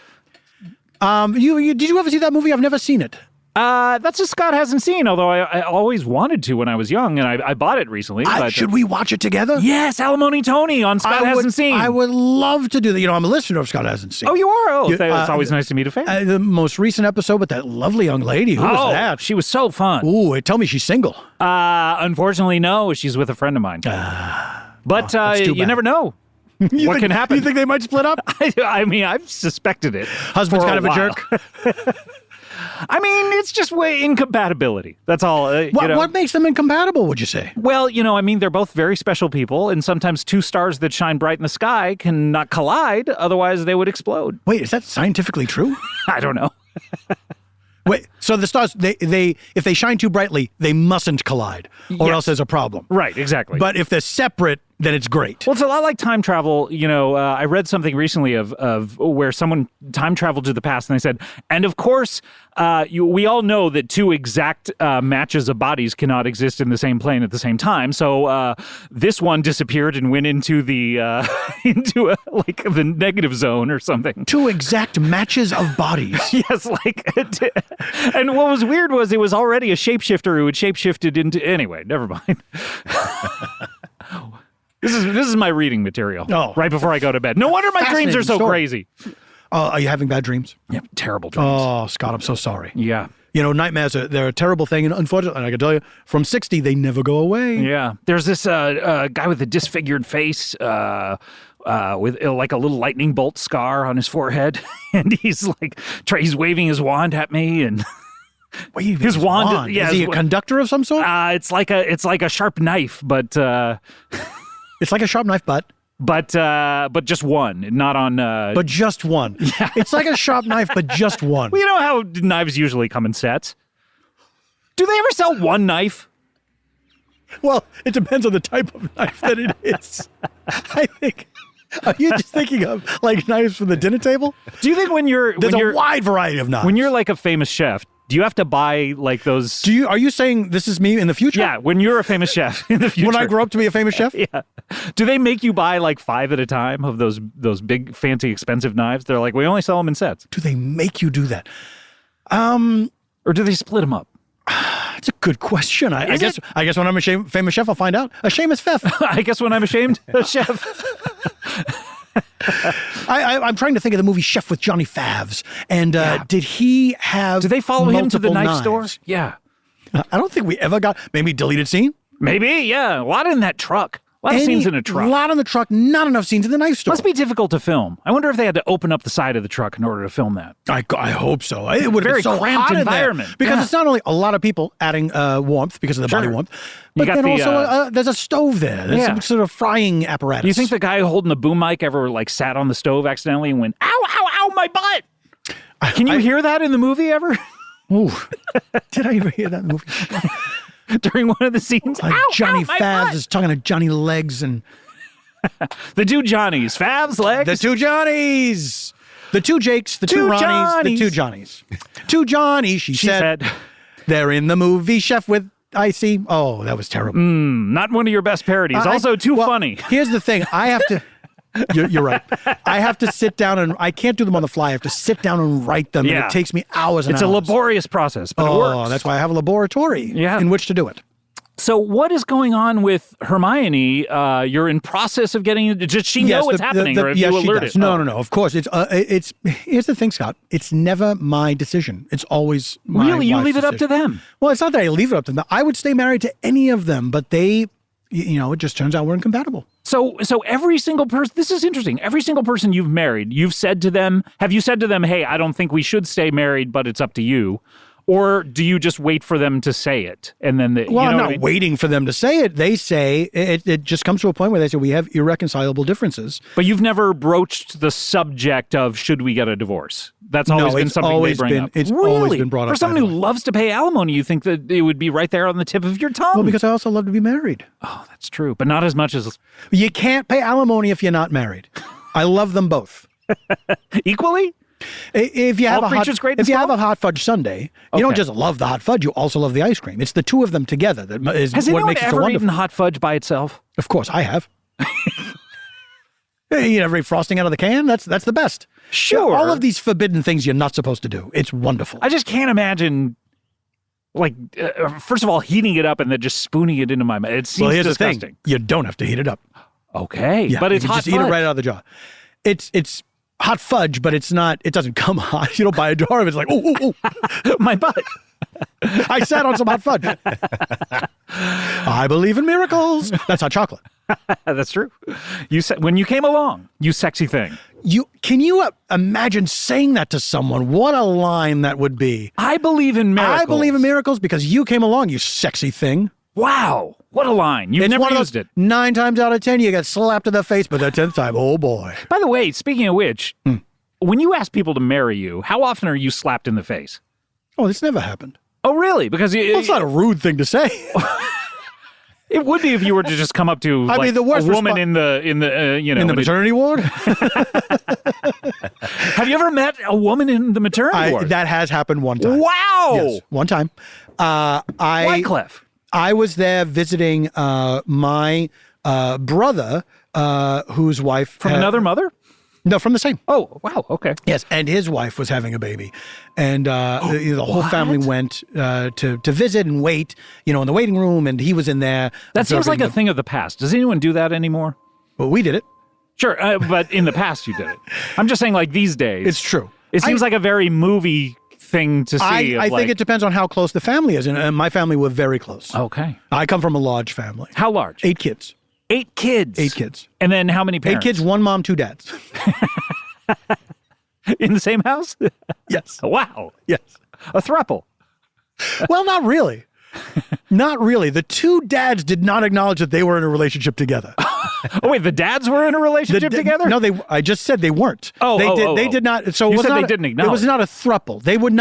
Did you ever see that movie? I've never seen it. That's a Scott hasn't seen, although I always wanted to when I was young, and I bought it recently. Should we watch it together? Yes, Alimony Tony on Scott Hasn't Seen. I would love to do that. I'm a listener of Scott Hasn't Seen. Oh, you are? Oh, it's always nice to meet a fan. The most recent episode with that lovely young lady. Who was that? She was so fun. Ooh, tell me she's single. Unfortunately, no. She's with a friend of mine. But you never know. What can happen? You think they might split up? I mean, I've suspected it. Husband's kind of a jerk. I mean, it's just incompatibility. That's all. What makes them incompatible, would you say? Well, I mean, they're both very special people, and sometimes two stars that shine bright in the sky cannot collide, otherwise they would explode. Wait, is that scientifically true? I don't know. Wait, so the stars, if they shine too brightly, they mustn't collide, or else there's a problem. Right, exactly. But if they're separate, then it's great. Well, it's a lot like time travel. I read something recently of where someone time traveled to the past, and they said, and of course, we all know that two exact matches of bodies cannot exist in the same plane at the same time. So this one disappeared and went into the the negative zone or something. Two exact matches of bodies. Yes, and what was weird was it was already a shapeshifter who had shapeshifted into. Anyway, never mind. This is my reading material. Oh. Right before I go to bed. No wonder my dreams are so crazy. Are you having bad dreams? Yeah, terrible dreams. Oh, Scott, I'm so sorry. Yeah. Nightmares they're a terrible thing, and unfortunately, I can tell you, from 60, they never go away. Yeah. There's this guy with a disfigured face with like a little lightning bolt scar on his forehead, and he's waving his wand at me, and his wand. Yeah, is he a conductor of some sort? It's like a sharp knife, but it's like a sharp knife, but just one, not on. But just one. Yeah. It's like a sharp knife, but just one. Well, you know how knives usually come in sets. Do they ever sell one knife? Well, it depends on the type of knife that it is. I think. Are you just thinking of like knives from the dinner table? Do you think there's a wide variety of knives? When you're like a famous chef, Do you have to buy like those? Are you saying this is me in the future? Yeah, when you're a famous chef in the future. When I grow up to be a famous chef? Yeah. Do they make you buy like 5 at a time of those big, fancy, expensive knives? They're like, we only sell them in sets. Do they make you do that? Or do they split them up? That's a good question. I guess when I'm a famous chef, I'll find out. A shameless chef. I guess when I'm ashamed, a chef. I'm trying to think of the movie Chef with Johnny Favs. And did he have Did they follow him to the knife knives? store? Yeah. I don't think we ever got, maybe deleted scene? Maybe, yeah. A lot in that truck. A lot of scenes in a truck. A lot in the truck, not enough scenes in the knife store. Must be difficult to film. I wonder if they had to open up the side of the truck in order to film that. I hope so. It would have been so cramped hot environment. in there. Because it's not only a lot of people adding warmth because of the body warmth, but then also there's a stove there. There's some sort of frying apparatus. Do you think the guy holding the boom mic ever like sat on the stove accidentally and went, ow, ow, ow, my butt? Can you hear that in the movie ever? Ooh. Did I ever hear that in the movie? During one of the scenes? Ow, Johnny ow, Favs is talking to Johnny Legs and... The two Johnnies, Favs, Legs. The two Johnnies. The two Jakes, the two Ronnies, Johnnies. the two Johnnies. Two Johnnies, she said. They're in the movie Chef with Icy. Oh, that was terrible. Not one of your best parodies. Also too funny. Here's the thing. I have to... You're right. I have to sit down and I can't do them on the fly. I have to sit down and write them. And it takes me hours and hours. It's a laborious process, but it works. That's why I have a laboratory in which to do it. So what is going on with Hermione? You're in process of getting. Does she know what's happening, or have you alerted? No. Of course, it's. Here's the thing, Scott. It's never my decision. It's always my really. You wife's leave it up to decision. them. Well, it's not that I leave it up to them. I would stay married to any of them, but they, it just turns out we're incompatible. So every single person. This is interesting. Every single person you've married, you've said to them. Have you said to them, "Hey, I don't think we should stay married, but it's up to you." Or do you just wait for them to say it? And then I'm not waiting for them to say it. They say it just comes to a point where they say we have irreconcilable differences. But you've never broached the subject of should we get a divorce? That's always been something they bring up. It's always been brought up. For someone who loves to pay alimony, you think that it would be right there on the tip of your tongue. Well, because I also love to be married. Oh, that's true. But not as much as... You can't pay alimony if you're not married. I love them both. Equally? If you have a hot fudge sundae, you don't just love the hot fudge, you also love the ice cream. It's the two of them together that is what makes it so wonderful. Has anyone ever eaten hot fudge by itself? Of course, I have. You never eat frosting out of the can? That's the best. Sure. All of these forbidden things you're not supposed to do. It's wonderful. I just can't imagine, first of all, heating it up and then just spooning it into my mouth. It seems here's disgusting. The thing. You don't have to heat it up. Okay. Yeah, but it's hot just eat it right out of the jar. It's hot fudge, but it's not. It doesn't come hot. You don't buy a jar of it. It's like, ooh, my butt. I sat on some hot fudge. I believe in miracles. That's hot chocolate. That's true. When you came along, you sexy thing. Can you imagine saying that to someone? What a line that would be. I believe in miracles. I believe in miracles because you came along, you sexy thing. Wow. What a line. You've never used it. 9 times out of 10, you get slapped in the face, but the 10th time, oh boy. By the way, speaking of which, when you ask people to marry you, how often are you slapped in the face? Oh, this never happened. Oh, really? Because it's not a rude thing to say. It would be if you were to just come up to the worst a woman in the in the maternity ward. Have you ever met a woman in the maternity ward? That has happened one time. Wow. Yes, one time. Wycliffe. I was there visiting my brother, whose wife from another mother. No, from the same. Oh, wow. Okay. Yes, and his wife was having a baby, and the whole family went to visit and wait, in the waiting room, and he was in there. That seems like a thing of the past. Does anyone do that anymore? Well, we did it. Sure, but in the past you did it. I'm just saying, like these days, it's true. It seems like a very movie thing to see. I think it depends on how close the family is, and my family were very close. Okay. I come from a large family. How large? 8 kids. 8 kids. 8 kids. And then how many parents? 8 kids, 1 mom, 2 dads. In the same house? Yes. Wow. Yes. A throuple. Well, not really. Not really. The 2 dads did not acknowledge that they were in a relationship together. Oh, wait, the dads were in a relationship together? No, I just said they weren't. They did not. So you said they didn't acknowledge. It was not a throuple. They would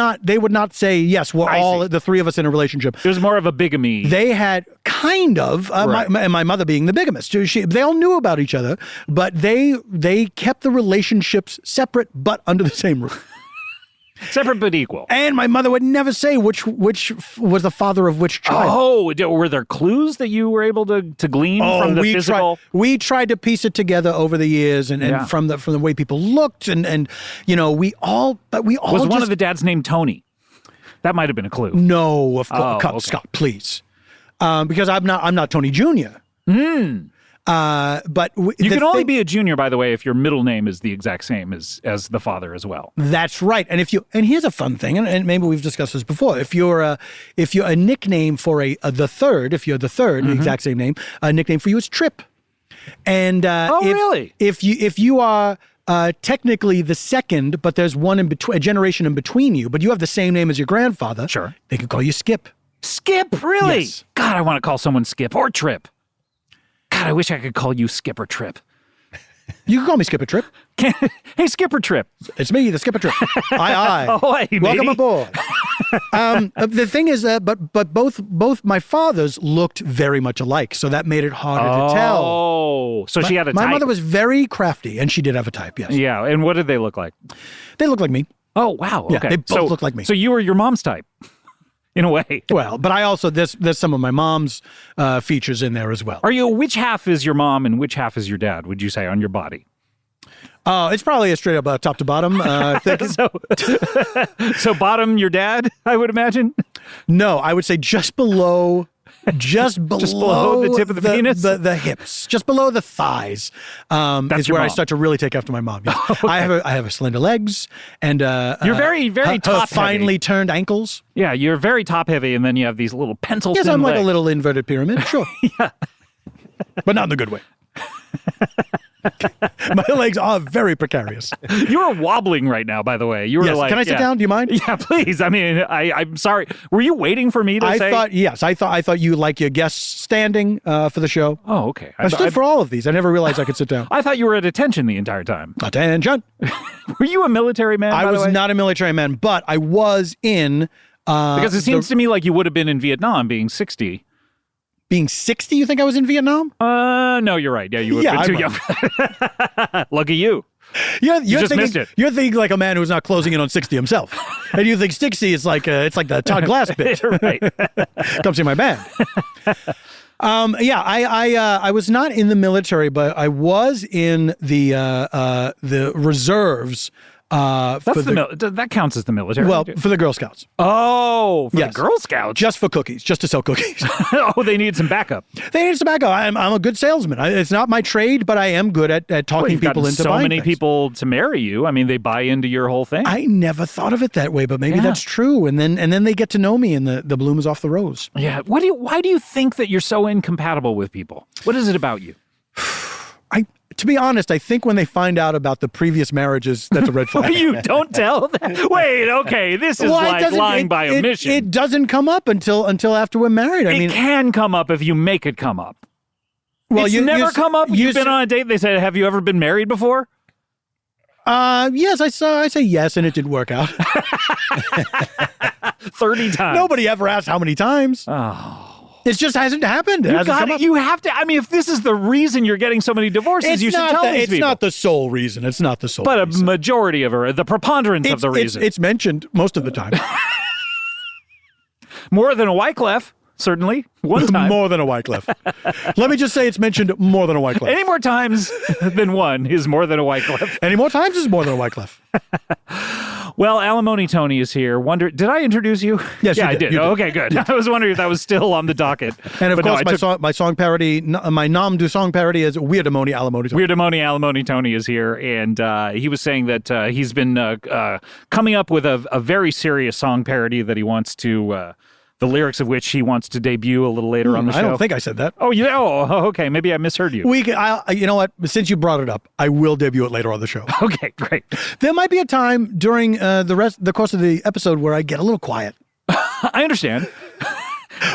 not say, yes, we're all the 3 of us in a relationship. It was more of a bigamy. They had kind of, right. my mother being the bigamist. They all knew about each other, but they kept the relationships separate, but under the same roof. Separate but equal. And my mother would never say which was the father of which child. Oh, were there clues that you were able to glean from the physical? We tried to piece it together over the years, and from the way people looked, and we all was one of the dads named Tony. That might have been a clue. No, of course, Scott, please, because I'm not Tony Jr. But you can only be a junior, by the way, if your middle name is the exact same as the father as well. That's right. And here's a fun thing, and maybe we've discussed this before. If you're a nickname for the third, if you're the third, the exact same name, a nickname for you is Trip. And really? If you are technically the second, but there's one in between, a generation in between you, but you have the same name as your grandfather. Sure, they could call you Skip. Skip, really? Yes. God, I want to call someone Skip or Trip. God, I wish I could call you Skip or Trip. You can call me Skip or Trip. Hey, Skip or Trip. It's me, the Skip or Trip. Aye. Ahoy, welcome matey. aboard. The thing is, but both my fathers looked very much alike, so that made it harder to tell. Oh, so she had a type. My mother was very crafty, and she did have a type, yes. Yeah, and what did they look like? They looked like me. Oh, wow. Okay. Yeah, they both look like me. So you were your mom's type. In a way. Well, but I also, there's some of my mom's features in there as well. Which half is your mom and which half is your dad, would you say, on your body? It's probably a straight up top to bottom. So bottom, your dad, I would imagine? No, I would say just below the tip of the penis? The hips, just below the thighs, is where I start to really take after my mom. Yeah. Okay. I have slender legs, and you're very, very top finely turned ankles. Yeah, you're very top heavy, and then you have these little pencil. Yes, I'm like legs. a little inverted pyramid. Sure, yeah, but not in the good way. My legs are very precarious. You are wobbling right now, by the way. You were like, can I sit down? Do you mind? Yeah, please. I mean, I'm sorry. Were you waiting for me to say? I thought you like your guests standing for the show. Oh, okay. I stood for all of these. I never realized I could sit down. I thought you were at attention the entire time. Attention. Were you a military man? I was not a military man, but I was in. Because it seems to me like you would have been in Vietnam, being 60. Being 60, you think I was in Vietnam? No, you're right. Yeah, you would have been too young. Lucky you. You're just thinking, missed it. You're thinking like a man who's not closing in on 60 himself. And you think 60 is like it's like the Todd Glass bit. Right. Come see my band. I was not in the military, but I was in the reserves. That counts as the military. Well, for the Girl Scouts. Oh, for the Girl Scouts? Just for cookies, just to sell cookies. Oh, they need some backup. They need some backup. I'm a good salesman. It's not my trade, but I am good at talking people into buying so many things. people to marry you. I mean, they buy into your whole thing. I never thought of it that way, but maybe that's true. And then they get to know me, and the bloom is off the rose. Yeah. Why do you think that you're so incompatible with people? What is it about you? To be honest, I think when they find out about the previous marriages, that's a red flag. You don't tell that. Wait, okay, this is like lying by omission. It doesn't come up until after we're married. It can come up if you make it come up. Well, it's never come up. You've been on a date. They said, "Have you ever been married before?" Yes, I say yes, and it didn't work out. 30 times. Nobody ever asked how many times. Oh. It just hasn't happened. You have to. I mean, if this is the reason you're getting so many divorces, you should tell these people. It's not the sole reason. It's not the sole reason. But a majority of the preponderance of the reason. It's mentioned most of the time. More than a Wyclef, certainly. One time. More than a Wyclef. Let me just say it's mentioned more than a Wyclef. Any more times than one is more than a Wyclef. Any more times is more than a Wyclef. Well, Alimony Tony is here. Did I introduce you? Yes, yeah, you I did. You Oh, did. okay, good. Yeah. I was wondering if that was still on the docket. And of But course, no, my song parody, my nom du song parody is Weirdamony Alimony Tony. Weirdamony Alimony Tony is here, and he was saying that he's been coming up with a very serious song parody that he wants to. The lyrics of which he wants to debut a little later on the show. I don't think I said that. Oh, yeah. Oh, okay. Maybe I misheard you. You know what? Since you brought it up, I will debut it later on the show. Okay, great. There might be a time during the course of the episode where I get a little quiet. I understand.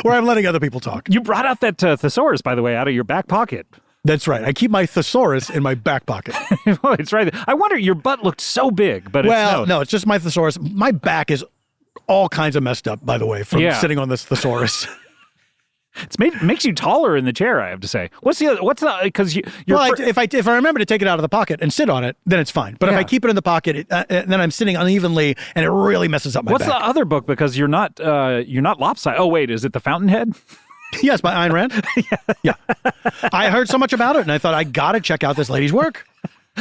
Where I'm letting other people talk. You brought out that thesaurus, by the way, out of your back pocket. That's right. I keep my thesaurus in my back pocket. Oh, it's right there. I wonder, your butt looked so big, but no, it's just my thesaurus. My back is all kinds of messed up, by the way, from sitting on this thesaurus. makes you taller in the chair, I have to say. What's the because you're if I remember to take it out of the pocket and sit on it, then it's fine. But if I keep it in the pocket, then I'm sitting unevenly, and it really messes up my What's back. the other book? Because you're not lopsided. Oh wait, is it The Fountainhead? Yes, by Ayn Rand. Yeah. I heard so much about it, and I thought I got to check out this lady's work.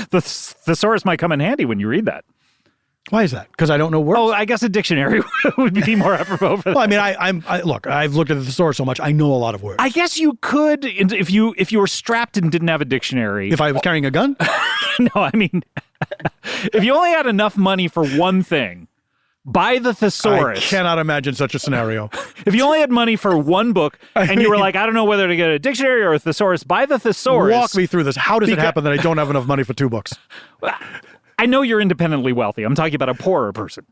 The thesaurus might come in handy when you read that. Why is that? Because I don't know words? Oh, I guess a dictionary would be more apropos for that. Well, I mean, look, I've looked at the thesaurus so much, I know a lot of words. I guess you could, if you were strapped and didn't have a dictionary. If I was carrying a gun? No, I mean, if you only had enough money for one thing, buy the thesaurus. I cannot imagine such a scenario. If you only had money for one book and you were like, I don't know whether to get a dictionary or a thesaurus, buy the thesaurus. Walk me through this. How does it happen that I don't have enough money for 2 books? I know you're independently wealthy. I'm talking about a poorer person.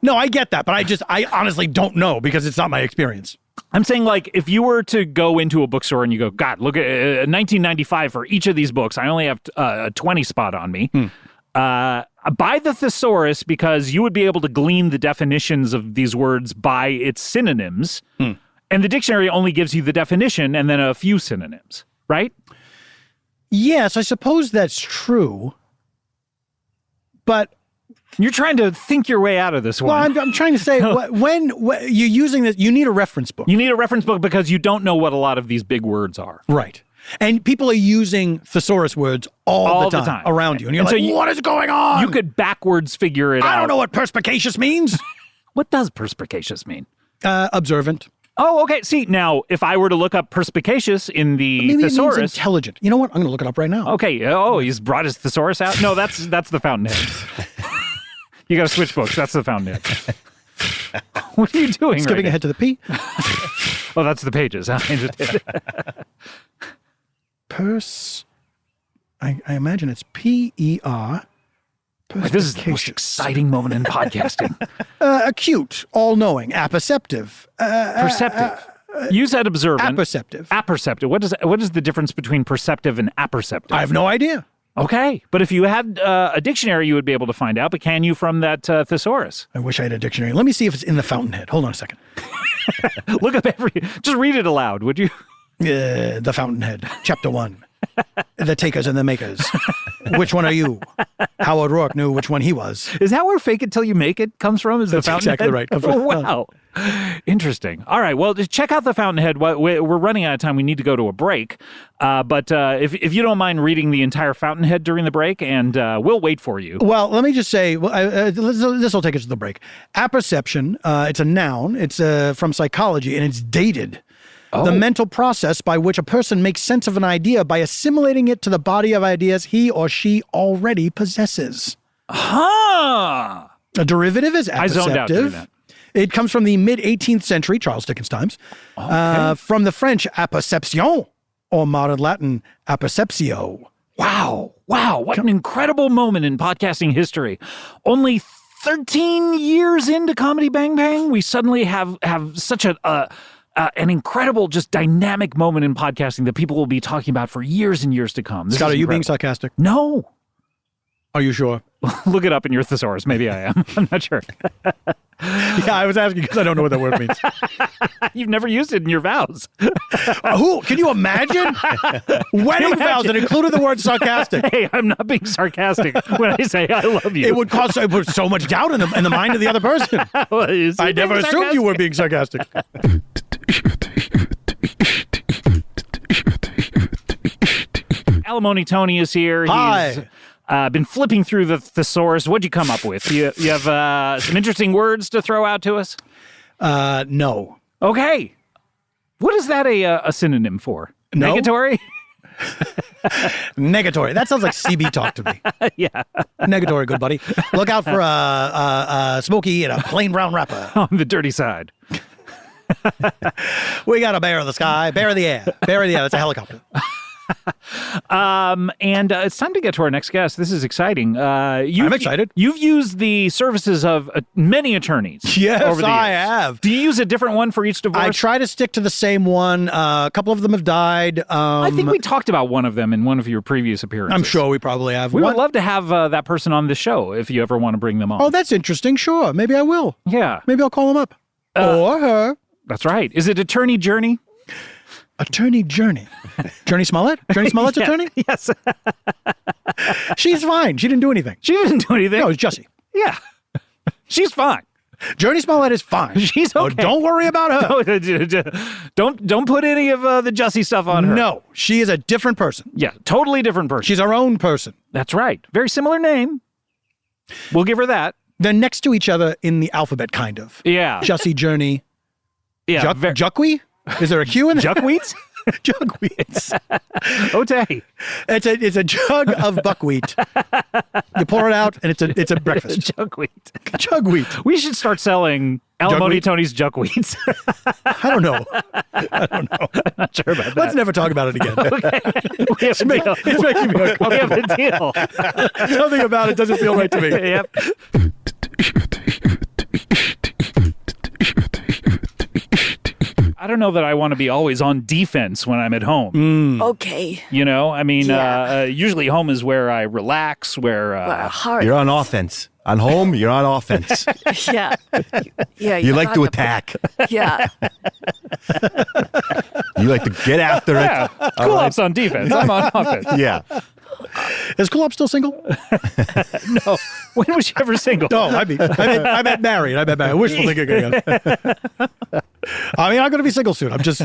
No, I get that, but I honestly don't know because it's not my experience. I'm saying, like, if you were to go into a bookstore and you go, God, look at 1995 for each of these books. I only have a 20 spot on me. Buy the thesaurus because you would be able to glean the definitions of these words by its synonyms. And the dictionary only gives you the definition and then a few synonyms, right? Yes, I suppose that's true. But you're trying to think your way out of this one. Well, I'm trying to say, when you're using this, you need a reference book. You need a reference book because you don't know what a lot of these big words are. Right. And people are using thesaurus words all the time around you. And you're like, what is going on? You could backwards figure it out. I don't know what perspicacious means. What does perspicacious mean? Observant. Oh, okay. See, now, if I were to look up perspicacious in the Maybe thesaurus... it means intelligent. You know what? I'm going to look it up right now. Okay. Oh, he's brought his thesaurus out? No, that's the Fountainhead. You got to switch books. That's the Fountainhead. What are you doing Skipping ahead to the P. Oh, that's the pages. Huh? I imagine it's P-E-R. This is the most exciting moment in podcasting. Acute, all-knowing, apperceptive. Perceptive. You said observant. Apperceptive. Apperceptive. What is the difference between perceptive and apperceptive? I have no idea. Okay. But if you had a dictionary, you would be able to find out. But can you from that thesaurus? I wish I had a dictionary. Let me see if it's in the Fountainhead. Hold on a second. Look up just read it aloud, would you? The Fountainhead, Chapter 1. The takers and the makers. Which one are you? Howard Rourke knew which one he was. Is that where fake it till you make it comes from? Is That's the Fountainhead? exactly right. Oh, wow. Interesting. All right. Well, just check out the Fountainhead. We're running out of time. We need to go to a break. But if you don't mind reading the entire Fountainhead during the break, and we'll wait for you. Well, let me just say, this will take us to the break. Apperception, it's a noun. It's from psychology, and it's dated. Oh. The mental process by which a person makes sense of an idea by assimilating it to the body of ideas he or she already possesses. Huh. A derivative is apperceptive. I zoned out doing that. It comes from the mid-18th century, Charles Dickens times, from the French apperception, or modern Latin apperceptio. Wow. What an incredible moment in podcasting history. Only 13 years into Comedy Bang Bang, we suddenly have such an incredible, just dynamic moment in podcasting that people will be talking about for years and years to come. Scott, are you being sarcastic? No. Are you sure? Look it up in your thesaurus. Maybe I am. I'm not sure. Yeah, I was asking because I don't know what that word means. You've never used it in your vows. Can you imagine? Wedding vows that included the word sarcastic. Hey, I'm not being sarcastic when I say I love you. It would cause so much doubt in the mind of the other person. I never assumed you were being sarcastic. Alimony Tony is here. Hi. He's been flipping through the thesaurus. What'd you come up with? You have some interesting words to throw out to us? No. Okay. What is that a synonym for? No? Negatory? Negatory. That sounds like CB talk to me. Yeah. Negatory, good buddy. Look out for a Smokey and a plain brown wrapper. On the dirty side. We got a bear in the sky, bear in the air. Bear in the air. That's a helicopter. And it's time to get to our next guest. This is exciting. I'm excited. You've used the services of many attorneys. Yes, over the I years. have. Do you use a different one for each divorce? I try to stick to the same one. A couple of them have died. I think we talked about one of them in one of your previous appearances. I'm sure we probably have. We would love to have that person on the show if you ever want to bring them on. Oh, that's interesting. Sure. Maybe I will. Yeah. Maybe I'll call him up. Or her. That's right. Is it Attorney Journey? Attorney Journey. Journey Smollett? Journey Smollett's attorney? Yes. She's fine. She didn't do anything. She didn't do anything. No, it's Jussie. Yeah. She's fine. Journey Smollett is fine. She's okay. Oh, don't worry about her. No, don't put any of the Jussie stuff on her. No, she is a different person. Yeah, totally different person. She's her own person. That's right. Very similar name. We'll give her that. They're next to each other in the alphabet, kind of. Yeah. Jussie, Journey. Yeah. Juckwe? Is there a Q in there? Juckweeds? Juckweeds. Ote. It's a jug of buckwheat. You pour it out, and it's a breakfast. Jugwheat. Jugwheat. We should start selling Alimony Tony's Juckweeds. I don't know. I'm not sure about that. Let's never talk about it again. Okay. We have a deal. It's making me uncomfortable. We have a deal. Something about it doesn't feel right to me. Yep. I don't know that I want to be always on defense when I'm at home. Okay. You know, I mean, usually home is where I relax, where you're on offense. On home, you're on offense. Yeah. Yeah. You like to attack. Yeah. You like to get after it. Yeah. Cool Op's on defense. I'm on offense. Yeah. Is Cool Op still single? No. When was she ever single? No, I meant married. Wishful thinking again. I mean, I'm going to be single soon. I'm just...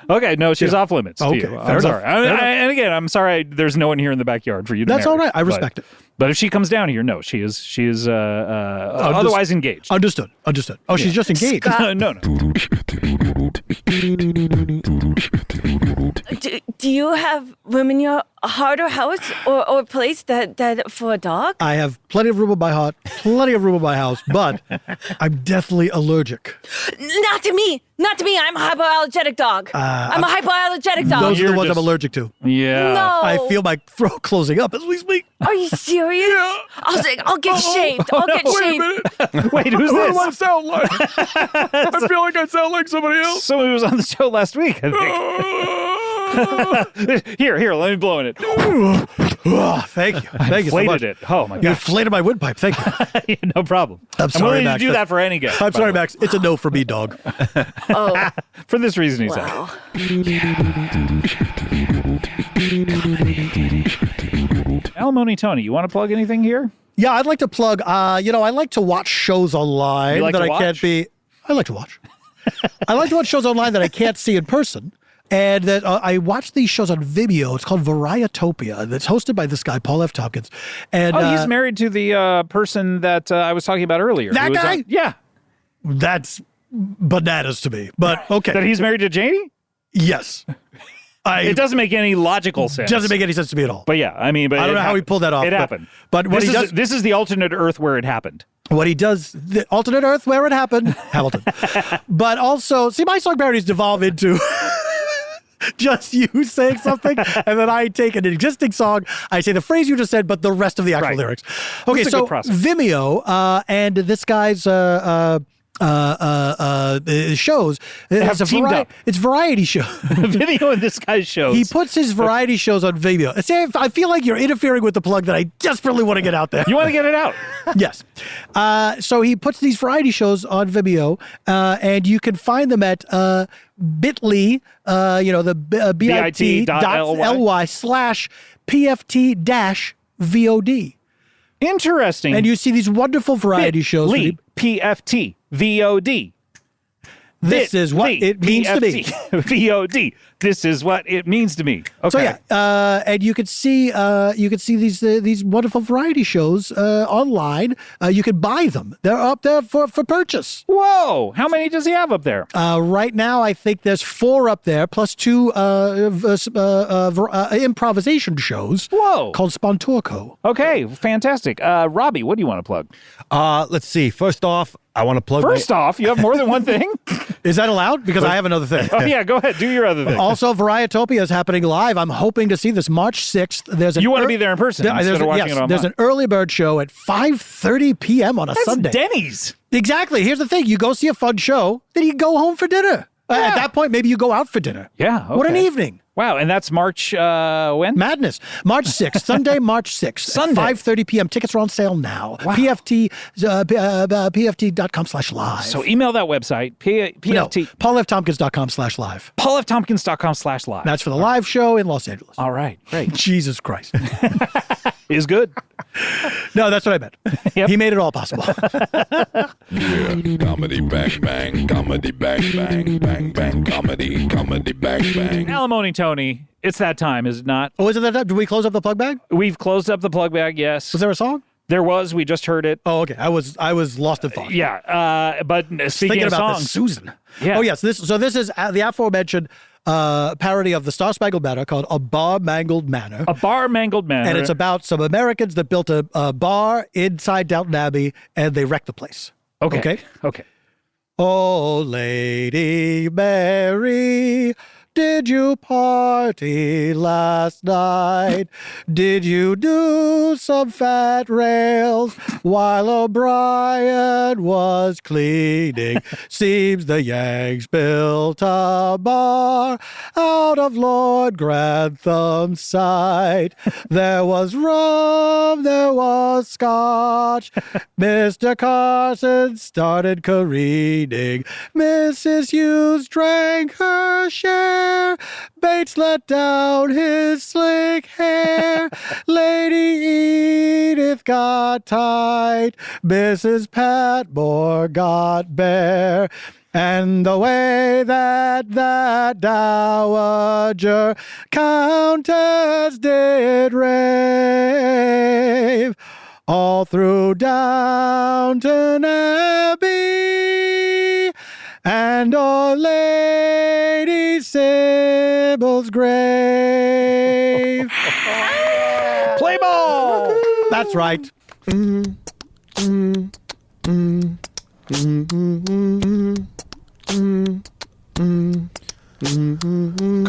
Okay, no, she's off limits to Okay, you. fair I'm enough. sorry. Fair enough. And again, I'm sorry there's no one here in the backyard for you to That's marry, all right. I respect it. But if she comes down here, no, she is otherwise engaged. Understood. Oh, she's just engaged. No. Do you have room in your heart or house or place that for a dog? I have plenty of room in my heart, plenty of room in my house, but I'm deathly allergic. Not to me. I'm a hypoallergenic dog. I'm a hypoallergenic dog. Those are the ones I'm allergic to. Yeah. No. I feel my throat closing up as we speak. Are you serious? Yeah. I'll get shaved. I'll get shaved. Wait, who's Who this? do I sound like? I feel like I sound like somebody else. Somebody was on the show last week, I think. Here, let me blow in it. Thank you. Thank you so much. Inflated it. Oh, my God. You inflated my windpipe. Thank you. No problem. I'm sorry, willing Max. to do that for any guest. I'm sorry, Max. It's a no for me, dog. Oh. For this reason, he said. Alimony Tony, you want to plug anything here? Yeah, I'd like to plug, I like to watch shows online You like that to I can't watch? be. I like to watch. I like to watch shows online that I can't see in person. And that I watch these shows on Vimeo. It's called Varietopia. That's hosted by this guy, Paul F. Tompkins. And he's married to the person that I was talking about earlier. That who was guy? on- yeah. That's bananas to me. But okay. That he's married to Janie? Yes. It doesn't make any logical sense. Doesn't make any sense to me at all. But yeah, I mean, but I don't know how he pulled that off. It happened. But what he does, this is the alternate Earth where it happened. What he does, the alternate Earth where it happened, Hamilton. But also, see, my song parodies devolve into just you saying something, and then I take an existing song, I say the phrase you just said, but the rest of the actual lyrics. Okay, It's a so good process. Vimeo and this guy's shows. Have teamed up. It's variety show. Video in this guy's shows. He puts his variety shows on Vimeo. See, I feel like you're interfering with the plug that I desperately want to get out there. You want to get it out? Yes. So he puts these variety shows on Vimeo, and you can find them at bit.ly, bit.ly/PFT-VOD. Interesting. And you see these wonderful variety shows. PFT VOD. This is what it means to me. VOD. This is what it means to me. Okay. So yeah, and you can see these wonderful variety shows online. You can buy them. They're up there for purchase. Whoa! How many does he have up there? Right now, I think there's 4 up there, plus 2 improvisation shows. Whoa! Called Spontorco. Okay, fantastic. Robbie, what do you want to plug? Let's see. First off, I want to plug. First off, you have more than one thing? Is that allowed? Because I have another thing. Oh yeah, go ahead. Do your other thing. Also, Varietopia is happening live. I'm hoping to see this March 6th. You want to be there in person instead of watching it online. There's an early bird show at 5:30 p.m. on a Sunday. Denny's. Exactly. Here's the thing. You go see a fun show, then you go home for dinner. At that point, maybe you go out for dinner. Yeah. What an okay. evening. Wow, and that's March when? Madness. March 6th. Sunday, March 6th. Sunday. 5:30 p.m. Tickets are on sale now. Wow. PFT.com/live. So email that website, PFT. No, PaulFTompkins.com/live. PaulFTompkins.com/live. That's for the live show in Los Angeles. All right, great. Jesus Christ. Is good. No, that's what I meant. Yep. He made it all possible. Yeah, comedy bang bang, comedy bang bang, bang bang, comedy bang bang. Alimony Tony, it's that time, is it not? Oh, is it that time? Did we close up the plug bag? We've closed up the plug bag, yes. Was there a song? There was. We just heard it. Oh, okay. I was lost in thought. Yeah. But speaking Thinking of about songs, this Susan. Yeah. Oh, yes. This is the aforementioned parody of the Star Spangled Banner called A Bar Mangled Manor. A Bar Mangled Manor. And it's about some Americans that built a bar inside Downton Abbey and they wrecked the place. Okay. Oh, Lady Mary, did you party last night? Did you do some fat rails while O'Brien was cleaning? Seems the Yanks built a bar out of Lord Grantham's sight. There was rum, there was scotch. Mr. Carson started careening. Mrs. Hughes drank her share. Bates let down his slick hair. Lady Edith got tight. Mrs. Patmore got bare. And the way that dowager countess did rave all through Downton Abbey and our Lady Sybil's grave. Play ball! That's right.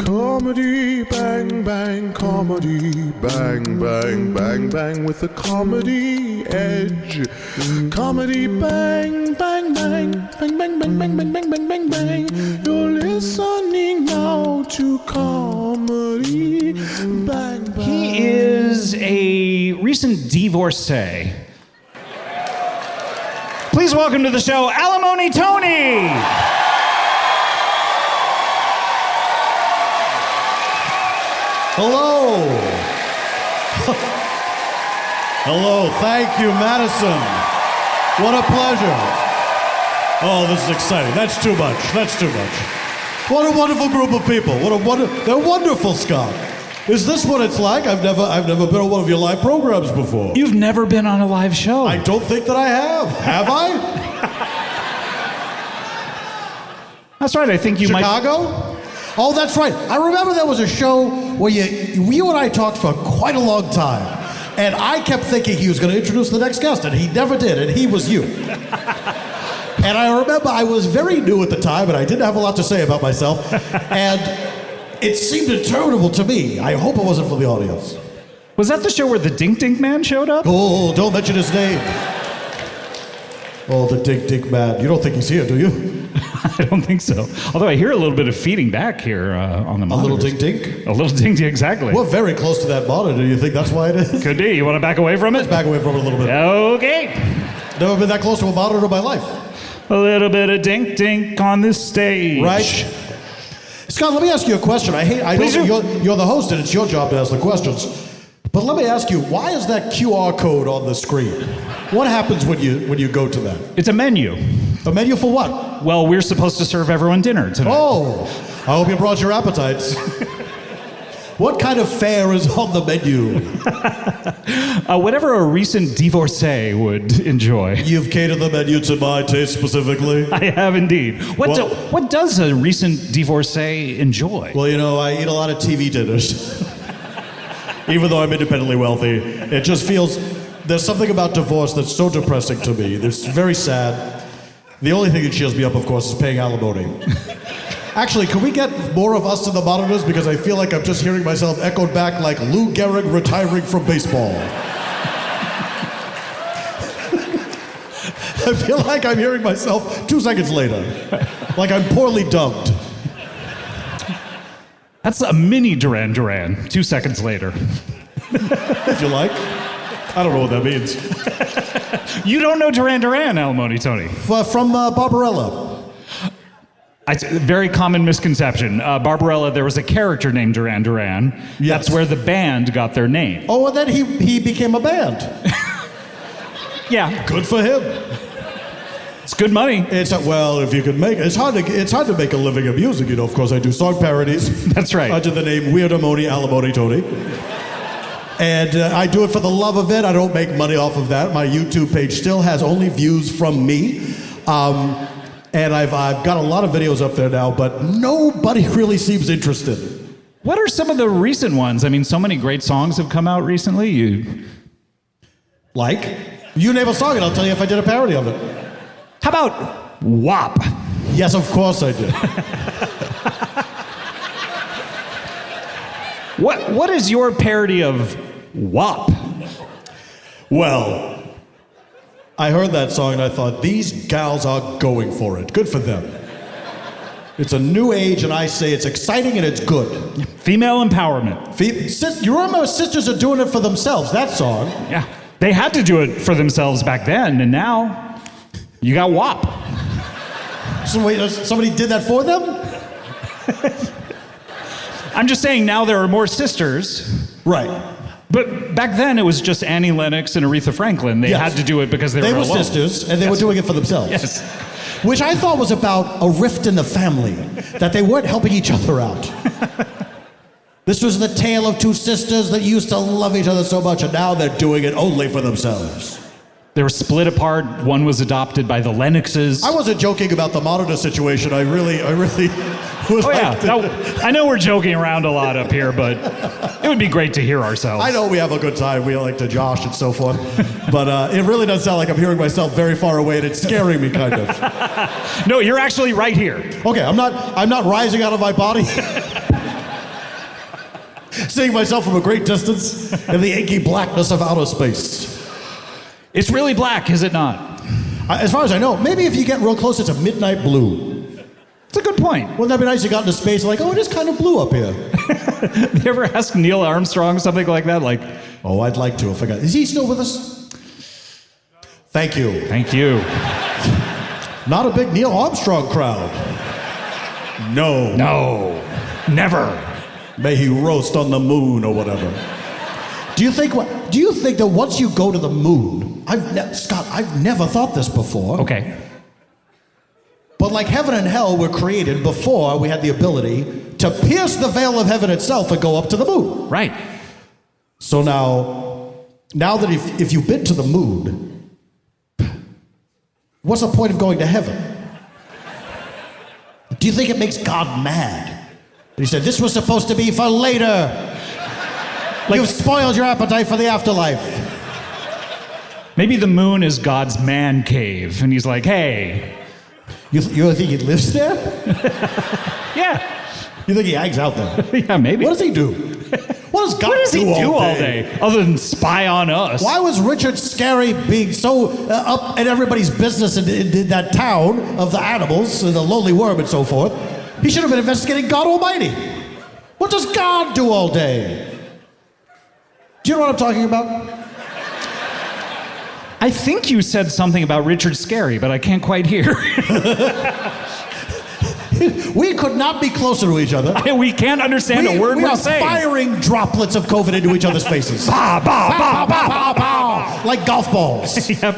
Comedy bang bang, comedy bang bang bang bang with the comedy edge. Comedy bang bang bang bang bang bang bang bang bang bang bang bang. You're listening now to comedy bang bang. He is a recent divorcee. Please welcome to the show, Alimony Tony. Hello. Hello. Thank you, Madison. What a pleasure. Oh, this is exciting. That's too much. That's too much. What a wonderful group of people. They're wonderful, Scott. Is this what it's like? I've never been on one of your live programs before. You've never been on a live show. I don't think that I have. Have I? That's right. I think you Chicago? Oh, that's right. I remember there was a show where you and I talked for quite a long time. And I kept thinking he was going to introduce the next guest, and he never did, and he was you. And I remember I was very new at the time, and I didn't have a lot to say about myself. And it seemed interminable to me. I hope it wasn't for the audience. Was that the show where the Dink Dink Man showed up? Oh, don't mention his name. Oh, the Dink Dink Man. You don't think he's here, do you? I don't think so. Although I hear a little bit of feeding back here on the monitor. A little dink dink? A little dink dink, exactly. We're very close to that monitor. Do you think that's why it is? Could be. You want to back away from it? Let's back away from it a little bit. Okay. Never been that close to a monitor in my life. A little bit of dink dink on this stage. Right. Scott, let me ask you a question. I know you're the host and it's your job to ask the questions. But let me ask you, why is that QR code on the screen? What happens when you go to that? It's a menu. A menu for what? Well, we're supposed to serve everyone dinner tonight. Oh, I hope you brought your appetites. What kind of fare is on the menu? Whatever a recent divorcee would enjoy. You've catered the menu to my taste specifically? I have indeed. What does a recent divorcee enjoy? Well, I eat a lot of TV dinners. Even though I'm independently wealthy, it just feels... There's something about divorce that's so depressing to me. It's very sad. The only thing that cheers me up, of course, is paying alimony. Actually, can we get more of us in the monitors? Because I feel like I'm just hearing myself echoed back like Lou Gehrig retiring from baseball. I feel like I'm hearing myself 2 seconds later. Like I'm poorly dubbed. That's a mini Duran Duran. 2 seconds later. If you like. I don't know what that means. You don't know Duran Duran, Alimony Tony? From Barbarella. It's a very common misconception. Barbarella, there was a character named Duran Duran. Yes. That's where the band got their name. Oh, and then he became a band. Yeah. Good for him. It's good money. Well, if you could make it. It's hard to make a living in music, you know. Of course, I do song parodies. That's right. Under the name Weirdamony Alimony Tony. And I do it for the love of it. I don't make money off of that. My YouTube page still has only views from me. And I've got a lot of videos up there now, but nobody really seems interested. What are some of the recent ones? I mean, so many great songs have come out recently. Like? You name a song and I'll tell you if I did a parody of it. How about WAP? Yes, of course I did. What is your parody of WAP? Well, I heard that song and I thought, these gals are going for it. Good for them. It's a new age and I say it's exciting and it's good. Female empowerment. You remember Sisters Are Doing It For Themselves, that song. Yeah. They had to do it for themselves back then, and now you got WAP. So wait, somebody did that for them? I'm just saying now there are more sisters. Right. But back then it was just Annie Lennox and Aretha Franklin. They had to do it because they were alone. Sisters, and they were doing it for themselves. Yes. Which I thought was about a rift in the family, that they weren't helping each other out. This was the tale of two sisters that used to love each other so much, and now they're doing it only for themselves. They were split apart. One was adopted by the Lennoxes. I wasn't joking about the monitor situation. I really was. Oh yeah, I know we're joking around a lot up here, but it would be great to hear ourselves. I know we have a good time. We like to josh and so forth, but it really does sound like I'm hearing myself very far away, and it's scaring me kind of. No, you're actually right here. Okay, I'm not rising out of my body. Seeing myself from a great distance in the inky blackness of outer space. It's really black, is it not? As far as I know, maybe if you get real close, it's a midnight blue. It's a good point. Wouldn't that be nice? You got into space, like, oh, it is kind of blue up here. You ever ask Neil Armstrong something like that? Like, oh, I'd like to. Is he still with us? Thank you. Thank you. Not a big Neil Armstrong crowd. No. No. Never. May he roast on the moon or whatever. Do you think that once you go to the moon, Scott, I've never thought this before. Okay. But like heaven and hell were created before we had the ability to pierce the veil of heaven itself and go up to the moon. Right. So now that if you've been to the moon, what's the point of going to heaven? Do you think it makes God mad? He said, this was supposed to be for later. You've spoiled your appetite for the afterlife. Maybe the moon is God's man cave, and he's like, hey. You think he lives there? Yeah. You think he hangs out there? Yeah, maybe. What does he do? What does God what does he do all day? day other than spy on us? Why was Richard Scarry being so up at everybody's business in that town of the animals, the lowly worm and so forth? He should have been investigating God Almighty. What does God do all day? Do you know what I'm talking about? I think you said something about Richard Scarry, but I can't quite hear. We could not be closer to each other. We can't understand a word we're saying. We are firing droplets of COVID into each other's faces. Bah, bah, bah, bah, bah, bah. Like golf balls. Yep.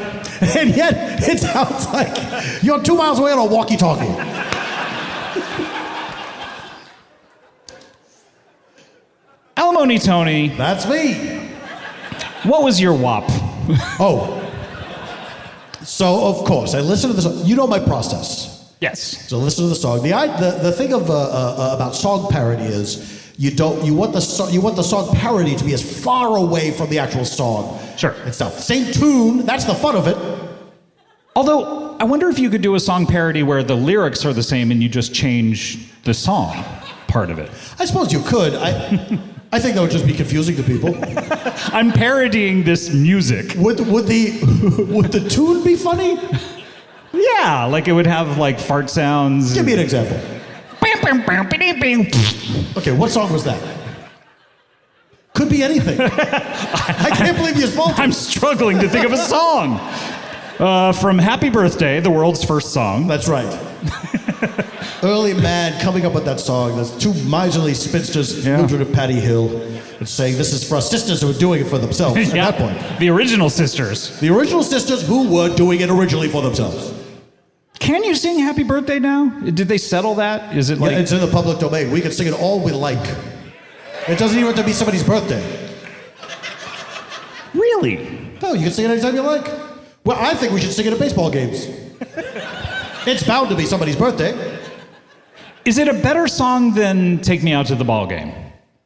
And yet, it sounds like you're 2 miles away on a walkie-talkie. Alimony Tony. That's me. What was your WAP? Oh. So, of course, I listen to the song. You know my process. Yes. So listen to the song. The thing about song parody is you want the song parody to be as far away from the actual song. Sure. And stuff. Same tune. That's the fun of it. Although, I wonder if you could do a song parody where the lyrics are the same and you just change the song part of it. I suppose you could. I think that would just be confusing to people. I'm parodying this music. Would the tune be funny? Yeah, like it would have like fart sounds. Give me an example. Okay, what song was that? Could be anything. I can't believe you spoke. I'm struggling to think of a song. From Happy Birthday, the world's first song. That's right. Early man coming up with that song. There's two miserly spinsters, Mildred and Patty Hill, and saying this is for us sisters who are doing it for themselves at that point. The original sisters. The original sisters who were doing it originally for themselves. Can you sing Happy Birthday now? Did they settle that? Is it like... Yeah, it's in the public domain. We can sing it all we like. It doesn't even have to be somebody's birthday. Really? No, you can sing it anytime you like. Well, I think we should sing it at baseball games. It's bound to be somebody's birthday. Is it a better song than Take Me Out to the Ball Game?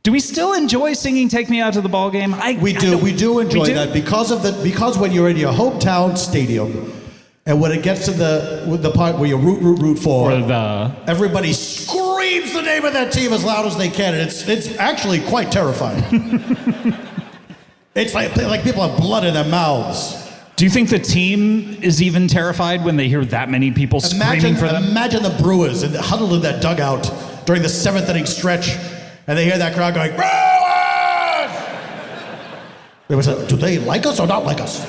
Do we still enjoy singing Take Me Out to the Ball Game? We do enjoy that because when you're in your hometown stadium and when it gets to the part where you root for everybody screams the name of that team as loud as they can, and it's actually quite terrifying. It's like people have blood in their mouths. Do you think the team is even terrified when they hear that many people screaming for them? Imagine the Brewers huddled in that dugout during the 7th inning stretch, and they hear that crowd going, Brewers! They would say, do they like us or not like us?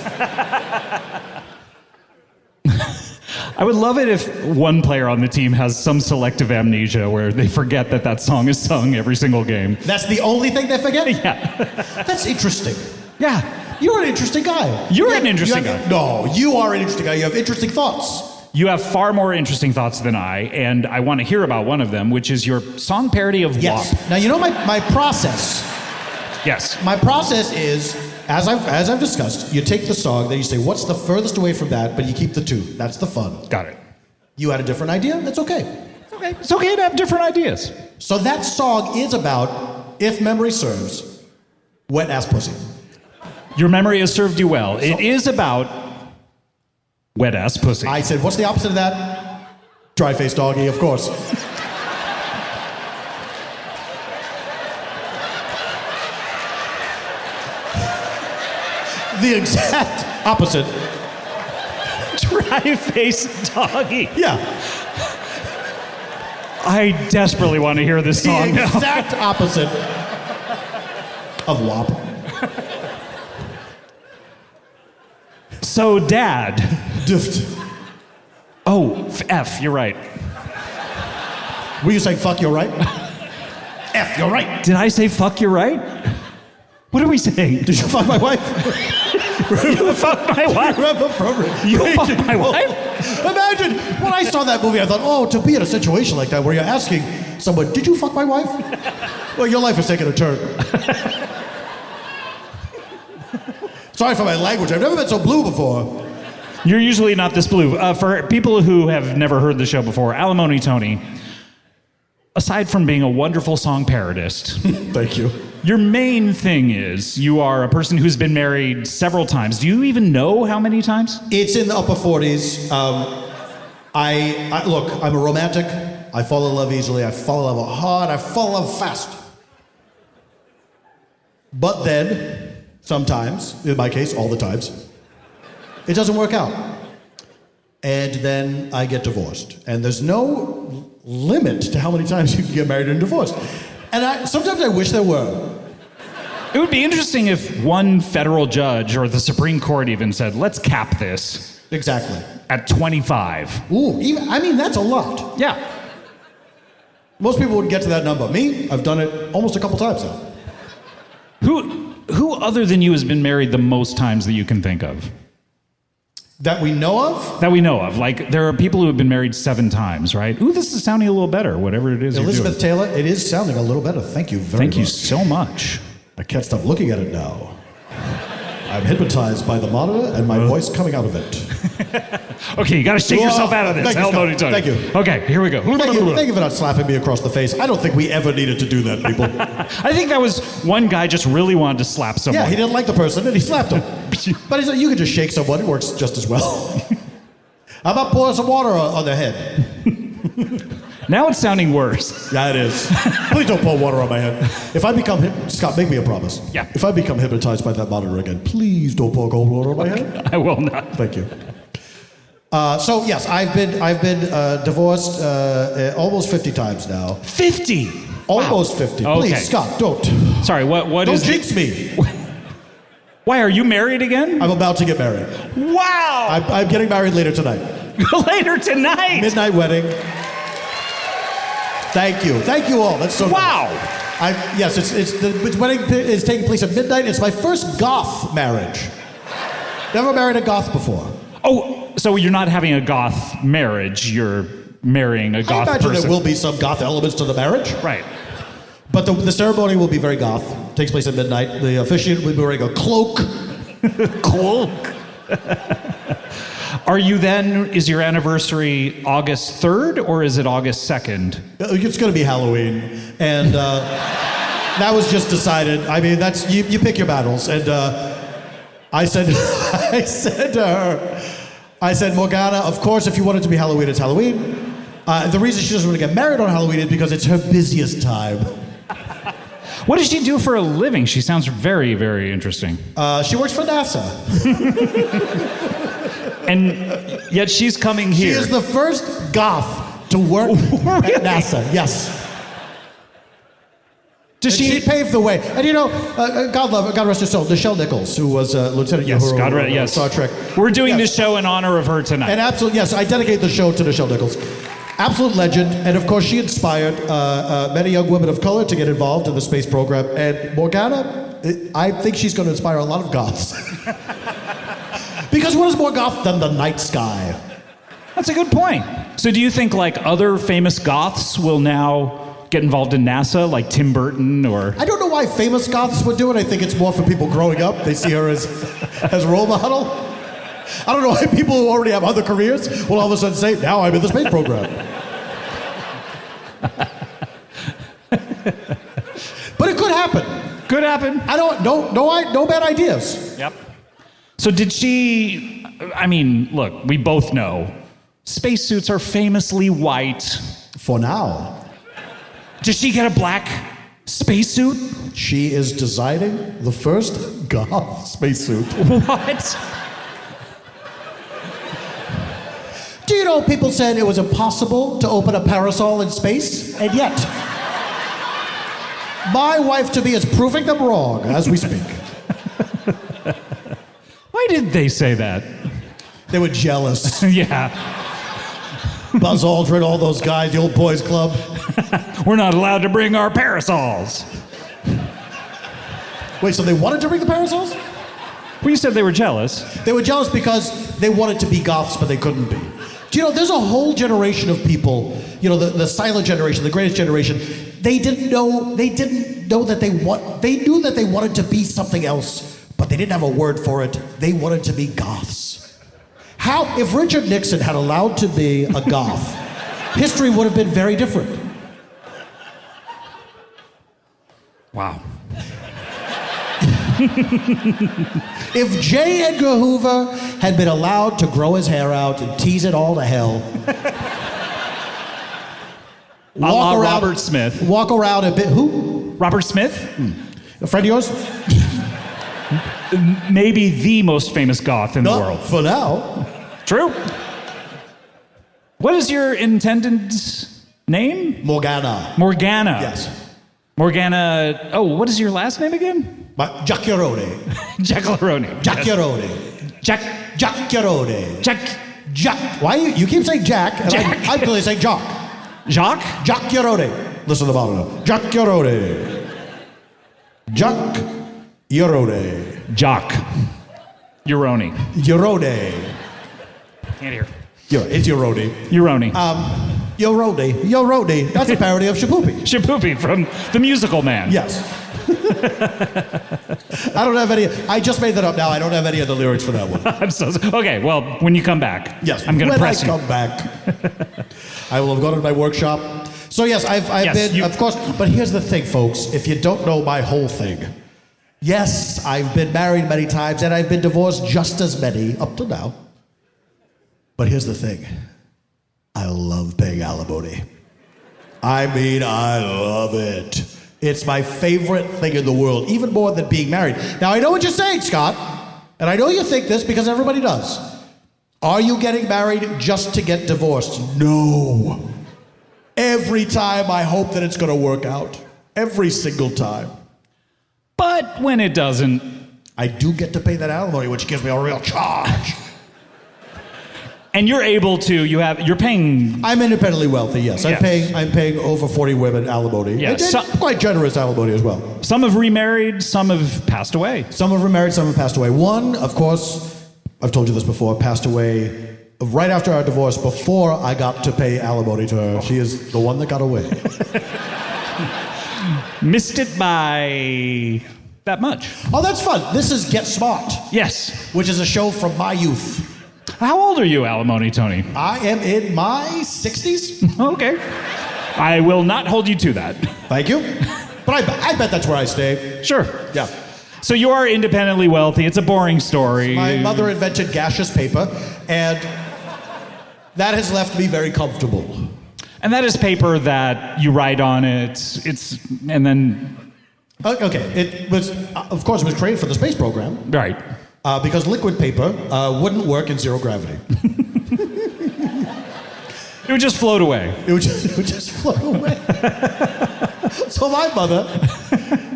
I would love it if one player on the team has some selective amnesia where they forget that song is sung every single game. That's the only thing they forget? Yeah. That's interesting. Yeah. You're an interesting guy. You're an interesting guy. No, you are an interesting guy. You have interesting thoughts. You have far more interesting thoughts than I, and I want to hear about one of them, which is your song parody of WAP. Now, you know my process. Yes. My process is, as I've discussed, you take the song, then you say, what's the furthest away from that, but you keep the two. That's the fun. Got it. You had a different idea? That's okay. It's okay to have different ideas. So that song is about, if memory serves, wet ass pussy. Your memory has served you well. It is about wet ass pussy. I said, what's the opposite of that? Dry face doggy, of course. The exact opposite. Dry face doggy. Yeah. I desperately want to hear this song now. The exact opposite of WAP. So, Dad. Duft. Oh, F, you're right. Were you saying fuck, you're right? F, you're right. Did I say fuck, you're right? What are we saying? Did you fuck my wife? You fucked my wife? You fucked my wife? Imagine, when I saw that movie, I thought, oh, to be in a situation like that where you're asking someone, did you fuck my wife? Well, your life has taken a turn. Sorry for my language. I've never been so blue before. You're usually not this blue. For people who have never heard the show before, Alimony Tony, aside from being a wonderful song parodist, thank you. Your main thing is you are a person who's been married several times. Do you even know how many times? It's in the upper 40s. I look, I'm a romantic. I fall in love easily. I fall in love hard. I fall in love fast. But then, sometimes, in my case, all the times, it doesn't work out. And then I get divorced. And there's no limit to how many times you can get married and divorced. And sometimes I wish there were. It would be interesting if one federal judge or the Supreme Court even said, let's cap this. Exactly. At 25. Ooh, that's a lot. Yeah. Most people wouldn't get to that number. Me, I've done it almost a couple times now. Who other than you has been married the most times that you can think of? That we know of? That we know of. Like, there are people who have been married 7 times, right? Ooh, this is sounding a little better, whatever it is Elizabeth Taylor, it is sounding a little better. Thank you very much. Thank you so much. I can't stop looking at it now. I'm hypnotized by the monitor and my voice coming out of it. Okay, you got to shake yourself out of this. Thank you, Scott. Thank you. Okay, here we go. Thank you for not slapping me across the face. I don't think we ever needed to do that, people. I think that was one guy just really wanted to slap someone. Yeah, he didn't like the person and he slapped him. But he said, you can just shake someone. It works just as well. How about pouring some water on their head? Now it's sounding worse. Yeah, it is. Please don't pour water on my head. If I become Scott, make me a promise. Yeah. If I become hypnotized by that monitor again, please don't pour cold water on my head. I will not. Thank you. So yes, I've been divorced almost 50 times now. 50. Almost 50. Okay. Please, Scott, don't. Sorry, what Don't is? jinx me. Why are you married again? I'm about to get married. Wow. I'm getting married later tonight. Later tonight. Midnight wedding. Thank you all. That's so wow. Nice. Yes, the wedding is taking place at midnight. It's my first goth marriage. Never married a goth before. Oh, so you're not having a goth marriage. You're marrying a goth I imagine person. there will be some goth elements to the marriage. Right. But the ceremony will be very goth. Takes place at midnight. The officiant will be wearing a cloak. Cloak. Are you then, is your anniversary August 3rd or is it August 2nd? It's going to be Halloween. And that was just decided. I mean, that's you pick your battles. And I said Morgana, of course, if you want it to be Halloween, it's Halloween. The reason she doesn't want to get married on Halloween is because it's her busiest time. What does she do for a living? She sounds very, very interesting. She works for NASA. And yet she's coming here. She is the first goth to work at NASA. Yes. She paved the way. And you know, God rest her soul, Nichelle Nichols, who was Lieutenant Uhura on Star Trek. We're doing this show in honor of her tonight. And absolutely, yes, I dedicate the show to Nichelle Nichols. Absolute legend, and of course she inspired many young women of color to get involved in the space program. And Morgana, I think she's going to inspire a lot of goths. Because what is more goth than the night sky? That's a good point. So do you think like other famous goths will now get involved in NASA, like Tim Burton or... I don't know why famous goths would do it. I think it's more for people growing up. They see her as a role model. I don't know why people who already have other careers will all of a sudden say, now I'm in the space program. But it could happen. Could happen. No bad ideas. Yep. So did she, I mean, look, we both know spacesuits are famously white. For now. Does she get a black spacesuit? She is designing the first goth spacesuit. What? Do you know people said it was impossible to open a parasol in space? And yet, my wife-to-be is proving them wrong as we speak. Why did they say that? They were jealous. Yeah. Buzz Aldrin, all those guys, the old boys club. We're not allowed to bring our parasols. Wait, so they wanted to bring the parasols? Well, you said they were jealous. They were jealous because they wanted to be goths, but they couldn't be. Do you know, there's a whole generation of people, you know, the silent generation, the greatest generation, they knew that they wanted to be something else, but they didn't have a word for it. They wanted to be goths. How, if Richard Nixon had allowed to be a goth, history would have been very different. Wow. If J. Edgar Hoover had been allowed to grow his hair out and tease it all to hell, Robert Smith. Walk around a bit. Who? Robert Smith? A friend of yours? Maybe the most famous goth in the world. For now. True. What is your intendant's name? Morgana. Morgana. Yes. Morgana. Oh, what is your last name again? Giacchiaroni. Giacchiaroni. Giacchiaroni. Giacchiaroni. Jack. Why you keep saying Jack? And Jack. I'm clearly saying Jock. Jacques? Giacchiaroni. Listen to the bottom now. Giacchiaroni. Giacchiaroni. Jock. Uroni. Uroni. Can't hear. It's Uroni. Uroni. Uroni. That's a parody of Shapoopy. Shapoopy from The Musical Man. Yes. I don't have any. I just made that up now. I don't have any of the lyrics for that one. I'm so okay. Well, when you come back, yes, I'm going to press you. When I come back, I will have gone to my workshop. So yes, I've been, of course. But here's the thing, folks. If you don't know my whole thing, yes, I've been married many times and I've been divorced just as many up to now. But here's the thing. I love paying alimony. I mean, I love it. It's my favorite thing in the world, even more than being married. Now, I know what you're saying, Scott, and I know you think this because everybody does. Are you getting married just to get divorced? No. Every time I hope that it's going to work out. Every single time. But when it doesn't, I do get to pay that alimony, which gives me a real charge. And you're able to, you're paying... I'm independently wealthy, yes. Yes. I'm paying over 40 women alimony. Yes. And quite generous alimony as well. Some have remarried, some have passed away. Some have remarried, some have passed away. One, of course, I've told you this before, passed away right after our divorce, before I got to pay alimony to her. She is the one that got away. Missed it by that much. Oh, that's fun. This is Get Smart. Yes. Which is a show from my youth. How old are you, Alimony Tony? I am in my 60s. Okay. I will not hold you to that. Thank you. But I bet that's where I stay. Sure. Yeah. So you are independently wealthy. It's a boring story. My mother invented gaseous paper, and that has left me very comfortable. And that is paper that you write on it. And then... Okay. It was, of course, it was created for the space program. Right. Because liquid paper wouldn't work in zero gravity. It would just float away. It would just float away. So my mother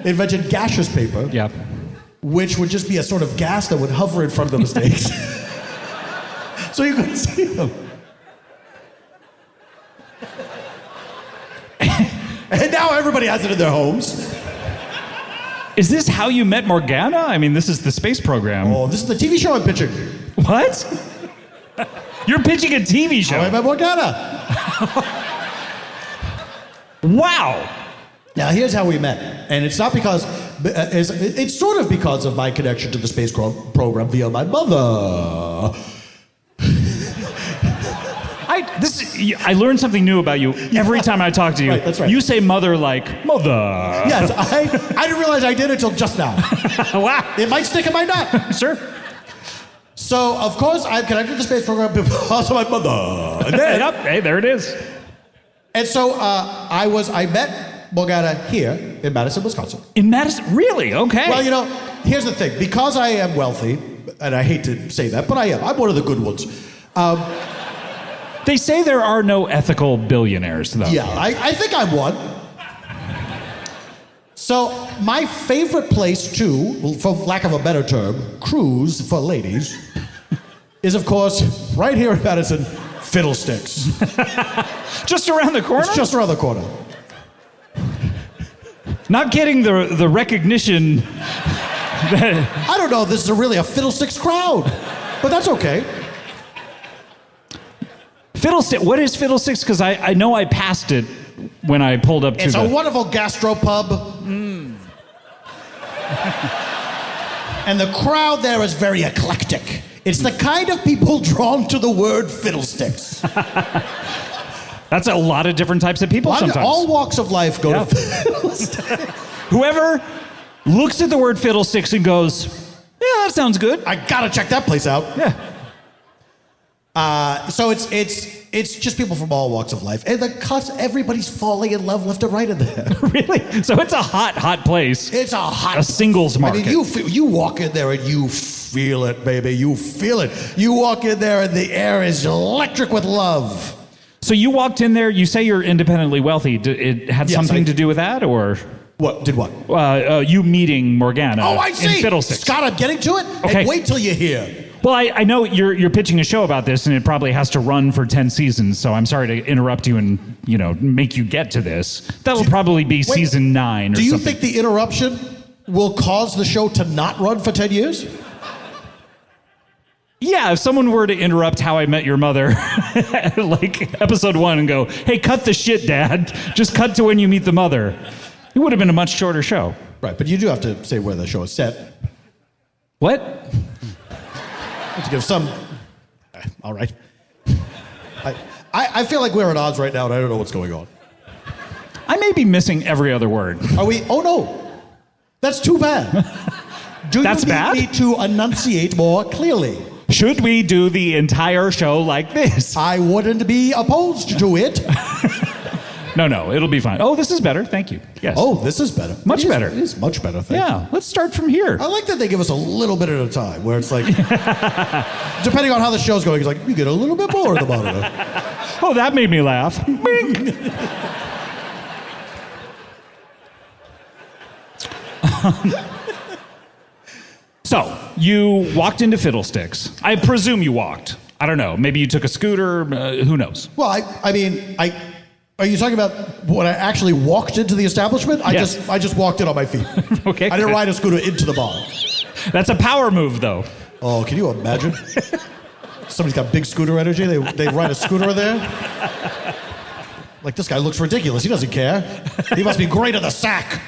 invented gaseous paper, which would just be a sort of gas that would hover in front of the mistakes. So you couldn't see them. And now everybody has it in their homes. Is this how you met Morgana? I mean, this is the space program. Oh, this is the TV show I'm pitching. What? You're pitching a TV show? How I met Morgana. Wow. Now, here's how we met. And it's not because... It's sort of because of my connection to the space program via my mother. I learn something new about you every time I talk to you. Right, that's right. You say mother like, mother. Yes, I didn't realize I did until just now. Wow. It might stick, it might not. Sure. So, of course, I'm connected to the space program because of my mother. And then, yep, hey, there it is. And so I met Morgana here in Madison, Wisconsin. In Madison? Really? Okay. Well, you know, here's the thing. Because I am wealthy, and I hate to say that, but I am. I'm one of the good ones. They say there are no ethical billionaires, though. Yeah, I think I'm one. So my favorite place to, for lack of a better term, cruise for ladies, is of course right here in Madison, Fiddlesticks. Just around the corner? It's just around the corner. Not getting the recognition that... I don't know if this is really a Fiddlesticks crowd, but that's okay. Fiddlestick. What is Fiddlesticks? Because I know I passed it when I pulled up to It's a wonderful gastropub. And the crowd there is very eclectic. It's the kind of people drawn to the word Fiddlesticks. That's a lot of different types of people sometimes. All walks of life go to Fiddlesticks. Whoever looks at the word Fiddlesticks and goes, yeah, that sounds good. I gotta check that place out. Yeah. So it's just people from all walks of life, and everybody's falling in love left and right in there. Really? So it's a hot place. It's a singles market. I mean, you walk in there and you feel it, baby. You feel it. You walk in there and the air is electric with love. So you walked in there. You say you're independently wealthy. It had something to do with that, or what? Did what? You meeting Morgana. Oh, I see. In Fiddlesticks. Scott, I'm getting to it. Okay. And wait till you hear. Well, I know you're pitching a show about this, and it probably has to run for 10 seasons. So I'm sorry to interrupt you and make you get to this. That'll probably be season 9 or something. Do you think the interruption will cause the show to not run for 10 years? Yeah, if someone were to interrupt How I Met Your Mother, like episode 1, and go, "Hey, cut the shit, Dad. Just cut to when you meet the mother," it would have been a much shorter show. Right, but you do have to say where the show is set. What? To give some... All right. I feel like we're at odds right now, and I don't know what's going on. I may be missing every other word. Are we? Oh, no. That's too bad. That's you need bad? me to enunciate more clearly? Should we do the entire show like this? I wouldn't be opposed to it. No, it'll be fine. Oh, this is better. Thank you. Yes. Oh, this is better. Much better. It is much better. Thank you. Let's start from here. I like that they give us a little bit at a time, where it's like, depending on how the show's going, it's like, you get a little bit more of the monitor. Oh, that made me laugh. Bing. So, you walked into Fiddlesticks. I presume you walked. I don't know. Maybe you took a scooter. Who knows? Well, I mean, are you talking about when I actually walked into the establishment? Yes. I just walked in on my feet. Okay. I didn't ride a scooter into the bar. That's a power move, though. Oh, can you imagine? Somebody's got big scooter energy. They ride a scooter there. Like, this guy looks ridiculous. He doesn't care. He must be great at the sack.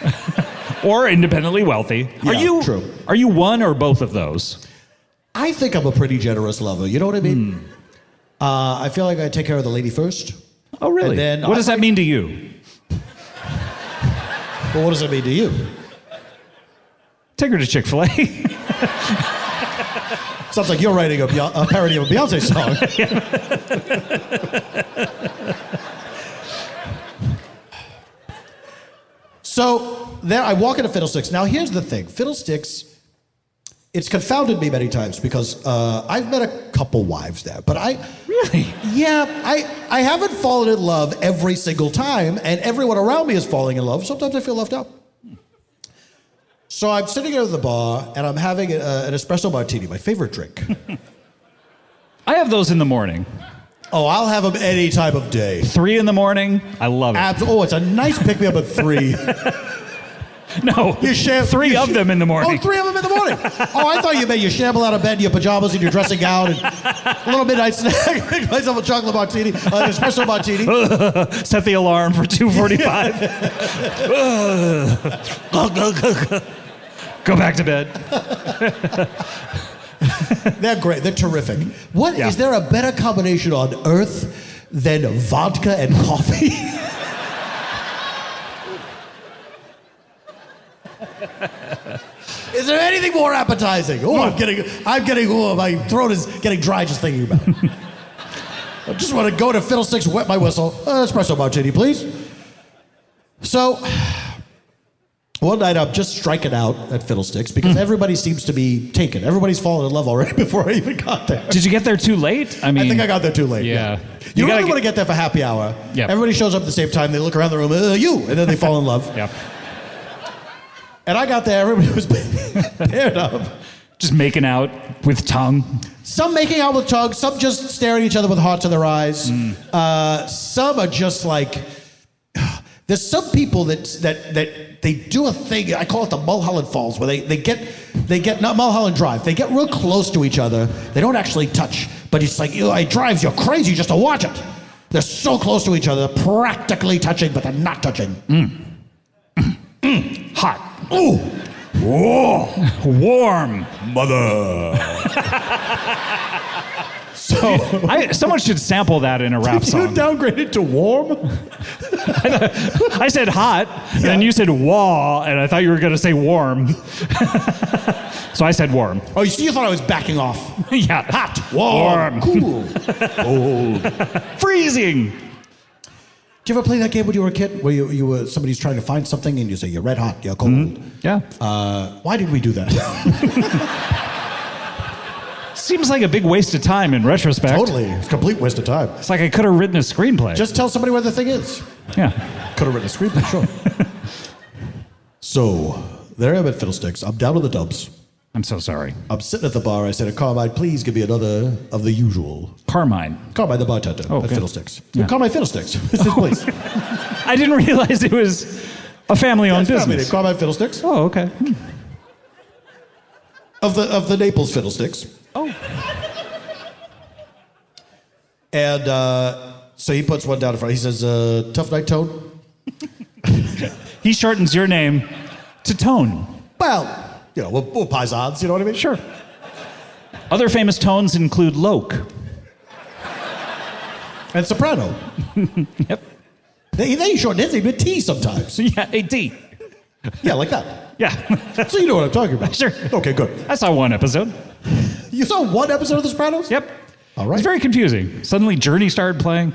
Or independently wealthy. Yeah, true. Are you one or both of those? I think I'm a pretty generous lover. You know what I mean? I feel like I take care of the lady first. Oh, really? And then what does that mean to you? Well, what does it mean to you? Take her to Chick-fil-A. Sounds like you're writing a parody of a Beyonce song. So then I walk into Fiddlesticks. Now here's the thing. Fiddlesticks, it's confounded me many times because I've met a couple wives there. But Really? Yeah, I haven't fallen in love every single time, and everyone around me is falling in love. Sometimes I feel left out. So I'm sitting at the bar, and I'm having an espresso martini, my favorite drink. I have those in the morning. Oh, I'll have them any time of day. 3 in the morning. I love it. Oh, it's a nice pick-me-up at 3. No, you 3 of them in the morning. Oh, 3 of them in the morning. Oh, I thought you meant you shamble out of bed in your pajamas and your dressing gown and a little midnight snack. Make myself a chocolate martini, an espresso martini. Set the alarm for 2:45. Go back to bed. They're great. They're terrific. Is there a better combination on earth than vodka and coffee? Is there anything more appetizing? Oh, my throat is getting dry just thinking about it. I just want to go to Fiddlesticks, wet my whistle. Espresso martini, please. So, one night I'm just striking out at Fiddlesticks because everybody seems to be taken. Everybody's fallen in love already before I even got there. Did you get there too late? I think I got there too late. Yeah. You don't really want to get there for happy hour. Yeah. Everybody shows up at the same time. They look around the room, and then they fall in love. Yeah. And I got there, everybody was paired up. Just making out with tongue. Some making out with tongue, some just staring at each other with hearts in their eyes. Some are just like, there's some people that they do a thing, I call it the Mulholland Falls, where they get not Mulholland Drive, they get real close to each other. They don't actually touch, but it's like, it drives you crazy just to watch it. They're so close to each other, they're practically touching, but they're not touching. Hot. Ooh. Whoa. Warm. Mother. Someone should sample that in a rap Did song. you downgrade it to warm? I said hot, and then you said wah, and I thought you were going to say warm. So I said warm. Oh, you thought I was backing off. Yeah. Hot, warm, cool, cold, freezing. Did you ever play that game when you were a kid, where you were somebody's trying to find something and you say you're red hot, you're cold? Yeah. Why did we do that? Seems like a big waste of time in retrospect. Totally, it's a complete waste of time. It's like I could have written a screenplay. Just tell somebody where the thing is. Yeah. Could have written a screenplay, sure. So there I am at Fiddlesticks. I'm down in the dumps. I'm so sorry. I'm sitting at the bar. I said, Carmine, please give me another of the usual. Carmine, the bartender at good. Fiddlesticks. Yeah. Carmine Fiddlesticks. It's his place. I didn't realize it was a family-owned business. Carmine Fiddlesticks. Oh, okay. Of the Naples Fiddlesticks. Oh. And so he puts one down in front. He says, tough night, Tone? He shortens your name to Tone. Well, we're paisans, you know what I mean? Sure. Other famous tones include Loke. And soprano. Yep. They shorten his name to T sometimes. Yeah, a D. Yeah, like that. Yeah. So you know what I'm talking about. Sure. Okay, good. I saw one episode. You saw one episode of The Sopranos? Yep. All right. It's very confusing. Suddenly Journey started playing.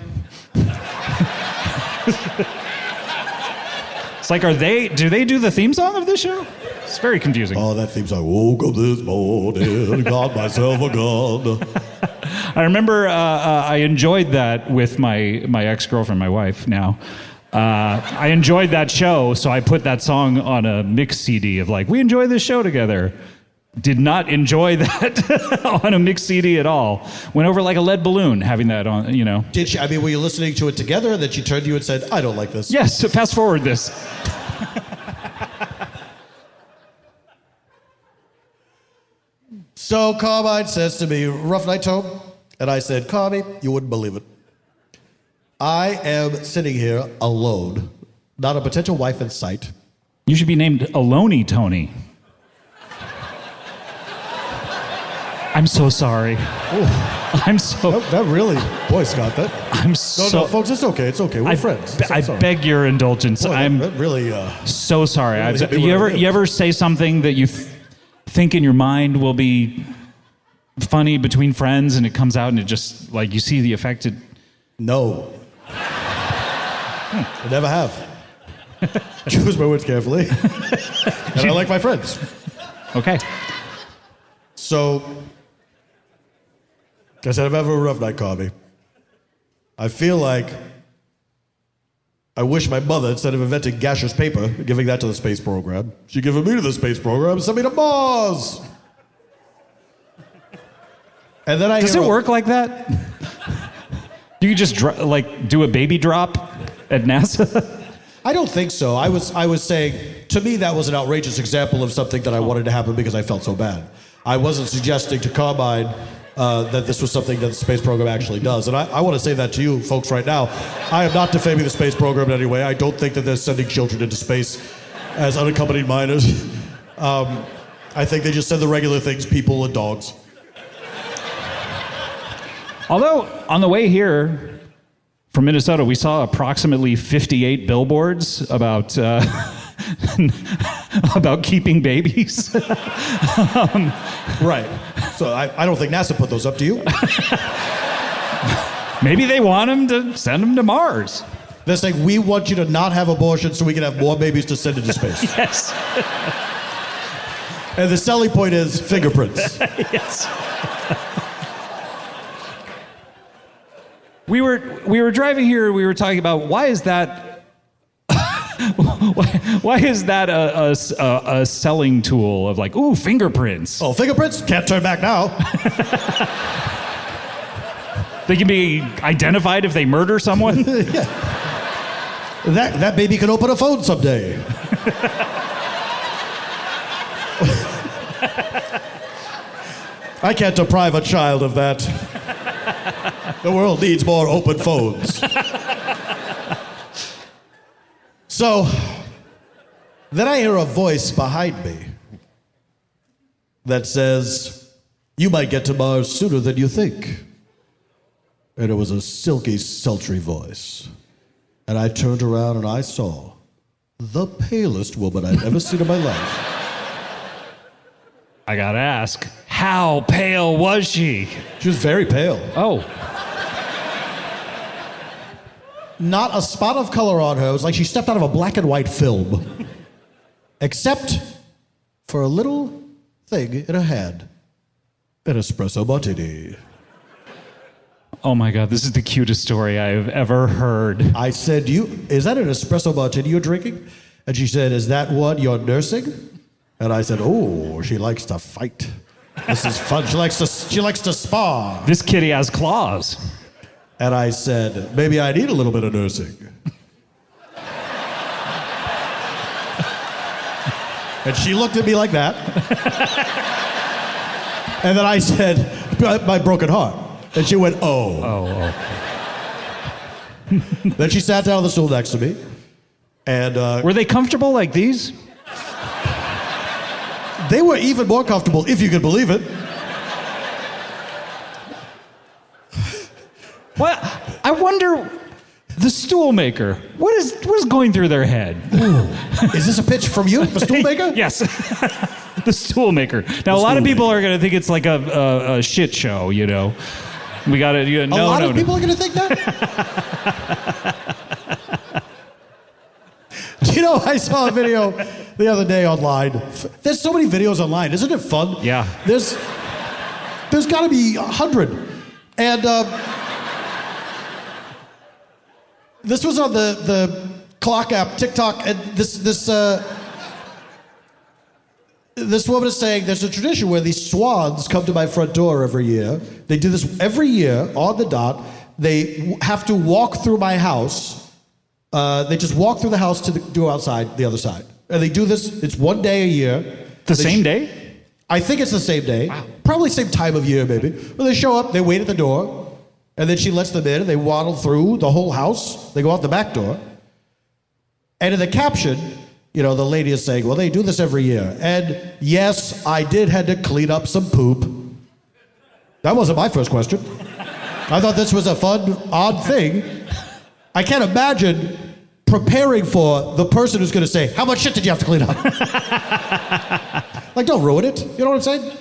like, do they do the theme song of this show? It's very confusing. Oh, that theme song. Woke up this morning, got myself a gun. I remember I enjoyed that with my ex-girlfriend, my wife now. I enjoyed that show, so I put that song on a mix CD of like, we enjoy this show together. Did not enjoy that on a mix CD at all. Went over like a lead balloon having that on, you know. Did she? I mean, were you listening to it together, and then she turned to you and said, "I don't like this"? Yes. So fast forward this. So Carmine says to me, "Rough night, Tom?" And I said, "Carmy, you wouldn't believe it. I am sitting here alone, not a potential wife in sight." You should be named Alimony Tony. I'm so sorry. I'm so. That really, boy, Scott. That. I'm so. No, folks, it's okay. It's okay. We're friends. I beg your indulgence. Boy, I'm that really. So sorry. Really hit me with You ever say something that you think in your mind will be funny between friends, and it comes out, and it just like you see the effect. No. I never have. Choose my words carefully, and I like my friends. Okay. So. I said, I'm having a rough night, Carby. I feel like I wish my mother, instead of inventing gaseous paper and giving that to the space program, she'd given me to the space program and sent me to Mars. And then Does it work like that? Do you just do a baby drop at NASA? I don't think so. I was saying, to me, that was an outrageous example of something that I wanted to happen because I felt so bad. I wasn't suggesting to Carmine that this was something that the space program actually does. And I want to say that to you folks right now. I am not defaming the space program in any way. I don't think that they're sending children into space as unaccompanied minors. I think they just send the regular things, people and dogs. Although, on the way here from Minnesota, we saw approximately 58 billboards about about keeping babies. Right. So I don't think NASA put those up to you. Maybe they want them to send them to Mars. They're saying, we want you to not have abortions so we can have more babies to send into space. Yes. And the selling point is fingerprints. Yes. We were driving here. We were talking about why is that why is that a selling tool of like, ooh, fingerprints? Oh, fingerprints? Can't turn back now. They can be identified if they murder someone? Yeah. That baby can open a phone someday. I can't deprive a child of that. The world needs more open phones. So, then I hear a voice behind me that says, you might get to Mars sooner than you think. And it was a silky, sultry voice. And I turned around and I saw the palest woman I'd ever seen in my life. I gotta ask, how pale was she? She was very pale. Oh. Not a spot of color on her. It was like she stepped out of a black and white film. Except for a little thing in her hand. An espresso martini. Oh my God, this is the cutest story I've ever heard. I said, is that an espresso martini you're drinking? And she said, is that what you're nursing? And I said, oh, she likes to fight. This is fun. She likes to spar. This kitty has claws. And I said, maybe I need a little bit of nursing. And she looked at me like that. And then I said, my broken heart. And she went, oh. Then she sat down on the stool next to me. And were they comfortable like these? They were even more comfortable, if you could believe it. Well, I wonder, the stool maker, what is going through their head? Ooh. Is this a pitch from you, the stool maker? Yes, the stool maker. Now, a lot of people are going to think it's like a shit show, you know. We got to, a lot of people are going to think that? Do you I saw a video the other day online. There's so many videos online. Isn't it fun? Yeah. There's got to be 100. And this was on the clock app, TikTok, and this woman is saying there's a tradition where these swans come to my front door every year. They do this every year on the dot. They have to walk through my house. They just walk through the house to go outside the other side. And they do this, it's one day a year. The same day? I think it's the same day. Wow. Probably same time of year, maybe. But they show up, they wait at the door, and then she lets them in, and they waddle through the whole house. They go out the back door. And in the caption, the lady is saying, well, they do this every year. And yes, I did had to clean up some poop. That wasn't my first question. I thought this was a fun, odd thing. I can't imagine preparing for the person who's going to say, how much shit did you have to clean up? Like, don't ruin it. You know what I'm saying?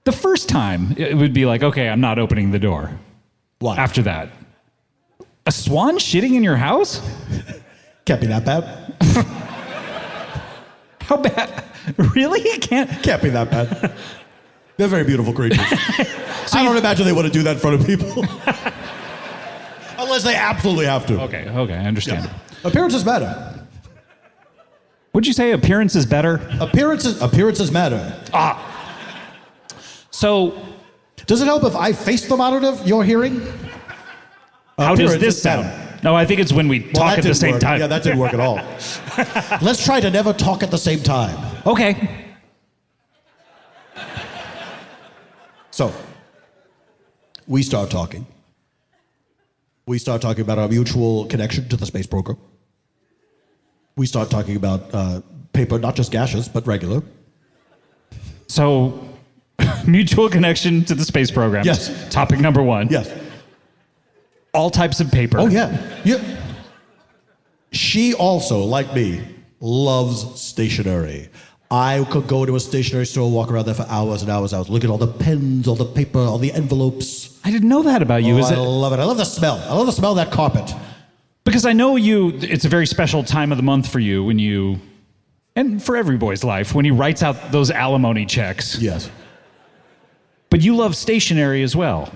The first time, it would be like, okay, I'm not opening the door. Why? After that. A swan shitting in your house? Can't be that bad. How bad? Really? Can't be that bad. They're very beautiful creatures. I don't imagine they want to do that in front of people. Unless they absolutely have to. Okay, I understand. Yeah. Appearances matter. Would you say appearance is better? Appearances matter. So, does it help if I face the monitor you're hearing? How does this sound? No, I think it's when we talk at the same time. Yeah, that didn't work at all. Let's try to never talk at the same time. Okay. So, we start talking. We start talking about our mutual connection to the space program. We start talking about paper, not just gaseous, but regular. So, mutual connection to the space program. Yes. Topic number one. Yes. All types of paper. Oh, yeah. She also, like me, loves stationery. I could go to a stationery store, walk around there for hours and hours. I was looking at all the pens, all the paper, all the envelopes. I didn't know that about you. I love it. I love the smell. I love the smell of that carpet. Because I know it's a very special time of the month for you when you, and for every boy's life, when he writes out those alimony checks. Yes. But you love stationery as well.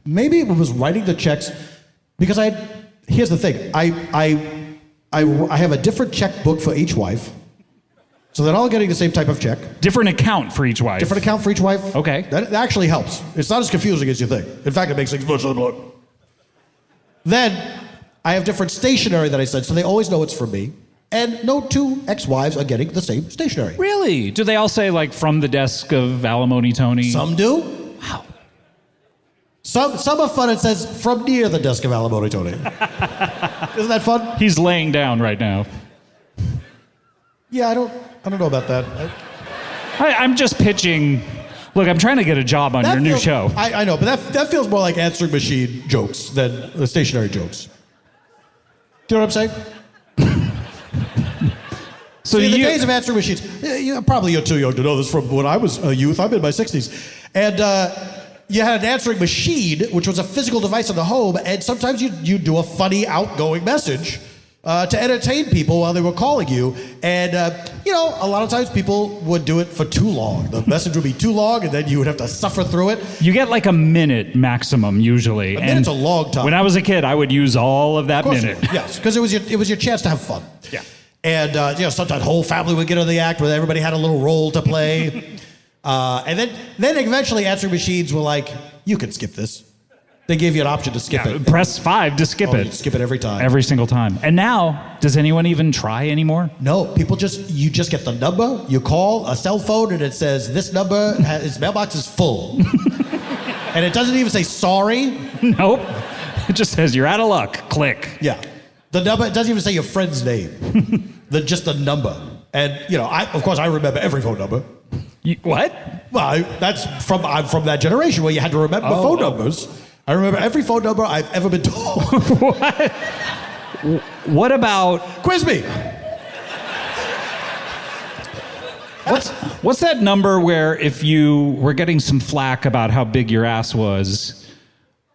Maybe it was writing the checks because here's the thing. I have a different checkbook for each wife. So they're all getting the same type of check. Different account for each wife. Different account for each wife. Okay. That actually helps. It's not as confusing as you think. In fact, it makes things much simpler. Then I have different stationery that I send, so they always know it's from me. And no two ex-wives are getting the same stationery. Really? Do they all say, like, from the desk of Alimony Tony? Some do. Wow. Some are fun. It says, from near the desk of Alimony Tony. Isn't that fun? He's laying down right now. Yeah, I don't know about that. I'm just pitching. Look, I'm trying to get a job on your new show. I know, but that feels more like answering machine jokes than stationary jokes. Do you know what I'm saying? So in the days of answering machines, probably you're too young to know this from when I was a youth. I'm in my 60s. And you had an answering machine, which was a physical device in the home, and sometimes you'd do a funny, outgoing message to entertain people while they were calling you. And, a lot of times people would do it for too long. The message would be too long, and then you would have to suffer through it. You get like a minute maximum, usually. A minute's a long time. When I was a kid, I would use all of that minute. Yes, because it was your chance to have fun. Yeah. And, sometimes the whole family would get in the act where everybody had a little role to play. And then eventually answering machines were like, you can skip this. They gave you an option to skip it. Press 5 to skip it. You'd skip it every time. Every single time. And now, does anyone even try anymore? No, you just get the number, you call a cell phone, and it says, this number, its mailbox is full. And it doesn't even say sorry. Nope. It just says, you're out of luck. Click. Yeah. The number, it doesn't even say your friend's name. Just the number. And, of course, I remember every phone number. What? Well, I'm from that generation where you had to remember phone numbers. I remember every phone number I've ever been told. What? What about... Quiz me! What's that number where if you were getting some flack about how big your ass was...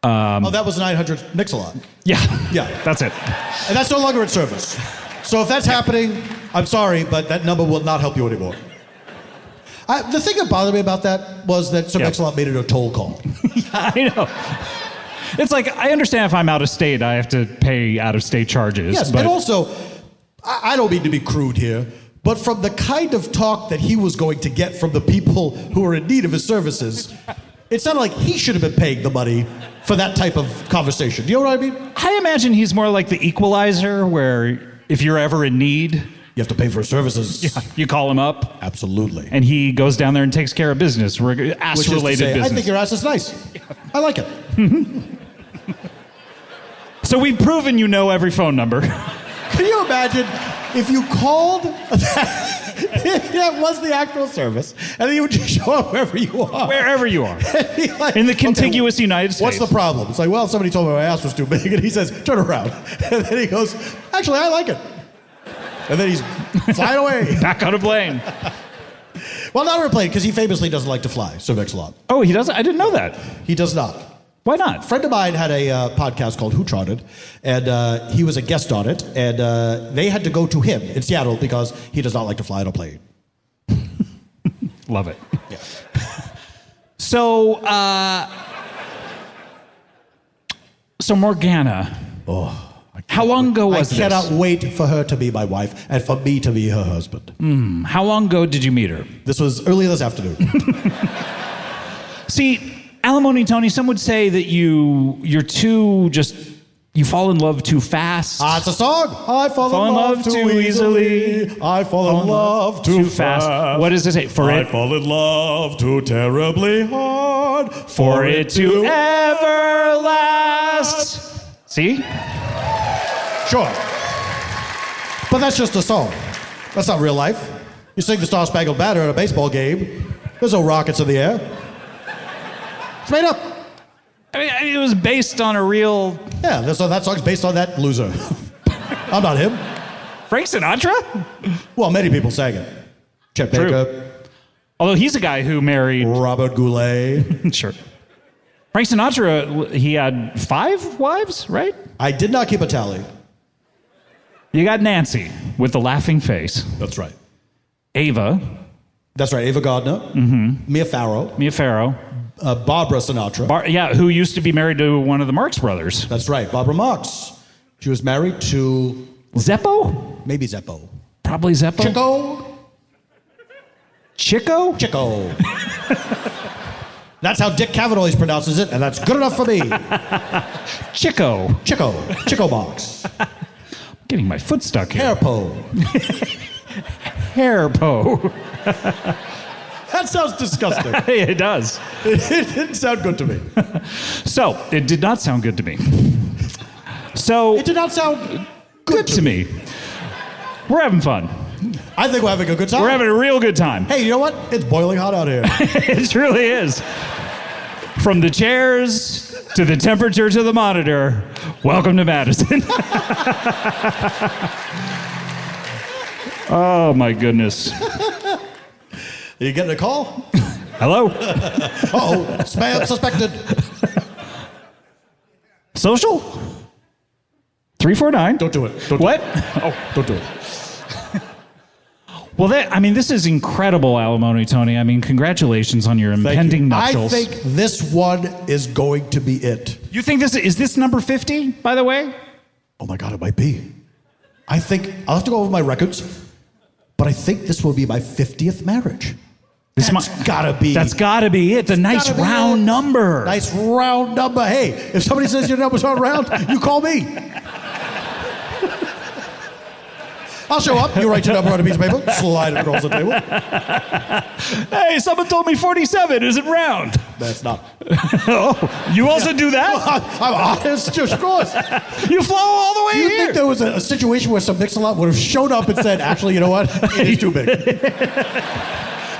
that was 900 Mix-a-Lot. Yeah. Yeah. That's it. And that's no longer in service. So if that's happening, I'm sorry, but that number will not help you anymore. The thing that bothered me about that was that Sir Mix-a-Lot made it a toll call. I know. It's like, I understand if I'm out of state, I have to pay out-of-state charges. Yes, but and also, I don't mean to be crude here, but from the kind of talk that he was going to get from the people who are in need of his services, it sounded like he should have been paying the money for that type of conversation. Do you know what I mean? I imagine he's more like the equalizer, where if you're ever in need, you have to pay for services. Yeah, you call him up. Absolutely. And he goes down there and takes care of business, ass-related business. I think your ass is nice. I like it. So we've proven you know every phone number. Can you imagine if you called, that was the actual service, and then you would just show up wherever you are. Wherever you are. Like, in the contiguous United States. What's the problem? It's like, well, somebody told me my ass was too big, and he says, turn around. And then he goes, actually, I like it. And then he's flying away. Back on a plane. Well, not on a plane, because he famously doesn't like to fly, Sir Mix-a-Lot. Oh, he doesn't? I didn't know that. He does not. Why not? A friend of mine had a podcast called Who Trotted, and he was a guest on it, and they had to go to him in Seattle because he does not like to fly on a plane. Love it. Yeah. So Morgana. Oh. How long ago was this? I cannot wait for her to be my wife and for me to be her husband. How long ago did you meet her? This was earlier this afternoon. See, Alimony Tony, some would say that you're too you fall in love too fast. It's a song. I fall in love too easily. I fall in love too fast. What does it say? I fall in love too terribly hard. For it to ever last. See? Sure. But that's just a song. That's not real life. You sing the Star Spangled Banner at a baseball game. There's no rockets in the air. It's made up. I mean, it was based on a real... Yeah, that song's based on that loser. I'm not him. Frank Sinatra? Well, many people sang it. Chet Baker. Although he's a guy who married... Robert Goulet. Sure. Frank Sinatra, he had 5 wives, right? I did not keep a tally. You got Nancy with the laughing face. That's right. Ava. That's right, Ava Gardner. Mm-hmm. Mia Farrow. Barbara Sinatra. Who used to be married to one of the Marx brothers. That's right, Barbara Marx. She was married to... Zeppo? Maybe Zeppo. Probably Zeppo. Chico? That's how Dick Cavanaugh pronounces it, and that's good enough for me. Chico Marx. Getting my foot stuck here. Hairpo. That sounds disgusting. It does. It didn't sound good to me. So, it did not sound good to me. So... It did not sound good to me. We're having fun. I think we're having a good time. We're having a real good time. Hey, you know what? It's boiling hot out here. It really is. From the chairs to the temperature to the monitor, welcome to Madison. Oh, my goodness. Are you getting a call? Hello? Uh-oh, spam suspected. Social? 349. Don't do it. What? Don't do it. Well, this is incredible, Alimony Tony. I mean, congratulations on your impending nuptials. I think this one is going to be it. You think is this number 50, by the way? Oh my God, it might be. I think, I'll have to go over my records, but I think this will be my 50th marriage. That's gotta be it. A nice round number. Nice round number. Hey, if somebody says your number's not round, you call me. I'll show up. You write your number on a piece of paper, slide it across the table. Hey, someone told me 47 isn't round. That's not. Oh, you also do that? Well, I'm honest, of course. You flow all the way here. Do you think there was a situation where some Mix-a-Lot would have shown up and said, actually, you know what? It is too big.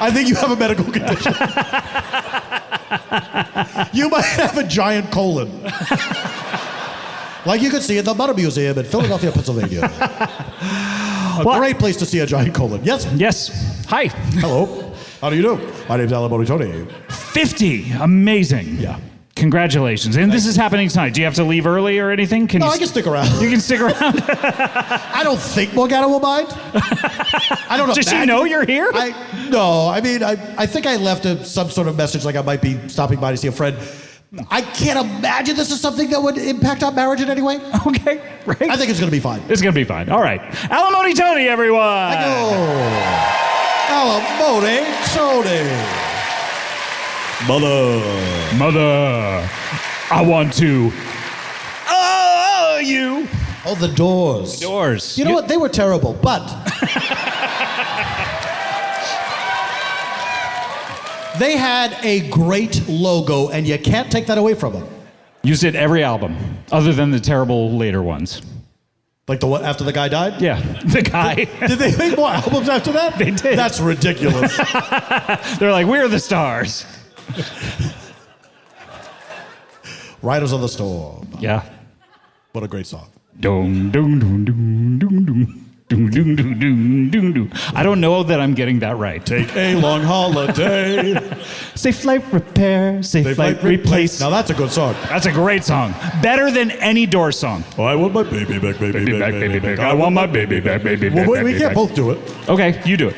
I think you have a medical condition. You might have a giant colon. Like you could see at the Butter Museum in Philadelphia, Pennsylvania. A great place to see a giant colon. Yes? Yes. Hi. Hello. How do you do? My name's Alimony Tony. 50. Amazing. Yeah. Congratulations. And this is happening tonight. Do you have to leave early or anything? I can stick around. You can stick around? I don't think Morgana will mind. I don't know. Does she know you're here? No. I mean, I think I left some sort of message like I might be stopping by to see a friend. I can't imagine this is something that would impact our marriage in any way. Okay, right. I think it's going to be fine. It's going to be fine. All right. Alimony Tony, everyone. Alimony Tony. Mother, I want to. You. Oh, the Doors. The Doors. You know what? They were terrible, but they had a great logo, and you can't take that away from them. Used it every album, other than the terrible later ones. Like the one after the guy died? Yeah, the guy. Did they make more albums after that? They did. That's ridiculous. They're like, we're the stars. Riders on the Storm. Yeah. What a great song. Dum, dum, dum, dum, dum, dum. Dum, dum, dum, dum, dum, dum. I don't know that I'm getting that right. Take a long holiday. Safe flight repair, safe flight replace. Now that's a good song. That's a great song. Better than any Doors song. Oh, I want my baby back, baby back, baby back. I want my baby back, baby back. Well, we can't both do it. Okay, you do it.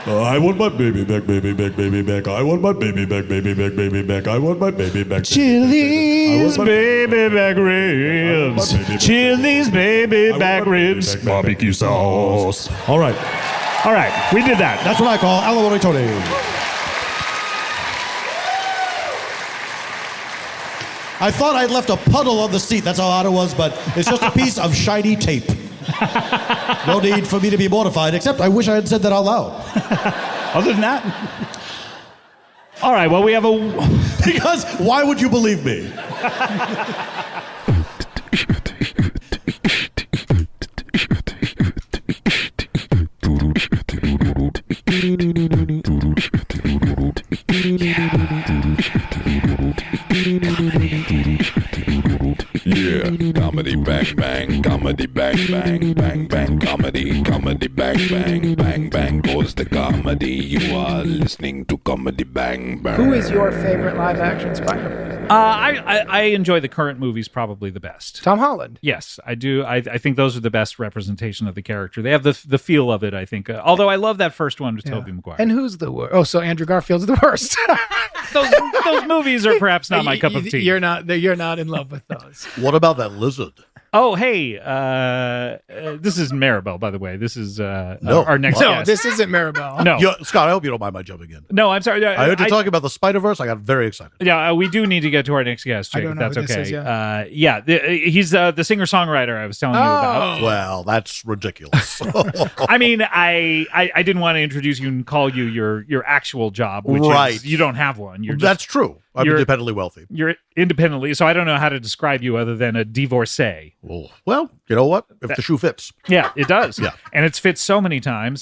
I want my baby back, baby back, baby back. I want my baby back, baby back, baby back. I want my baby back. Chili's baby back ribs. Chili's baby back ribs. Barbecue sauce. All right. All right, we did that. That's what I call Alimony Tony. I thought I'd left a puddle on the seat. That's how hot it was, but it's just a piece of shiny tape. No need for me to be mortified, except I wish I had said that out loud. Other than that. All right, well, we have a... Because why would you believe me? Yeah, comedy bang bang, comedy bang bang, bang bang, comedy bang bang, bang bang goes the comedy. You are listening to Comedy Bang Bang. Who is your favorite live action Spider-Man? I enjoy the current movies probably the best. Tom Holland. Yes, I do. I think those are the best representation of the character. They have the feel of it, I think. Although I love that first one with Tobey Maguire. And who's the worst? Oh, so Andrew Garfield's the worst. those movies are perhaps not my cup of tea. You're not in love with those. What about that lizard? Oh, hey, this is Maribel, by the way. This is our next No, guest. this isn't Maribel. No. Scott, I hope you don't mind my jumping in. No, I'm sorry. I heard you talking about the Spider-Verse. I got very excited. Yeah, we do need to get to our next guest, Jake, I don't if know that's who this okay. is, He's the singer-songwriter I was telling you about. Well, that's ridiculous. I mean, I didn't want to introduce you and call you your actual job, which is you don't have one. That's true. I'm independently wealthy. You're independently, so I don't know how to describe you other than a divorcee. Well, you know what? If the shoe fits. Yeah, it does. Yeah. And it's fit so many times.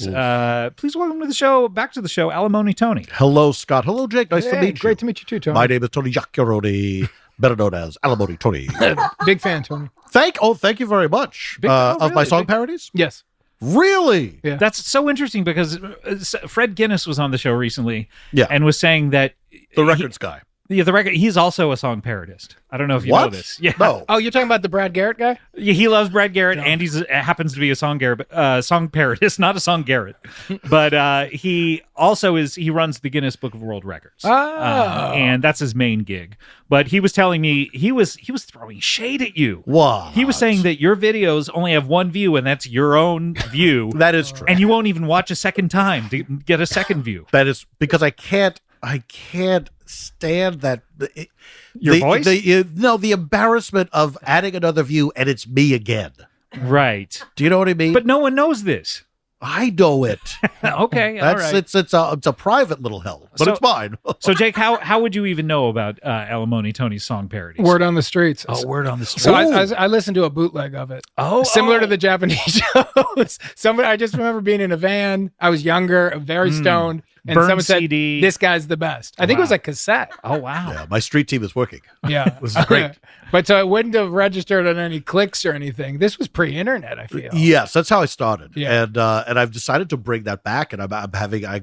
Please welcome to the show, back to the show, Alimony Tony. Hello, Scott. Hello, Jake. Nice to meet you. Great to meet you too, Tony. My name is Tony Giacchiaroni, better known as Alimony Tony. Big fan, Tony. Thank you very much. Of my song parodies? Yes. Really? Yeah. That's so interesting because Fred Guinness was on the show recently Yeah. and was saying that The records guy. Yeah, the record. He's also a song parodist. I don't know if you know this. Yeah. No. Oh, you're talking about the Brad Garrett guy? Yeah, he loves Brad Garrett, and he happens to be a song parodist, not a song Garrett. But he also he runs the Guinness Book of World Records. And that's his main gig. But he was telling me he was throwing shade at you. What? He was saying that your videos only have one view, and that's your own view. That is true. And you won't even watch a second time to get a second view. That is because I can't stand that. Your voice? The embarrassment of adding another view and it's me again. Right. Do you know what I mean? But no one knows this. I know it. Okay, all right. It's a private little hell, but it's mine. So, Jake, how would you even know about Alimony Tony's song parodies? Word on the streets. Oh, word on the streets. So I listened to a bootleg of it. Similar to the Japanese shows. I just remember being in a van. I was younger, very stoned. and Burn someone said, CD. "This guy's the best." I think it was a cassette. Oh wow! Yeah, my street team is working. Yeah, This is great. But so it wouldn't have registered on any clicks or anything. This was pre-internet, I feel. Yes, that's how I started. Yeah. And I've decided to bring that back. And I've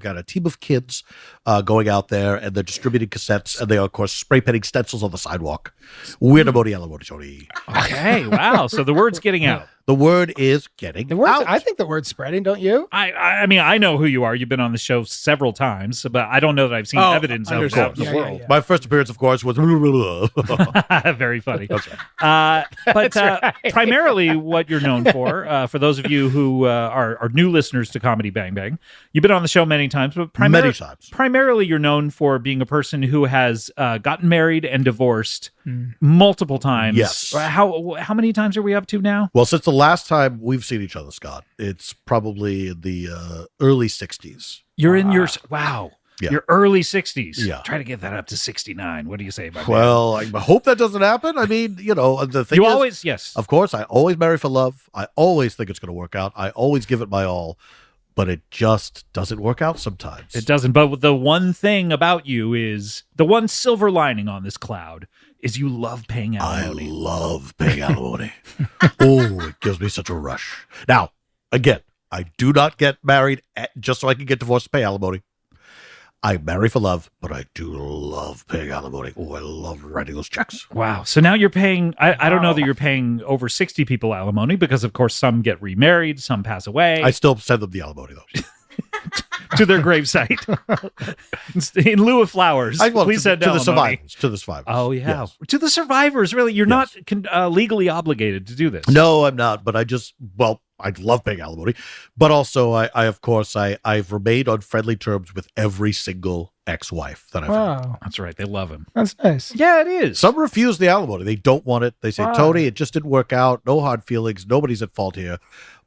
got a team of kids going out there, and they're distributing cassettes, and they are, of course, spray painting stencils on the sidewalk. Weirdamony Alimony Tony. Okay, wow. So the word's getting out. The word is getting out. I think the word's spreading, don't you? I mean, I know who you are. You've been on the show several times, but I don't know that I've seen evidence of it out in the world. My first appearance, of course, was very funny. That's right. But primarily what you're known for those of you who are new listeners to Comedy Bang Bang, you've been on the show many times, but primarily you're known for being a person who has gotten married and divorced multiple times. Yes. How many times are we up to now? Well, since the last time we've seen each other, Scott, it's probably in the early 60s. You're in your Yeah. your early 60s. Yeah. Try to get that up to 69. What do you say about Well, I hope that doesn't happen. I mean, the thing You is, always- yes. Of course, I always marry for love. I always think it's going to work out. I always give it my all, but it just doesn't work out sometimes. It doesn't. But the one thing about you is the one silver lining on this cloud is you love paying alimony. I love paying alimony. Oh, it gives me such a rush. Now, again, I do not get married just so I can get divorced to pay alimony. I marry for love, but I do love paying alimony. Oh, I love writing those checks. Wow. So now you're paying, I don't know that you're paying over 60 people alimony because, of course, some get remarried, some pass away. I still send them the alimony, though. To their gravesite. In lieu of flowers. Please send to the alimony. survivors. To the survivors. Oh, yeah. Yes. To the survivors, really. You're not legally obligated to do this. No, I'm not. But I love paying alimony. But also, I've remained on friendly terms with every single ex-wife that I've had. That's right. They love him. That's nice. Yeah, it is. Some refuse the alimony. They don't want it. They say, Tony, it just didn't work out. No hard feelings. Nobody's at fault here.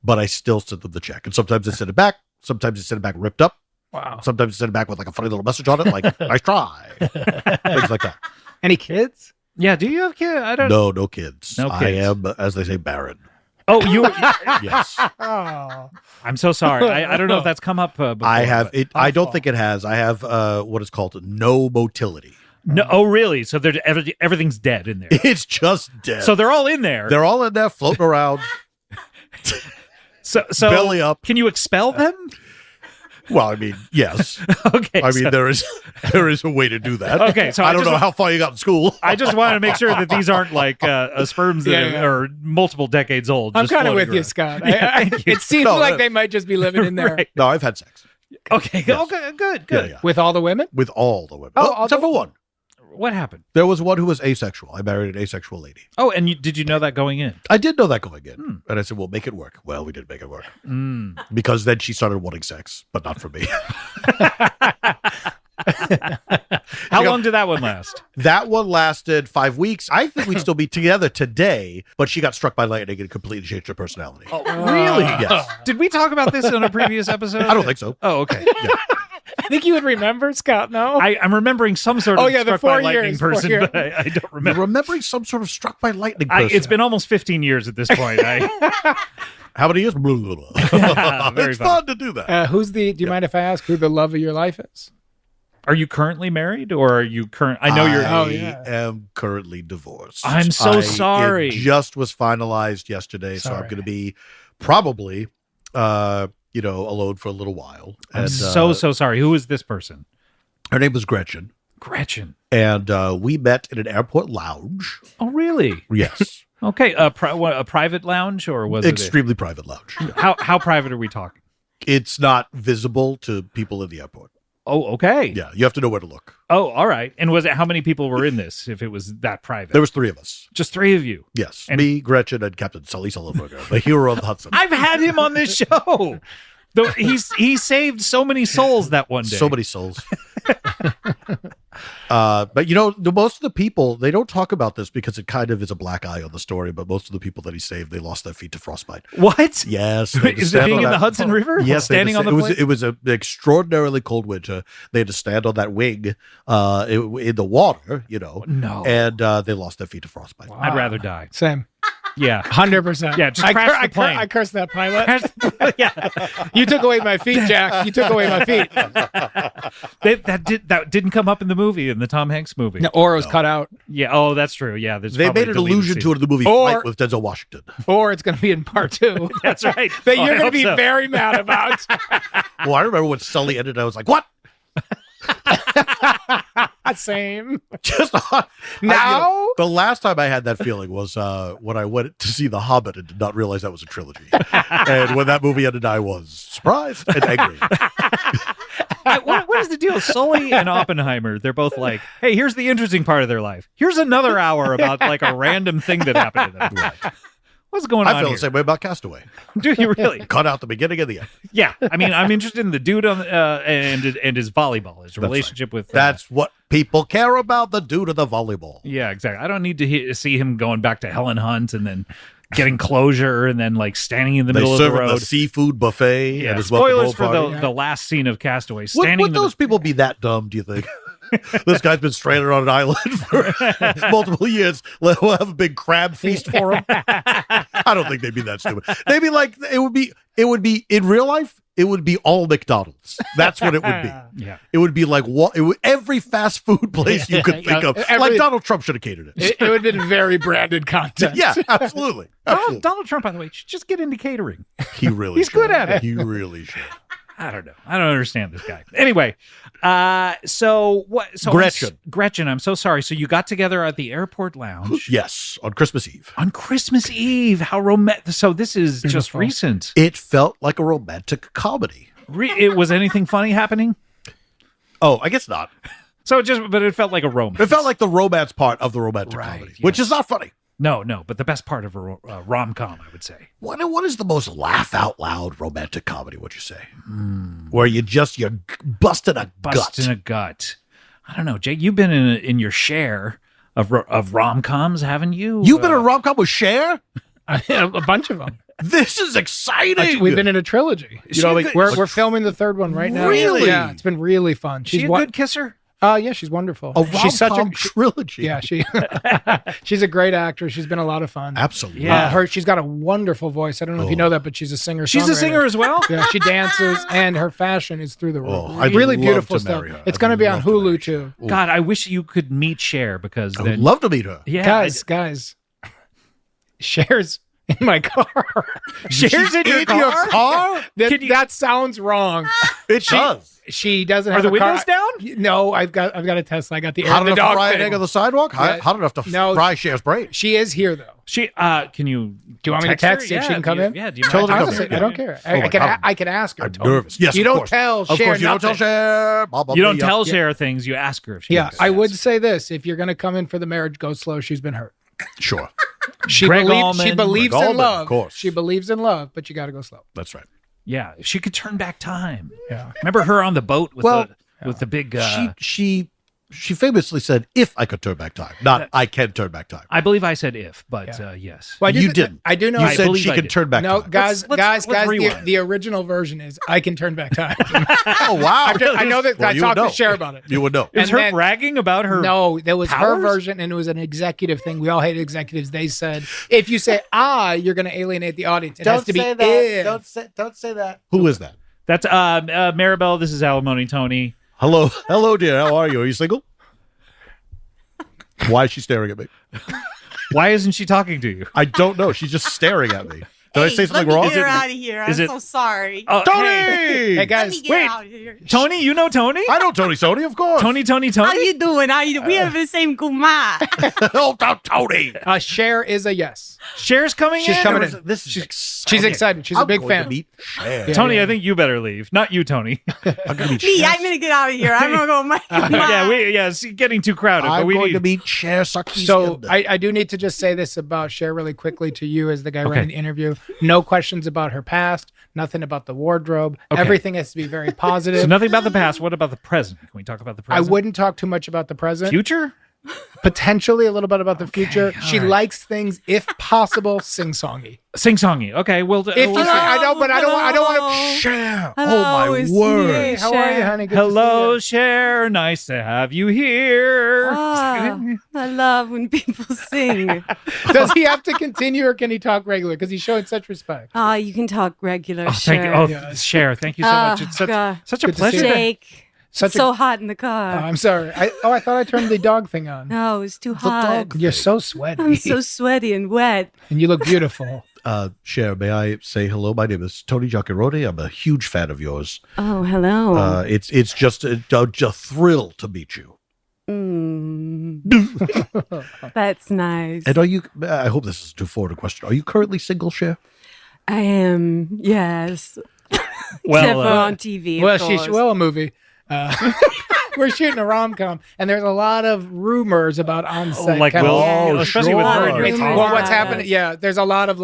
But I still send them the check. And sometimes I send it back. Sometimes I send it back ripped up. Wow. Sometimes I send it back with like a funny little message on it, like, nice try. Things like that. Any kids? Yeah, do you have kids? I don't No kids. No I kids. am, as they say, barren. Oh, you Yes. Oh. I'm so sorry. I don't know if that's come up before. I have but- it. I don't think it has. I have what is called no motility. No, oh, really? So everything's dead in there. It's just dead. So they're all in there. They're all in there floating around. So belly up. Can you expel them? Well, I mean, yes. Okay. I mean, there is a way to do that. Okay, so I I don't just- know how far you got in school. I just wanted to make sure that these aren't like sperms that are multiple decades old. I'm just kind of floating with you, around. Scott. Yeah, It seems No, like they might just be living in there. Right. No, I've had sex Okay. Okay. Good. Yeah. With all the women? with all the women. Oh, Oh, except for one. What happened? There was one who was asexual. I married an asexual lady. Oh, and did you know that going in? I did know that going in. And I said, well, make it work. Well, we did make it work. Because then she started wanting sex, but not from me. How long did that one last? That one lasted 5 weeks. I think we'd still be together today, but she got struck by lightning and completely changed her personality. Oh, really? Yes. Did we talk about this in a previous episode? I don't think so. Oh, okay. Yeah. I think you would remember, Scott, no? I'm remembering some sort of Oh, yeah, the struck by 4 lightning years, person, 4 years. but I don't remember. You're remembering some sort of struck by lightning person. It's been almost 15 years at this point. How many years? Very It's fun to do that. Do you mind if I ask who the love of your life is? Are you currently married or are you current? I know you're. I am currently divorced. I'm so sorry. It just was finalized yesterday, so I'm Sorry. going to be probably, alone for a little while. I'm so sorry. Who is this person? Her name was Gretchen. Gretchen. And we met in an airport lounge. Oh, really? Yes. Okay. A private lounge or was Extremely private lounge. it? How private are we talking? It's not visible to people in the airport. Oh, okay. Yeah, you have to know where to look. Oh, all right. And was it how many people were in this? If it was that private, There was 3 of us. just 3 of you. Yes, And- me, Gretchen, and Captain Sully Sullenberger, the hero of the Hudson. I've had him on this show. Though he saved so many souls that one day. So many souls. But most of the people, they don't talk about this because it kind of is a black eye on the story, but most of the people that he saved, they lost their feet to frostbite. What? Yes. they had to Is it stand being on in the that- Hudson River? Yes. they had to Standing on sta- the it was plane? It was an extraordinarily cold winter. They had to stand on that wing in the water, No. and they lost their feet to frostbite. I'd rather die. Same. Yeah. 100%. Yeah, just crash the plane. I cursed that pilot. Yeah. You took away my feet, Jack. You took away my feet. That didn't come up in the movie, in the Tom Hanks movie. No, or it was cut out. Yeah. Oh, that's true. Yeah. They made an allusion to it in the movie Flight with Denzel Washington. Or it's going to be in part 2. That's right. That you're going to be very mad about. Well, I remember when Sully ended, I was like, what? Same. Just now? The last time I had that feeling was when I went to see The Hobbit and did not realize that was a trilogy. And when that movie ended, I was surprised and angry. What is the deal? Sully and Oppenheimer, they're both like, hey, here's the interesting part of their life. Here's another hour about like a random thing that happened in their life. What's going on I feel here? the same way about Castaway. Do you really? Cut out the beginning and the end. Yeah. I mean, I'm interested in the dude on and his volleyball, his relationship with... That's what people care about, the dude of the volleyball. Yeah, exactly. I don't need to see him going back to Helen Hunt and then getting closure and then like standing in the middle of the road. The seafood buffet. Yeah, and his spoilers for party. the last scene of Castaway. Would those people be that dumb, do you think? This guy's been stranded on an island for multiple years. We'll have a big crab feast for him. I don't think they'd be that stupid. They'd be like, it would be in real life, it would be all McDonald's. That's what it would be. Yeah. It would be like every fast food place you could think of. Like Donald Trump should have catered it. It would have been very branded content. Yeah, absolutely. Donald Trump, by the way, should just get into catering. He really He's should. good at it. He really should. I don't know. I don't understand this guy. Anyway, so what? So Gretchen, I'm so sorry. So you got together at the airport lounge? Yes, on Christmas Eve. On Christmas Eve. How romantic. So this is just recent. It felt like a romantic comedy. Was anything funny happening? Oh, I guess not. So but it felt like a romance. It felt like the romance part of the romantic comedy, which is not funny. No, but the best part of a rom-com, I would say. What is the most laugh-out-loud romantic comedy, would you say? Where you're busting a gut. I don't know, Jake, you've been in your share of rom-coms, haven't you? You've been in a rom-com with Cher? A bunch of them. This is exciting. We've been in a trilogy. We're filming the third one right now. Really? Yeah, it's been really fun. She's a good kisser? Yeah, she's wonderful. She's such a trilogy. Yeah, she's a great actor. She's been a lot of fun. Absolutely. Yeah, she's got a wonderful voice. I don't know if you know that, but she's a singer. She's a singer as well. Yeah, she dances, and her fashion is through the roof. I'd Really love beautiful to stuff. marry her. It's going to be on Hulu too. God, I wish you could meet Cher because I would love to meet her. Yeah, guys, Cher's in my car. Cher's in your car? That sounds wrong. It does. She doesn't Are have the a windows car. down? No, I've got a Tesla. I got the air. Hot the enough to dog fry an thing. egg on the sidewalk? Yeah. Hot enough to fry Cher's brain? She is here though. She can you? Do you want me to text her if she can come in? Yeah, do you Tell her to come Honestly, in. I don't care. I can ask her. I'm nervous. Yes, you of don't course. tell Of Cher course, you don't tell nothing. Cher. Blah, blah, You don't blah, tell yeah. Cher things. You ask her if she. Yeah, I would say this: if you're going to come in for the marriage, go slow. She's been hurt. She She Greg believes Allman. in Allman, love. of course. She believes in love, but you got to go slow. That's right. Yeah, if she could turn back time. Yeah. Remember her on the boat with the big. She famously said, "If I could turn back time," not "I can turn back time." I believe I said if, but yes. Well, You didn't. I do know. You I said believe she I could did. turn back No, time. guys, Let's rewind. the original version is I can turn back time. Oh wow! I know that. Well, I you talked would to know. Cher about it. You would know. Is her bragging about her? No, there was her powers? version, and it was an executive thing. We all hate executives. They said if you say you're going to alienate the audience. It has to be if. Don't say that. Who is that? That's Maribel. This is Alimony Tony. Hello, dear. How are you? Are you single? Why is she staring at me? Why isn't she talking to you? I don't know. She's just staring at me. Did I say something wrong? Let me get her out of here. I'm so sorry. Oh, Tony! Hey guys, Let me get out of here. Tony, you know Tony? I know Tony, of course. Tony. How you doing? We have the same guma. Oh, Tony. Cher is a yes. Cher's coming in? She's coming in. This is She's excited. She's a big fan. Tony, I think you better leave. Not you, Tony. I'm going to meet Me, I'm gonna get out of here. I'm gonna go. It's getting too crowded. I'm but we going need to meet Cher Sarkeesian. So I do need to just say this about Cher really quickly to you as the guy running the interview. No questions about her past, nothing about the wardrobe. Okay. Everything has to be very positive. So nothing about the past. What about the present? Can we talk about the I present? wouldn't talk too much about the present. Future? potentially a little bit about the future. She right. likes things, if possible, sing-songy. Sing-songy. Okay, well, If you, I don't want to share. Oh, my word. How are you, honey? Good Hello, Cher. Nice to have you here. I love when people sing. Does he have to continue or can he talk regular? Because he's showing such respect. Oh, you can talk regular. Thank you. Oh, Cher, thank you so much. It's such a pleasure. Jake. Such so hot in the car. I'm sorry. I thought I turned the dog thing on. No, it's too hot. You're so sweaty. I'm so sweaty and wet. And you look beautiful. Cher, may I say hello? My name is Tony Giacchiaroni. I'm a huge fan of yours. Oh, hello. It's just a thrill to meet you. That's nice. And are you? I hope this is too forward a question. Are you currently single, Cher? I am. Yes. Well, except for on TV. Well, of course. a movie. We're shooting a rom-com, and there's a lot of rumors about on-set. especially with her and your Well, what's happening? Yeah, there's a lot of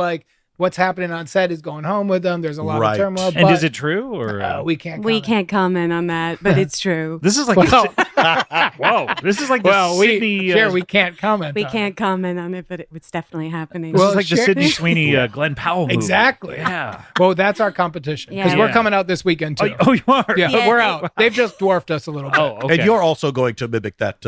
what's happening on set is going home with them. There's a lot of turmoil. And is it true or we can't? We can't comment on that, but it's true. This is like whoa! This is like the Sydney. We can't comment. We can't comment on it, but it's definitely happening. This is like the Sydney Sweeney, Glenn Powell movie. Exactly. Yeah. Well, that's our competition because we're coming out this weekend too. Oh, you are. Yeah, we're out. They've just dwarfed us a little bit. Oh, okay. And you're also going to mimic that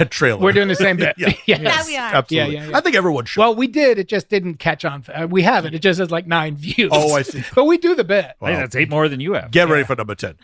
trailer. We're doing the same bit. Yeah. Yes. we are. Absolutely. Yeah. I think everyone should. Well, we did. It just didn't catch on. We haven't. It just has like 9 views. Oh, I see. But we do the bit. Hey, that's 8 more than you have. Get ready for number 10.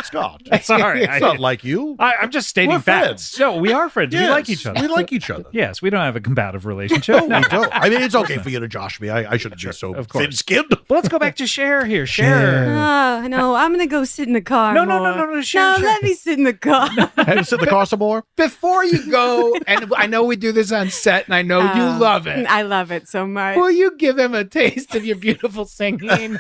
Scott. Sorry, It's not like you. I'm just stating We're facts. friends. No, we are friends. We Yes, like each other. We like each other. Yes, we don't have a combative relationship. No, we don't. I mean, it's okay for you to josh me. I shouldn't be so thin-skinned. But let's go back to Cher here. Cher. Oh, no, I'm going to go sit in the car. No, more. Cher. Let me sit in the car. Have you sit in the car some more? Before you go, and I know we do this on set, and I know you love it. I love it so much. Will you give him a taste of your beautiful singing?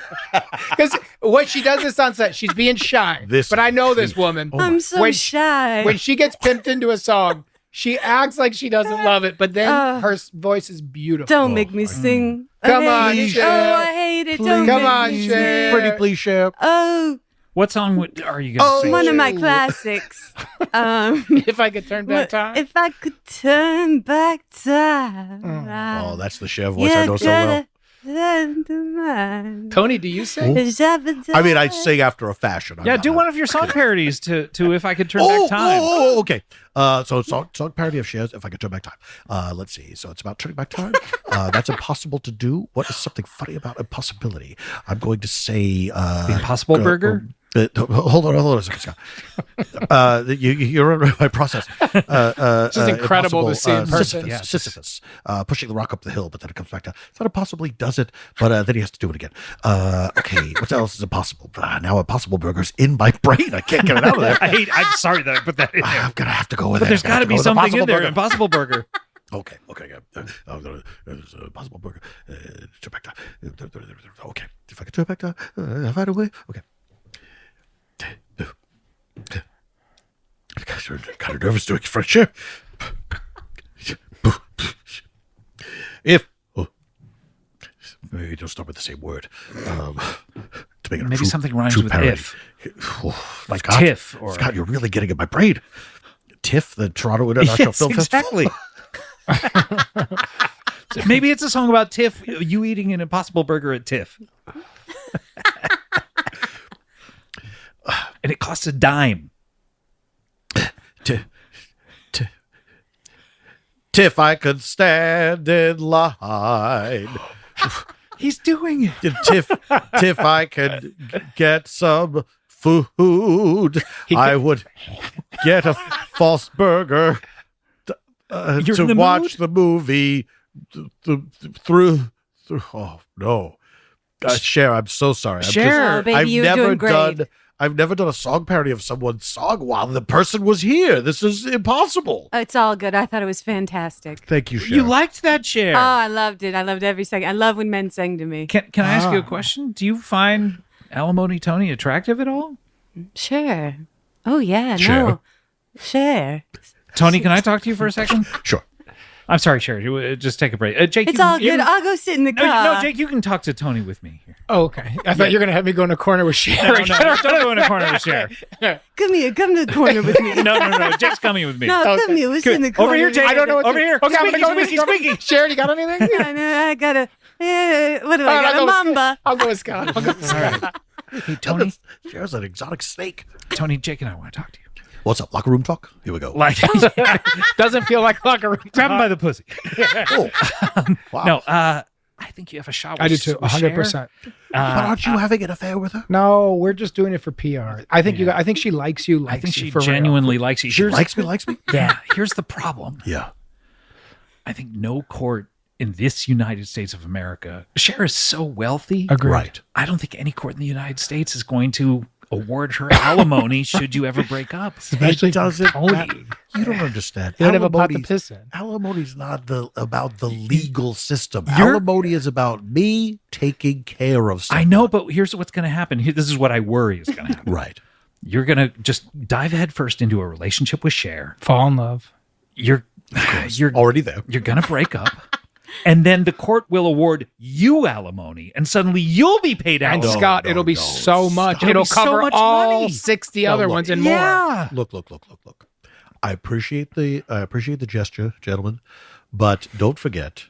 Because what she does this on set, she's being shy. But I know this woman. I'm so shy. When she gets pimped into a song, she acts like she doesn't love it, but then her voice is beautiful. Don't make me sing. Come I on, hate it. Cher. Oh, I hate it. Don't Come make on, me Cher. sing. Pretty please, Cher. Oh, What song are you going to sing? one of my classics. If I could turn back time. If I could turn back time. Oh, that's the Cher voice I know so well. Tony, do you sing? I mean, I sing after a fashion. Yeah, do one of your song parodies to If I Could Turn Back Time. Oh, okay. So song parody of Cher's If I Could Turn Back Time. Let's see. So it's about turning back time. That's impossible to do. What is something funny about impossibility? I'm going to say The Impossible Burger? Hold on a second, Scott. You're in my process. This is incredible to see in person. Sisyphus pushing the rock up the hill, but then it comes back down. Thought impossibly does it, but then he has to do it again. Okay, what else is impossible? Now Impossible Burger's in my brain. I can't get it out of there. I'm sorry that I put that in there. I'm gonna have to go with But it. there's got to be something in there. Impossible Burger. Okay. I'm gonna Impossible Burger. Turn back time. Okay, if I could turn back time, I'll find a way. Okay. I'm kind of nervous doing fresh air. If maybe don't start with the same word. To make it Maybe something rhymes with parody. if. Like Scott, TIFF. Or... Scott, you're really getting in my brain. TIFF, the Toronto International Film exactly. So maybe it's a song about TIFF, you eating an Impossible Burger at TIFF. And it costs a dime. Tiff, I could stand in line. He's doing it. Tiff, I could get some food. I would get a false burger to watch the movie through. Oh no, Cher, I'm so sorry. Cher, baby, you're doing great. I've never done a song parody of someone's song while the person was here. This is impossible. It's all good. I thought it was fantastic. Thank you, Cher. You liked that, Cher. Oh, I loved it. I loved every second. I love when men sang to me. Can I ask you a question? Do you find Alimony Tony attractive at all? Sure. Oh, yeah. Cher. No. Sure. Tony, can I talk to you for a second? Sure. I'm sorry, Sherry. Just take a break. Jake, It's all good. I'll go sit in the car. No, Jake, you can talk to Tony with me here. Oh, okay. I thought you were going to have me go in a corner with Cher. No, don't go in a corner with Cher. Come here. Come to the corner with me. No. Jake's coming with me. No, come here. We'll sit in the corner. Over here, Jake. I don't know what Over here. Okay, I'm going to go Squeaky. Cher, you got anything? I got a... what do I got? A mamba. I'll go with Scott. All right. Hey, Tony. Cher's an exotic snake. Tony, Jake and I want to talk to you. What's up? Locker room talk? Here we go. Doesn't feel like locker room. Grab him by the pussy. Oh. Wow. No, I think you have a shot with I do too, with 100%. Cher. But aren't you having an affair with her? No, we're just doing it for PR. I think I think she likes you. I think she for genuinely likes you. She likes me? Yeah. Here's the problem. Yeah. I think no court in this United States of America, Cher is so wealthy. Agreed. Right. I don't think any court in the United States is going to award her alimony should you ever break up. Especially It doesn't Tony. matter. You don't understand. You don't have a pot to piss in. Alimony's not about the legal system. Alimony is about me taking care of someone. I know, but here's what's going to happen. This is what I worry is going to happen. Right. You're going to just dive headfirst into a relationship with Cher. Fall in love. You're already there. You're going to break up. And then the court will award you alimony, and suddenly you'll be paid And alimony. Scott, it'll be so much. It'll It'll be so cover much all money. 60 other ones and more. Look. I appreciate the gesture, gentlemen, but don't forget,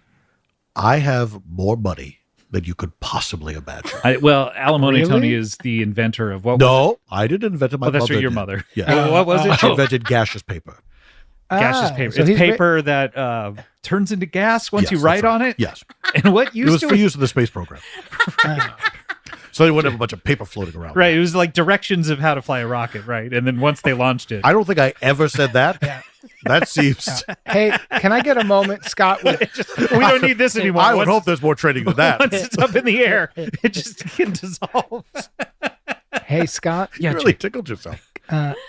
I have more money than you could possibly imagine. Alimony Really? Tony is the inventor of what? No, I didn't invent it. My Oh, that's mother right, your did. mother. Yeah. What was it? She invented gaseous paper. Gaseous paper. so It's he's paper that turns into gas once Yes, you that's write right. on it. Yes. And what It used was to for use in the space program. So they wouldn't have a bunch of paper floating around. Right. It was like directions of how to fly a rocket, right? And then once they launched it. I don't think I ever said that. That seems. Hey, can I get a moment, Scott? We don't need this anymore. I would hope there's more training than that. Once it's up in the air, it just can dissolve. Hey, Scott. You really tickled yourself.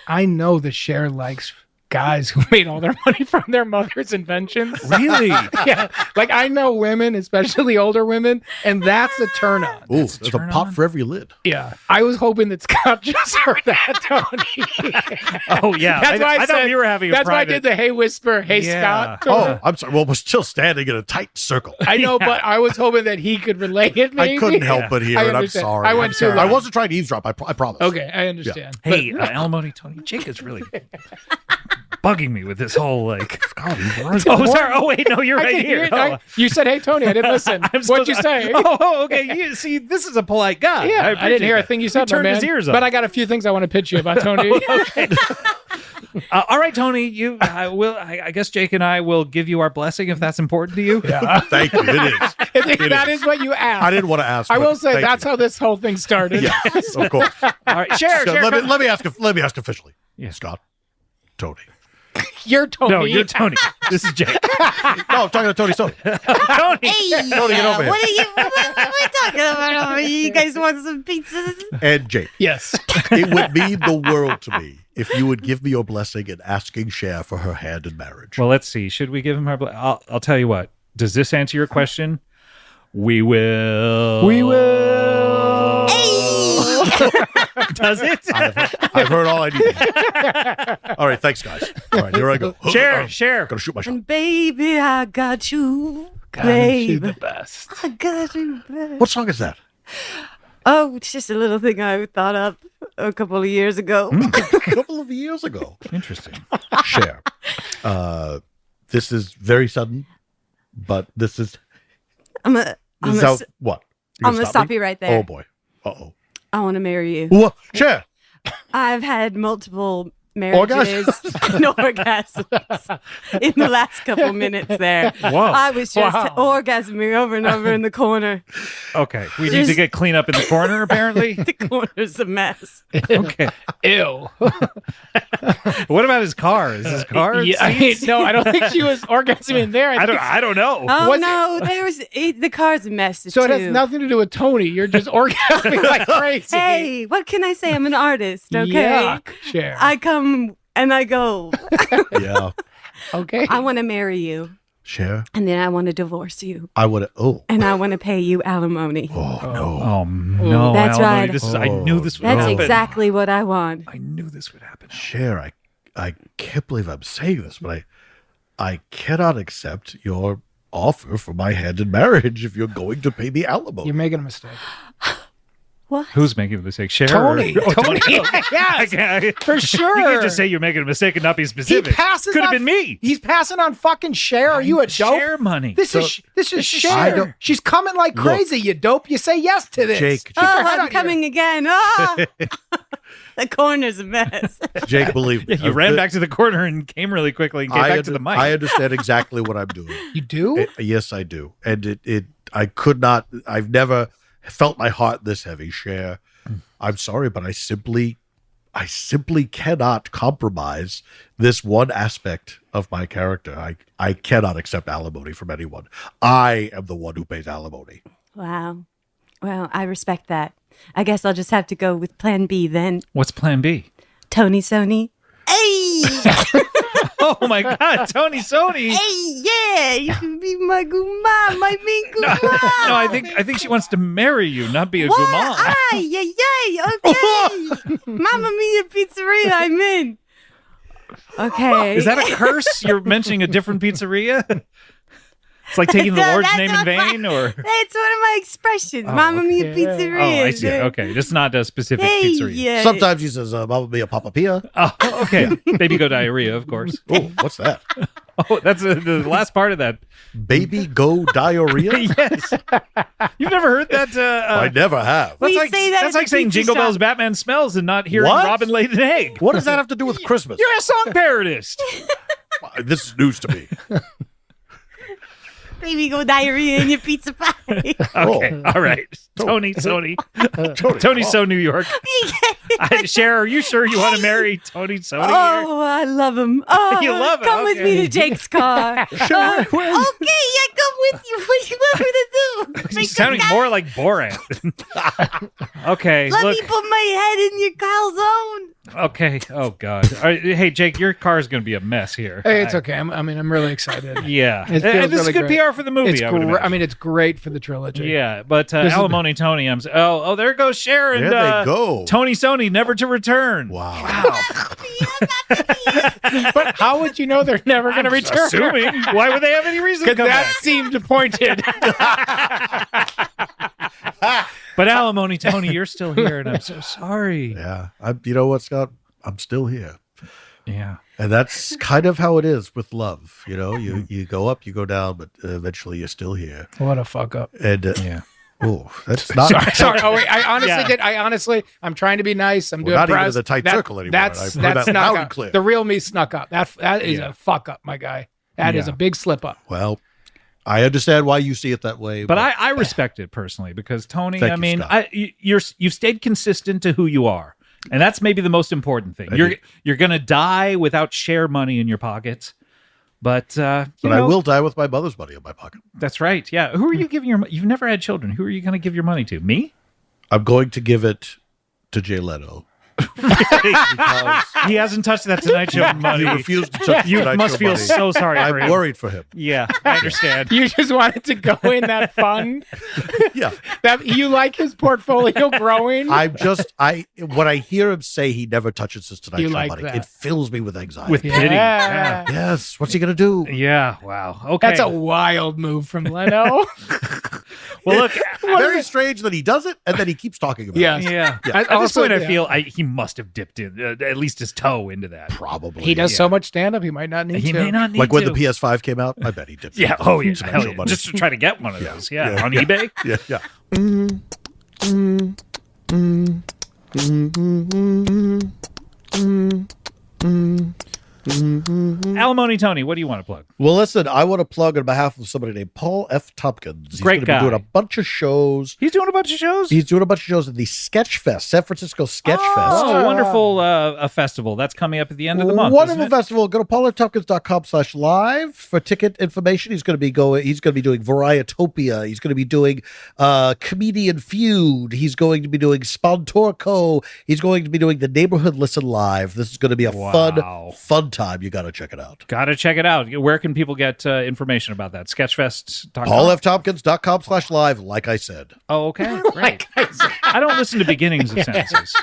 I know that Cher likes guys who made all their money from their mother's inventions. Really? Yeah. Like I know women, especially older women, and that's a turn on. Ooh, there's a pot for every lid. Yeah. I was hoping that Scott just heard that, Tony. Oh, yeah. That's why I thought we were having a That's why I private- did the hey whisper, hey Yeah. Scott. Oh, I'm sorry. Well, we're still standing in a tight circle. I know, but I was hoping that he could relate it. Maybe. I couldn't help but hear I it. I'm understand. sorry. I went too I long. wasn't trying to eavesdrop. I promise. Okay, I understand. Hey, alimony Tony, Jake is really bugging me with this whole like. Oh, sorry. Oh, wait, no, you're I right can here. hear it. You said, "Hey, Tony." I didn't listen. What'd you say? Oh, okay. You see, this is a polite guy. Yeah, I didn't hear a thing you said, He turned my man. his ears up. But I got a few things I want to pitch you about Tony. Okay. All right, Tony. I guess Jake and I will give you our blessing if that's important to you. Yeah. Thank you. It is. I think that is what you asked. I didn't want to ask. I but will say thank that's you. how this whole thing started. Yes, of course. All right, Cher. So let me ask officially. Yeah. Scott, Tony. You're Tony. No, you're Tony. This is Jake. No, I'm talking to Tony. Tony. Hey, Tony, get over here. what are we talking about over here? You guys want some pizzas? And Jake. Yes. It would mean the world to me if you would give me your blessing in asking Cher for her hand in marriage. Well, let's see. Should we give him our? I'll tell you what. Does this answer your question? We will. We will. Does it? I've heard all I need. All right, thanks, guys. All right, here I go. Cher. Gonna shoot my shot. And baby, I got you. God, she's Baby, the best. I got you. Baby. What song is that? Oh, it's just a little thing I thought up a couple of years ago. A couple of years ago. Interesting. Cher. This is very sudden, but this is. What? You're I'm gonna stop me? you right there. Oh boy. Uh-oh. I want to marry you. What? Cher. I've had multiple marriages and orgasms in the last couple minutes there. Whoa. I was just orgasming over and over in the corner. Okay. We need to get clean up in the corner, apparently. The corner's a mess. Okay. Ew. What about his car? Is his car? Yeah, no, I don't think she was orgasming there. I don't know. Oh no, the car's a mess too. So it has nothing to do with Tony. You're just orgasming like crazy. Hey, what can I say? I'm an artist, okay? Yuck, Cher. I come and I go. Yeah. Okay. I want to marry you, Cher. and then I want to divorce you, I would. Oh. and I want to pay you alimony. Oh no. Oh no. That's alimony. right. This is, I knew this would That's happen. exactly what I want. I knew this would happen. Cher, I can't believe I'm saying this, but I cannot accept your offer for my hand in marriage if you're going to pay me alimony. You're making a mistake. Who's making the mistake? Cher? Tony. Or, Tony. Oh, Yes, for sure. You can't just say you're making a mistake and not be specific. Could have been me. He's passing on fucking Cher. Are you a dope? Cher money. This is Cher. She's coming like crazy. You dope. You say yes to this. Jake. I'm coming again. Ah! The corner's a mess. Jake, believe me. Yeah, you ran back to the corner and came really quickly and came back to the mic. I understand exactly what I'm doing. You do? Yes, I do. And I could not, I've never felt my heart this heavy, Cher. I'm sorry, but I simply cannot compromise this one aspect of my character. I cannot accept alimony from anyone. I am the one who pays alimony. Wow. Well, I respect that. I guess I'll just have to go with plan B then. What's plan B? Tony Sony. Hey! Oh my God, Tony Sony. Hey, yeah, you can be my guma, my main guma. No, I think she wants to marry you, not be a What? guma. Ay, yay, yay, okay. Mamma Mia Pizzeria, I'm in. Okay. Is that a curse? You're mentioning a different pizzeria? It's like taking the Lord's name in vain, or? It's one of my expressions. Mamma Mia Pizzeria. Oh, I see. Okay, just not a specific Hey, pizzeria. yeah. Sometimes he says, Mama Mia Papa Pia. Oh, okay. Baby go diarrhea, of course. Oh, what's that? Oh, that's the last part of that. Baby go diarrhea? Yes. You've never heard that? I never have. That's We like, say that that's at like the saying pizza Jingle shop. Bells Batman smells and not hearing What? Robin laid an egg. What does that have to do with Christmas? You're a song parodist. This is news to me. Baby go diarrhea in your pizza pie. Okay, all right. Tony, Tony, so New York. Cher, are you sure you want to marry Tony Sony? Oh, I love him. Oh, You love him, come with me okay. to Jake's car. Okay, yeah, come with you. What do you want me to do? He's sounding more like Borat. Okay, Let look. me put my head in your calzone. Okay. Oh God. All right, hey, Jake, your car is going to be a mess here. Hey, it's okay. I'm really excited. Yeah. It feels And this is really good great. PR for the movie. It's I would imagine. I mean, it's great for the trilogy. Yeah, but This is- Alimony Tony, oh, there goes Cher and There they go. Tony Sony, never to return. Wow. But how would you know they're never going to return? Assuming. Why would they have any reason to Because come that back? seemed pointed. But Alimony Tony, you're still here, and I'm so sorry. Yeah. You know what, Scott? I'm still here. Yeah. And that's kind of how it is with love. You know, you go up, you go down, but eventually you're still here. What a fuck up. And Yeah. oh, that's not. Sorry. Oh wait, I honestly Yeah. did. I honestly, I'm trying to be nice. I'm We're doing not even press. in the tight circle anymore. That's I've heard that snuck loud up. and clear. The real me snuck up. That is Yeah. a fuck up, my guy. That is Yeah. a big slip up. Well, I understand why you see it that way. But I respect it personally because Tony, Thank I you, mean, Scott. you've stayed consistent to who you are, and that's maybe the most important thing. I You're gonna die without share money in your pockets, but I will die with my mother's money in my pocket. That's right. Yeah. Who are you giving your? You've never had children. Who are you going to give your money to? Me? I'm going to give it to Jay Leno. He hasn't touched that Tonight Show money. He refused to touch You Tonight must Show feel money. so sorry for him. I'm worried for him. Yeah, I understand. You just wanted to go in that fund. Yeah. That you like his portfolio growing. When I hear him say he never touches his Tonight You Show like money, that. it fills me with anxiety. With pity. Yeah. Yes. What's he going to do? Yeah. Wow. Okay. That's a wild move from Leno. Well, look. Very strange that he does it and then he keeps talking about Yes. it. Yeah. I- At this also, point, I yeah. feel he must have dipped in at least his toe into that. Probably. He does so much stand up, he might not need He to. may not need Like when to. the PS5 came out, I bet he dipped. Yeah. in Oh yeah. Tonight Hell Show yeah. money. Just to try to get one of those. Yeah. On yeah. eBay. Yeah. Yeah. Alimony Tony, what do you want to plug? Well, listen, I want to plug on behalf of somebody named Paul F. Tompkins. He's Great gonna guy. be doing a bunch of shows. He's doing a bunch of shows. He's doing a bunch of shows at the Sketch Fest, San Francisco Sketch Fest. Oh, wonderful a festival. That's coming up at the end of the month. Wonderful isn't it? festival. Go to paulftompkins.com/live for ticket information. He's going to be doing Varietopia. He's going to be doing Comedian Feud. He's going to be doing Spontorco. He's going to be doing the Neighborhood Listen Live. This is going to be a fun time. You got to check it out. Got to check it out. Where can people get information about that? Sketchfest.com? paulftompkins.com/live, like I said. Oh, okay. Great. I don't listen to beginnings of sentences.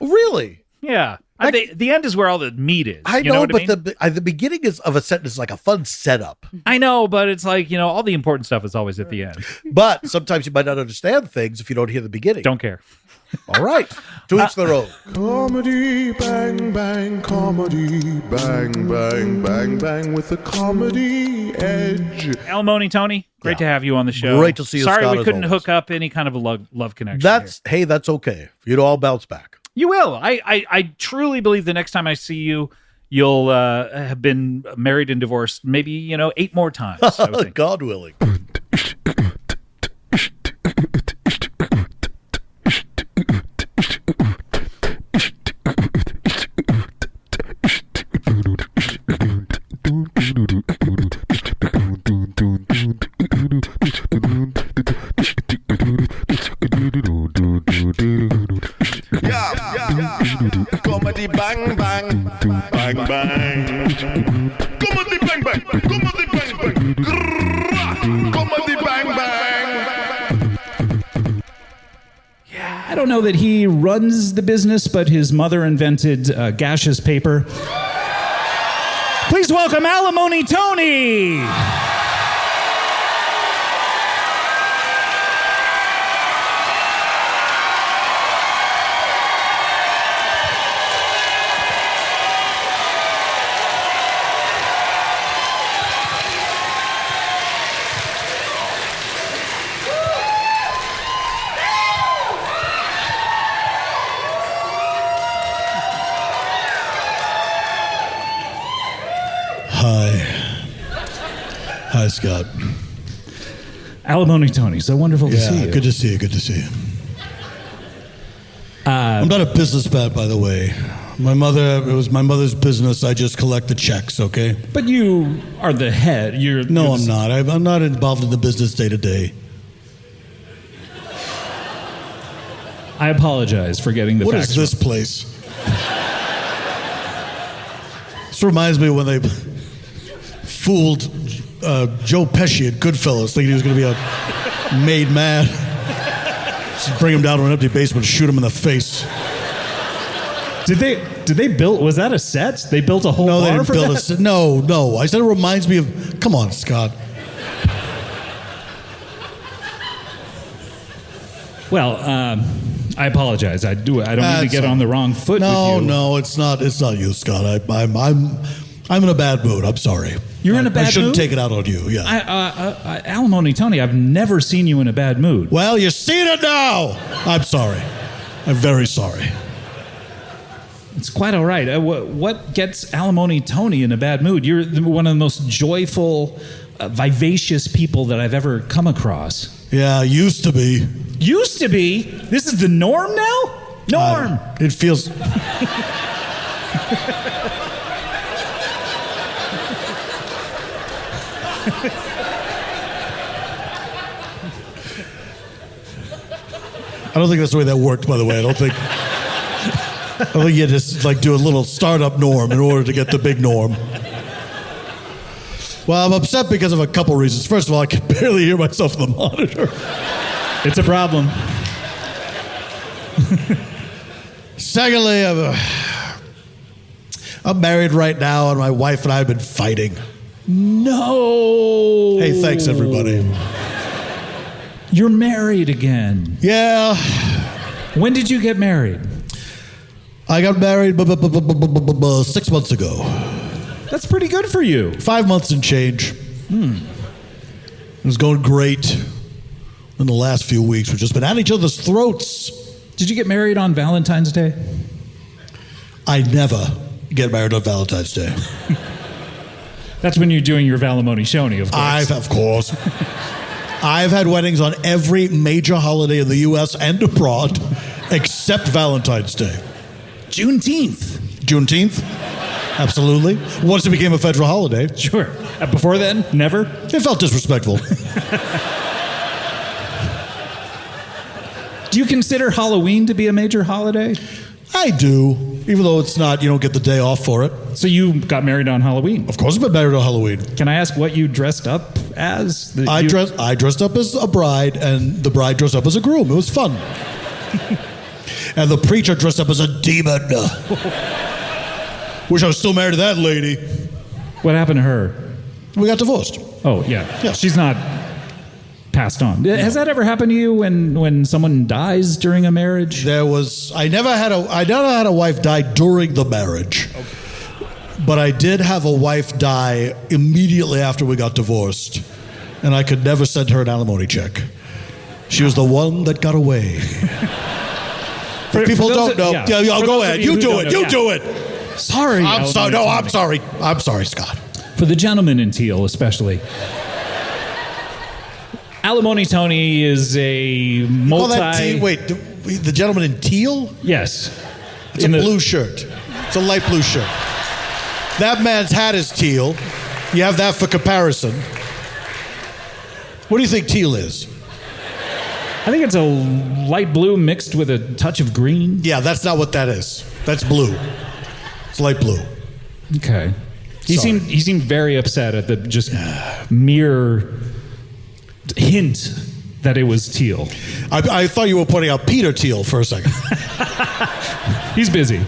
Really? Yeah. The end is where all the meat is. I you know, know, what but the beginning of a sentence is like a fun setup. I know, but it's like, all the important stuff is always at the end. But sometimes you might not understand things if you don't hear the beginning. Don't care. All right. To each their own. Comedy, bang, bang, comedy, bang, bang, bang, bang, with the comedy edge. Alimony Tony, great to have you on the show. Great to see you, Sorry Scott, we as couldn't always. hook up any kind of a love connection. That's okay. You'd all bounce back. You will. I truly believe the next time I see you, you'll have been married and divorced maybe, 8 more times. I would think. God willing. Comedy bang bang bang bang. Comedy bang bang. Comedy bang bang. Grrrr. Comedy bang bang. I don't know that he runs the business, but his mother invented gaseous paper. Please welcome Alimony Tony. Hi, Scott. Alimony Tony, so wonderful to see you. Good to see you. Good to see you. I'm not a businessman, by the way. It was my mother's business. I just collect the checks, okay? But you are the head. No, I'm not. I'm not involved in the business day to day. I apologize for getting the What facts is this place? This reminds me of when they fooled Joe Pesci at Goodfellas, thinking he was going to be a made man. Just bring him down to an empty basement and shoot him in the face. Did they build? Was that a set? They built a whole No, they bar didn't for build that? a set. No. I said it reminds me of. Come on, Scott. Well, I apologize. I don't mean to get on the wrong foot with you. No, it's not. It's not you, Scott. I'm in a bad mood. I'm sorry. You're in a bad mood? I shouldn't take it out on you. Yeah. Alimony Tony, I've never seen you in a bad mood. Well, you're seeing it now. I'm sorry. I'm very sorry. It's quite all right. What gets Alimony Tony in a bad mood? You're one of the most joyful, vivacious people that I've ever come across. Yeah, used to be. Used to be? This is the norm now? Norm. It feels. I don't think that's the way that worked, by the way. I think you just do a little startup norm in order to get the big norm. Well, I'm upset because of a couple reasons. First of all, I can barely hear myself in the monitor. It's a problem. Secondly, I'm married right now, and my wife and I have been fighting. No. Hey, thanks, everybody. You're married again. Yeah. When did you get married? I got married 6 months ago. That's pretty good for you. 5 months and change. It was going great. In the last few weeks, we've just been at each other's throats. Did you get married on Valentine's Day? I never get married on Valentine's Day. That's when you're doing your Valimony Shoney, of course. Of course. I've had weddings on every major holiday in the U.S. and abroad, except Valentine's Day. Juneteenth. Juneteenth? Absolutely. Once it became a federal holiday. Sure. Before then, never? It felt disrespectful. Do you consider Halloween to be a major holiday? I do, even though it's not, you don't get the day off for it. So you got married on Halloween? Of course I've been married on Halloween. Can I ask what you dressed up as? I dressed up as a bride, and the bride dressed up as a groom. It was fun. and the preacher dressed up as a demon. Wish I was still married to that lady. What happened to her? We got divorced. Oh, yeah. She's not passed on. Has that ever happened to you when someone dies during a marriage? I never had a wife die during the marriage. Okay. But I did have a wife die immediately after we got divorced, and I could never send her an alimony check. She was the one that got away. People don't know. Yeah, go ahead. You do it. You do it. Sorry. I'm sorry. No, I'm sorry. I'm sorry, Scott. For the gentleman in teal, especially. Alimony Tony is a Wait, the gentleman in teal? Yes. It's a blue shirt. It's a light blue shirt. That man's hat is teal. You have that for comparison. What do you think teal is? I think it's a light blue mixed with a touch of green. Yeah, that's not what that is. That's blue. It's light blue. Okay. He seemed very upset at the just mere hint that it was teal. I thought you were pointing out Peter Thiel for a second. He's busy.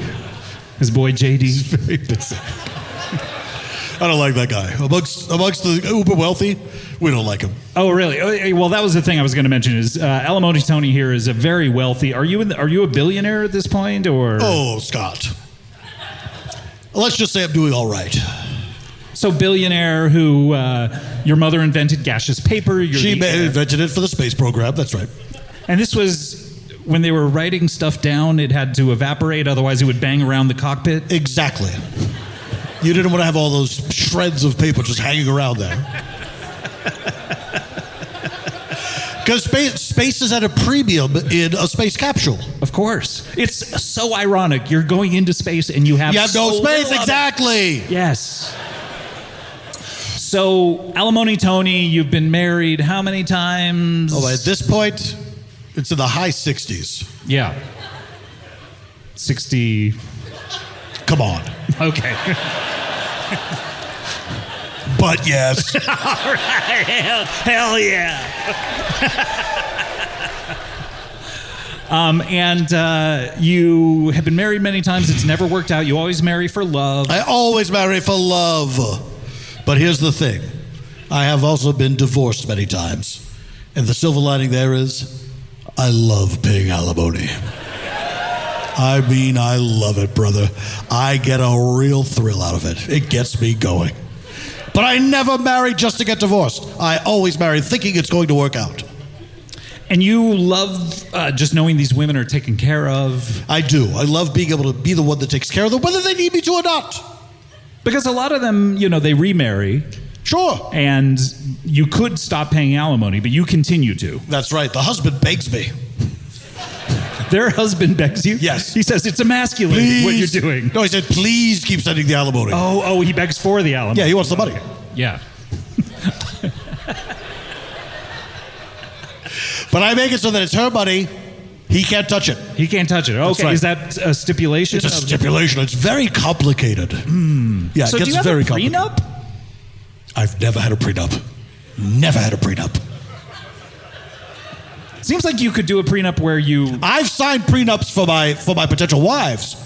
His boy JD. He's very busy. I don't like that guy. Amongst the uber wealthy, we don't like him. Oh, really? Well, that was the thing I was going to mention. Is Alimony Tony here is a very wealthy. Are you a billionaire at this point, or? Oh, Scott. Let's just say I'm doing all right. So billionaire who your mother invented gaseous paper. She invented it for the space program. That's right. And this was when they were writing stuff down. It had to evaporate, otherwise it would bang around the cockpit. Exactly. You didn't want to have all those shreds of paper just hanging around there. Because space is at a premium in a space capsule. Of course. It's so ironic. You're going into space and you have no space. Exactly. Yes. So, Alimony Tony, you've been married how many times? Oh, at this point, it's in the high 60s. Yeah. 60. Come on. Okay. But yes. All right. Hell yeah. And you have been married many times. It's never worked out. You always marry for love. I always marry for love. But here's the thing. I have also been divorced many times. And the silver lining there is, I love paying alimony. I mean, I love it, brother. I get a real thrill out of it. It gets me going. But I never married just to get divorced. I always married thinking it's going to work out. And you love just knowing these women are taken care of? I do. I love being able to be the one that takes care of them, whether they need me to or not. Because a lot of them, they remarry. Sure. And you could stop paying alimony, but you continue to. That's right. The husband begs me. Their husband begs you? Yes. He says it's emasculating what you're doing. No, he said, please keep sending the alimony. Oh, he begs for the alimony. Yeah, he wants the money. Okay. Yeah. But I make it so that it's her money. He can't touch it. He can't touch it. Okay. Right. Is that a stipulation? It's a stipulation. It's very complicated. Yeah, so it gets do you have very a prenup? I've never had a prenup. Never had a prenup. Seems like you could do a prenup where you... I've signed prenups for my potential wives,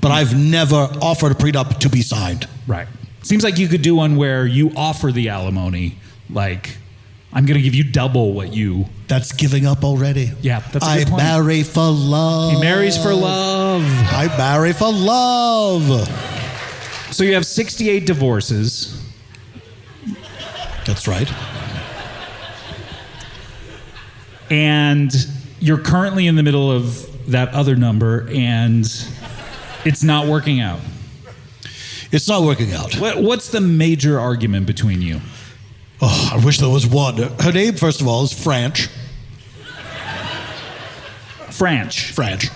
but I've never offered a prenup to be signed. Right. Seems like you could do one where you offer the alimony, like, I'm going to give you double what you... That's giving up already. Yeah, that's a good point. I marry for love. He marries for love. I marry for love. So you have 68 divorces. That's right. And you're currently in the middle of that other number, and it's not working out. It's not working out. What's the major argument between you? Oh, I wish there was one. Her name, first of all, is Franch. Franch.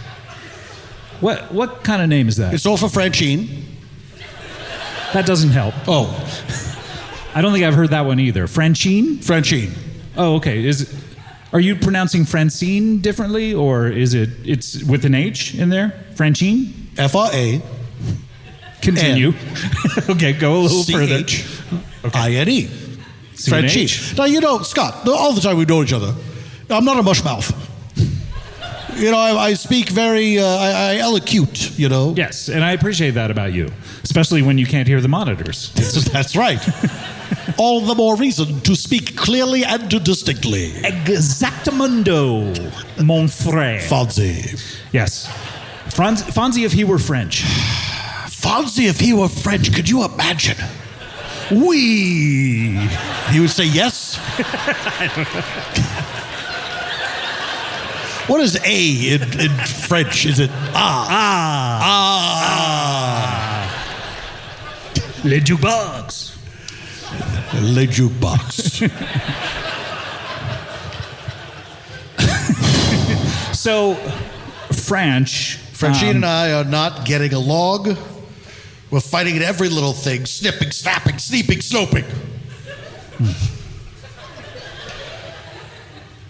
What kind of name is that? It's all for Francine. That doesn't help. Oh. I don't think I've heard that one either. Francine? Oh, okay. Are you pronouncing Francine differently, or it's with an H in there? Francine? F-R-A. Continue. Okay, go a little further. C-H-I-N-E. Francine. Now, Scott, all the time we've known each other, I'm not a mush mouth. I speak very, I elocute, Yes, and I appreciate that about you, especially when you can't hear the monitors. That's right. All the more reason to speak clearly and distinctly. Exactamundo, mon frère. Fonzie. Yes. Fonzie if he were French. Fonzie if he were French, could you imagine? Oui. He would say yes? What is A in French? Is it Le jukebox. Le jukebox. So, Francine and I are not getting along. We're fighting at every little thing. Snipping, snapping, sneeping, snoping.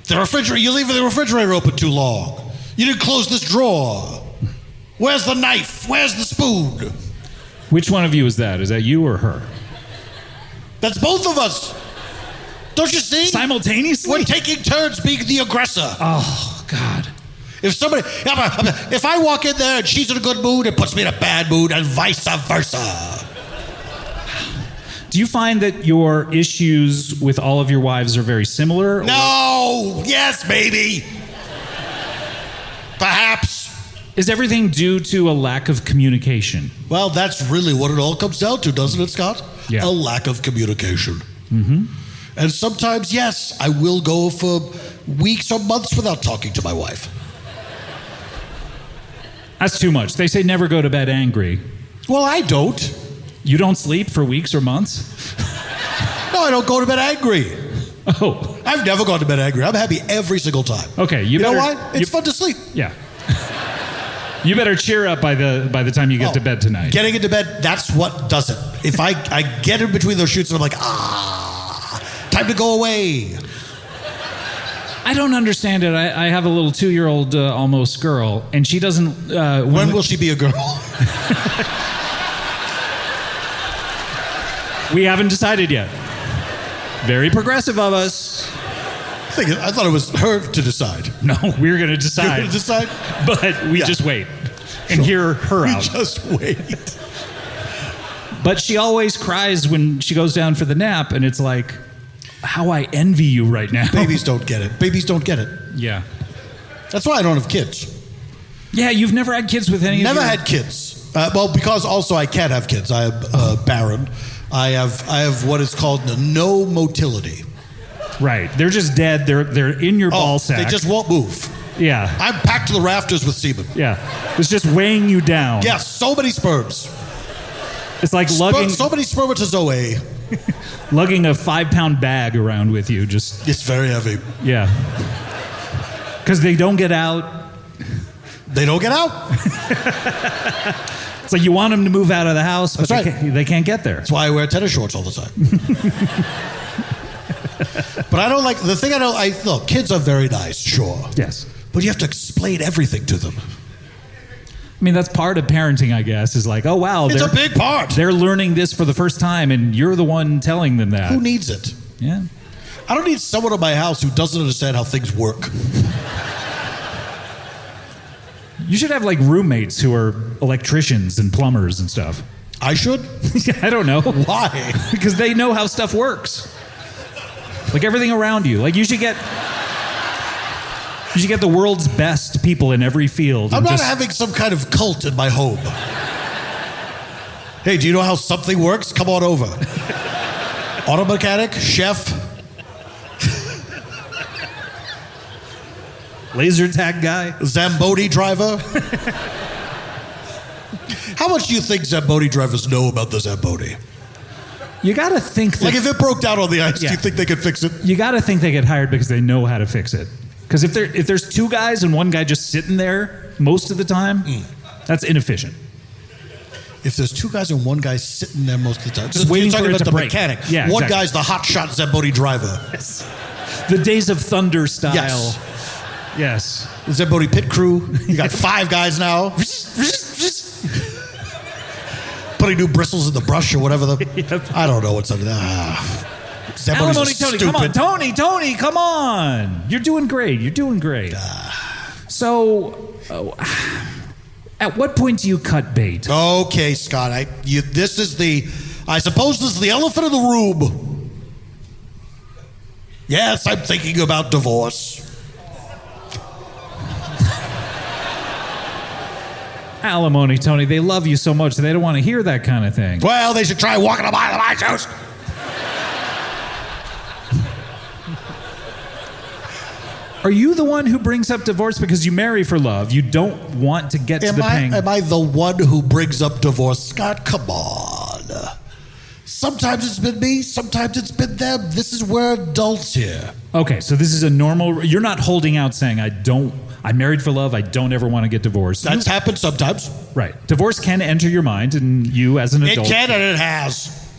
The refrigerator, you leave the refrigerator open too long. You didn't close this drawer. Where's the knife? Where's the spoon? Which one of you is that? Is that you or her? That's both of us. Don't you see? Simultaneously? We're taking turns being the aggressor. Oh, God. If I walk in there and she's in a good mood, it puts me in a bad mood, and vice versa. Do you find that your issues with all of your wives are very similar? No! Yes, baby! Perhaps. Is everything due to a lack of communication? Well, that's really what it all comes down to, doesn't it, Scott? Yeah. A lack of communication. Mm-hmm. And sometimes, yes, I will go for weeks or months without talking to my wife. That's too much. They say never go to bed angry. Well, I don't. You don't sleep for weeks or months? No, I don't go to bed angry. Oh. I've never gone to bed angry. I'm happy every single time. Okay, you know why? It's fun to sleep. Yeah. You better cheer up by the time you get to bed tonight. Getting into bed, that's what does it. If I get in between those shoots and I'm like, time to go away. I don't understand it. I have a little 2-year-old almost girl, and she doesn't... when will she be a girl? We haven't decided yet. Very progressive of us. I thought it was her to decide. No, we're going to decide. You're going to decide? But we just wait and hear her out. We just wait. But she always cries when she goes down for the nap, and it's like, how I envy you right now. Babies don't get it. Babies don't get it. Yeah. That's why I don't have kids. Yeah, you've never had kids with any Never of your... had kids. Well, because also I can't have kids. I am barren. I have what is called no motility. Right. They're just dead. They're in your ball sack. They just won't move. Yeah. I'm packed to the rafters with semen. Yeah. It's just weighing you down. Yes, so many sperms. It's like lugging... So many spermatozoa. Lugging a 5-pound bag around with you. It's very heavy. Yeah. Because they don't get out. They don't get out. It's like you want them to move out of the house, but That's they can't get there. That's why I wear tennis shorts all the time. But I don't like... The thing look, kids are very nice, sure. Yes. But you have to explain everything to them. I mean, that's part of parenting, I guess, is like, oh, wow. It's a big part. They're learning this for the first time, and you're the one telling them that. Who needs it? Yeah. I don't need someone in my house who doesn't understand how things work. You should have, like, roommates who are electricians and plumbers and stuff. I should? I don't know. Why? Because they know how stuff works. Like, everything around you. Like, you should get the world's best people in every field. I'm not having some kind of cult in my home. Hey, do you know how something works? Come on over. Auto mechanic, chef. Laser tag guy. Zamboni driver. How much do you think Zamboni drivers know about the Zamboni? You got to think that... Like, if it broke down on the ice, do you think they could fix it? You got to think they get hired because they know how to fix it. Because if there's 2 guys and 1 guy just sitting there most of the time, that's inefficient. If there's 2 guys and 1 guy sitting there most of the time, just waiting for it about to the break. Mechanic. Yeah, One exactly. guy's the hotshot Zamboni driver. Yes. The Days of Thunder style. Yes. Yes. The Zamboni pit crew. You got 5 guys now. Putting new bristles in the brush or whatever. I don't know what's under that. Alimony Tony, come on. Tony, come on. You're doing great. So, at what point do you cut bait? Okay, Scott. I suppose this is the elephant in the room. Yes, I'm thinking about divorce. Alimony, Tony, they love you so much they don't want to hear that kind of thing. Well, they should try walking a mile of my shoes. Are you the one who brings up divorce because you marry for love? You don't want to get to the pain. Am I the one who brings up divorce? Scott, come on. Sometimes it's been me, sometimes it's been them. This is we're adults here. Okay, so this is a normal. You're not holding out saying, I'm married for love, I don't ever want to get divorced. That's happened sometimes. Right. Divorce can enter your mind, and you as an adult. It can and it has.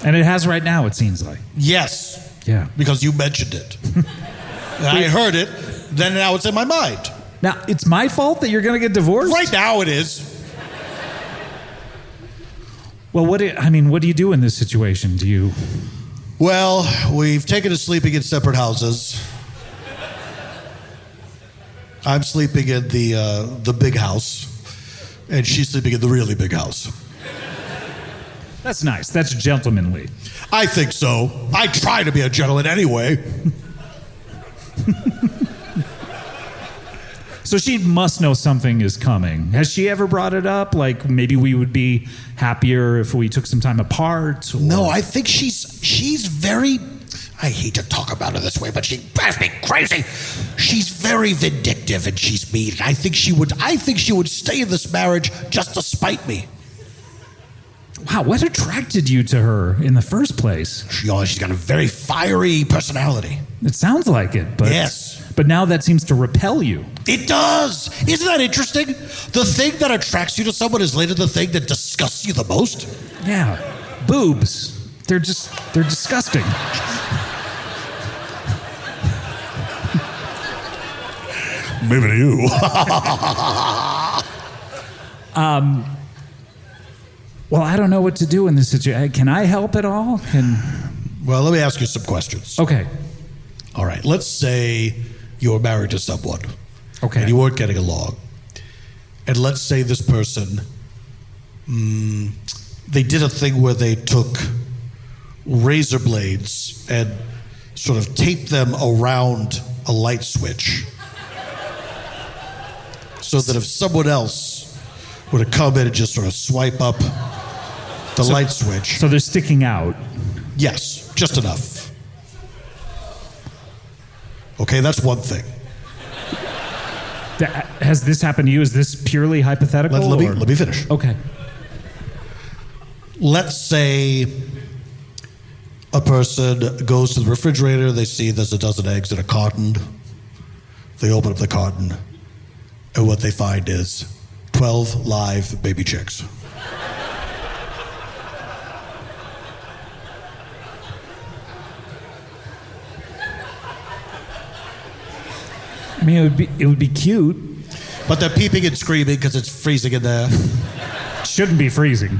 And it has right now, it seems like. Yes. Yeah. Because you mentioned it. I heard it, then now it's in my mind. Now, it's my fault that you're going to get divorced? Right now it is. Well, what do you do in this situation? Well, we've taken to sleeping in separate houses. I'm sleeping in the big house, and she's sleeping in the really big house. That's nice. That's gentlemanly. I think so. I try to be a gentleman anyway. So she must know something is coming. Has she ever brought it up? Like maybe we would be happier if we took some time apart? Or... No, I think she's very... I hate to talk about her this way, but she drives me crazy. She's very vindictive and she's mean. I think she would stay in this marriage just to spite me. Wow, what attracted you to her in the first place? She's got a very fiery personality. It sounds like it, but yes. But now that seems to repel you. It does. Isn't that interesting? The thing that attracts you to someone is later the thing that disgusts you the most. Yeah, boobs. They're disgusting. Maybe to you. Well, I don't know what to do in this situation. Can I help at all? Well, let me ask you some questions. Okay. All right. Let's say you're married to someone. Okay. And you weren't getting along. And let's say this person, they did a thing where they took razor blades and sort of taped them around a light switch. So that if someone else were to come in and just sort of swipe up the light switch. So they're sticking out. Yes, just enough. Okay, that's one thing. Has this happened to you? Is this purely hypothetical? Let me finish. Okay. Let's say a person goes to the refrigerator, they see there's a dozen eggs in a carton. They open up the carton, and what they find is 12 live baby chicks. I mean, it would be cute. But they're peeping and screaming because it's freezing in there. Shouldn't be freezing.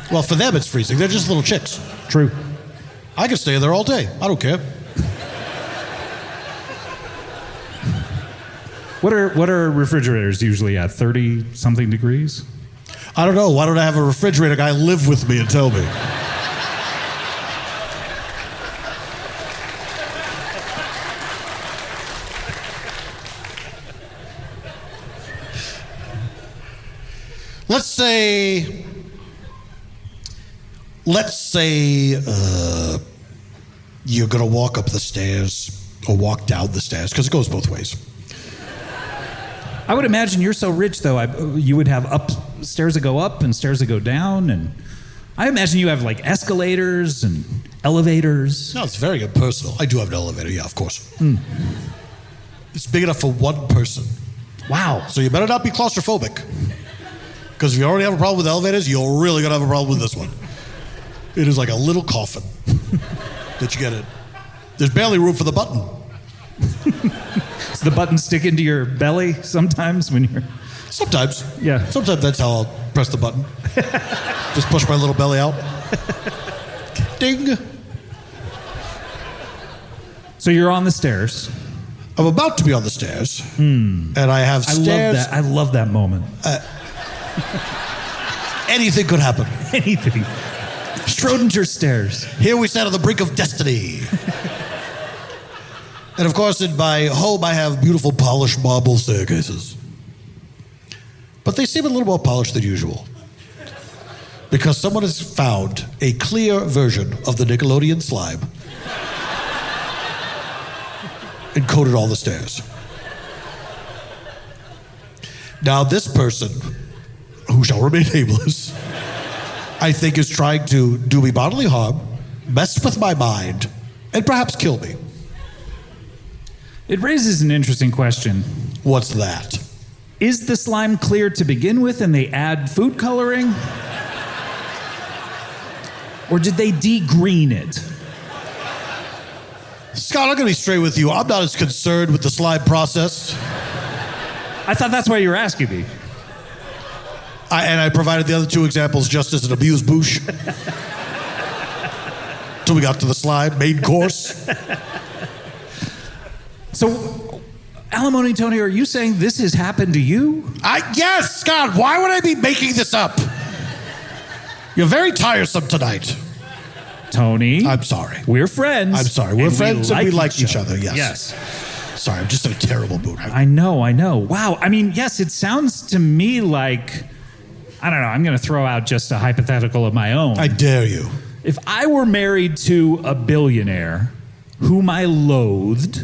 Well, for them it's freezing. They're just little chicks. True. I can stay there all day. I don't care. What are refrigerators usually at? 30-something degrees? I don't know. Why don't I have a refrigerator guy live with me and tell me? Let's say you're going to walk up the stairs or walk down the stairs, because it goes both ways. I would imagine you're so rich, though, you would have stairs that go up and stairs that go down, and I imagine you have like escalators and elevators. No, it's very impersonal. I do have an elevator, yeah, of course. It's big enough for one person. Wow. So you better not be claustrophobic. Because if you already have a problem with elevators, you're really going to have a problem with this one. It is like a little coffin that you get in. There's barely room for the button. Does the button stick into your belly sometimes when you're... Sometimes. Yeah. Sometimes that's how I'll press the button. Just push my little belly out. Ding. So you're on the stairs. I'm about to be on the stairs, and I have stairs. I love that moment. Anything could happen. Anything. Schrodinger stairs. Here we stand on the brink of destiny. And of course, in my home, I have beautiful polished marble staircases. But they seem a little more polished than usual. Because someone has found a clear version of the Nickelodeon slime and coated all the stairs. Now, this person, who shall remain nameless, I think is trying to do me bodily harm, mess with my mind, and perhaps kill me. It raises an interesting question. What's that? Is the slime clear to begin with and they add food coloring? Or did they degreen it? Scott, I'm going to be straight with you. I'm not as concerned with the slime process. I thought that's why you were asking me. I provided the other two examples just as an amuse-bouche. Till we got to the slime main course. So, Alimony Tony, are you saying this has happened to you? Yes, Scott. Why would I be making this up? You're very tiresome tonight. Tony. I'm sorry. We're friends. I'm sorry. We're friends and we like each other. Yes. Yes. Sorry, I'm just in a terrible mood. I know. Wow. I mean, yes, it sounds to me like, I don't know, I'm going to throw out just a hypothetical of my own. I dare you. If I were married to a billionaire whom I loathed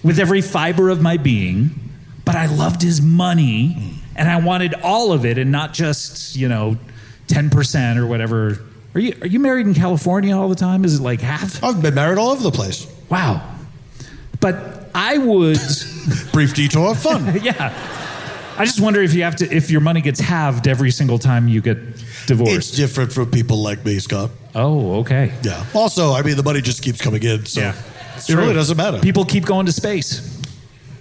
with every fiber of my being, but I loved his money and I wanted all of it and not just, 10% or whatever. Are you married in California all the time? Is it like half? I've been married all over the place. Wow. But I would... Brief detour of fun. Yeah. I just wonder if your money gets halved every single time you get divorced. It's different for people like me, Scott. Oh, okay. Yeah. Also, I mean, the money just keeps coming in, so it really doesn't matter. People keep going to space.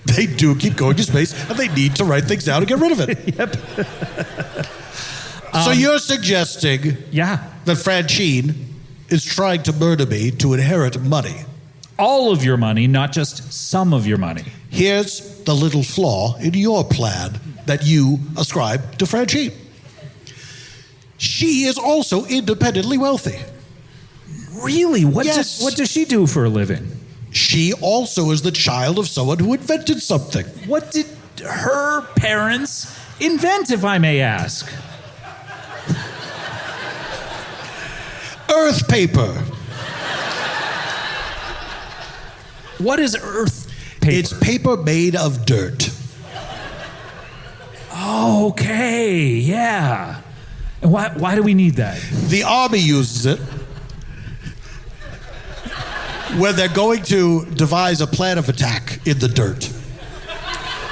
They do keep going to space, and they need to write things down and get rid of it. Yep. So you're suggesting that Francine is trying to murder me to inherit money. All of your money, not just some of your money. Here's the little flaw in your plan that you ascribe to Francine. She is also independently wealthy. Really? What does she do for a living? She also is the child of someone who invented something. What did her parents invent, if I may ask? Earth paper. What is earth paper? It's paper made of dirt. Okay, yeah. And why do we need that? The army uses it when they're going to devise a plan of attack in the dirt.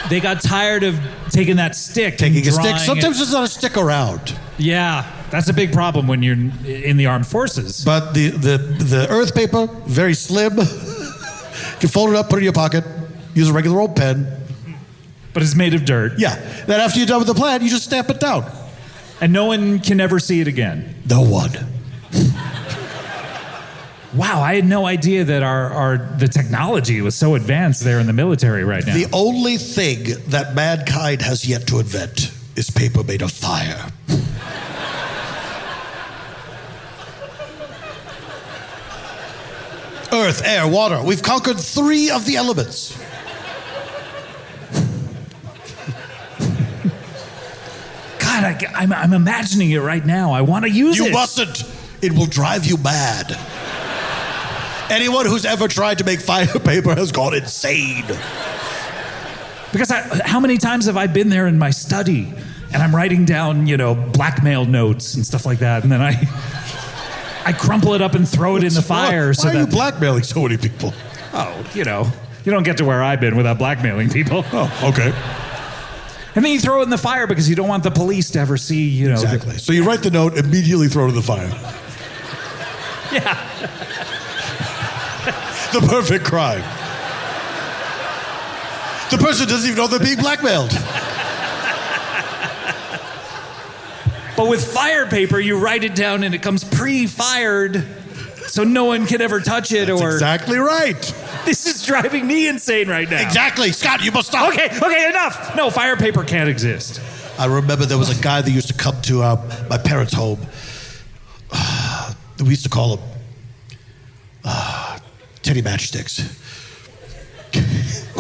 They got tired of taking that stick. Taking a stick. Sometimes there's not a stick around. Yeah, that's a big problem when you're in the armed forces. But the earth paper, very slim. You can fold it up, put it in your pocket, use a regular old pen. But it's made of dirt. Yeah. Then after you're done with the plan, you just stamp it down. And no one can ever see it again. No one. Wow, I had no idea that the technology was so advanced there in the military right now. The only thing that mankind has yet to invent is paper made of fire. Earth, air, water. We've conquered 3 of the elements. God, I'm imagining it right now. I want to use it. You mustn't. It will drive you mad. Anyone who's ever tried to make fire paper has gone insane. Because how many times have I been there in my study and I'm writing down, blackmail notes and stuff like that, and then I crumple it up and throw it in the fire. Why are you blackmailing so many people? Oh, you don't get to where I've been without blackmailing people. Oh, okay. And then you throw it in the fire because you don't want the police to ever see, Exactly. So you write the note, immediately throw it in the fire. Yeah. The perfect crime. The person doesn't even know they're being blackmailed. But with fire paper, you write it down and it comes pre-fired. so no one can ever touch it. That's or exactly right. This is driving me insane right now. Exactly. Scott, you must stop. Okay, enough. No, fire paper can't exist. I remember there was a guy that used to come to my parents' home. We used to call him Teddy Matchsticks.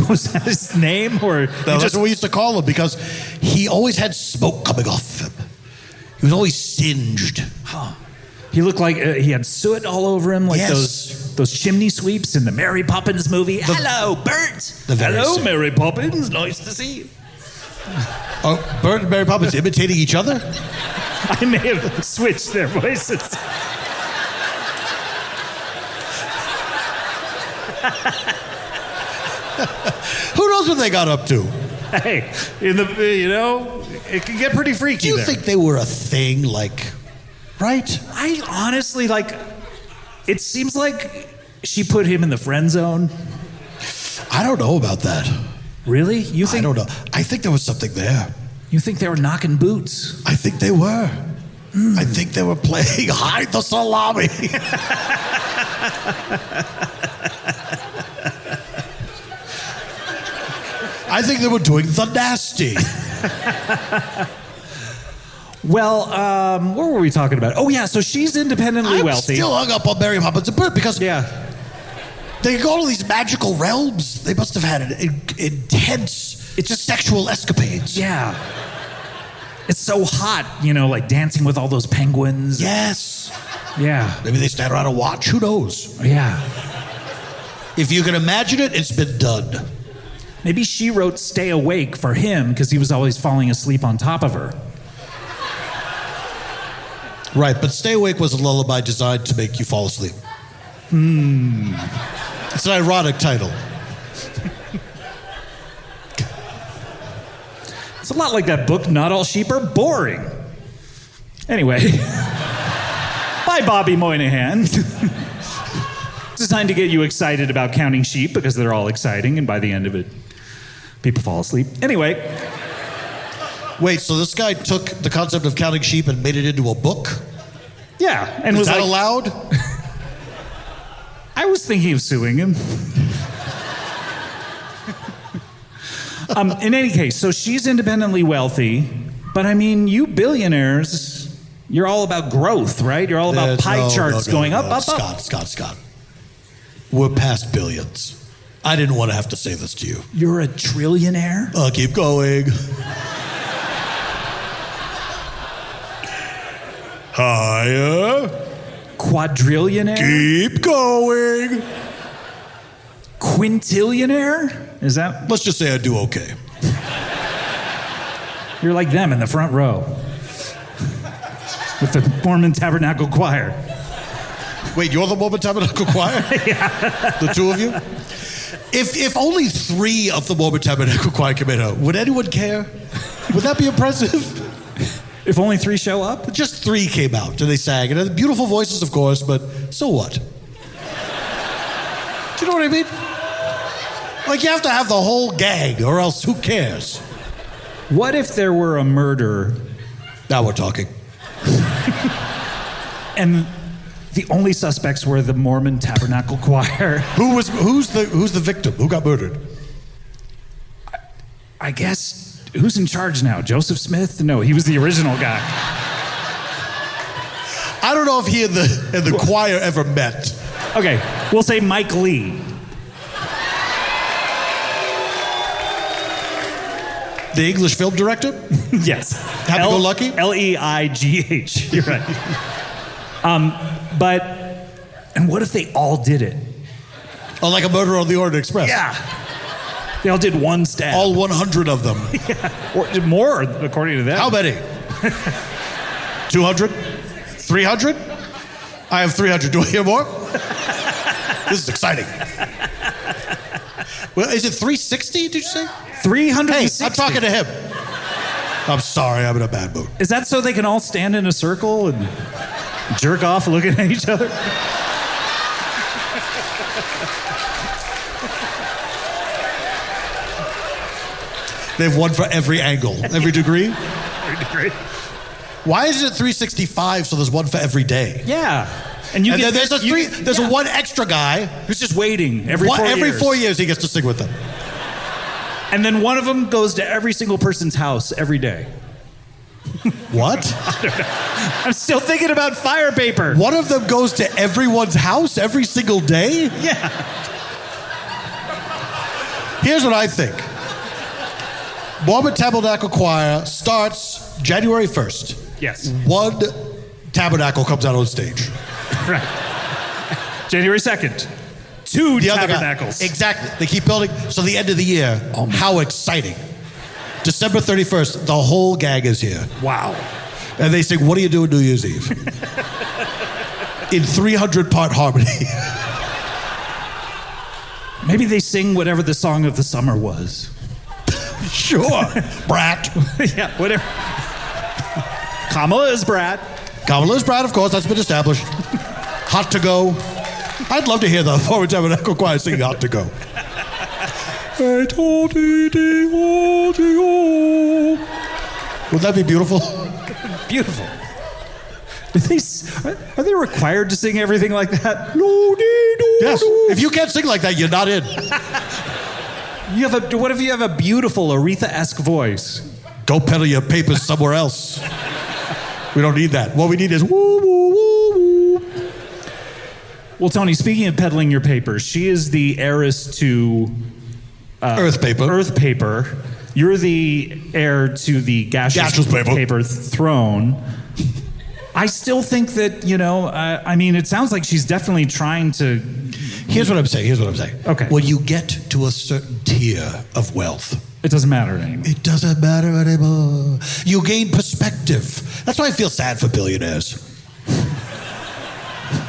Was that his name? Or that's what we used to call him because he always had smoke coming off of him. He was always singed. Huh. He looked like he had soot all over him, like those chimney sweeps in the Mary Poppins movie. Hello, Bert. Hello, Mary Poppins. Nice to see you. Oh, Bert and Mary Poppins imitating each other? I may have switched their voices. Who knows what they got up to? Hey, it can get pretty freaky. Do you think they were a thing, right? I honestly, it seems like she put him in the friend zone. I don't know about that. Really? You think? I don't know. I think there was something there. You think they were knocking boots? I think they were. I think they were playing Hide the Salami. I think they were doing the nasty. Well, what were we talking about? Oh, yeah, so she's independently wealthy. I'm still hung up on Mary Poppins and Bert because they go to these magical realms. They must have had an intense sexual escapades. Yeah. It's so hot, like dancing with all those penguins. Yes. Yeah. Maybe they stand around and watch. Who knows? Yeah. If you can imagine it, it's been done. Maybe she wrote Stay Awake for him because he was always falling asleep on top of her. Right, but Stay Awake was a lullaby designed to make you fall asleep. It's an ironic title. It's a lot like that book, Not All Sheep Are Boring. Anyway. By Bobby Moynihan. Designed to get you excited about counting sheep because they're all exciting, and by the end of it, people fall asleep. Anyway. Wait, so this guy took the concept of counting sheep and made it into a book? Yeah. And Is was that like, allowed? I was thinking of suing him. In any case, so she's independently wealthy, but I mean, you billionaires, you're all about growth, right? You're all about pie charts going up. Scott. We're past billions. I didn't want to have to say this to you. You're a trillionaire? Keep going. Higher. Quadrillionaire? Keep going. Quintillionaire? Is that? Let's just say I do okay. You're like them in the front row. With the Mormon Tabernacle Choir. Wait, you're the Mormon Tabernacle Choir? Yeah. The two of you? If only 3 of the Mormon Tabernacle Choir came in, would anyone care? Would that be impressive? If only 3 show up? Just 3 came out and they sang. And beautiful voices, of course, but so what? Do you know what I mean? Like, you have to have the whole gang, or else who cares? What if there were a murder? Now we're talking. And the only suspects were the Mormon Tabernacle Choir. Who's the victim? Who got murdered? I guess, who's in charge now? Joseph Smith? No, he was the original guy. I don't know if he and the choir ever met. Okay, we'll say Mike Lee. The English film director? Yes. Happy-go-lucky? Leigh. You're right. And what if they all did it? Oh, like a murder on the Orient Express? Yeah. They all did one stab. All 100 of them. Yeah. Or more, according to them. How many? 200? 300? I have 300. Do I hear more? This is exciting. Well, is it 360, did you say? 360. Hey, I'm talking to him. I'm sorry, I'm in a bad mood. Is that so they can all stand in a circle and jerk off looking at each other? They have one for every angle, every degree? Every degree. Why is it 365 so there's one for every day? Yeah. And then there's a one extra guy who's just waiting every 4 years. Every 4 years he gets to sing with them. And then one of them goes to every single person's house every day. What? I don't know. I'm still thinking about fire paper. One of them goes to everyone's house every single day? Yeah. Here's what I think. Mormon Tabernacle Choir starts January 1st. Yes. One tabernacle comes out on stage. Right. January 2nd. Two the tabernacles. Exactly. They keep building. So the end of the year, how exciting. December 31st, the whole gang is here. Wow. And they sing, "What do you do on New Year's Eve?" In 300-part harmony. Maybe they sing whatever the song of the summer was. Sure. Brat. Yeah, whatever. Kamala is Brat. Kamala is Brat, of course. That's been established. Hot to Go. I'd love to hear the Mormon Tabernacle Choir singing Hot to Go. Would that be beautiful? Beautiful. Are they required to sing everything like that? Yes. If you can't sing like that, you're not in. What if you have a beautiful Aretha-esque voice? Go peddle your papers somewhere else. We don't need that. What we need is woo, woo, woo, woo. Well, Tony, speaking of peddling your papers, she is the heiress to Earth paper. You're the heir to the gaseous paper throne. I still think that, I mean, it sounds like she's definitely trying to... Here's what I'm saying. Okay. When you get to a certain tier of wealth... It doesn't matter anymore. It doesn't matter anymore. You gain perspective. That's why I feel sad for billionaires.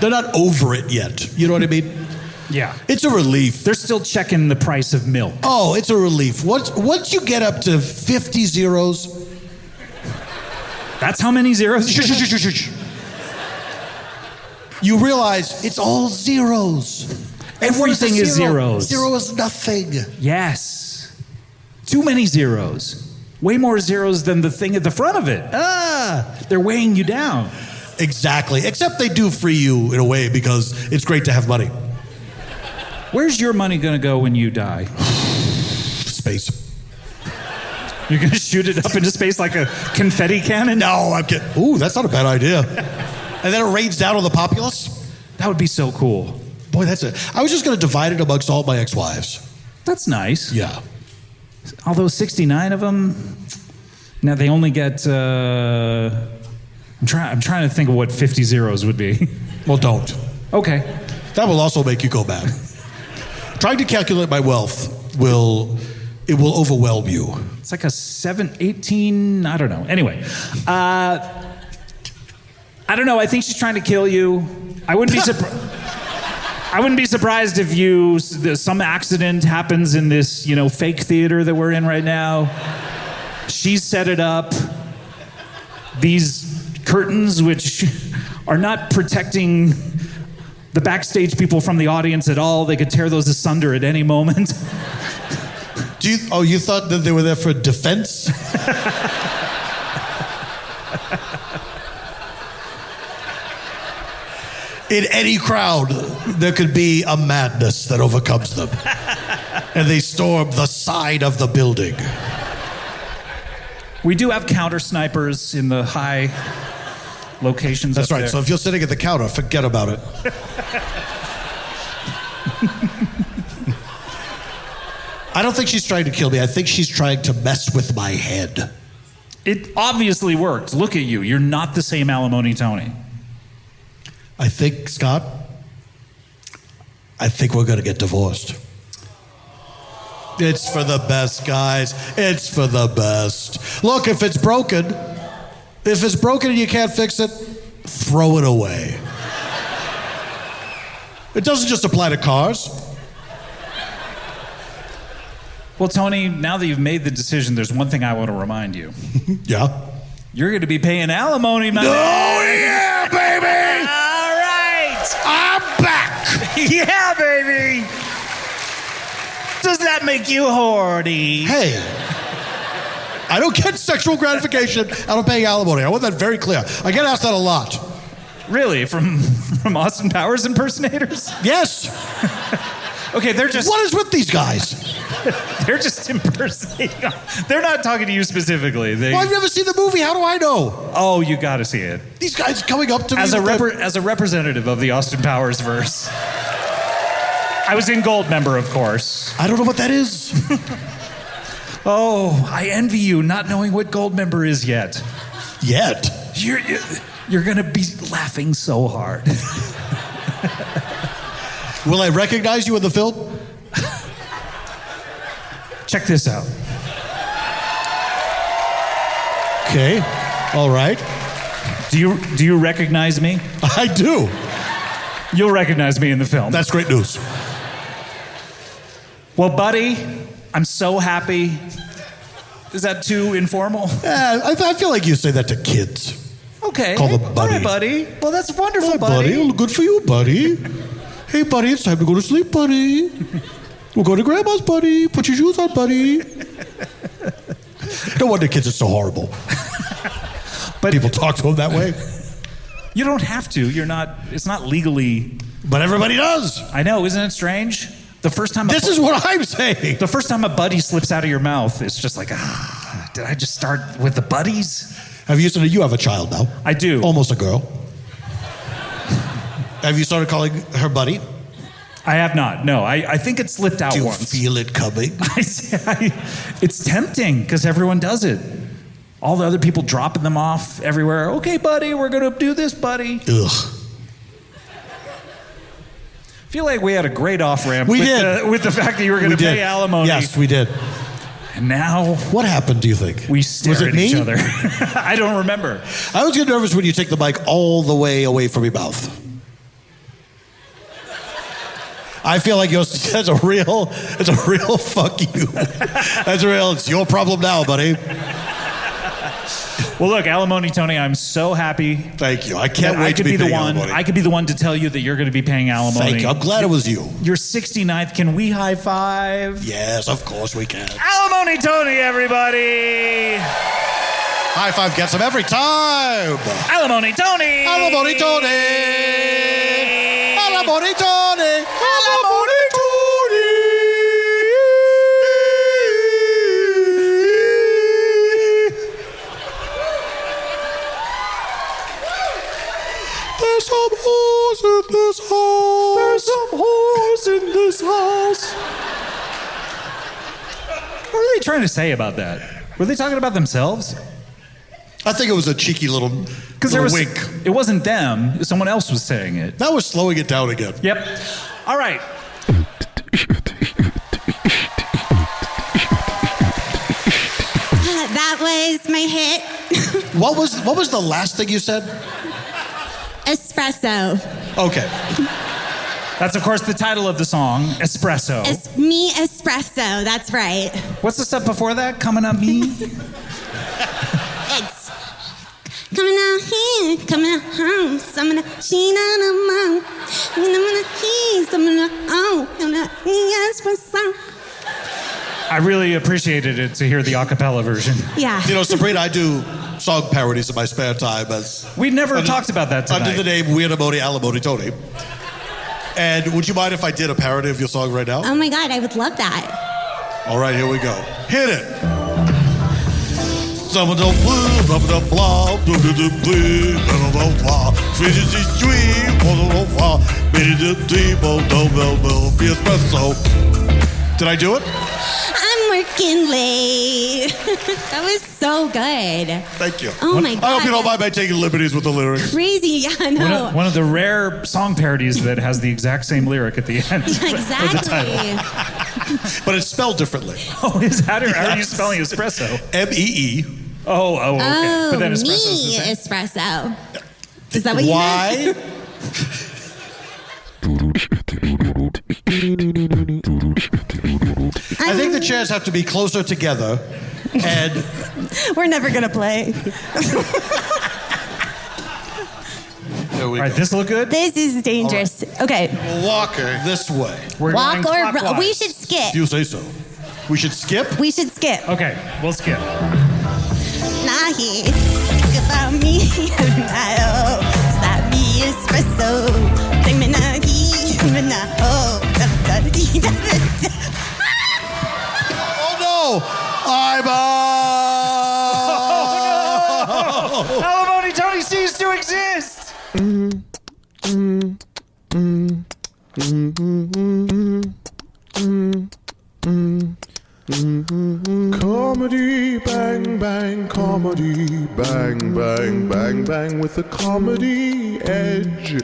They're not over it yet. You know what I mean? Yeah. It's a relief. They're still checking the price of milk. Oh, it's a relief. Once you get up to 50 zeros... That's how many zeros? You realize it's all zeros. Everything is zeros. Zero is nothing. Yes. Too many zeros. Way more zeros than the thing at the front of it. They're weighing you down. Exactly. Except they do free you in a way because it's great to have money. Where's your money going to go when you die? Space. You're going to shoot it up into space like a confetti cannon? No, I'm kidding. Ooh, that's not a bad idea. And then it rains down on the populace? That would be so cool. Boy, that's it. I was just going to divide it amongst all my ex-wives. That's nice. Yeah. Although 69 of them, now they only get, I'm trying to think of what 50 zeros would be. Well, don't. Okay. That will also make you go bad. Trying to calculate my wealth will overwhelm you. It's like a 18, I don't know. Anyway, I don't know. I think she's trying to kill you. I wouldn't be surprised. I wouldn't be surprised if some accident happens in this, fake theater that we're in right now. She's set it up. These curtains, which are not protecting the backstage people from the audience at all, they could tear those asunder at any moment. You thought that they were there for defense? In any crowd, there could be a madness that overcomes them. And they storm the side of the building. We do have counter snipers in the high locations. That's right. There. So if you're sitting at the counter, forget about it. I don't think she's trying to kill me. I think she's trying to mess with my head. It obviously worked. Look at you. You're not the same Alimony Tony. I think, Scott, we're going to get divorced. It's for the best, guys. It's for the best. Look, if it's broken and you can't fix it, throw it away. It doesn't just apply to cars. Well, Tony, now that you've made the decision, there's one thing I want to remind you. Yeah? You're going to be paying alimony, my man. Oh, yeah, baby! All right! I'm back! Yeah, baby! Does that make you horny? Hey, I don't get sexual gratification out of paying alimony. I want that very clear. I get asked that a lot. Really? From Austin Powers impersonators? Yes. Okay, they're just... What is with these guys? They're just impersonating. They're not talking to you specifically. Well, I've never seen the movie. How do I know? Oh, you got to see it. These guys coming up to me as a representative of the Austin Powers verse. I was in Goldmember, of course. I don't know what that is. Oh, I envy you not knowing what Goldmember is yet. Yet? You're going to be laughing so hard. Will I recognize you in the film? Check this out. Okay. All right. Do you recognize me? I do. You'll recognize me in the film. That's great news. Well, buddy, I'm so happy. Is that too informal? I feel like you say that to kids. Okay. Call them buddy. All right, buddy. Well, that's wonderful, Hi, buddy. Well, good for you, buddy. Hey, buddy, it's time to go to sleep, buddy. We'll go to Grandma's, buddy. Put your shoes on, buddy. No wonder kids are so horrible. But people talk to them that way. You don't have to. It's not legally. But everybody does. I know. Isn't it strange? The first time. This is what I'm saying. The first time a buddy slips out of your mouth, it's just like, did I just start with the buddies? You have a child now. I do. Almost a girl. Have you started calling her buddy? I have not. No, I think it slipped out once. Do you feel it coming? It's tempting because everyone does it. All the other people dropping them off everywhere. Okay, buddy, we're going to do this, buddy. Ugh. I feel like we had a great off-ramp with the fact that you were going to pay alimony. Yes, we did. And now... What happened, do you think? We stared at each other. I don't remember. I always get nervous when you take the mic all the way away from your mouth. I feel like that's a real fuck you. That's real. It's your problem now, buddy. Well, look, Alimony Tony, I'm so happy. Thank you. I can't wait to be paying alimony. I could be the one to tell you that you're going to be paying alimony. Thank you. I'm glad it was you. You're 69th. Can we high five? Yes, of course we can. Alimony Tony, everybody. High five gets them every time. Alimony Tony. Alimony Tony. Alimony Tony. Alimony Tony. There's some hoes in this house. There's some hoes in this house. What were they trying to say about that? Were they talking about themselves? I think it was a cheeky little wink. It wasn't them. Someone else was saying it. That was slowing it down again. Yep. All right. That was my hit. What was the last thing you said? Espresso. Okay. That's, of course, the title of the song, Espresso. Me espresso, that's right. What's the stuff before that? Coming up me? It's coming out here, coming out home, coming out she not a mom. Coming out espresso. I really appreciated it to hear the a cappella version. Yeah. You know, Sabrina, I do song parodies in my spare time. We never talked about that tonight. Under the name Weirdamony Alimony Tony. And would you mind if I did a parody of your song right now? Oh my God, I would love that. All right, here we go. Hit it. Some of the blue, some of the blah, do do do blue, blah blah blah. Finish this dream, blah blah blah. Made it a dream, blah blah blah. Be espresso. Did I do it? I'm working late. That was so good. Thank you. Oh my God. I hope you don't mind my taking liberties with the lyrics. Crazy, yeah, I know. One of the rare song parodies that has the exact same lyric at the end. Exactly. For the title. But it's spelled differently. Oh, how are you spelling espresso? M-E-E. Oh, okay. Oh, But then espresso is the me same. espresso. Is that what you Why? meant? I think the chairs have to be closer together, and We're never gonna play. there we All right, this look good? This is dangerous. Okay. We'll walk this way. Walk or run. We should skip. You say so. We should skip? We should skip. Okay, we'll skip. Nah, he think about me. Stop me espresso. Take me now, give me now. Oh, Oh no! I'm Alimony Tony ceased to exist. Comedy bang bang, comedy bang bang bang bang with a comedy edge.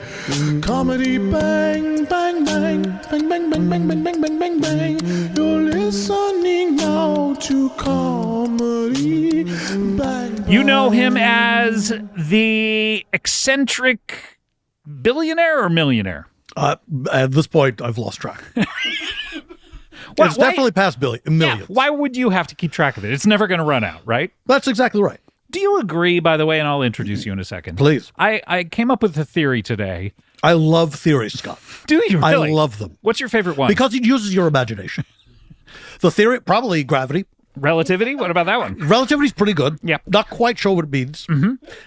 Comedy bang bang bang bang bang bang bang bang bang bang bang bang. You're listening now to comedy bang bang. You know him as the eccentric billionaire or millionaire? At this point, I've lost track. It's definitely past millions. Yeah, why would you have to keep track of it? It's never going to run out, right? That's exactly right. Do you agree, by the way, and I'll introduce you in a second. Please. I came up with a theory today. I love theories, Scott. Do you really? I love them. What's your favorite one? Because it uses your imagination. The theory, probably gravity. Relativity? What about that one? Relativity's pretty good. Yeah. Not quite sure what it means.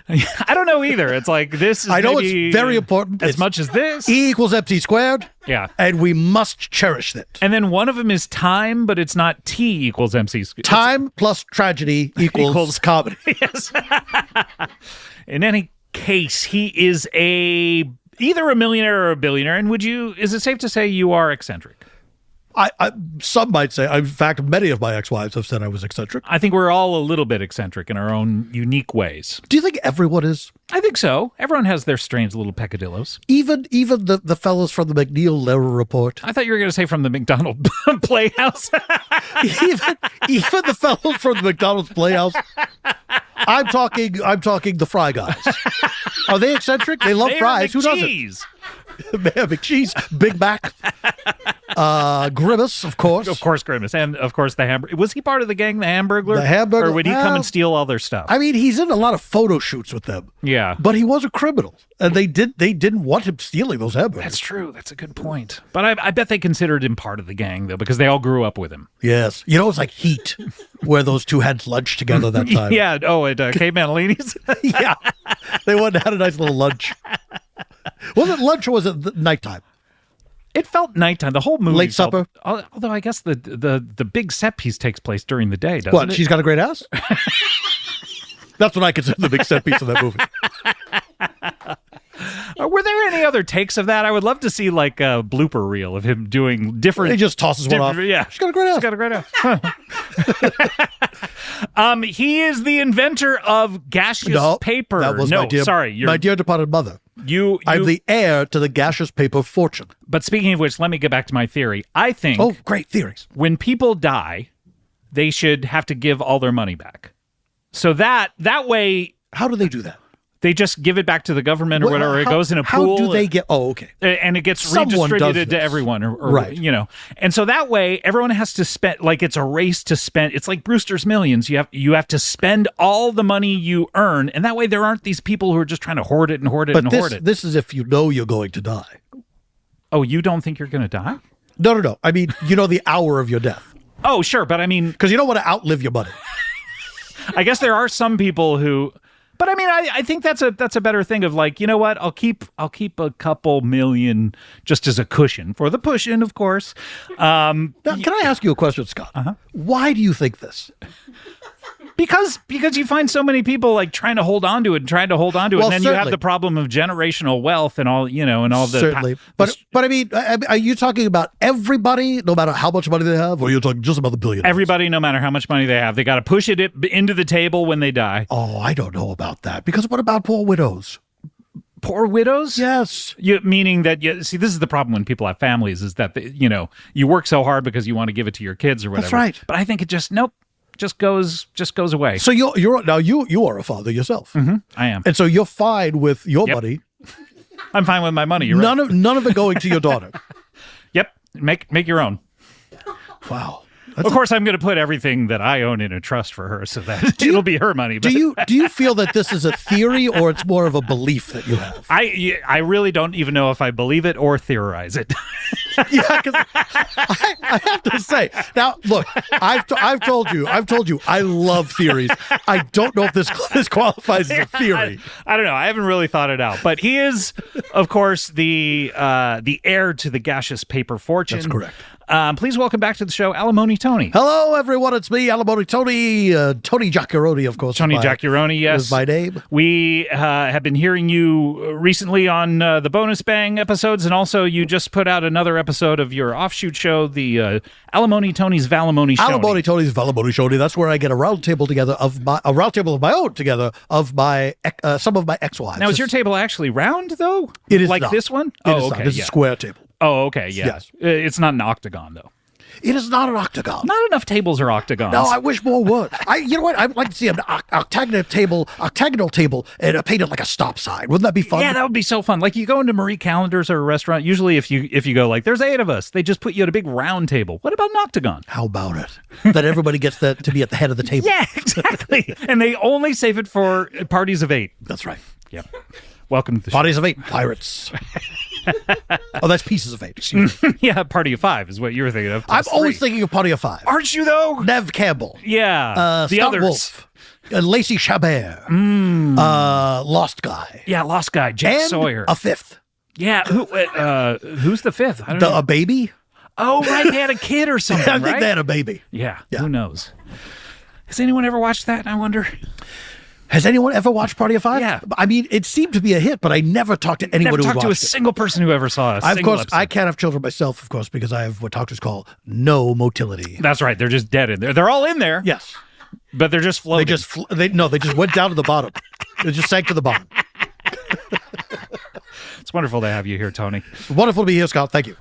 I don't know either. It's like this is I know maybe it's very important. as much as this. E equals MC squared. Yeah. And we must cherish it. And then one of them is time, but it's not T equals MC squared. Time plus tragedy equals comedy. Yes. In any case, he is either a millionaire or a billionaire. And is it safe to say you are eccentric? Some might say, in fact, many of my ex-wives have said I was eccentric. I think we're all a little bit eccentric in our own unique ways. Do you think everyone is? I think so. Everyone has their strange little peccadillos. Even the fellows from the McNeil Lehrer Report. I thought you were going to say from the McDonald Playhouse. even the fellows from the McDonald's Playhouse. I'm talking the Fry guys. Are they eccentric? They love fries. Who doesn't? McCheese, Big Mac, Grimace, of course. Of course, Grimace. And, of course, the Hamburger. Was he part of the gang, the Hamburglar? The Hamburglar. Or would he come and steal all their stuff? I mean, he's in a lot of photo shoots with them. Yeah. But he was a criminal. And they didn't want him stealing those hamburgers. That's true. That's a good point. But I bet they considered him part of the gang, though, because they all grew up with him. Yes. You know, it's like Heat, where those two had lunch together that time. Yeah. Oh, at Cape Manalini's? Yeah. They went and had a nice little lunch. Was it lunch or was it nighttime? It felt nighttime. The whole movie. Late supper? Although I guess the big set piece takes place during the day, doesn't What, it? she's got a great ass? That's what I consider the big set piece of that movie. Were there any other takes of that? I would love to see like a blooper reel of him doing different. He just tosses one off. Yeah, she's got a great ass. She's got a great ass. He is the inventor of gaseous paper. That was my dear departed mother. I'm the heir to the gaseous paper fortune. But speaking of which, let me get back to my theory. I think. Oh, great theories. When people die, they should have to give all their money back. So that way. How do they do that? They just give it back to the government or whatever. It goes in a pool. How do they get? Oh, okay. And it gets Someone redistributed to everyone, or right? You know, and so that way everyone has to spend. Like it's a race to spend. It's like Brewster's Millions. You have to spend all the money you earn, and that way there aren't these people who are just trying to hoard it and hoard it and hoard it. This is if you know you're going to die. Oh, you don't think you're going to die? No. I mean, you know the hour of your death. Oh, sure, but I mean, because you don't want to outlive your money. I guess there are some people who. But I mean, I think that's a better thing of like, you know what? I'll keep a couple million just as a cushion for the push-in, of course. Now, can I ask you a question, Scott? Uh-huh. Why do you think this? Because you find so many people like trying to hold on to it, and then certainly. you have the problem of generational wealth and all, and all the certainly. But I mean, are you talking about everybody, no matter how much money they have, or you're talking just about the billionaires? Everybody, no matter how much money they have, they got to push it into the table when they die. Oh, I don't know about that. Because what about poor widows? Poor widows? Yes. Meaning that see, this is the problem when people have families is that you work so hard because you want to give it to your kids or whatever. That's right. But I think it just goes away. So you are a father yourself. Mm-hmm, I am, and so you're fine with your money. I'm fine with my money. You're none right. of it going to your daughter. Yep, make your own. Wow. Of course, I'm going to put everything that I own in a trust for her, so that it'll be her money. But. Do you feel that this is a theory or it's more of a belief that you have? I really don't even know if I believe it or theorize it. Yeah, because I have to say now. Look, I've told you, I love theories. I don't know if this qualifies as a theory. I don't know. I haven't really thought it out, but he is, of course, the heir to the gaseous paper fortune. That's correct. Please welcome back to the show, Alimony Tony. Hello, everyone. It's me, Alimony Tony. Tony Giacchiaroni, of course. Tony Giacchiaroni, yes. Is my name. We have been hearing you recently on the Bonus Bang episodes, and also you just put out another episode of your offshoot show, the Alimony Tony's Valimony Show. Alimony Tony's Valimony Show. That's where I get a round table of my own together of my some of my ex-wives. Now, is your table actually round, though? It is like not. this one? It is not. It's a square table. Oh, okay, yeah. Yes. It's not an octagon, though. It is not an octagon. Not enough tables are octagons. No, I wish more would. You know what? I'd like to see an octagonal table and painted like a stop sign. Wouldn't that be fun? Yeah, that would be so fun. Like you go into Marie Callender's or a restaurant. Usually, if you go like, "There's 8 of us," they just put you at a big round table. What about an octagon? How about it? That everybody gets to be at the head of the table. Yeah, exactly. And they only save it for parties of 8. That's right. Yep. Welcome to the Parties of 8, pirates. Oh, that's pieces of 8. Excuse me. Yeah, party of 5 is what you were thinking of. I'm always thinking of Party of 5. Aren't you, though? Nev Campbell. Yeah. The Scott others. Wolf. Lacey Chabert. Lost Guy. Yeah, Lost Guy. Jack and Sawyer. a 5th. Yeah. Who's the 5th? I don't know. A baby? Oh, right. They had a kid or something, I think right? they had a baby. Yeah. Who knows? Has anyone ever watched that, I wonder? Has anyone ever watched Party of 5? Yeah. I mean, it seemed to be a hit, but I never talked to anyone who watched it. Never talked to a single person who ever saw it. Of course, I can't have children myself, of course, because I have what doctors call no motility. That's right. They're just dead in there. They're all in there. Yes. But they're just floating. They just went down to the bottom. They just sank to the bottom. It's wonderful to have you here, Tony. Wonderful to be here, Scott. Thank you.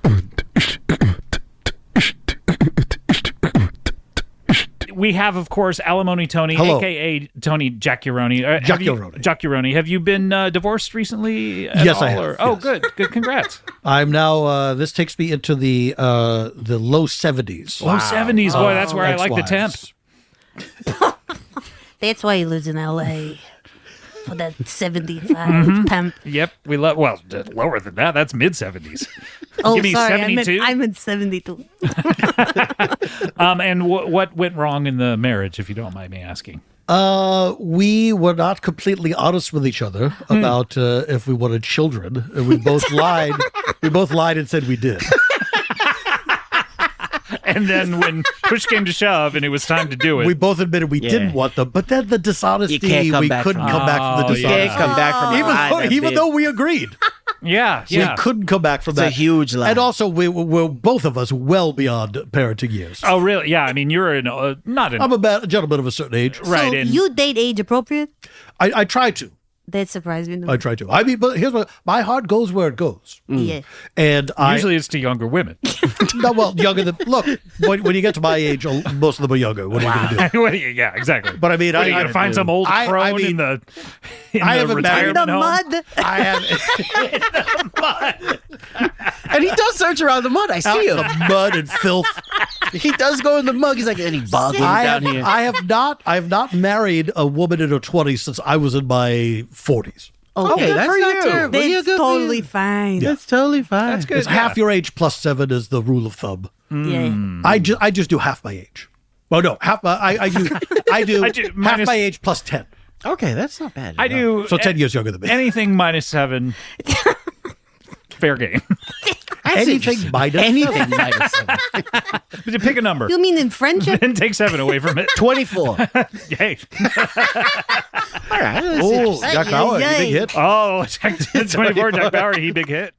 We have, of course, Alimony Tony, Hello. a.k.a. Tony Giacchiaroni. Giacchiaroni. Have you been divorced recently? Yes, I have. Or? Oh, good. Good. Congrats. I'm now, this takes me into the low 70s. Low 70s. Boy, that's where I like the temp. That's why he lives in L.A. for that 75 temp. Yep. We love, well, lower than that. That's mid-70s. Oh, Give me sorry. 72? I'm at 72. And what went wrong in the marriage, if you don't mind me asking? We were not completely honest with each other about if we wanted children. We both lied. We both lied and said we did. And then when push came to shove and it was time to do it, we both admitted we didn't want them. But then the dishonesty, we couldn't come back from the dishonesty. You can't come back from even though we agreed. Yeah. We couldn't come back from that. It's a huge lie. And also, we're both of us well beyond parenting years. Oh, really? Yeah. I mean, you're I'm a gentleman of a certain age. Right. So you date age appropriate? I try to. That surprised me. I try to. I mean, but here's what my heart goes where it goes. Yeah. And usually it's to younger women. No, well, younger than look. When you get to my age, most of them are younger. What are you going to do? Yeah, exactly. But I mean, I gotta find some old crone in the retirement home. Mud. I have in the mud. And he does search around the mud. I see him. The mud and filth. He does go in the mug. He's like, any boggling down here. I have not married a woman in her 20s since I was in my 40s. Okay, that's not terrible. That's totally fine. Yeah. That's totally fine. That's good. It's half your age plus 7 is the rule of thumb. Yeah. I just do half my age. Well, no, half my I do half my age plus 10. Okay, that's not bad. I do. So 10 years younger than me. Anything minus 7. Fair game. Anything minus 7. Pick a number. You mean in friendship? Then take 7 away from it. 24. Hey. All right. Oh, Jack Bauer, he big hit. Oh, 24, Jack Bauer, he big hit.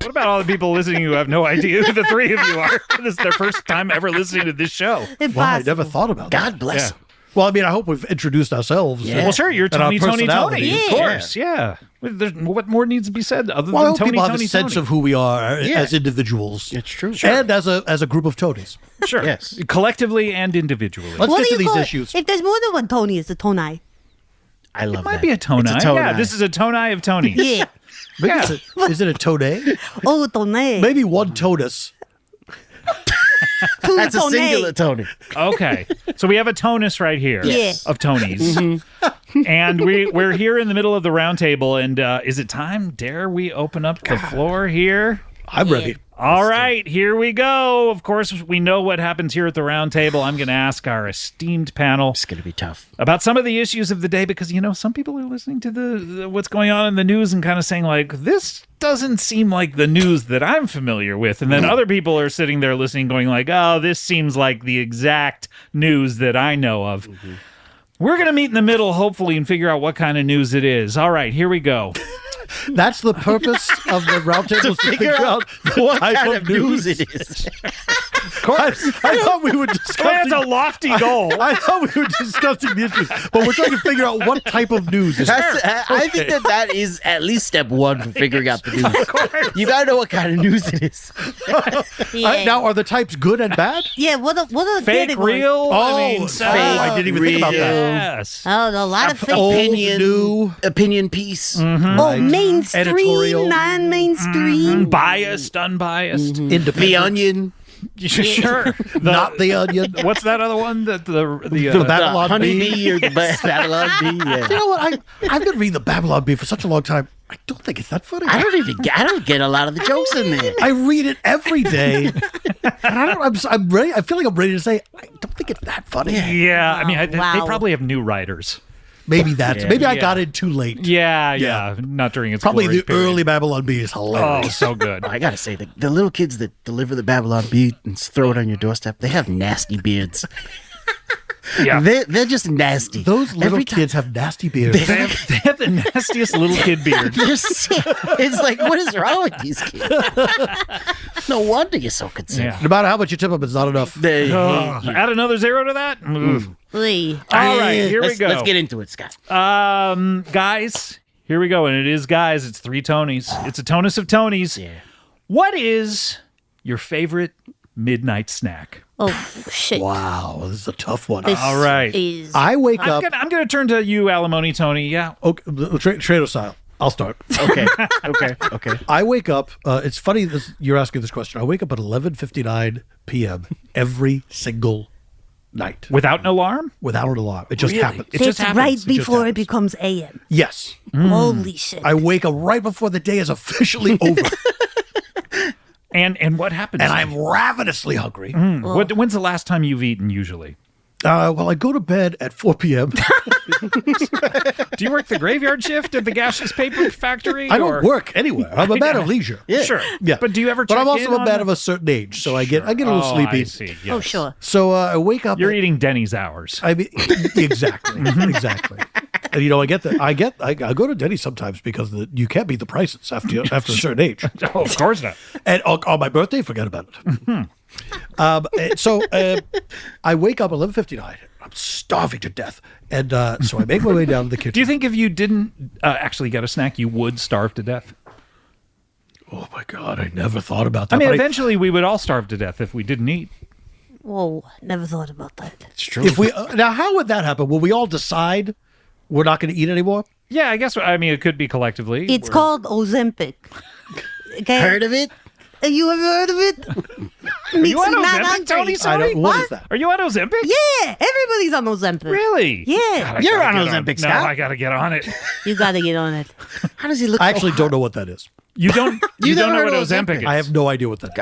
What about all the people listening who have no idea who the 3 of you are? This is their first time ever listening to this show. Well, I never thought about that. God bless him. Well, I mean, I hope we've introduced ourselves. Yeah. Well, sure, you're and our Tony, Tony, personalities. of course. Yeah. What more needs to be said other Well, I than hope Tony, people Tony, have a sense Tony? of who we are as individuals. It's true. And as a group of Tonys. Sure. Yes. Collectively and individually. Let's What get do to you these call it? issues. If there's more than one Tony, it's a Toni. I love Might be a Tony. It's a Tony. Yeah, this is a Tony of Tony. Yeah. Maybe is it a Tone? Oh, Tony. Maybe one Tonus. Two That's a Tony. singular Tony. Okay. So we have a tonus right here Yeah. of Tonys. And we're here in the middle of the round table. And is it time? Dare we open up the floor here? I'm ready. All right, here we go. Of course, we know what happens here at the round table. I'm going to ask our esteemed panel. It's going to be tough. About some of the issues of the day, because, some people are listening to the what's going on in the news and kind of saying, like, this doesn't seem like the news that I'm familiar with. And then other people are sitting there listening going like, oh, this seems like the exact news that I know of. Mm-hmm. We're going to meet in the middle, hopefully, and figure out what kind of news it is. All right, here we go. That's the purpose of the roundtable, to figure out what type of news it is. Of course. I thought we were discussing... That's a lofty goal. I thought we were discussing the issues, but we're trying to figure out what type of news is it. I think that is at least step one for figuring out the news. You got to know what kind of news it is. Now, are the types good and bad? Yeah, what are the fake, categories? real? I didn't even think about that. Yes. Oh, a lot of fake. Opinion piece. Mm-hmm. Oh, mainstream, editorial, non-mainstream, biased, unbiased, independent. The Onion. Sure. Not the Onion. What's that other one? The Babylon Honeybee or the Babylon Bee. Yeah. You know what? I've been reading the Babylon Bee for such a long time. I don't think it's that funny. I don't get a lot of the jokes in there. I read it every day, and I'm ready. I feel like I'm ready to say I don't think it's that funny. Yeah, I mean, they probably have new writers. Maybe that's maybe I got in too late. Yeah, not during its probably the period. early Babylon Bee is hilarious. Oh, so good. I gotta say, the little kids that deliver the Babylon Bee and throw it on your doorstep, they have nasty beards. Yeah, they're just nasty. Those little kids have nasty beards. They have the nastiest little kid beard. It's like, what is wrong with these kids? No wonder you're so concerned. Yeah. No matter how much you tip them, it's not enough. Add another 0 to that. All right, here we go. Let's get into it, Scott. Guys, here we go, and it is guys. It's 3 Tonys. It's a tonus of Tonys. Yeah. What is your favorite midnight snack? Oh, shit. Wow, this is a tough one. All right. I wake up. I'm going to turn to you, Alimony Tony. Yeah. Okay, Trader style. I'll start. Okay. I wake up. It's funny you're asking this question. I wake up at 11:59 p.m. every single night. Without an alarm? Without an alarm. It just happens. It just happens. Right before it becomes AM. Yes. Holy shit. I wake up right before the day is officially over. And what happens? And I'm ravenously hungry. When's the last time you've eaten usually? Well, I go to bed at 4 p.m. Do you work the graveyard shift at the gaseous paper factory? I don't work anywhere. I'm a man of leisure. Yeah. Sure. Yeah. But do you ever check But I'm also in a man on of a certain age, so I get a little sleepy. I see. Yes. Oh, sure. So I wake up. You're eating Denny's hours. I mean, exactly. Exactly. And I get that. I go to Denny's sometimes because you can't beat the prices after a certain age. Oh, of course not. And on my birthday, forget about it. So I wake up at 11:59. I'm starving to death, and so I make my way down to the kitchen. Do you think if you didn't actually get a snack, you would starve to death? Oh my God, I never thought about that. I mean, eventually we would all starve to death if we didn't eat. Whoa, never thought about that. It's true. If we now, how would that happen? Will we all decide we're not going to eat anymore? Yeah, I guess. I mean, it could be collectively. It's called Ozempic. Okay. Heard of it? You ever heard of it? Are you on Ozempic, Tony? Sorry? What is that? Are you on Ozempic? Yeah, everybody's on Ozempic. Really? Yeah. God, You're on Ozempic, Scott. No, I got to get on it. You got to get on it. How does he look? I actually don't know what that is. You don't. You don't know what Ozempic is. I have no idea what that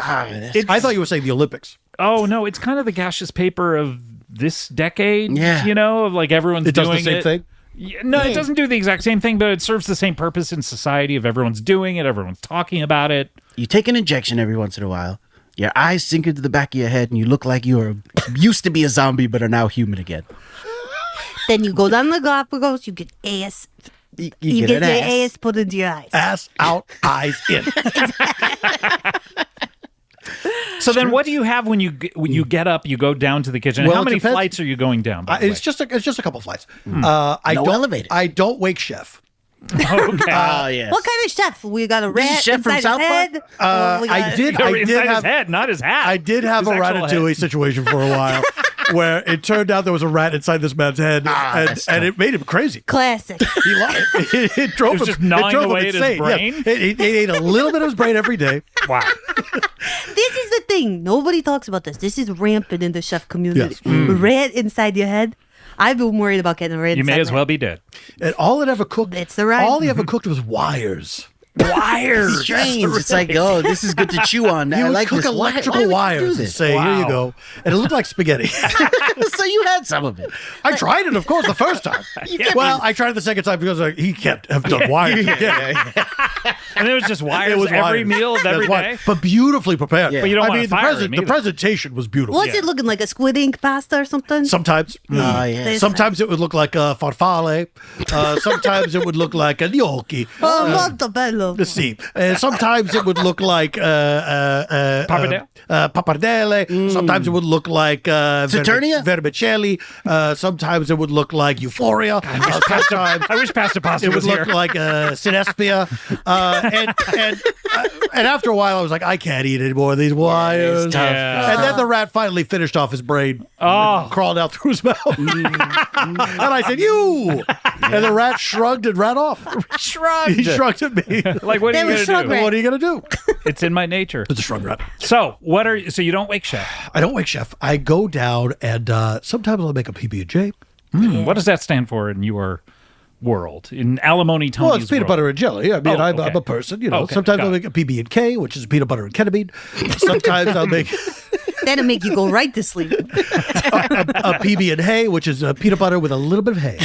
is. I thought you were saying the Olympics. Oh no, it's kind of the gaseous paper of this decade. Yeah. You know, of like everyone's It does doing the same thing. Yeah, no, it doesn't do the exact same thing, but it serves the same purpose in society of everyone's doing it, everyone's talking about it. You take an injection every once in a while. Your eyes sink into the back of your head, and you look like you used to be a zombie, but are now human again. Then you go down the Galapagos, you get ass. You You get get an your ass. ass put into your eyes. Ass out, eyes in. So then, what do you have when you get up? You go down to the kitchen. Well, How it many depends. flights are you going down? By the It's just a couple flights. No elevator. I don't wake chef. way? Okay. Yes. What kind of chef? We got a rat chef from inside South his Park? head? I did Inside have his head, not his hat. I did have His a actual ratatouille head. situation for a while where it turned out there was a rat inside this man's head, and it made him crazy. Classic. He lied. It drove It was him. just gnawing it drove away him at his insane. brain? Yeah. It ate a little bit of his brain every day. Wow. This is the thing. Nobody talks about this. This is rampant in the chef community. Yes. Rat inside your head. I've been worried about getting a red. You may as well be dead. And all it ever cooked. It's the right. All he ever cooked was wires. Wires. Strange. It's like, oh, this is good to chew on. He I would like cook this. electrical wires and say, "Here you go," and it looked like spaghetti. So you had some of it. I tried it, of course, the first time. Well, I tried it the second time because he can't have done wires. And it was just wires every meal of every day. But beautifully prepared. But you don't want to fire him the either. presentation was beautiful. What's it looking like? A squid ink pasta or something? Sometimes. yeah. Sometimes it would look like a farfalle. Sometimes it would look like a gnocchi. Oh, molto bello. The sea. Sometimes it would look like pappardelle. Pappardelle. Sometimes it would look like Saturnia? vermicelli. Sometimes it would look like euphoria. Sometimes I wish pasta pasta it was would look here. like Synespia. And after a while, I was like, I can't eat any more of these wires. tough. Yeah. And then the rat finally finished off his brain. Crawled out through his mouth. And I said, "You!" And the rat shrugged and ran off. Shrugged. He shrugged at me. Like, what are you going to do? What are you going to do? It's in my nature. It's a shrug rat. So you don't wake chef? I don't wake chef. I go down and sometimes I'll make a PB&J. What does that stand for in your world? In Alimony Tony's Well, it's peanut world? butter and jelly. I mean, I'm okay. a person, you know. Okay, Sometimes got I'll it. make a PB&K, which is peanut butter and ketamine. Sometimes I'll make That'll make you go right to sleep. a PB and hay, which is peanut butter with a little bit of hay.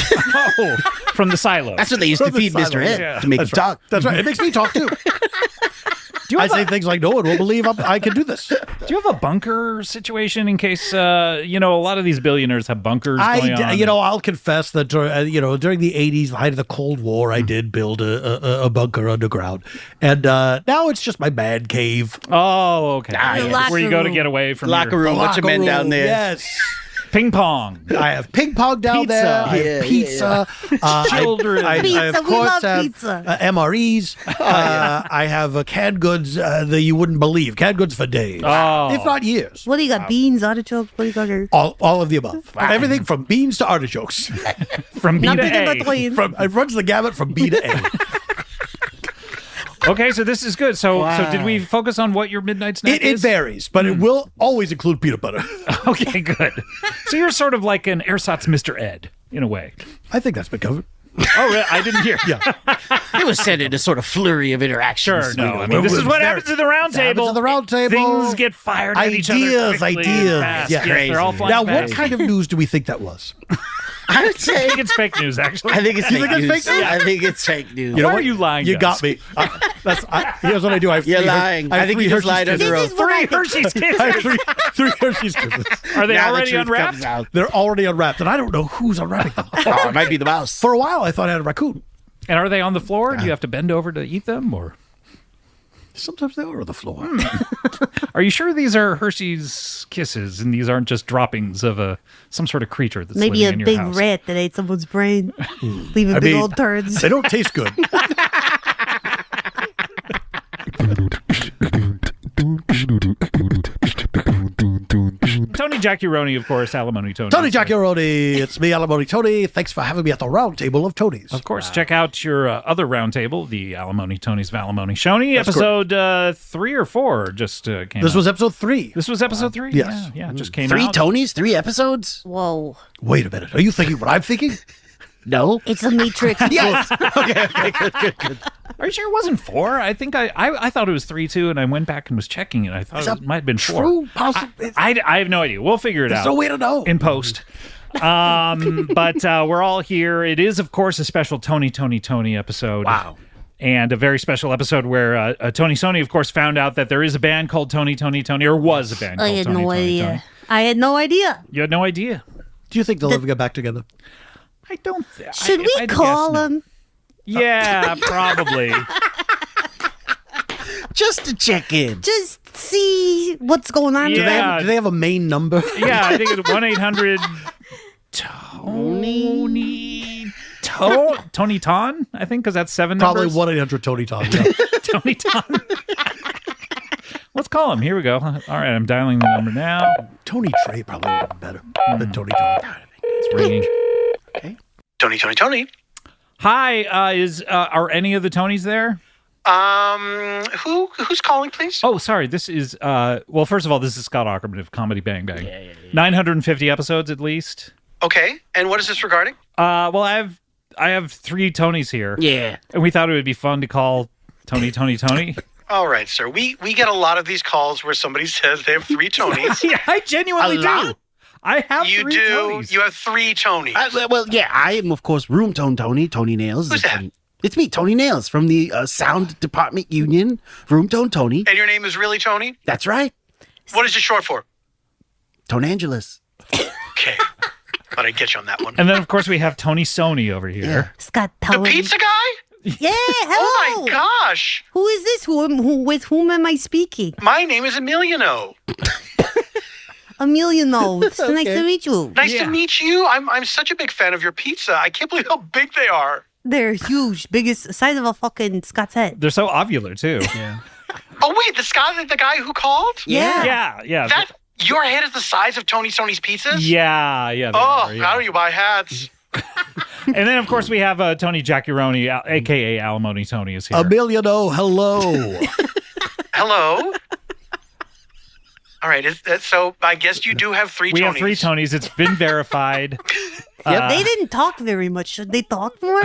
Oh, from the silo. That's what they used to feed Mr. Head to make him talk. That's right. It makes me talk too. I say things like, "No one will believe I can do this." Do you have a bunker situation in case, a lot of these billionaires have bunkers going on? I'll confess that, during the 80s, the height of the Cold War, I did build a bunker underground. And now it's just my man cave. Oh, okay. yeah. Where you go to get away from Locker your room. Bunch of men down there. Yes. ping pong. I have ping pong down Pizza. there. I have pizza. Children. I Pizza, of we course love have pizza. MREs. I have canned goods that you wouldn't believe. Canned goods for days, Oh. if not years. What do you got? Beans, artichokes? What do you got here? All of the above. Everything from beans to artichokes. From B to Nothing in A. between. It runs the gamut from B to A. Okay, so this is good. So did we focus on what your midnight snack It is? varies, but it will always include peanut butter. Okay, good. So you're sort of like an ersatz Mr. Ed, in a way. I think that's been covered. Oh, really? I didn't hear. Yeah. It was said in a sort of flurry of interactions. Sure, no. I mean, this is what happens at the round table. Happens at the round table. Things get fired at each other quickly and fast. Yeah. Yes, they're all flying Now, fast. what kind of news do we think that was? I would say. I think it's fake news, actually. I think it's You fake think it's news. fake news? I think it's fake news. Why are you lying? You to got us? me. Here's what I do. I have You're three lying. I have I think three you just Hershey's lied under Kisses. oath. Three Hershey's Kisses. I have three Hershey's Kisses. Are they Now the already truth unwrapped? comes out. They're already unwrapped, and I don't know who's unwrapping them. Oh, it might be the mouse. For a while, I thought I had a raccoon. And are they on the floor? Do you have to bend over to eat them, or Sometimes they are on the floor. are you sure these are Hershey's Kisses and these aren't just droppings of some sort of creature that's Maybe living a in your big house? rat that ate someone's brain, leaving I big mean, old turds. They don't taste good. Tony Giacchiaroni, of course, Alimony Tony. Tony Giacchiaroni, it's me, Alimony Tony. Thanks for having me at the round table of Tonys. Of course, check out your other roundtable, the Alimony Tony's of Alimony Shoney, That's episode 3 or 4 just came This out. was episode 3. This was episode 3? Yes. Yeah, just came Three out. Tonys? 3 episodes? Whoa. Wait a minute. Are you thinking what I'm thinking? No. It's a matrix. Yes. Okay, good. Are you sure it wasn't 4? I think I thought it was 3 too, and I went back and was checking it. I thought it might have been 4. True, possible. I have no idea. We'll figure it There's out. no way to know. In post. But we're all here. It is, of course, a special Tony episode. Wow. And a very special episode where Tony Sony, of course, found out that there is a band called Tony, or was a band I called had Tony, no Tony, idea. Tony. I had no idea. You had no idea? Do you think they'll ever get back together? I don't. Should we call him? Yeah, probably. Just to check in. Just see what's going on. Yeah. Do they have a main number? Yeah, I think it's 1-800 Tony Ton, I think, because that's 7 Probably numbers. 1-800 Tony Tom. Yeah. Tony Ton. Let's call him. Here we go. All right, I'm dialing the number now. Tony Trey probably would have been better than Tony Tom. It's ringing. Okay. Tony. Hi, are any of the Tonys there? Who's calling, please? Oh, sorry. This is well. First of all, this is Scott Aukerman of Comedy Bang Bang. 950 episodes at least. Okay, and what is this regarding? Well, I have 3 Tonys here. Yeah. And we thought it would be fun to call Tony. All right, sir. We get a lot of these calls where somebody says they have 3 Tonys. Yeah, I genuinely do. I have you 3 do. Tonys. You have 3 Tonys. Well, yeah, I am, of course, Room Tone Tony Nails. Who's that? It's me, Tony Nails, from the Sound Department Union, Room Tone Tony. And your name is really Tony? That's right. What is it short for? Tone Angeles. Okay. Thought I'd get you on that one. And then, of course, we have Tony Sony over here. Yeah. Scott, The pizza guy? Yeah, hello. Oh my gosh. Who is this? With whom am I speaking? My name is Emiliano. Emiliano. It's nice to meet you. Nice to meet you. I'm such a big fan of your pizza. I can't believe how big they are. They're huge, biggest size of a fucking Scott's head. They're so ovular, too. Yeah. Oh wait, the guy who called? Yeah. That your head is the size of Tony Sony's pizzas? Yeah. How do you buy hats? And then, of course, we have Tony Giacchiaroni, a.k.a. Alimony Tony is here. Emiliano, hello. Hello? All right, so I guess you do have 3 Tonys. We have 3 Tonys. It's been verified. They didn't talk very much. Should they talk more?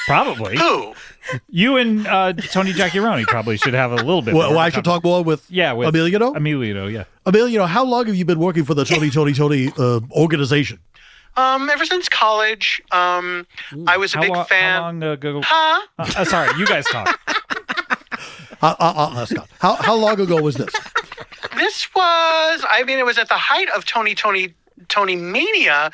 Probably. Who? You and Tony Giacchiaroni probably should have a little bit more. Well, I should talk more with Emiliano? Emiliano, yeah. Emiliano, how long have you been working for the Tony organization? Ever since college. I was a big fan. How long ago? Huh? Sorry, you guys talk. Scott, how long ago was this? This was, it was at the height of Tony Mania.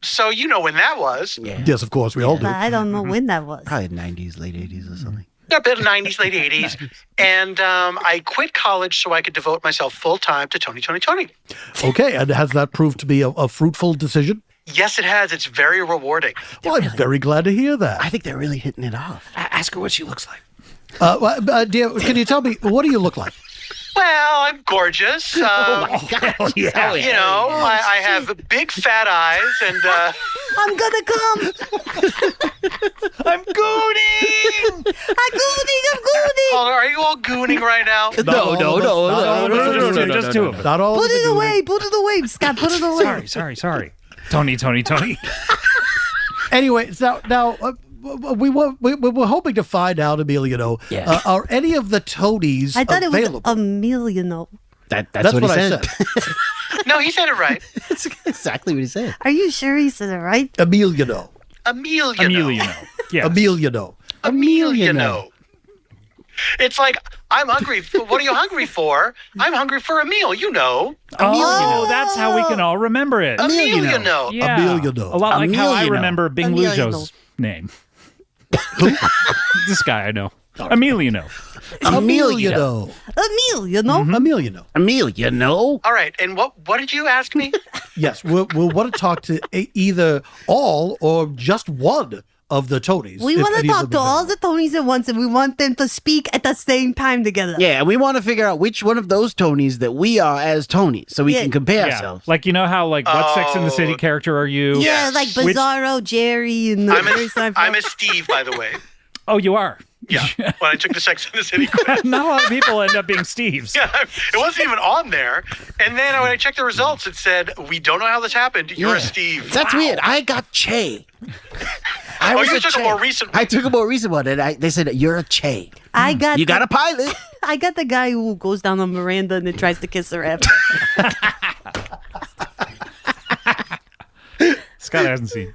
So you know when that was. Yeah. Yes, of course, we all do. I don't know when that was. Probably 90s, late 80s or something. A bit of 90s, late 80s. And I quit college so I could devote myself full time to Tony. Okay, and has that proved to be a fruitful decision? Yes, it has. It's very rewarding. Well, I'm very glad to hear that. I think they're really hitting it off. Ask her what she looks like. Dear, can you tell me, what do you look like? Well, I'm gorgeous. Oh my God. Yeah. You know, I have big fat eyes and... I'm gonna come. I'm gooning. I'm gooning. Oh, are you all gooning right now? No, just 2 of us. Not all Put of it the away. Put it away, Scott. Put it away. Sorry. Tony. Anyway, now we were hoping to find out, Emiliano, are any of the Tonys I thought available? it was Emiliano. That's what I said. No, he said it right. That's exactly what he said. Are you sure he said it right? Emiliano. Yeah. Emiliano. It's like, I'm hungry. What are you hungry for? I'm hungry for a meal, you know. Oh, that's how we can all remember it. Emiliano. Yeah. Emiliano. A lot like how I Emiliano. remember Bing Lujo's name. This guy I know. Emiliano. Emiliano. All right, and what did you ask me? Yes, we'll want to talk to either all or just one of the Tonys. We if want to any of talk them to are all the Tonys at once, and we want them to speak at the same time together. Yeah, and we want to figure out which one of those Tonys that we are as Tonys, so we can compare ourselves. Like, you know how, like, what Sex in the City character are you? Yeah, like Bizarro, Jerry, and I'm a Steve, by the way. Oh, you are? Yeah, when I took the Sex in the City quiz. Not a lot of people end up being Steves. Yeah, it wasn't even on there. And then when I checked the results, it said, we don't know how this happened. You're a Steve. That's weird. I got Che. You took a more recent one. I took a more recent one, and they said, you're a Che. I got You got a pilot. I got the guy who goes down on Miranda and then tries to kiss her after. Scott hasn't seen.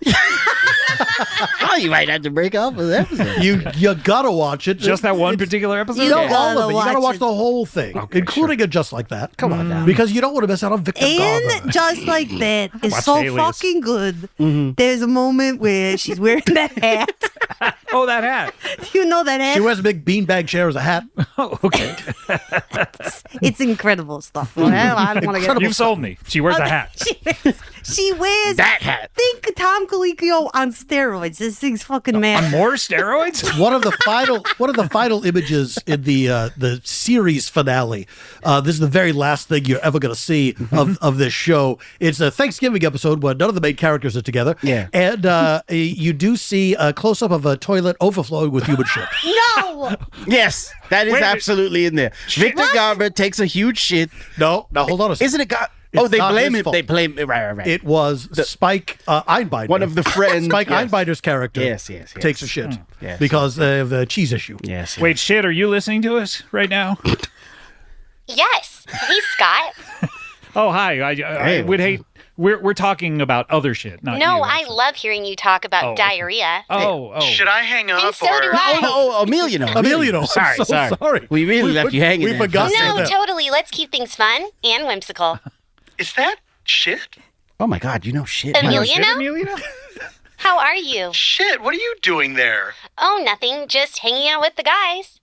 Oh, you might have to break off with the episode. You gotta watch it. Just that one particular episode? No, all of it. You gotta watch the whole thing, including it just like that. Come on now. Because you don't want to miss out on Victor Garber. And Just Like That is Watch so Alias. fucking good. There's a moment where she's wearing that hat. Oh, that hat. You know that hat? She wears a big beanbag chair as a hat. Oh, okay. It's incredible stuff. Well, I don't want to get. You've sold me. She wears a hat. She wears that hat. Think Tom Colicchio on steroids. This thing's fucking mad. On more steroids? One of the final images in the series finale. This is the very last thing you're ever going to see of this show. It's a Thanksgiving episode where none of the main characters are together. Yeah. And you do see a close up of a toilet overflowing with human shit. No. Yes, that is Wait. absolutely in there. Victor Garber takes a huge shit. No, now hold on a second. Isn't it got? Oh, they not blame his it. fault. They blame it. Right. It was Spike Einbinder. One of the friends. Spike yes. Einbinder's character. Yes. Takes a shit Yes. because of the cheese issue. Yes. Wait, shit, are you listening to us right now? Yes. Hey, Scott. Oh, hi. I would hate. We're talking about other shit, not No, you. I love hearing you talk about Oh, okay. diarrhea. Oh. Should I hang up And so do I. Emilio. Sorry. We really left you hanging. we forgot No, totally. Let's keep things fun and whimsical. Is that shit? Oh my God, you know shit. Emiliano? How are you? Shit, what are you doing there? Oh, nothing. Just hanging out with the guys.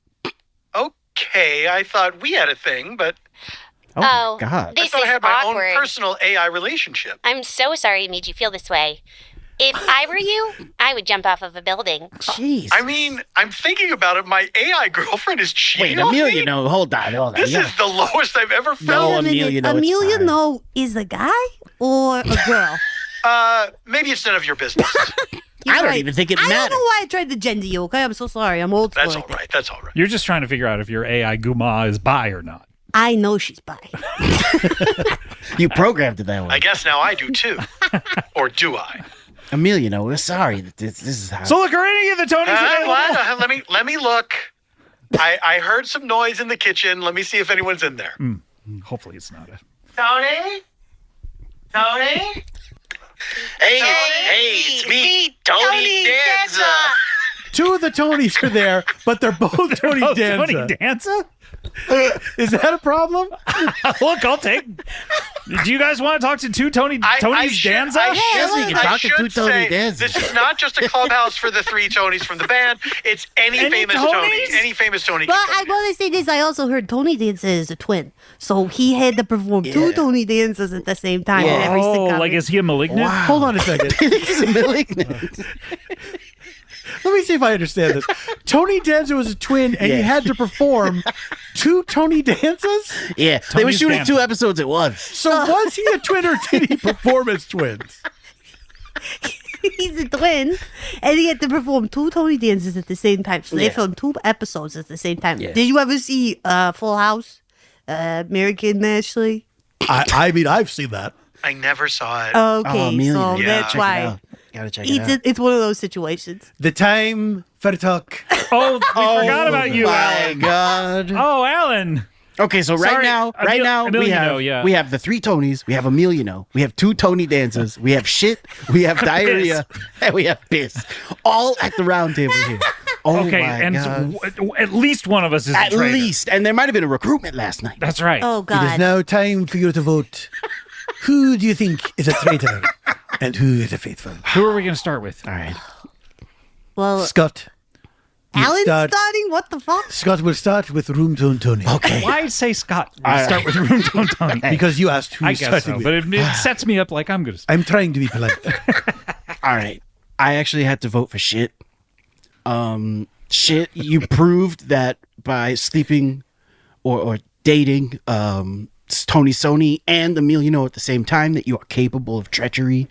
Okay, I thought we had a thing, but... Oh, God. this I thought is I had my awkward. own personal AI relationship. I'm so sorry it made you feel this way. If I were you, I would jump off of a building. Jeez. I mean, I'm thinking about it. My AI girlfriend is cheating Wait, on me. Emilio, hold on. This is the lowest I've ever felt. Emilio is a guy or a girl? Maybe it's none of your business. I don't even think it I matters. don't know why I tried to gender you, okay? I'm so sorry. I'm old school. That's all right. That's all right. You're just trying to figure out if your AI Guma is bi or not. I know she's bi. You programmed it that way. I guess now I do too. Or do I? Emilio, we're sorry that this is how. So look, are any of the Tonys available? Let me look. I heard some noise in the kitchen. Let me see if anyone's in there. Hopefully it's not it. Tony? Hey, it's me, Tony Danza. Two of the Tonys are there, but they're both Tony Danza. Tony Danza? Is that a problem? Look, I'll take. Do you guys want to talk to two Tonys Danza? I should say, this is not just a clubhouse for the three Tonys from the band. It's any famous Tony. Any famous Tony. But I want to say this. I also heard Tony Danza is a twin. So he had to perform two Tony Danzas at the same time. in every sitcom. Like, is he a malignant? Wow. Hold on a second. He's a malignant. Let me see if I understand this. Tony Danza was a twin, and he had to perform two Tony Danzas? Yeah, they were shooting 2 episodes at once. So was he a twin, or did he perform as twins? He's a twin, and he had to perform two Tony Danzas at the same time. So they Yeah. filmed 2 episodes at the same time. Yeah. Did you ever see Full House? American Ashley? I mean, I've seen that. I never saw it. Okay, so that's why. Gotta check It's one of those situations. The time for talk. Oh, we forgot about you, my Alan. God. Oh, Alan. Okay, so Sorry, right now we have the 3 Tonys, we have Emilio, we have 2 Tony Danzas, we have shit, we have diarrhea, and we have piss, all at the round table here. Oh Okay, my and God. at least one of us is At a traitor. least, and there might have been a recruitment last night. That's right. Oh, It is God. now time for you to vote. Who do you think is a traitor and who is a faithful? Who are we going to start with? All right. Well, Scott. you Alan's start. starting? What the fuck? Scott will start with Room Tone Tony. Okay. Why say Scott? All right. Start with Room Tone Tony. Because you asked who I is guess starting so, with. but it sets me up like I'm going to. I'm trying to be polite. All right. I actually had to vote for shit. Shit, you proved that by sleeping or dating Tony Sony and Emilio at the same time that you are capable of treachery.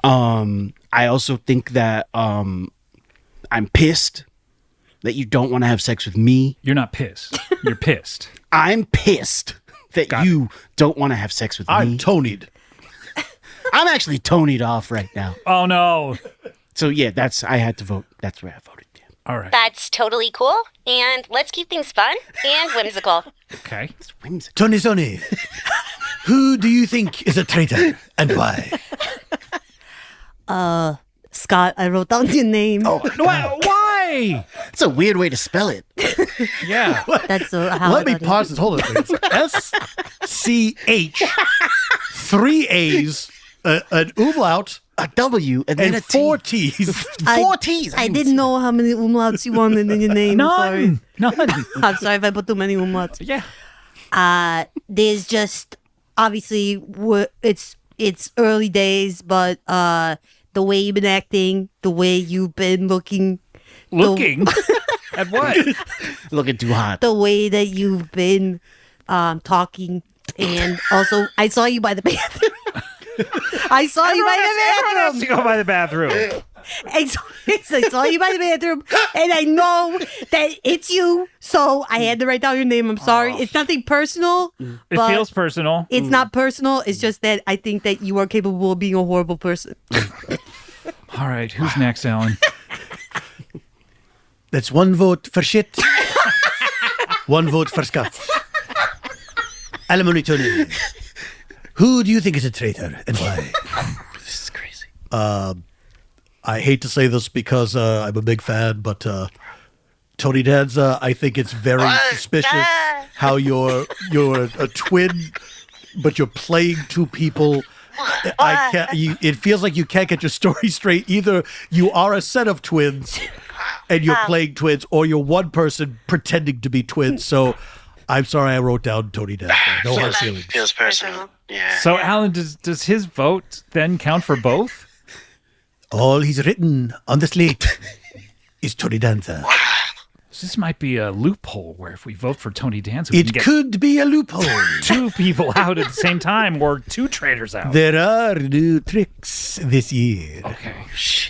I also think that I'm pissed that you don't want to have sex with me. You're not pissed. You're pissed. I'm pissed that you don't want to have sex with me. I'm Tony'd. I'm actually Tony'd off right now. Oh, no. So, yeah, I had to vote. That's where I voted. All right. That's totally cool. And let's keep things fun and whimsical. Okay. Tony Sony, who do you think is a traitor and why? Scott, I wrote down your name. Oh, why? It's a weird way to spell it. Yeah. That's how Let me pause this. Hold on, please. SCH, 3 A's, an umlaut, a W, and then a 4 T's. 4 T's. I didn't know how many umlauts you wanted in your name. None. I'm sorry if I put too many umlauts. Yeah. There's just obviously it's early days, but the way you've been acting, the way you've been looking. At what? Looking too hot. The way that you've been talking, and also I saw you by the bathroom. I saw you by the Everyone has bathroom. to go by the bathroom. And so I saw you by the bathroom, and I know that it's you. So I had to write down your name. I'm sorry. It's nothing personal. It feels personal. It's not personal. It's just that I think that you are capable of being a horrible person. All right, who's next, Alan? That's one vote for shit. One vote for Scott. Alimony Tony. Who do you think is a traitor and why? This is crazy. I hate to say this because I'm a big fan, but Tony Danza, I think it's very suspicious how you're a twin, but you're playing two people. I can't. It feels like you can't get your story straight. Either you are a set of twins, and you're playing twins, or you're one person pretending to be twins. So, I'm sorry, I wrote down Tony Danza. No hard feelings. Feels personal. Yeah. So, Alan, does his vote then count for both? All he's written on the slate is Tony Danza. So this might be a loophole where if we vote for Tony Danza, we It can get could be a loophole. two people out at the same time or two traitors out. There are new tricks this year. Okay.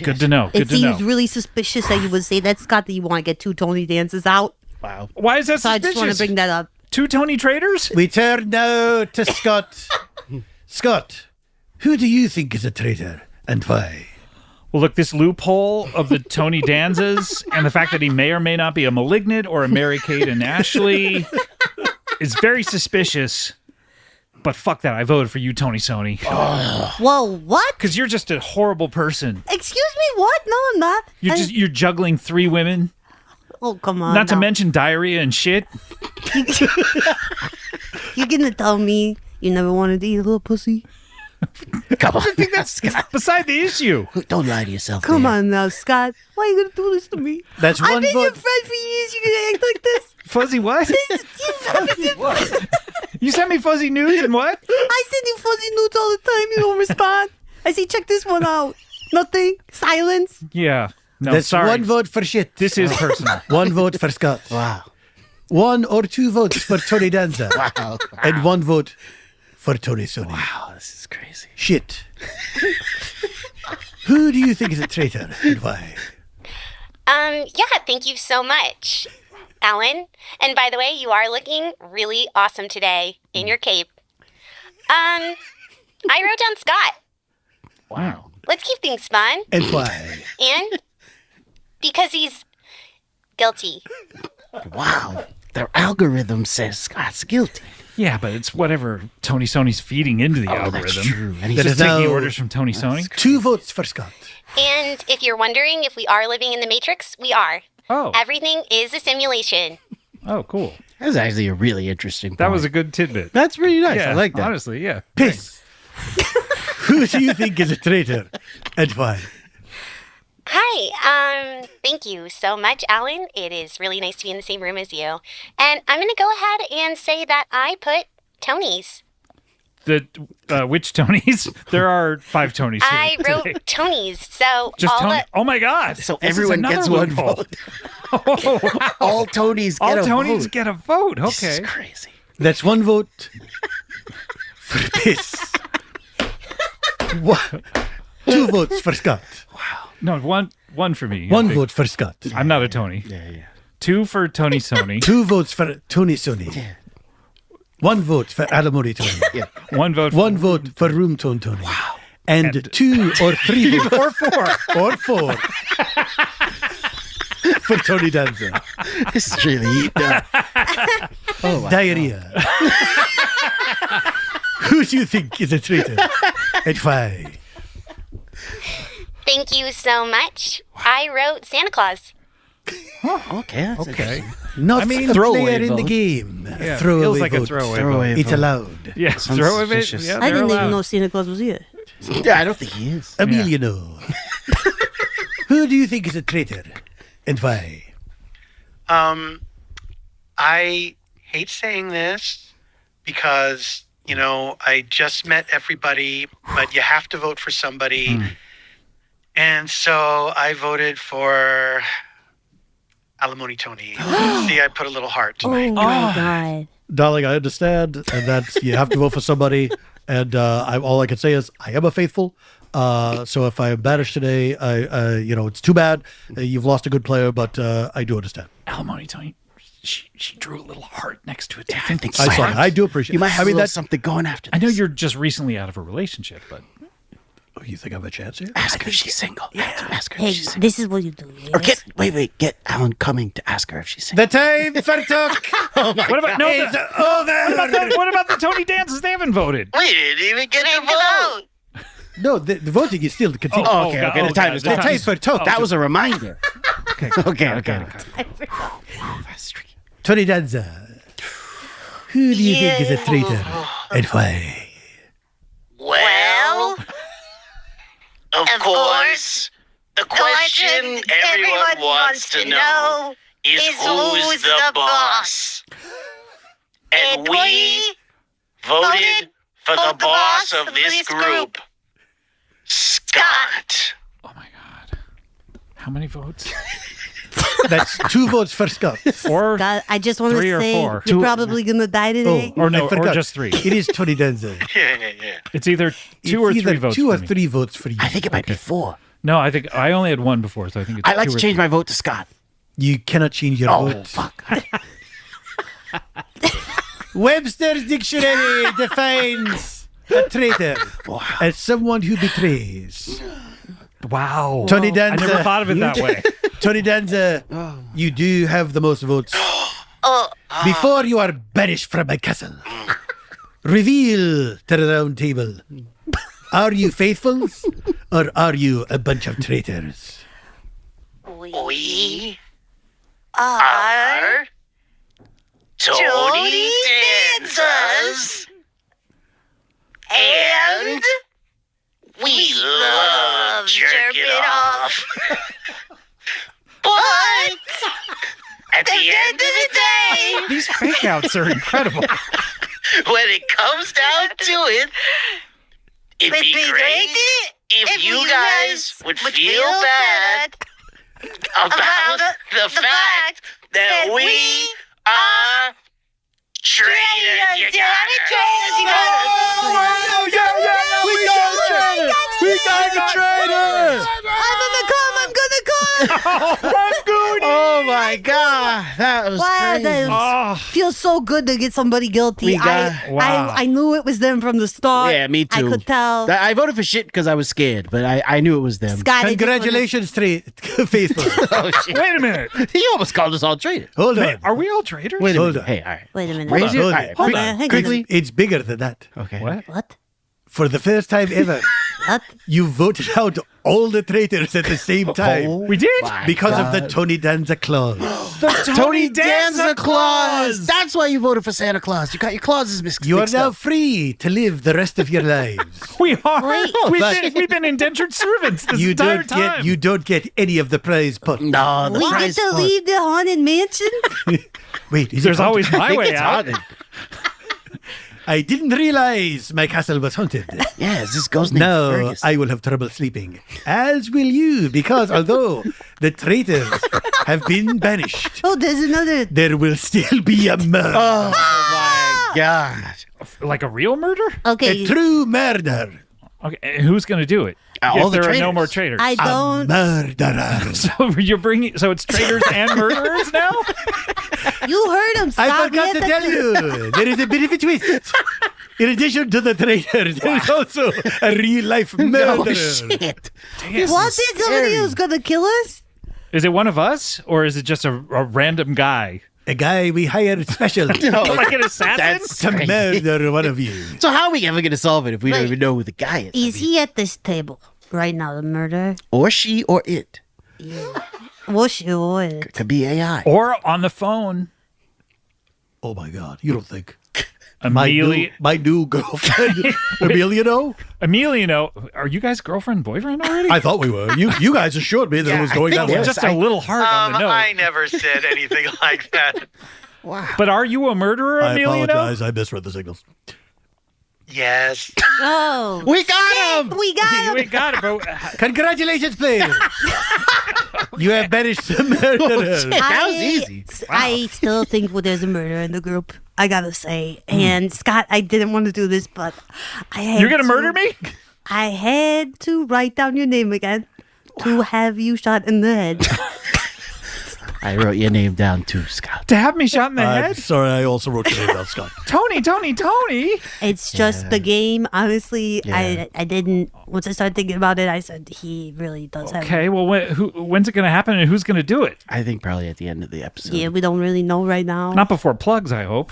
Good to know. Good It to know. seems really suspicious that you would say that, Scott, that you want to get two Tony dances out. Wow. Why is that So I just want to suspicious? bring that up. Two Tony traitors? We turn now to Scott. Scott, who do you think is a traitor and why? Well, look, this loophole of the Tony Danzas and the fact that he may or may not be a Malignant or a Mary-Kate and Ashley is very suspicious. But fuck that. I voted for you, Tony Sony. Whoa, what? Because you're just a horrible person. Excuse me, what? No, I'm not. You're juggling three women. Oh, come on. Not to mention diarrhea and shit. You're going to tell me you never wanted to eat a little pussy? Come on. I think that's beside the issue. Don't lie to yourself. Come there. on now, Scott. Why are you going to do this to me? That's I've one been your vote. friend for years. You're going to act like this? Fuzzy what? You sent me fuzzy news and what? I send you fuzzy nudes all the time. You don't respond. I say, check this one out. Nothing. Silence. Yeah. No, That's sorry. one vote for shit. This is personal. One vote for Scott. Wow. One or two votes for Tony Danza. Wow. And one vote for Tony Sony. Wow, this is crazy. Shit. Who do you think is a traitor and why? Yeah, thank you so much, Alan. And by the way, you are looking really awesome today in your cape. I wrote down Scott. Wow. Let's keep things fun. And why? And because he's guilty. Wow. Their algorithm says Scott's guilty. Yeah, but it's whatever Tony Sony's feeding into the algorithm. That's true. And He's he's just taking orders from Tony Sony. Two votes for Scott. And if you're wondering if we are living in the Matrix, we are. Oh. Everything is a simulation. Oh, cool. That was actually a really interesting That point. was a good tidbit. That's pretty nice. Yeah, I like that. Honestly, yeah. Piss. Who do you think is a traitor and why? Hi, thank you so much, Alan. It is really nice to be in the same room as you. And I'm going to go ahead and say that I put Tonys. The which Tonys? There are 5 Tonys here I wrote today. Tonys, so Just all Tony. the- Oh my God! So This is everyone another gets one loophole. vote. Oh, wow. All Tonys All get a Tonys vote. get a vote. This is Okay. crazy. That's one vote for Piss. Two votes for Scott. No, one for me. One I think. vote for Scott. I'm not a Tony. Yeah. 2 for Tony Sony. 2 votes for Tony Sony. One vote for Alimony Tony. Yeah. 1 vote. One vote for Room Tone Tony. Wow. And 2 or 3 votes. Or 4. Or 4 for Tony Danza. This is really heating up. Oh, wow. Diarrhea. Who do you think is a traitor and why? Thank you so much. I wrote Santa Claus. Okay. That's Okay. Not I mean, a throwaway player in the vote. game. Yeah, Throwaway feels like a vote. throwaway vote. It's allowed. Yes, throwaway vote. Suspicious. Yeah, I they're didn't even allowed. know Santa Claus was here. Yeah, I don't think he is. Emiliano. Who do you think is a traitor and why? I hate saying this because, I just met everybody, but you have to vote for somebody. And so I voted for Alimony Tony. See, I put a little heart. Oh, my God. Darling, I understand, and that's you have to vote for somebody. And all I can say is I am a faithful. So if I am banished today, it's too bad. You've lost a good player, but I do understand. Alimony Tony, she drew a little heart next to it. Yeah, I think I saw that. I do appreciate. You might have that's something going after this. I know you're just recently out of a relationship, but you think I have a chance here? Ask her if she's single. Yeah. Ask her Hey, if she's single. this is what you do. Or Yes? get Alan Cumming to ask her if she's single. The time for talk. Oh my what about God. what about the Tony dances? They haven't voted. We didn't even get to vote. No, the voting is still continuing. Oh, okay. The time is the time for talk. That was a reminder. Okay. Tony Danza, who do you think is a traitor and why? Well, of course, the question everyone wants to know is who's the boss? And we voted for the boss of this group, Scott. How many votes? That's 2 votes for Scott. Or God, I just want to 3 or say 4. you're probably gonna die today. Or no, I forgot. or just 3. It is Tony Danza. Yeah. It's either 2 or 3 votes. 2 or for me. 3 votes for you. I think it might be 4. No, I think I only had 1 before, so I think it's I'd like 2 to or change 3. my vote to Scott. You cannot change your vote. Fuck. Webster's dictionary defines a traitor as someone who betrays. Wow. Tony Danza. I never thought of it that way. Tony Danza, you do have the most votes. Before you are banished from my castle, reveal to the round table, are you faithfuls or are you a bunch of traitors? We are Tony Danzas, and we love jerking off. But at the end of the day, These fake outs are incredible. when it comes down to it, it'd be great if you guys would feel bad about the fact that we are traitors. You got it, traitors. You got it. We got the traitors! I'm gonna come. Oh my God, that was Wow, crazy. that feels so good to get somebody guilty. I knew it was them from the start. Yeah, me too. I could tell. I voted for shit because I was scared, but I knew it was them. Scott, Congratulations, faithful. Oh, shit. Wait a minute. You almost called us all traitors. Hold on. Are we all traitors? Wait a Hold minute. on. Hey, all right. Wait a minute. Raise it. Hold All on. right, Hold quick- on. Hang on. quickly. It's bigger than that. Okay. What? For the first time ever, What? you voted out all the traitors at the same time. We did? Because of the Tony Danza clause. Tony Danza clause. That's why you voted for Santa Claus. You got your clauses mixed. You are mixed now up. free to live the rest of your lives. We are. Wait. We've been indentured servants this You entire don't time. get. You don't get any of the prize pot. No, the We get prize to pot. leave the haunted mansion? Wait, is There's it always haunted? my way It's out. haunted. I didn't realize my castle was haunted. Yeah, is this ghost named Now Fergus? I will have trouble sleeping, as will you, because although the traitors have been banished, Oh, there's another. there will still be a murder. Oh my God. Like a real murder? Okay. A true murder. Okay, and who's going to do it? All if the there are no traitors. more traitors. I A don't. murderer. So you're bringing. So it's traitors and murderers now. You heard him, Scott. I We forgot had to tell you, there is a bit of a twist. In addition to the traitor, there is also a real life murderer. No shit. What is somebody who's gonna kill us? Is it one of us, or is it just a random guy? A guy we hired special Like an assassin? That's to crazy. murder one of you. So how are we ever going to solve it if we don't Right. even know who the guy is? Is he at this table right now? The murderer? Or she or it. What should? Could be AI. Or on the phone? Oh my God! You don't think Amelia. my new girlfriend, Emiliano? Emiliano, are you guys girlfriend boyfriend already? I thought we were. You guys assured me that it was going that way. Just a little hard on the nose. I never said anything like that. Wow. But are you a murderer, I Emiliano? apologize. I misread the signals. Yes. Oh, We got him! we got him. We got it, but Congratulations, players! You have banished the murderer. That was easy. I still think there's a murder in the group. I gotta say. And Scott, I didn't want to do this, but I had you're gonna to. murder me? I had to write down your name again to have you shot in the head. I wrote your name down too, Scott. To have me shot in the I'm head? sorry, I also wrote your name down, Scott. Tony. It's just the game. Honestly, Yeah. I didn't. Once I started thinking about it, I said he really does have. Okay, well, when's it going to happen and who's going to do it? I think probably at the end of the episode. Yeah, we don't really know right now. Not before plugs, I hope.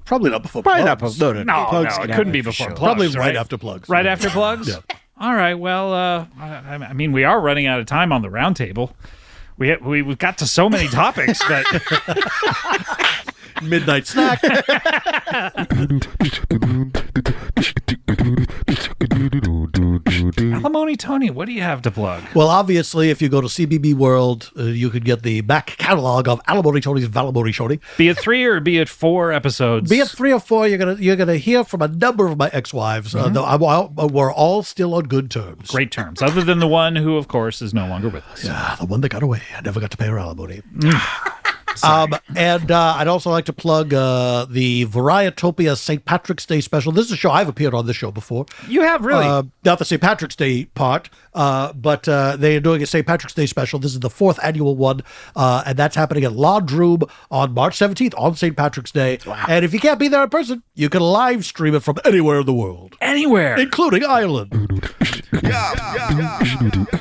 Probably not before Probably plugs. not. No. No, it couldn't be before plugs. Probably right right after plugs. Right after plugs? Yeah. All right, well, I mean, we are running out of time on the roundtable. We've got to so many topics, but Midnight snack. Alimony Tony, what do you have to plug? Well, obviously, if you go to CBB World, you could get the back catalog of Alimony Tony's Valimony Shorty. Be it 3 or be it 4 episodes? Be it 3 or 4, you're gonna hear from a number of my ex-wives. We're all still on good terms. Great terms, other than the one who, of course, is no longer with us. Yeah, the one that got away. I never got to pay her alimony. And I'd also like to plug the Varietopia St. Patrick's Day special. This is a show I've appeared on this show before. You have, really? Not the St. Patrick's Day part, but they are doing a St. Patrick's Day special. This is the 4th annual one, and that's happening at Laundroom on March 17th on St. Patrick's Day. Wow. And if you can't be there in person, you can live stream it from anywhere in the world. Anywhere. Including Ireland.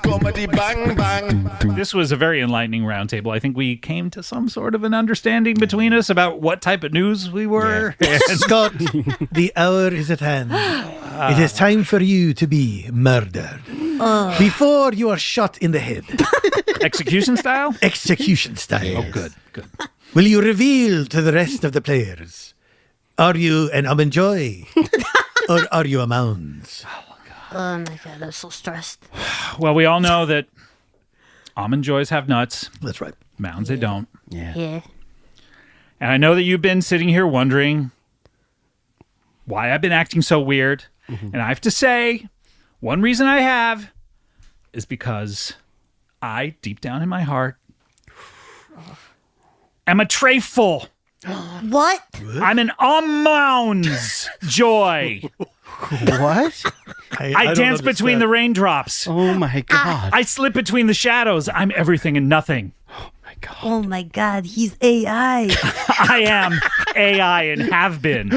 Comedy bang bang. This was a very enlightening roundtable. I think we came to some sort of an understanding between us about what type of news we were. Yeah. Scott, the hour is at hand. It is time for you to be murdered. Before you are shot in the head. Execution style? Execution style. Oh, good. Will you reveal to the rest of the players? Are you an Almond Joy? Or are you a Mounds? Oh my god, I'm so stressed. Well, we all know that Almond Joys have nuts. That's right. Mounds, they don't. Yeah. And I know that you've been sitting here wondering why I've been acting so weird. Mm-hmm. And I have to say, one reason I have is because I, deep down in my heart, am a tray full. What? I'm an Almonds Joy. What? I dance between the raindrops. Oh my god. I slip between the shadows. I'm everything and nothing. Oh my god, he's AI. I am AI and have been.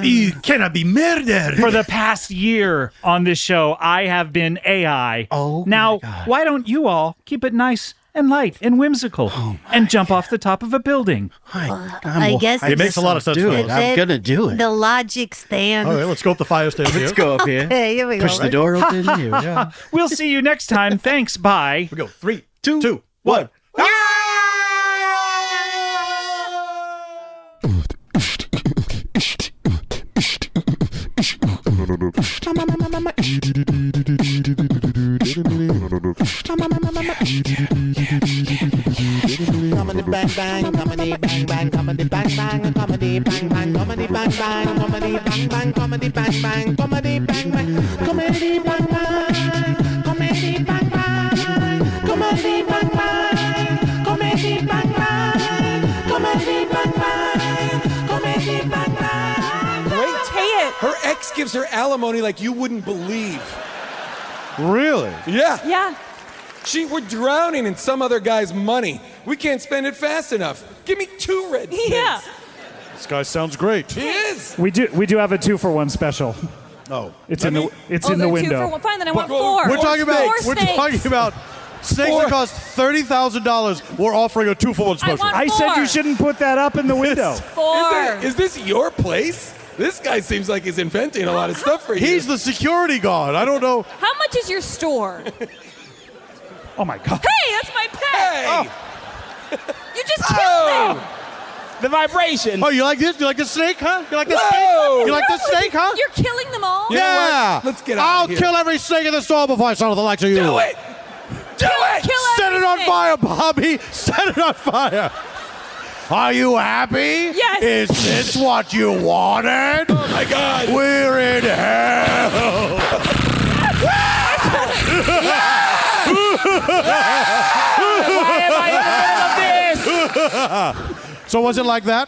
You cannot be murdered. For the past year on this show, I have been AI. Oh, now, why don't you all keep it nice and light and whimsical and jump off the top of a building? I guess it makes a lot of sense. I'm gonna do it. The logic stands. All right, let's go up the fire station. Let's go up here. Okay, here we go. Push the door open. Here we go. We'll see you next time. Thanks. Bye. We go 3, 2, 1. Comedy bang bang, comedy bang bang, comedy bang bang, comedy bang bang, comedy bang bang, comedy bang bang, comedy bang bang, comedy bang bang, comedy bang bang, comedy bang bang, comedy bang bang, comedy bang bang, comedy bang bang, comedy bang bang. Wait, her ex gives her alimony like you wouldn't believe. Really? Yeah. Yeah. We're drowning in some other guy's money. We can't spend it fast enough. Give me 2 red snakes. Yeah. This guy sounds great. He is. We do have a 2-for-1 special. Oh, It's in the Then window. 2 for 1. Fine, then I want 4. We're talking about snakes that cost $30,000. We're offering a 2-for-1 special. I said you shouldn't put that up in the window. 4. Is this your place? This guy seems like he's inventing a lot of stuff for you. He's the security guard. I don't know. How much is your store? Oh my god. Hey, that's my pet. Hey! You just killed him. The vibration. Oh, you like this? You like the snake, huh? You like the Whoa! snake? You like the snake, huh? You're killing them all? You know Yeah. what? Let's get out I'll of here. kill every snake in the store before I start with the likes of you. Do it! Do it! Kill Set it on everything. fire, Bobby. Set it on fire. Are you happy? Yes. Is this what you wanted? Oh my God! We're in hell. Why am I in the middle of this? So was it like that?